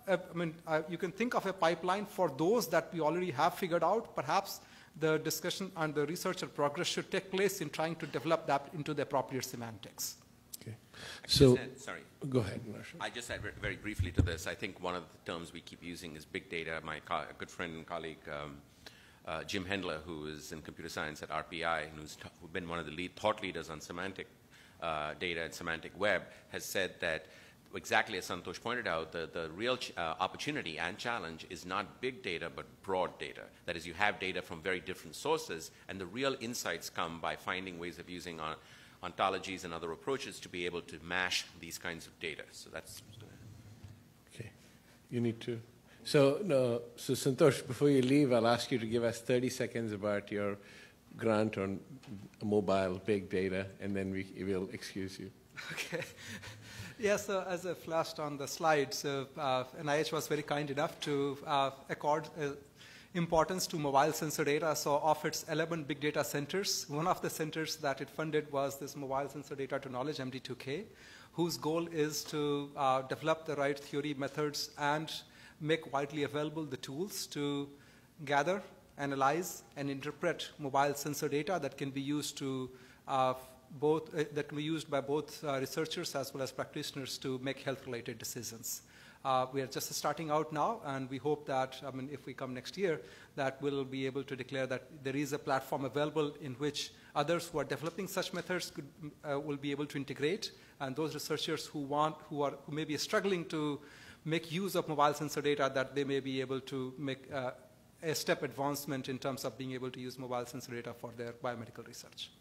you can think of a pipeline for those that we already have figured out. Perhaps the discussion and the research and progress should take place in trying to develop that into the appropriate semantics. Okay. So, sorry. Go ahead, Marshall. I just add very briefly to this. I think one of the terms we keep using is big data. My good friend and colleague, Jim Hendler, who is in computer science at RPI, and who's been one of the thought leaders on semantic data and semantic web, has said that exactly as Santosh pointed out, the real opportunity and challenge is not big data, but broad data. That is, you have data from very different sources, and the real insights come by finding ways of using ontologies and other approaches to be able to mash these kinds of data. So that's... Okay. You need to... So Santosh, before you leave, I'll ask you to give us 30 seconds about your grant on mobile big data, and then we'll excuse you. Okay. Yeah, so as I flashed on the slide, so NIH was very kind enough to accord importance to mobile sensor data. So of its 11 big data centers, one of the centers that it funded was this Mobile Sensor Data to Knowledge, MD2K, whose goal is to develop the right theory methods and make widely available the tools to gather, analyze, and interpret mobile sensor data that can be used to that can be used by both researchers as well as practitioners to make health-related decisions. We are just starting out now, and we hope that, if we come next year, that we'll be able to declare that there is a platform available in which others who are developing such methods will be able to integrate, and those researchers who may be struggling to make use of mobile sensor data, that they may be able to make a step advancement in terms of being able to use mobile sensor data for their biomedical research.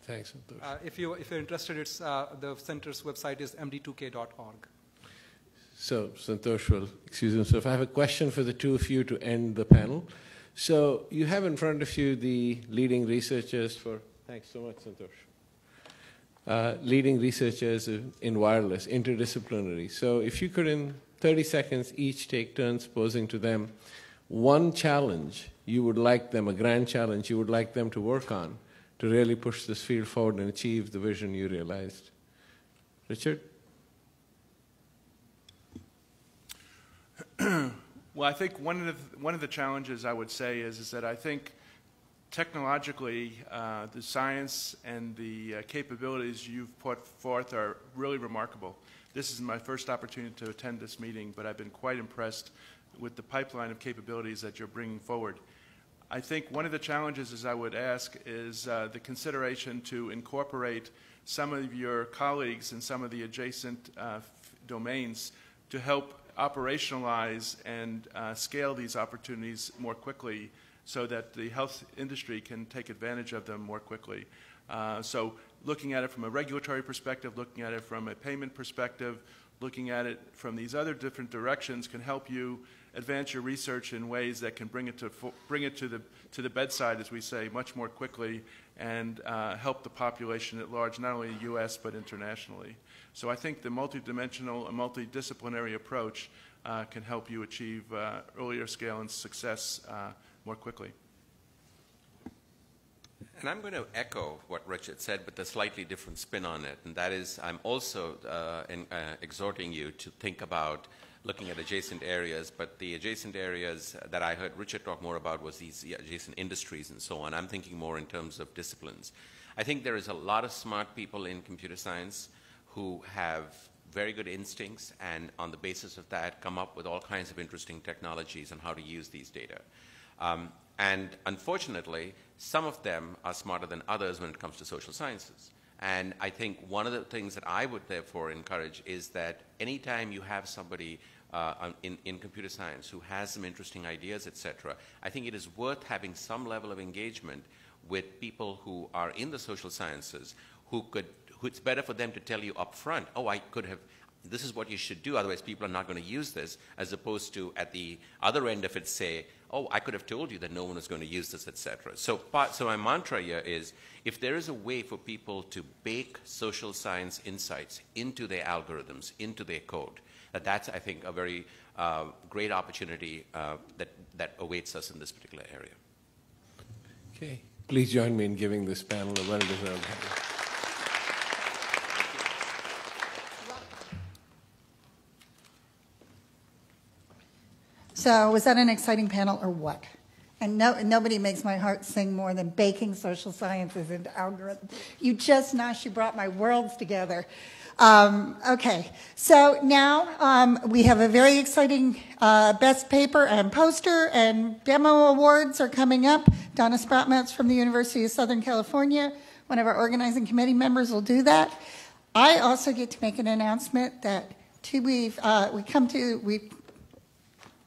Thanks, Santosh. If you're interested, it's the center's website is md2k.org. So Santosh will excuse himself. I have a question for the two of you to end the panel. So you have in front of you the leading researchers for, thanks so much, Santosh, leading researchers in wireless, interdisciplinary. So if you could in 30 seconds each take turns posing to them one challenge you would like them, a grand challenge you would like them to work on to really push this field forward and achieve the vision you realized. Richard? Well, I think one of the challenges I would say is that I think technologically the science and the capabilities you've put forth are really remarkable. This is my first opportunity to attend this meeting, but I've been quite impressed with the pipeline of capabilities that you're bringing forward. I think one of the challenges, as I would ask, is the consideration to incorporate some of your colleagues in some of the adjacent domains to help operationalize and scale these opportunities more quickly so that the health industry can take advantage of them more quickly. So looking at it from a regulatory perspective, looking at it from a payment perspective, looking at it from these other different directions can help you advance your research in ways that can bring it to the bedside, as we say, much more quickly and help the population at large, not only in the U.S. but internationally. So I think the multidimensional and multidisciplinary approach can help you achieve earlier scale and success more quickly. And I'm going to echo what Richard said, but a slightly different spin on it. And that is, I'm also exhorting you to think about looking at adjacent areas, but the adjacent areas that I heard Richard talk more about was these adjacent industries and so on. I'm thinking more in terms of disciplines. I think there is a lot of smart people in computer science who have very good instincts and on the basis of that come up with all kinds of interesting technologies on how to use these data. And unfortunately, some of them are smarter than others when it comes to social sciences. And I think one of the things that I would therefore encourage is that anytime you have somebody in computer science who has some interesting ideas, etc., I think it is worth having some level of engagement with people who are in the social sciences who it's better for them to tell you up front, oh, this is what you should do, otherwise people are not going to use this, as opposed to at the other end of it say, oh, I could have told you that no one is going to use this, etc. So my mantra here is, if there is a way for people to bake social science insights into their algorithms, into their code, that's, I think, a very great opportunity that awaits us in this particular area. Okay. Please join me in giving this panel a well-deserved hand. So was that an exciting panel or what? And nobody makes my heart sing more than baking social sciences into algorithms. You brought my worlds together. Okay, so now we have a very exciting best paper and poster and demo awards are coming up. Donna Sproutmetz from the University of Southern California, one of our organizing committee members, will do that. I also get to make an announcement that we've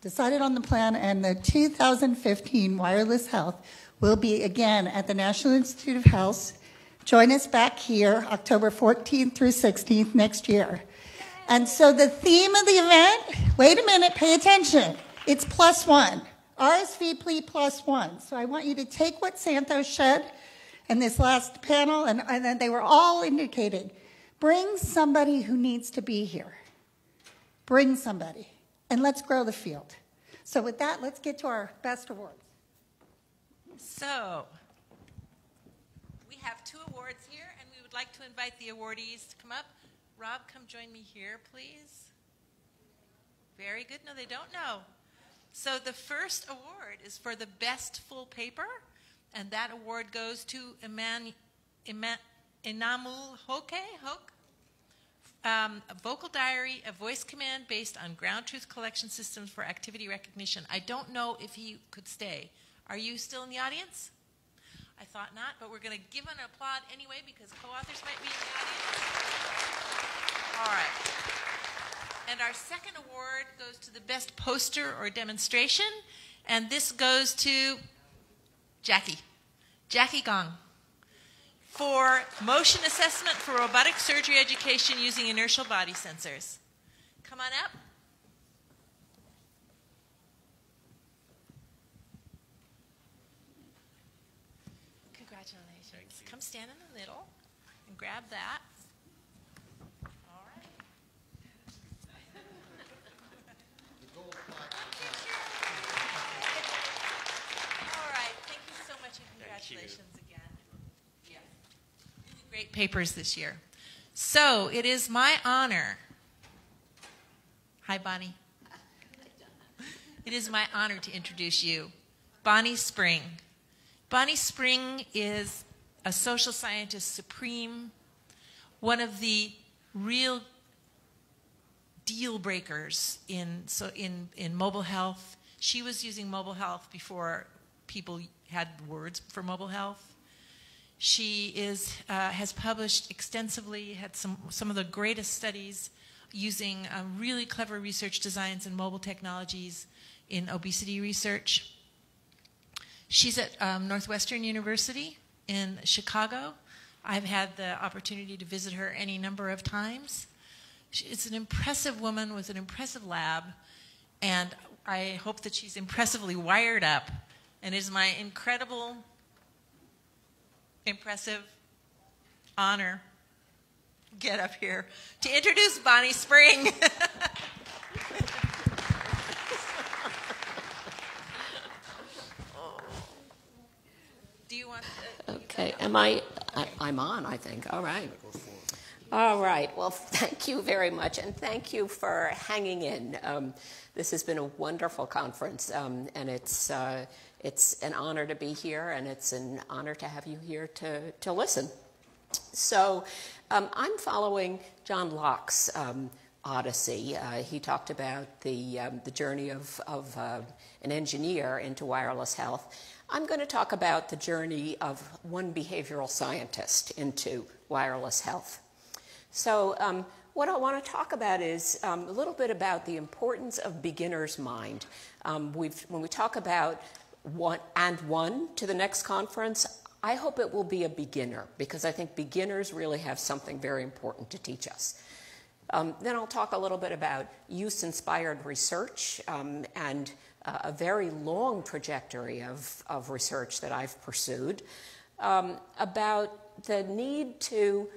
decided on the plan, and the 2015 Wireless Health will be again at the National Institute of Health. Join us back here October 14th through 16th next year. And so the theme of the event, wait a minute, pay attention. It's +1, RSVP +1. So I want you to take what Santos said in this last panel, and then they were all indicated. Bring somebody who needs to be here. Bring somebody. And let's grow the field. So with that, let's get to our best awards. So we have 2 awards here, and we would like to invite the awardees to come up. Rob, come join me here, please. Very good. No, they don't know. So the first award is for the best full paper, and that award goes to Enamul Hoke. A vocal diary, a voice command based on ground truth collection systems for activity recognition. I don't know if he could stay. Are you still in the audience? I thought not, but we're going to give an applaud anyway because co-authors might be in the audience. All right. And our second award goes to the best poster or demonstration, and this goes to Jackie Gong, for motion assessment for robotic surgery education using inertial body sensors. Come on up. Congratulations. Come stand in the middle and grab that. All right. All right. Thank you so much and congratulations again. Great papers this year. So it is my honor. Hi, Bonnie. It is my honor to introduce you, Bonnie Spring. Bonnie Spring is a social scientist supreme, one of the real deal breakers in mobile health. She was using mobile health before people had words for mobile health. She has published extensively, had some of the greatest studies using really clever research designs and mobile technologies in obesity research. She's at Northwestern University in Chicago. I've had the opportunity to visit her any number of times. She's an impressive woman with an impressive lab, and I hope that she's impressively wired up, and it is my impressive honor, get up here, to introduce Bonnie Spring. Do you want to? Okay, I'm on, I think. All right. All right. Well, thank you very much, and thank you for hanging in. This has been a wonderful conference, and it's an honor to be here, and it's an honor to have you here to listen. So I'm following John Locke's odyssey. He talked about the journey of an engineer into wireless health. I'm going to talk about the journey of one behavioral scientist into wireless health. So what I want to talk about is a little bit about the importance of beginner's mind. When we talk about one to the next conference, I hope it will be a beginner, because I think beginners really have something very important to teach us. Then I'll talk a little bit about use-inspired research and a very long trajectory of research that I've pursued, about the need to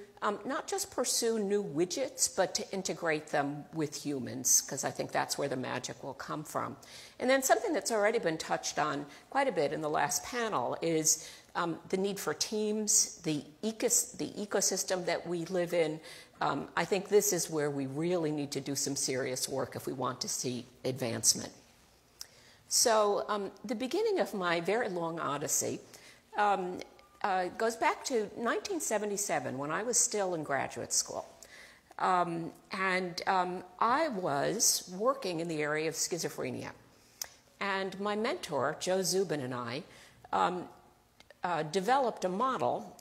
not just pursue new widgets, but to integrate them with humans, because I think that's where the magic will come from. And then something that's already been touched on quite a bit in the last panel is the need for teams, the ecosystem that we live in. I think this is where we really need to do some serious work if we want to see advancement. So the beginning of my very long odyssey goes back to 1977, when I was still in graduate school. I was working in the area of schizophrenia. And my mentor, Joe Zubin, and I developed a model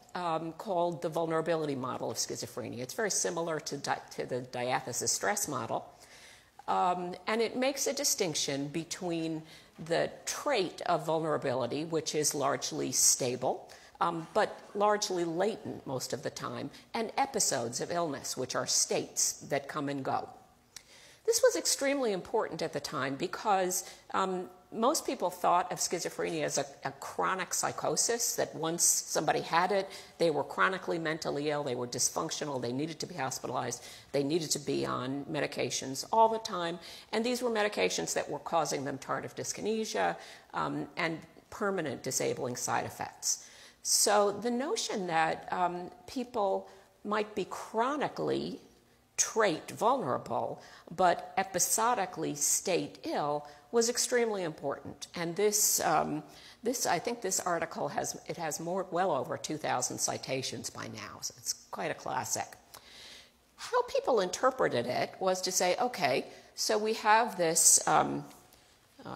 called the vulnerability model of schizophrenia. It's very similar to the diathesis stress model. And it makes a distinction between the trait of vulnerability, which is largely stable, but largely latent most of the time, and episodes of illness, which are states that come and go. This was extremely important at the time because most people thought of schizophrenia as a chronic psychosis, that once somebody had it, they were chronically mentally ill, they were dysfunctional, they needed to be hospitalized, they needed to be on medications all the time, and these were medications that were causing them tardive dyskinesia and permanent disabling side effects. So the notion that people might be chronically trait vulnerable, but episodically state ill, was extremely important. And I think this article has well over 2,000 citations by now, so it's quite a classic. How people interpreted it was to say, okay, so we have this, I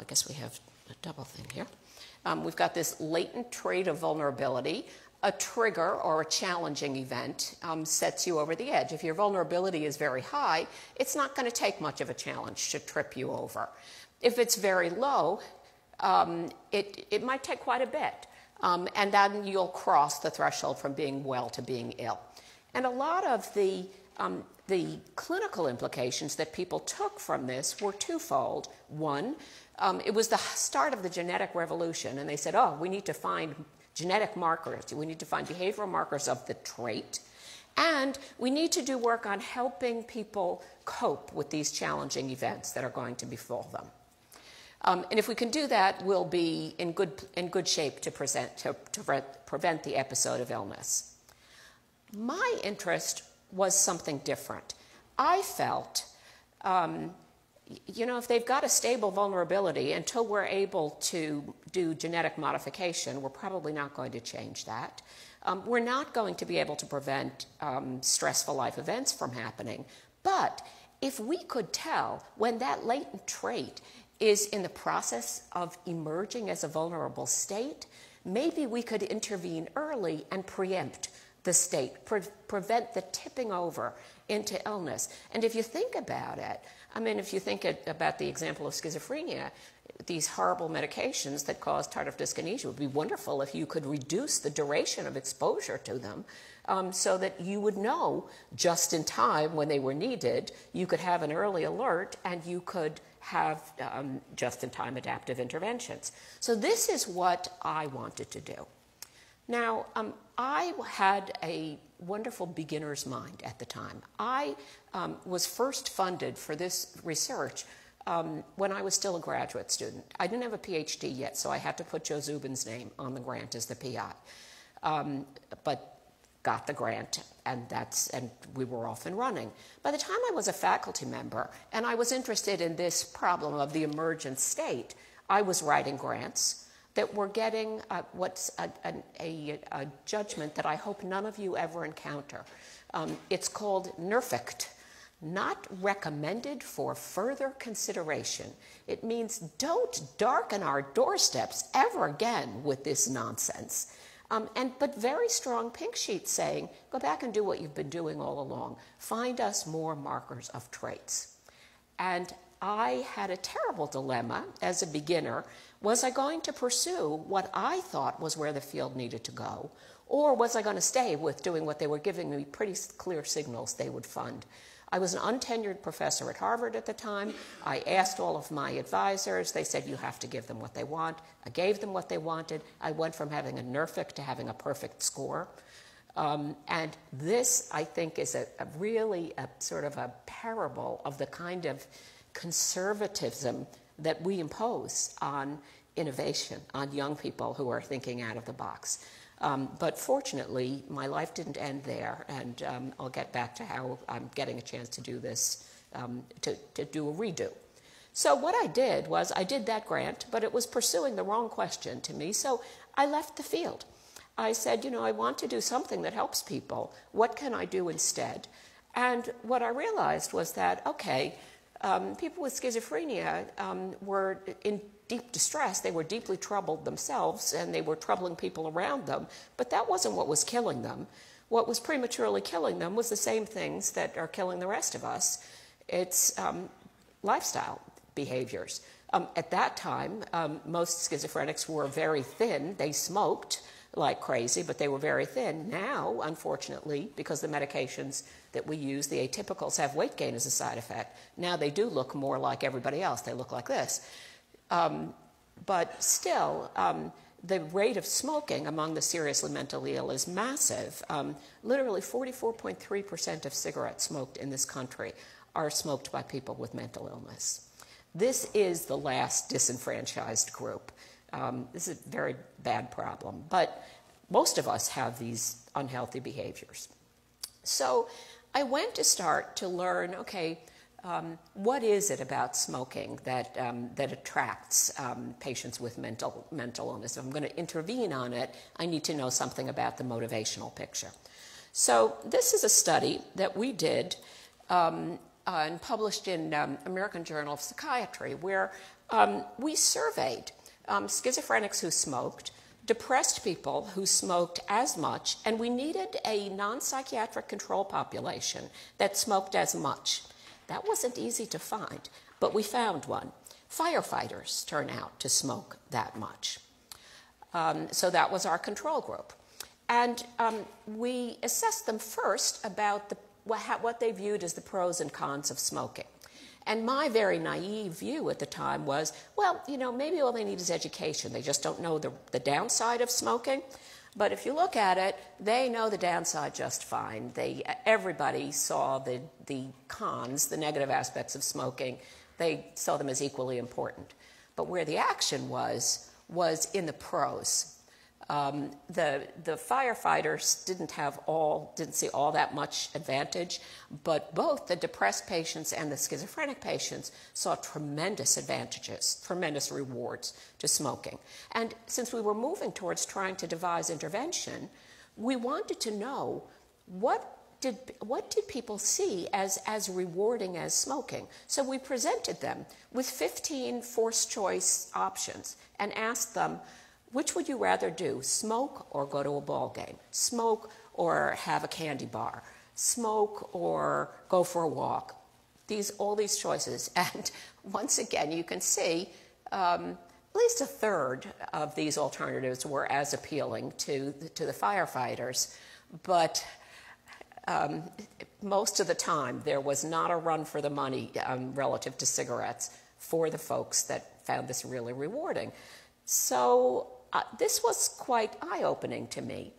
guess we have a double thing here. We've got this latent trait of vulnerability. A trigger or a challenging event sets you over the edge. If your vulnerability is very high, it's not going to take much of a challenge to trip you over. If it's very low, it might take quite a bit. And then you'll cross the threshold from being well to being ill. And a lot of the clinical implications that people took from this were twofold. One, it was the start of the genetic revolution, and they said, oh, we need to find genetic markers. We need to find behavioral markers of the trait. And we need to do work on helping people cope with these challenging events that are going to befall them. And if we can do that, we'll be in good shape to prevent the episode of illness. My interest was something different. I felt, if they've got a stable vulnerability, until we're able to do genetic modification, we're probably not going to change that. We're not going to be able to prevent stressful life events from happening. But if we could tell when that latent trait is in the process of emerging as a vulnerable state, maybe we could intervene early and preempt the state, prevent the tipping over into illness. And if you think about it, I mean, if you think about the example of schizophrenia, these horrible medications that cause tardive dyskinesia, it would be wonderful if you could reduce the duration of exposure to them so that you would know just in time when they were needed, you could have an early alert and you could have just-in-time adaptive interventions. So this is what I wanted to do. Now, I had a wonderful beginner's mind at the time. I was first funded for this research when I was still a graduate student. I didn't have a PhD yet, so I had to put Joe Zubin's name on the grant as the PI. But got the grant, and we were off and running. By the time I was a faculty member, and I was interested in this problem of the emergent state, I was writing grants that were getting what's a judgment that I hope none of you ever encounter. It's called NERFICT, not recommended for further consideration. It means don't darken our doorsteps ever again with this nonsense. But very strong pink sheets saying, go back and do what you've been doing all along. Find us more markers of traits. And I had a terrible dilemma as a beginner. Was I going to pursue what I thought was where the field needed to go? Or was I going to stay with doing what they were giving me pretty clear signals they would fund? I was an untenured professor at Harvard at the time. I asked all of my advisors. They said, you have to give them what they want. I gave them what they wanted. I went from having a NERFIC to having a perfect score. And this, I think, is really a sort of a parable of the kind of conservatism that we impose on innovation, on young people who are thinking out of the box. But fortunately, my life didn't end there, and I'll get back to how I'm getting a chance to do this, to do a redo. So what I did was I did that grant, but it was pursuing the wrong question to me, so I left the field. I said, you know, I want to do something that helps people. What can I do instead? And what I realized was that, okay, people with schizophrenia were in deep distress. They were deeply troubled themselves, and they were troubling people around them. But that wasn't what was killing them. What was prematurely killing them was the same things that are killing the rest of us. It's lifestyle behaviors. At that time, most schizophrenics were very thin. They smoked like crazy, but they were very thin. Now, unfortunately, because the medications that we use, the atypicals, have weight gain as a side effect. Now they do look more like everybody else. They look like this. But still, the rate of smoking among the seriously mentally ill is massive. Literally 44.3% of cigarettes smoked in this country are smoked by people with mental illness. This is the last disenfranchised group. This is a very bad problem, but most of us have these unhealthy behaviors. So I went to start to learn, okay, what is it about smoking that attracts patients with mental illness? If I'm going to intervene on it, I need to know something about the motivational picture. So this is a study that we did and published in American Journal of Psychiatry, where we surveyed schizophrenics who smoked, depressed people who smoked as much, and we needed a non-psychiatric control population that smoked as much. That wasn't easy to find, but we found one. Firefighters turn out to smoke that much. So that was our control group. And we assessed them first about what they viewed as the pros and cons of smoking. And my very naive view at the time was, well, you know, maybe all they need is education. They just don't know the downside of smoking. But if you look at it, they know the downside just fine. Everybody saw the cons, the negative aspects of smoking. They saw them as equally important. But where the action was in the pros. The firefighters didn't see all that much advantage, but both the depressed patients and the schizophrenic patients saw tremendous advantages, tremendous rewards to smoking. And since we were moving towards trying to devise intervention, we wanted to know what did people see as rewarding as smoking. So we presented them with 15 forced choice options and asked them, which would you rather do, smoke or go to a ball game? Smoke or have a candy bar? Smoke or go for a walk? All these choices. And once again, you can see at least a third of these alternatives were as appealing to the firefighters. But most of the time, there was not a run for the money relative to cigarettes for the folks that found this really rewarding. So this was quite eye-opening to me.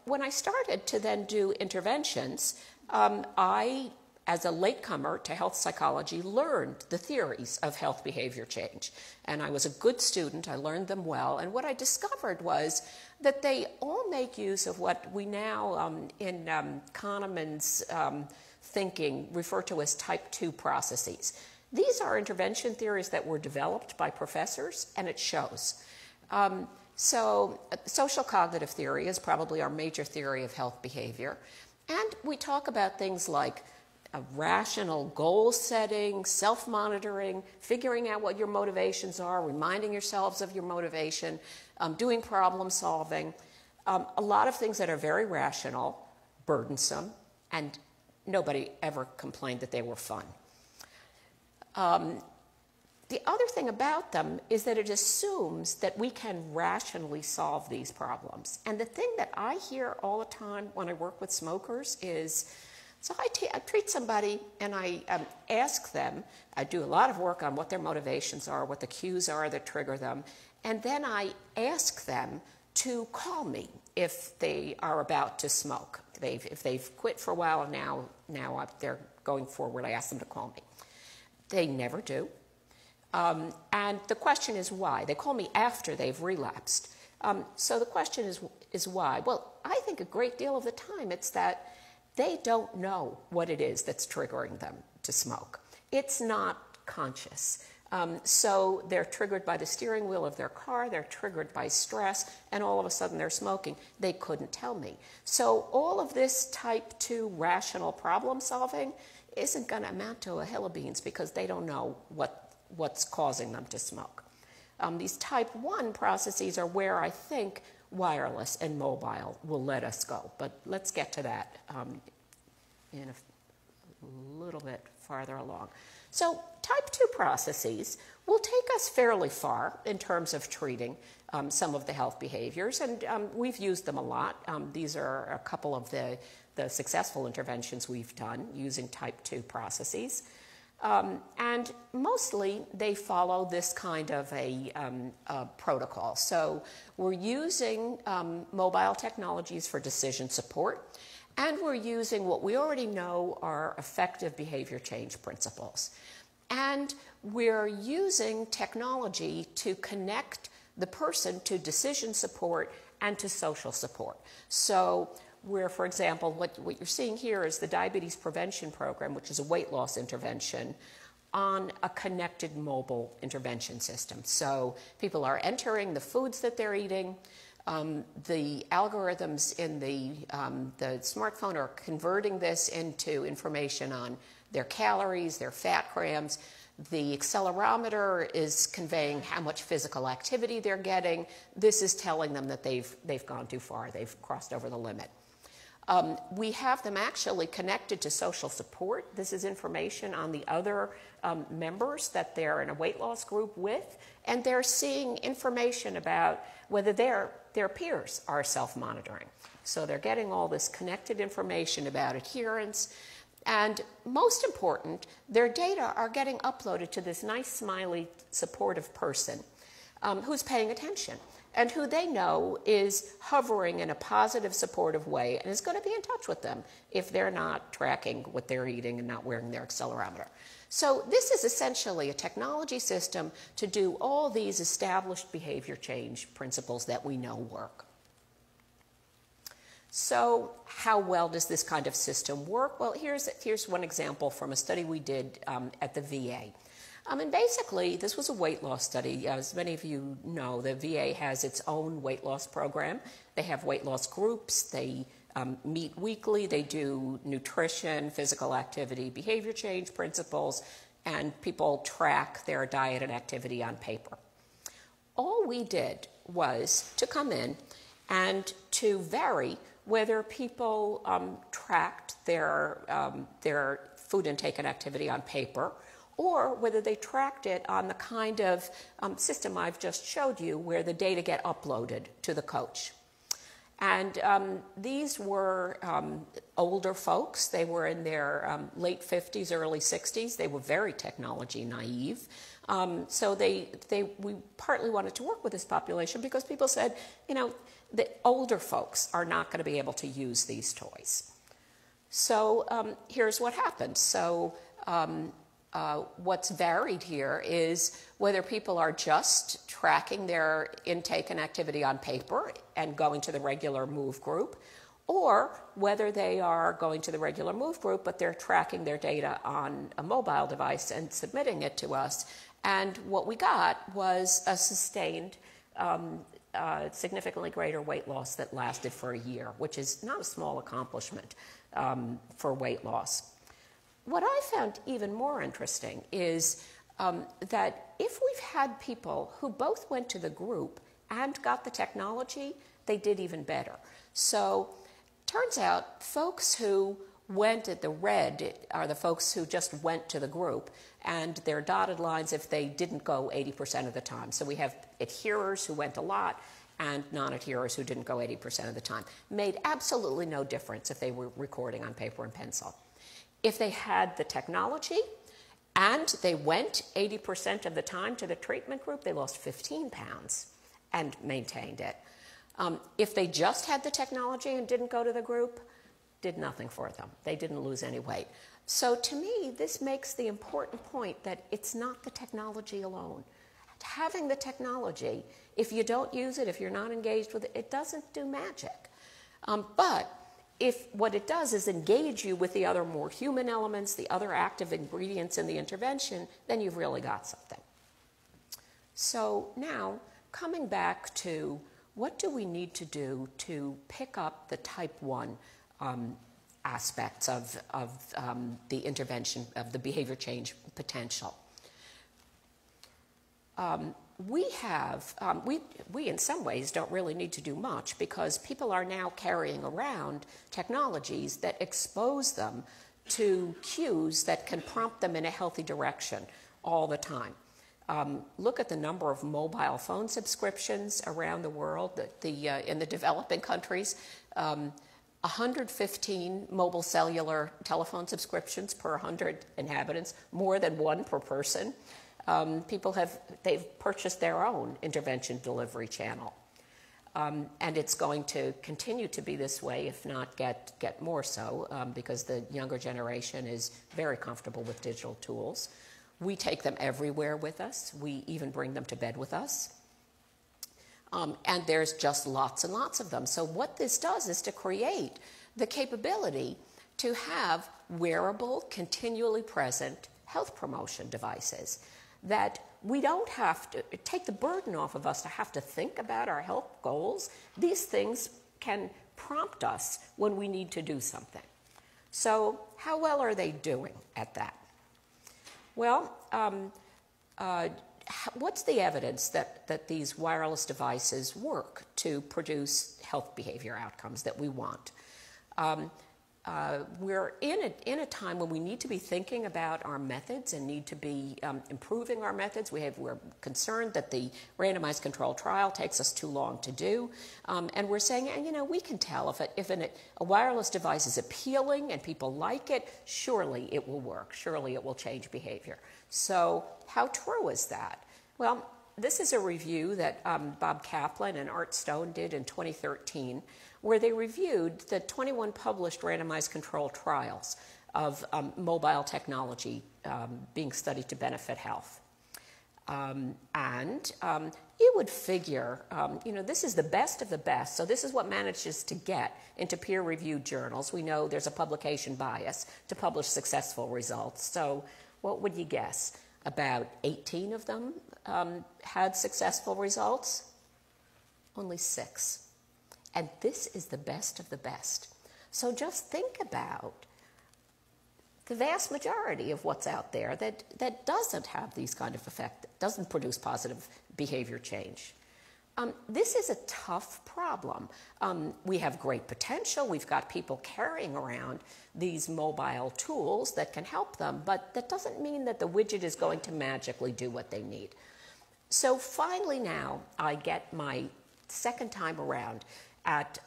When I started to then do interventions, I, as a latecomer to health psychology, learned the theories of health behavior change. And I was a good student. I learned them well. And what I discovered was that they all make use of what we now, in Kahneman's thinking, refer to as type 2 processes. These are intervention theories that were developed by professors, and it shows. So social cognitive theory is probably our major theory of health behavior. And we talk about things like rational goal setting, self-monitoring, figuring out what your motivations are, reminding yourselves of your motivation, doing problem solving, a lot of things that are very rational, burdensome, and nobody ever complained that they were fun. The other thing about them is that it assumes that we can rationally solve these problems. And the thing that I hear all the time when I work with smokers is, so I treat somebody and I ask them, I do a lot of work on what their motivations are, what the cues are that trigger them, and then I ask them to call me if they are about to smoke. If they've quit for a while and now they're going forward, I ask them to call me. They never do. And the question is why. They call me after they've relapsed. So the question is why. Well, I think a great deal of the time it's that they don't know what it is that's triggering them to smoke. It's not conscious. So they're triggered by the steering wheel of their car, they're triggered by stress, and all of a sudden they're smoking. They couldn't tell me. So all of this type 2 rational problem solving isn't going to amount to a hill of beans because they don't know what's causing them to smoke. These type 1 processes are where I think wireless and mobile will let us go. But let's get to that in a little bit farther along. So type 2 processes will take us fairly far in terms of treating some of the health behaviors, and we've used them a lot. These are a couple of the successful interventions we've done using type 2 processes. And mostly they follow this kind of a protocol. So we're using mobile technologies for decision support, and we're using what we already know are effective behavior change principles. And we're using technology to connect the person to decision support and to social support. So where, for example, what you're seeing here is the diabetes prevention program, which is a weight loss intervention on a connected mobile intervention system. So people are entering the foods that they're eating. The algorithms in the smartphone are converting this into information on their calories, their fat grams. The accelerometer is conveying how much physical activity they're getting. This is telling them that they've gone too far, they've crossed over the limit. We have them actually connected to social support. This is information on the other members that they're in a weight loss group with, and they're seeing information about whether their peers are self-monitoring. So they're getting all this connected information about adherence. And most important, their data are getting uploaded to this nice, smiley, supportive person who's paying attention and who they know is hovering in a positive, supportive way and is going to be in touch with them if they're not tracking what they're eating and not wearing their accelerometer. So this is essentially a technology system to do all these established behavior change principles that we know work. So how well does this kind of system work? Well, here's one example from a study we did at the VA. And basically, this was a weight loss study. As many of you know, the VA has its own weight loss program. They have weight loss groups. They meet weekly. They do nutrition, physical activity, behavior change principles, and people track their diet and activity on paper. all we did was to come in and to vary whether people tracked their food intake and activity on paper, or whether they tracked it on the kind of system I've just showed you, where the data get uploaded to the coach. And these were older folks. They were in their late 50s, early 60s. They were very technology naive. So we partly wanted to work with this population because people said, you know, the older folks are not going to be able to use these toys. So here's what happened. So what's varied here is whether people are just tracking their intake and activity on paper and going to the regular move group, or whether they are going to the regular move group, but they're tracking their data on a mobile device and submitting it to us. And what we got was a sustained, significantly greater weight loss that lasted for a year, which is not a small accomplishment for weight loss. What I found even more interesting is that if we've had people who both went to the group and got the technology, they did even better. So turns out folks who went at the red are the folks who just went to the group, and they're dotted lines if they didn't go 80% of the time. So we have adherers who went a lot and non-adherers who didn't go 80% of the time. Made absolutely no difference if they were recording on paper and pencil. If they had the technology and they went 80% of the time to the treatment group, they lost 15 pounds and maintained it. If they just had the technology and didn't go to the group, did nothing for them. They didn't lose any weight. So to me, this makes the important point that it's not the technology alone. Having the technology, if you don't use it, if you're not engaged with it, it doesn't do magic. But if what it does is engage you with the other more human elements, the other active ingredients in the intervention, then you've really got something. So now, coming back to what do we need to do to pick up the type 1 aspects of the intervention, of the behavior change potential. We in some ways don't really need to do much because people are now carrying around technologies that expose them to cues that can prompt them in a healthy direction all the time. Look at the number of mobile phone subscriptions around the world, in the developing countries. 115 mobile cellular telephone subscriptions per 100 inhabitants, more than one per person. They've purchased their own intervention delivery channel. And it's going to continue to be this way, if not get more so, because the younger generation is very comfortable with digital tools. We take them everywhere with us. We even bring them to bed with us. And there's just lots and lots of them. So what this does is to create the capability to have wearable, continually present health promotion devices that we don't have to take the burden off of us to have to think about our health goals. These things can prompt us when we need to do something. So how well are they doing at that? Well, what's the evidence that these wireless devices work to produce health behavior outcomes that we want? We're in a time when we need to be thinking about our methods and need to be improving our methods. We're concerned that the randomized controlled trial takes us too long to do. And we're saying, you know, we can tell if a wireless device is appealing and people like it, surely it will work. Surely it will change behavior. So how true is that? Well, this is a review that Bob Kaplan and Art Stone did in 2013, where they reviewed the 21 published randomized controlled trials of mobile technology being studied to benefit health. You would figure, you know, this is the best of the best, so this is what manages to get into peer-reviewed journals. We know there's a publication bias to publish successful results, so what would you guess? About 18 of them had successful results? Only 6. And this is the best of the best. So just think about the vast majority of what's out there that doesn't have these kind of effects, doesn't produce positive behavior change. This is a tough problem. We have great potential. We've got people carrying around these mobile tools that can help them, but that doesn't mean that the widget is going to magically do what they need. So finally now, I get my second time around at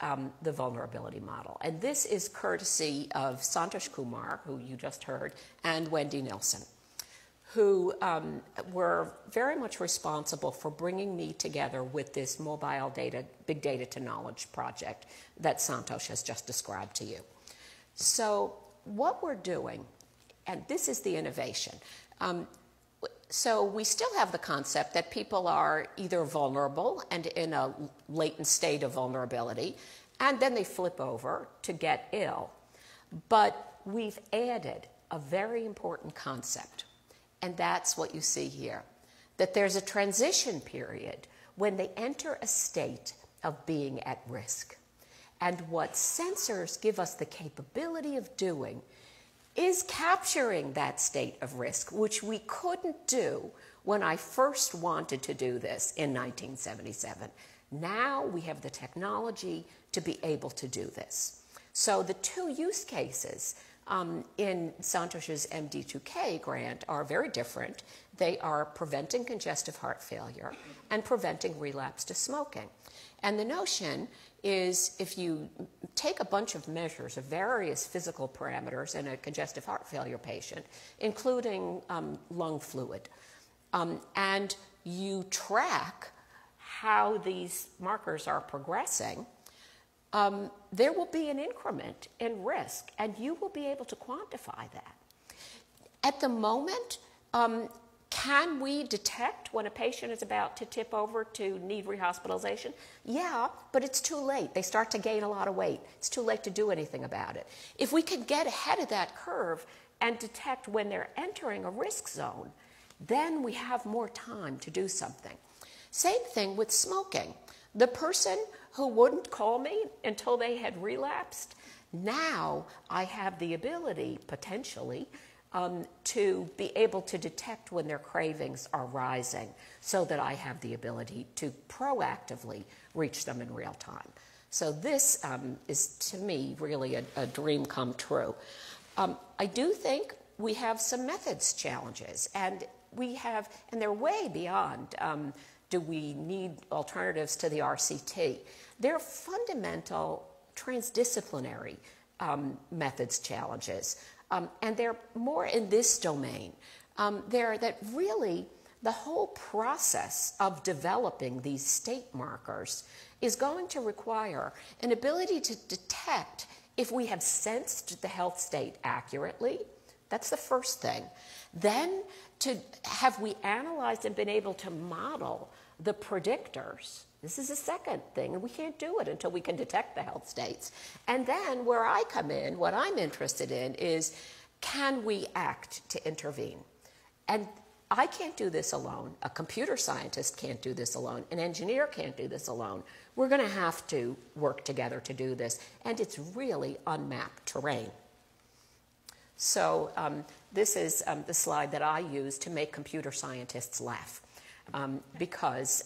the vulnerability model. And this is courtesy of Santosh Kumar, who you just heard, and Wendy Nelson, who were very much responsible for bringing me together with this mobile data, big data to knowledge project that Santosh has just described to you. So what we're doing, and this is the innovation, so we still have the concept that people are either vulnerable and in a latent state of vulnerability, and then they flip over to get ill. But we've added a very important concept, and that's what you see here, that there's a transition period when they enter a state of being at risk. And what sensors give us the capability of doing is capturing that state of risk, which we couldn't do when I first wanted to do this in 1977. Now we have the technology to be able to do this. So the two use cases in Santosh's MD2K grant are very different. They are preventing congestive heart failure and preventing relapse to smoking. And the notion is if you take a bunch of measures of various physical parameters in a congestive heart failure patient, including lung fluid, and you track how these markers are progressing, there will be an increment in risk, and you will be able to quantify that. At the moment, can we detect when a patient is about to tip over to need rehospitalization? Yeah, but it's too late. They start to gain a lot of weight. It's too late to do anything about it. If we could get ahead of that curve and detect when they're entering a risk zone, then we have more time to do something. Same thing with smoking. The person who wouldn't call me until they had relapsed, now I have the ability, potentially, to be able to detect when their cravings are rising so that I have the ability to proactively reach them in real time. So this is, to me, really a dream come true. I do think we have some methods challenges, and they're way beyond do we need alternatives to the RCT. They're fundamental transdisciplinary methods challenges. And they're more in this domain. That really the whole process of developing these state markers is going to require an ability to detect if we have sensed the health state accurately. That's the first thing. Then have we analyzed and been able to model the predictors? This is the second thing, and we can't do it until we can detect the health states. And then where I come in, what I'm interested in is, can we act to intervene? And I can't do this alone. A computer scientist can't do this alone. An engineer can't do this alone. We're going to have to work together to do this, and it's really unmapped terrain. So this is the slide that I use to make computer scientists laugh, because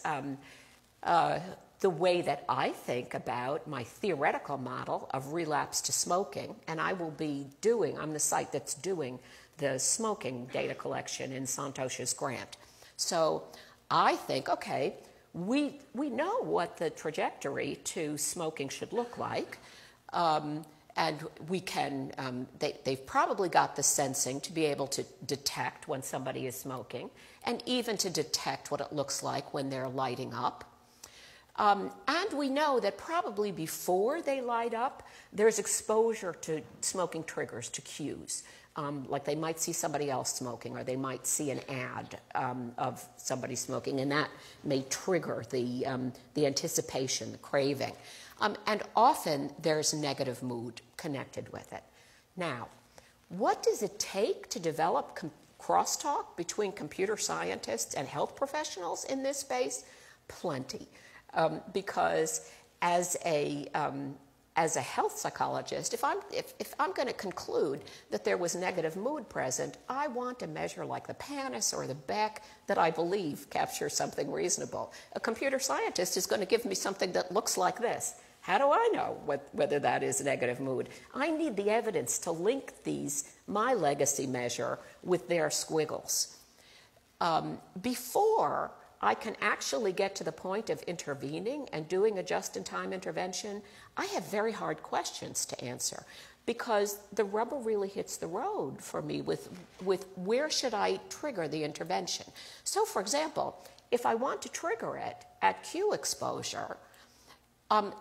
the way that I think about my theoretical model of relapse to smoking, and I'm the site that's doing the smoking data collection in Santosh's grant. So I think, okay, we know what the trajectory to smoking should look like, and we can, they've probably got the sensing to be able to detect when somebody is smoking, and even to detect what it looks like when they're lighting up. And we know that probably before they light up, there's exposure to smoking triggers, to cues. Like they might see somebody else smoking, or they might see an ad of somebody smoking, and that may trigger the anticipation, the craving. And often there's negative mood connected with it. Now, what does it take to develop crosstalk between computer scientists and health professionals in this space? Plenty. Because as as a health psychologist, if I'm going to conclude that there was negative mood present, I want a measure like the PANIS or the Beck that I believe captures something reasonable. A computer scientist is going to give me something that looks like this. How do I know whether that is negative mood? I need the evidence to link my legacy measure, with their squiggles. Before I can actually get to the point of intervening and doing a just-in-time intervention, I have very hard questions to answer, because the rubber really hits the road for me with where should I trigger the intervention. So, for example, if I want to trigger it at Q exposure, am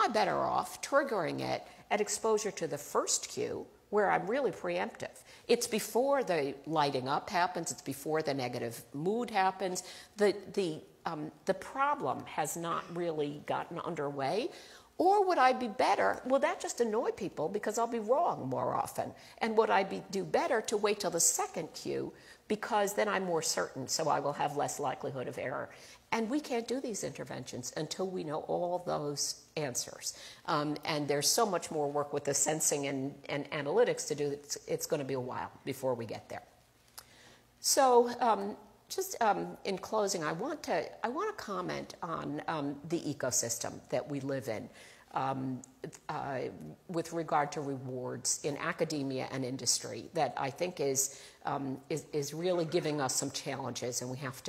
I better off triggering it at exposure to the first Q, where I'm really preemptive? It's before the lighting up happens. It's before the negative mood happens. The problem has not really gotten underway. Or would I be better? Will that just annoy people because I'll be wrong more often? And would I do better to wait till the second Q, because then I'm more certain, so I will have less likelihood of error? And we can't do these interventions until we know all those answers. And there's so much more work with the sensing and analytics to do. It's going to be a while before we get there. So in closing, I want to comment on the ecosystem that we live in with regard to rewards in academia and industry, that I think is really giving us some challenges, and we have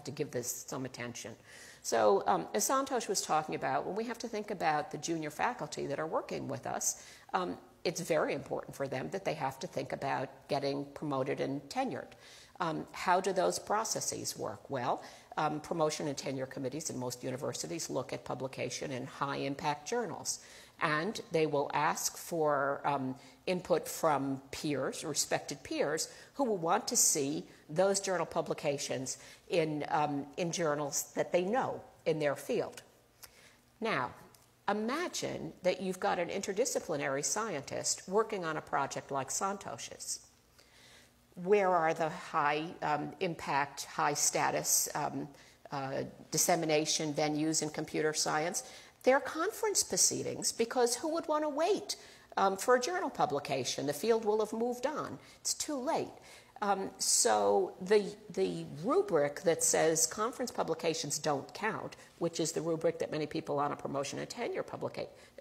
to give this some attention. So as Santosh was talking about, when we have to think about the junior faculty that are working with us, it's very important for them that they have to think about getting promoted and tenured. How do those processes work? Well, promotion and tenure committees in most universities look at publication in high-impact journals, and they will ask for input from peers, respected peers, who will want to see those journal publications in journals that they know in their field. Now, imagine that you've got an interdisciplinary scientist working on a project like Santosh's. Where are the high impact, high status dissemination venues in computer science? They're conference proceedings, because who would want to wait for a journal publication? The field will have moved on. It's too late. So the rubric that says conference publications don't count, which is the rubric that many people on a promotion and tenure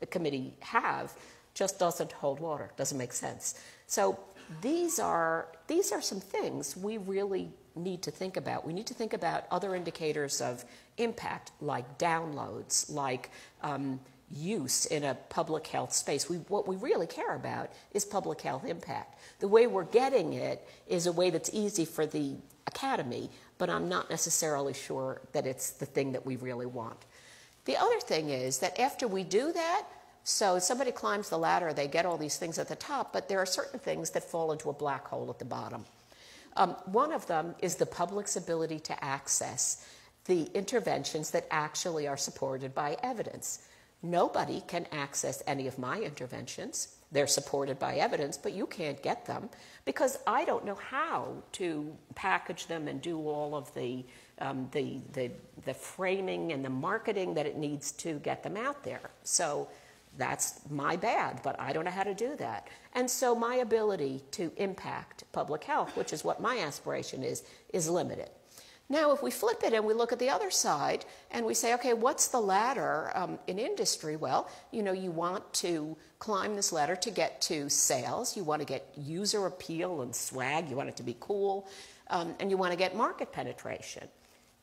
committee have, just doesn't hold water, doesn't make sense. So these are some things we really need to think about. We need to think about other indicators of impact, like downloads, like use in a public health space. What we really care about is public health impact. The way we're getting it is a way that's easy for the academy, but I'm not necessarily sure that it's the thing that we really want. The other thing is that after we do that, so somebody climbs the ladder, they get all these things at the top, but there are certain things that fall into a black hole at the bottom. One of them is the public's ability to access the interventions that actually are supported by evidence. Nobody can access any of my interventions. They're supported by evidence, but you can't get them because I don't know how to package them and do all of the framing and the marketing that it needs to get them out there. So that's my bad, but I don't know how to do that. And so my ability to impact public health, which is what my aspiration is limited. Now, if we flip it and we look at the other side and we say, okay, what's the ladder in industry? Well, you know, you want to climb this ladder to get to sales. You want to get user appeal and swag. You want it to be cool. And you want to get market penetration.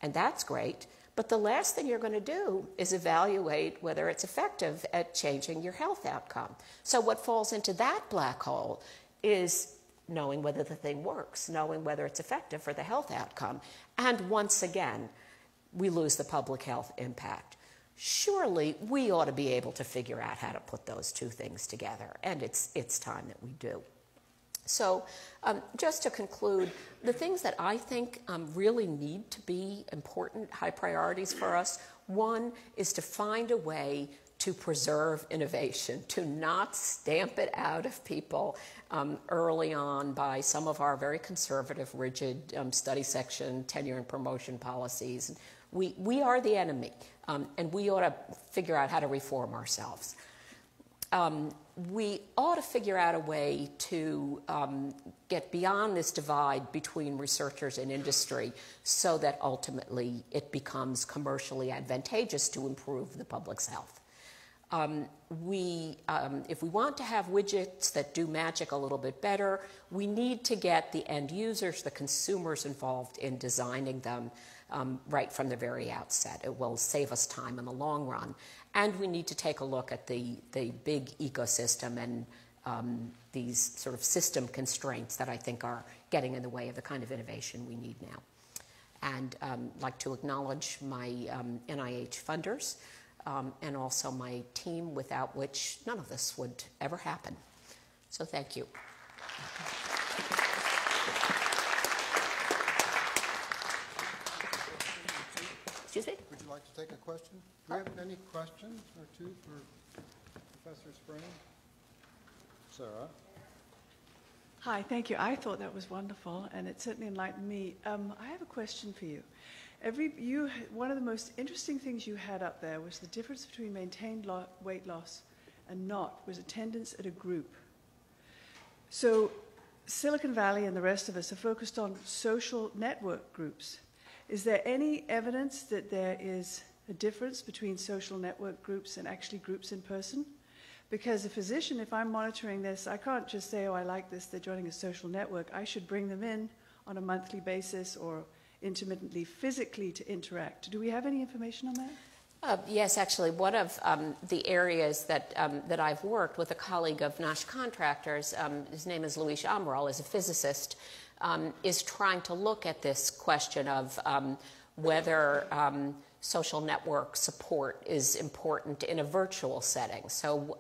And that's great. But the last thing you're going to do is evaluate whether it's effective at changing your health outcome. So what falls into that black hole is knowing whether the thing works, knowing whether it's effective for the health outcome. And once again, we lose the public health impact. Surely we ought to be able to figure out how to put those two things together, and it's time that we do. So just to conclude, the things that I think really need to be important, high priorities for us, one is to find a way to preserve innovation, to not stamp it out of people early on by some of our very conservative, rigid study section, tenure and promotion policies. We are the enemy. and we ought to figure out how to reform ourselves. We ought to figure out a way to get beyond this divide between researchers and industry so that ultimately it becomes commercially advantageous to improve the public's health. If we want to have widgets that do magic a little bit better, we need to get the end users, the consumers involved in designing them right from the very outset. It will save us time in the long run. And we need to take a look at the big ecosystem and these sort of system constraints that I think are getting in the way of the kind of innovation we need now. And I'd like to acknowledge my NIH funders and also my team, without which none of this would ever happen. So thank you. Excuse me? Would you like to take a question? Do we have any questions or two for Professor Spring? Sarah? Hi, thank you. I thought that was wonderful, and it certainly enlightened me. I have a question for you. One of the most interesting things you had up there was the difference between maintained weight loss and not, was attendance at a group. So Silicon Valley and the rest of us are focused on social network groups. Is there any evidence that there is a difference between social network groups and actually groups in person? Because a physician, if I'm monitoring this, I can't just say, oh, I like this, they're joining a social network. I should bring them in on a monthly basis or intermittently physically to interact. Do we have any information on that? Yes, actually, one of the areas that I've worked with a colleague of Nash Contractors, his name is Luis Amaral, is a physicist, is trying to look at this question of whether social network support is important in a virtual setting. So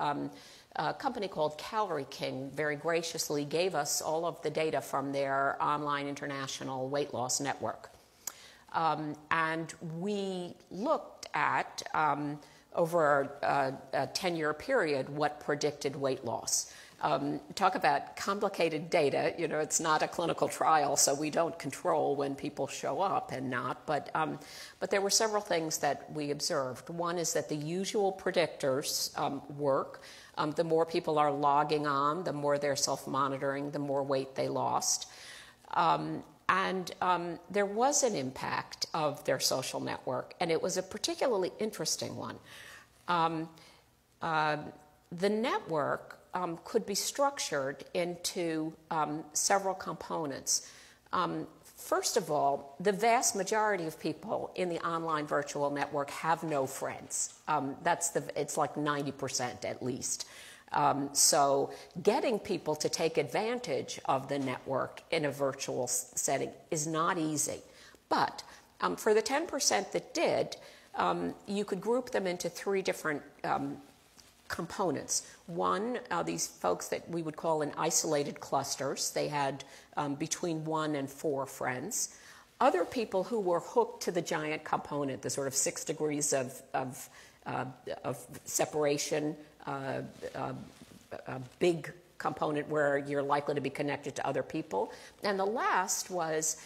a company called Calorie King very graciously gave us all of the data from their online international weight loss network. And we looked at, over a 10-year period, what predicted weight loss. Talk about complicated data. You know, it's not a clinical trial, so we don't control when people show up and not. But there were several things that we observed. One is that the usual predictors work. The more people are logging on, the more they're self-monitoring, the more weight they lost. And there was an impact of their social network, and it was a particularly interesting one. The network could be structured into several components. First of all, the vast majority of people in the online virtual network have no friends. It's like 90% at least. So getting people to take advantage of the network in a virtual setting is not easy. But for the 10% that did, you could group them into three different components. One, these folks that we would call in isolated clusters. They had between 1 and 4 friends. Other people who were hooked to the giant component, the sort of 6 degrees of separation, a big component where you're likely to be connected to other people. And the last was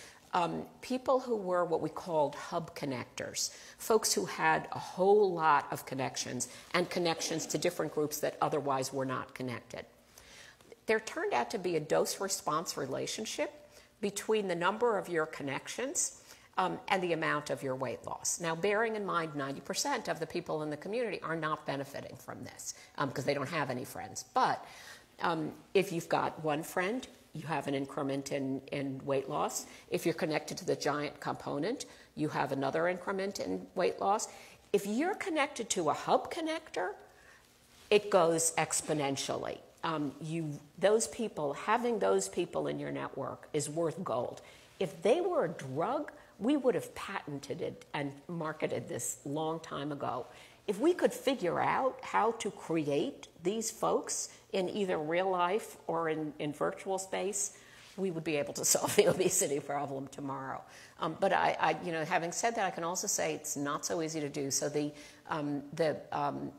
people who were what we called hub connectors, folks who had a whole lot of connections and connections to different groups that otherwise were not connected. There turned out to be a dose-response relationship between the number of your connections and the amount of your weight loss. Now, bearing in mind 90% of the people in the community are not benefiting from this because they don't have any friends. But if you've got one friend, you have an increment in weight loss. If you're connected to the giant component, you have another increment in weight loss. If you're connected to a hub connector, it goes exponentially. Having those people in your network is worth gold. If they were a drug, we would have patented it and marketed this long time ago. If we could figure out how to create these folks in either real life or in virtual space, we would be able to solve the obesity problem tomorrow. But having said that, I can also say it's not so easy to do. So the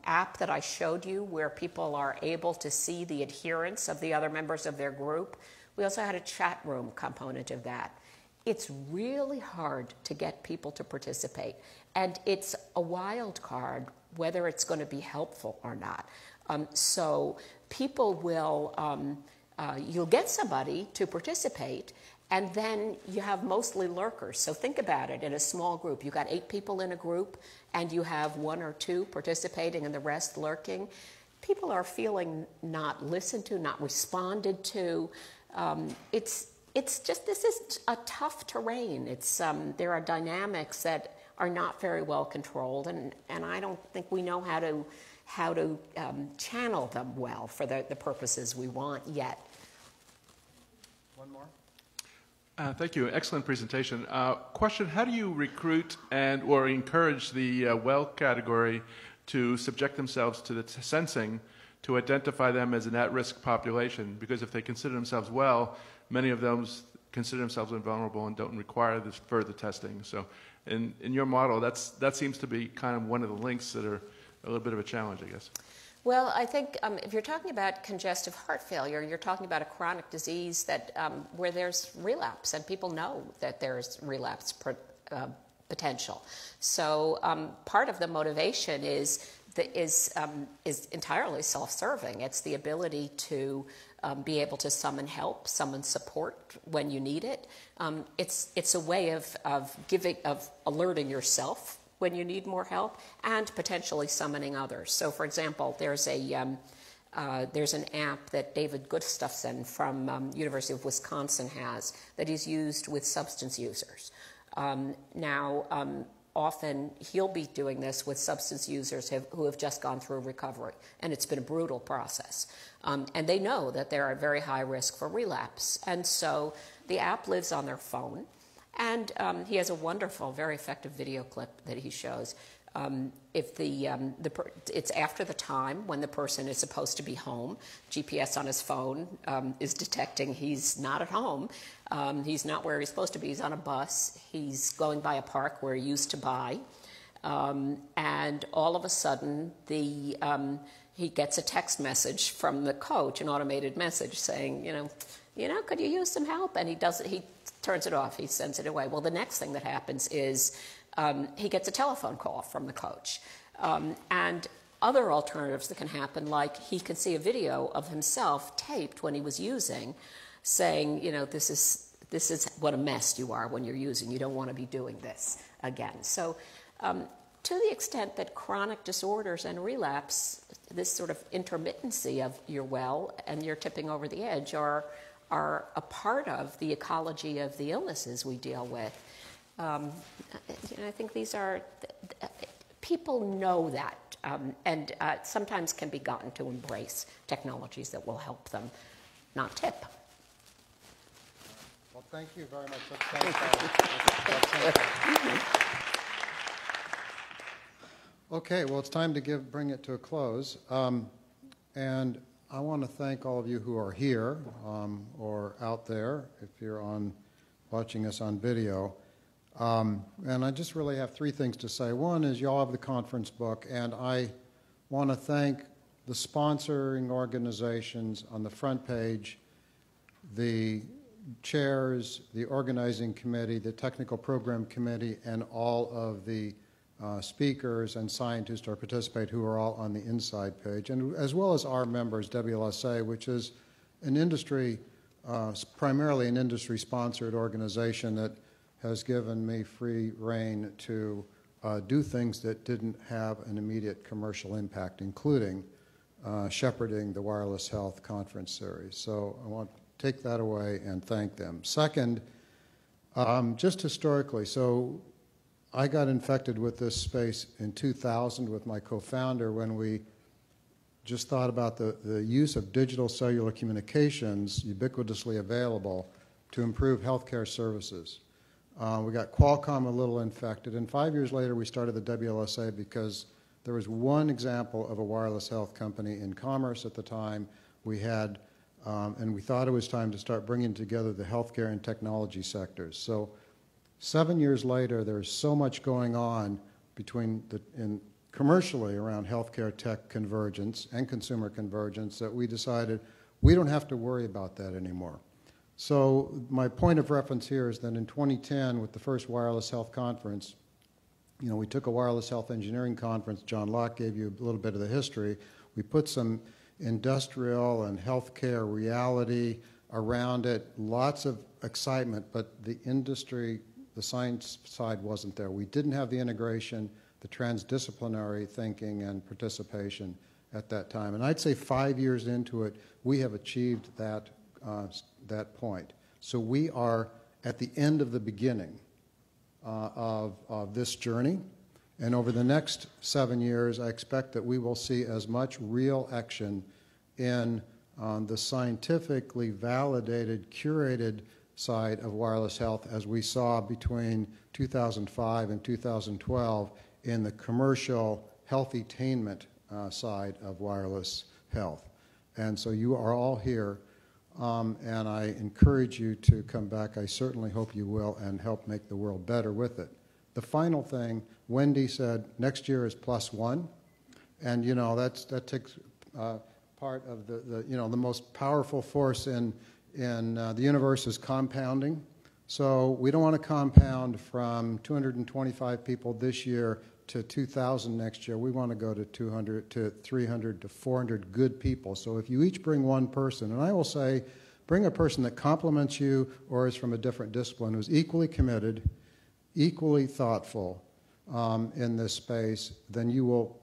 app that I showed you, where people are able to see the adherence of the other members of their group, we also had a chat room component of that. it's really hard to get people to participate. And it's a wild card whether it's going to be helpful or not. So people will, you'll get somebody to participate, and then you have mostly lurkers. So think about it in a small group. You've got 8 people in a group, and you have 1 or 2 participating and the rest lurking. People are feeling not listened to, not responded to. It's just, this is a tough terrain. It's, there are dynamics that are not very well controlled, and I don't think we know how to channel them well for the purposes we want yet. One more. Thank you. Excellent presentation. Question, how do you recruit or encourage the well category to subject themselves to the sensing to identify them as an at-risk population? Because if they consider themselves well, many of them consider themselves invulnerable and don't require this further testing. So in your model, that seems to be kind of one of the links that are a little bit of a challenge, I guess. Well, I think if you're talking about congestive heart failure, you're talking about a chronic disease that where there's relapse, and people know that there's relapse potential. So part of the motivation is entirely self-serving. It's the ability to be able to summon help, summon support when you need it. It's a way of alerting yourself when you need more help, and potentially summoning others. So, for example, there's an app that David Gustafson from University of Wisconsin has that he's used with substance users. Often he'll be doing this with substance users who have just gone through recovery, and it's been a brutal process. And they know that they're at very high risk for relapse. And so the app lives on their phone, and he has a wonderful, very effective video clip that he shows. It's after the time when the person is supposed to be home. GPS on his phone is detecting he's not at home. He's not where he's supposed to be. He's on a bus. He's going by a park where he used to buy. And all of a sudden, he gets a text message from the coach, an automated message saying, could you use some help? And he turns it off. He sends it away. Well, the next thing that happens is he gets a telephone call from the coach. And other alternatives that can happen, like he can see a video of himself taped when he was using, saying, this is what a mess you are when you're using. You don't want to be doing this again. So to the extent that chronic disorders and relapse, this sort of intermittency of you're well and you're tipping over the edge are a part of the ecology of the illnesses we deal with. I think these are, people know that, and sometimes can be gotten to embrace technologies that will help them not tip. Well, thank you very much. Okay, well, it's time to bring it to a close. And I want to thank all of you who are here or out there, if you're watching us on video. And I just really have 3 things to say. One is you all have the conference book, and I want to thank the sponsoring organizations on the front page, the chairs, the organizing committee, the technical program committee, and all of the speakers and scientists who participate who are all on the inside page, and as well as our members, WLSA, which is an industry, primarily an industry-sponsored organization that has given me free rein to do things that didn't have an immediate commercial impact, including shepherding the Wireless Health Conference Series. So I want to take that away and thank them. Second, just historically, so I got infected with this space in 2000 with my co-founder when we just thought about the use of digital cellular communications ubiquitously available to improve healthcare services. We got Qualcomm a little infected, and 5 years later we started the WLSA because there was one example of a wireless health company in commerce at the time. We had, and we thought it was time to start bringing together the healthcare and technology sectors. So 7 years later, there's so much going on commercially around healthcare tech convergence and consumer convergence that we decided we don't have to worry about that anymore. So my point of reference here is that in 2010, with the first Wireless Health Conference, we took a wireless health engineering conference. John Locke gave you a little bit of the history. We put some industrial and healthcare reality around it, lots of excitement, but the industry, the science side wasn't there. We didn't have the integration, the transdisciplinary thinking and participation at that time. And I'd say 5 years into it, we have achieved that point. So we are at the end of the beginning of this journey. And over the next 7 years, I expect that we will see as much real action in the scientifically validated, curated side of wireless health as we saw between 2005 and 2012 in the commercial health-attainment side of wireless health. And so you are all here, and I encourage you to come back. I certainly hope you will, and help make the world better with it. The final thing, Wendy said next year is +1, and that takes part of the most powerful force in the universe is compounding. So we don't want to compound from 225 people this year to 2,000 next year. We want to go to 200 to 300 to 400 good people. So if you each bring one person, and I will say, bring a person that complements you or is from a different discipline, who's equally committed, equally thoughtful in this space, then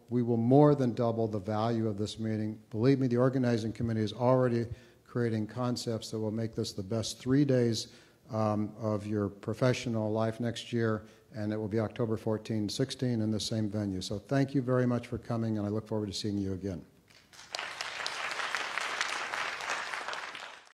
we will more than double the value of this meeting. Believe me, the organizing committee is already creating concepts that will make this the best 3 days of your professional life next year, and it will be October 14, 16 in the same venue. So thank you very much for coming, and I look forward to seeing you again.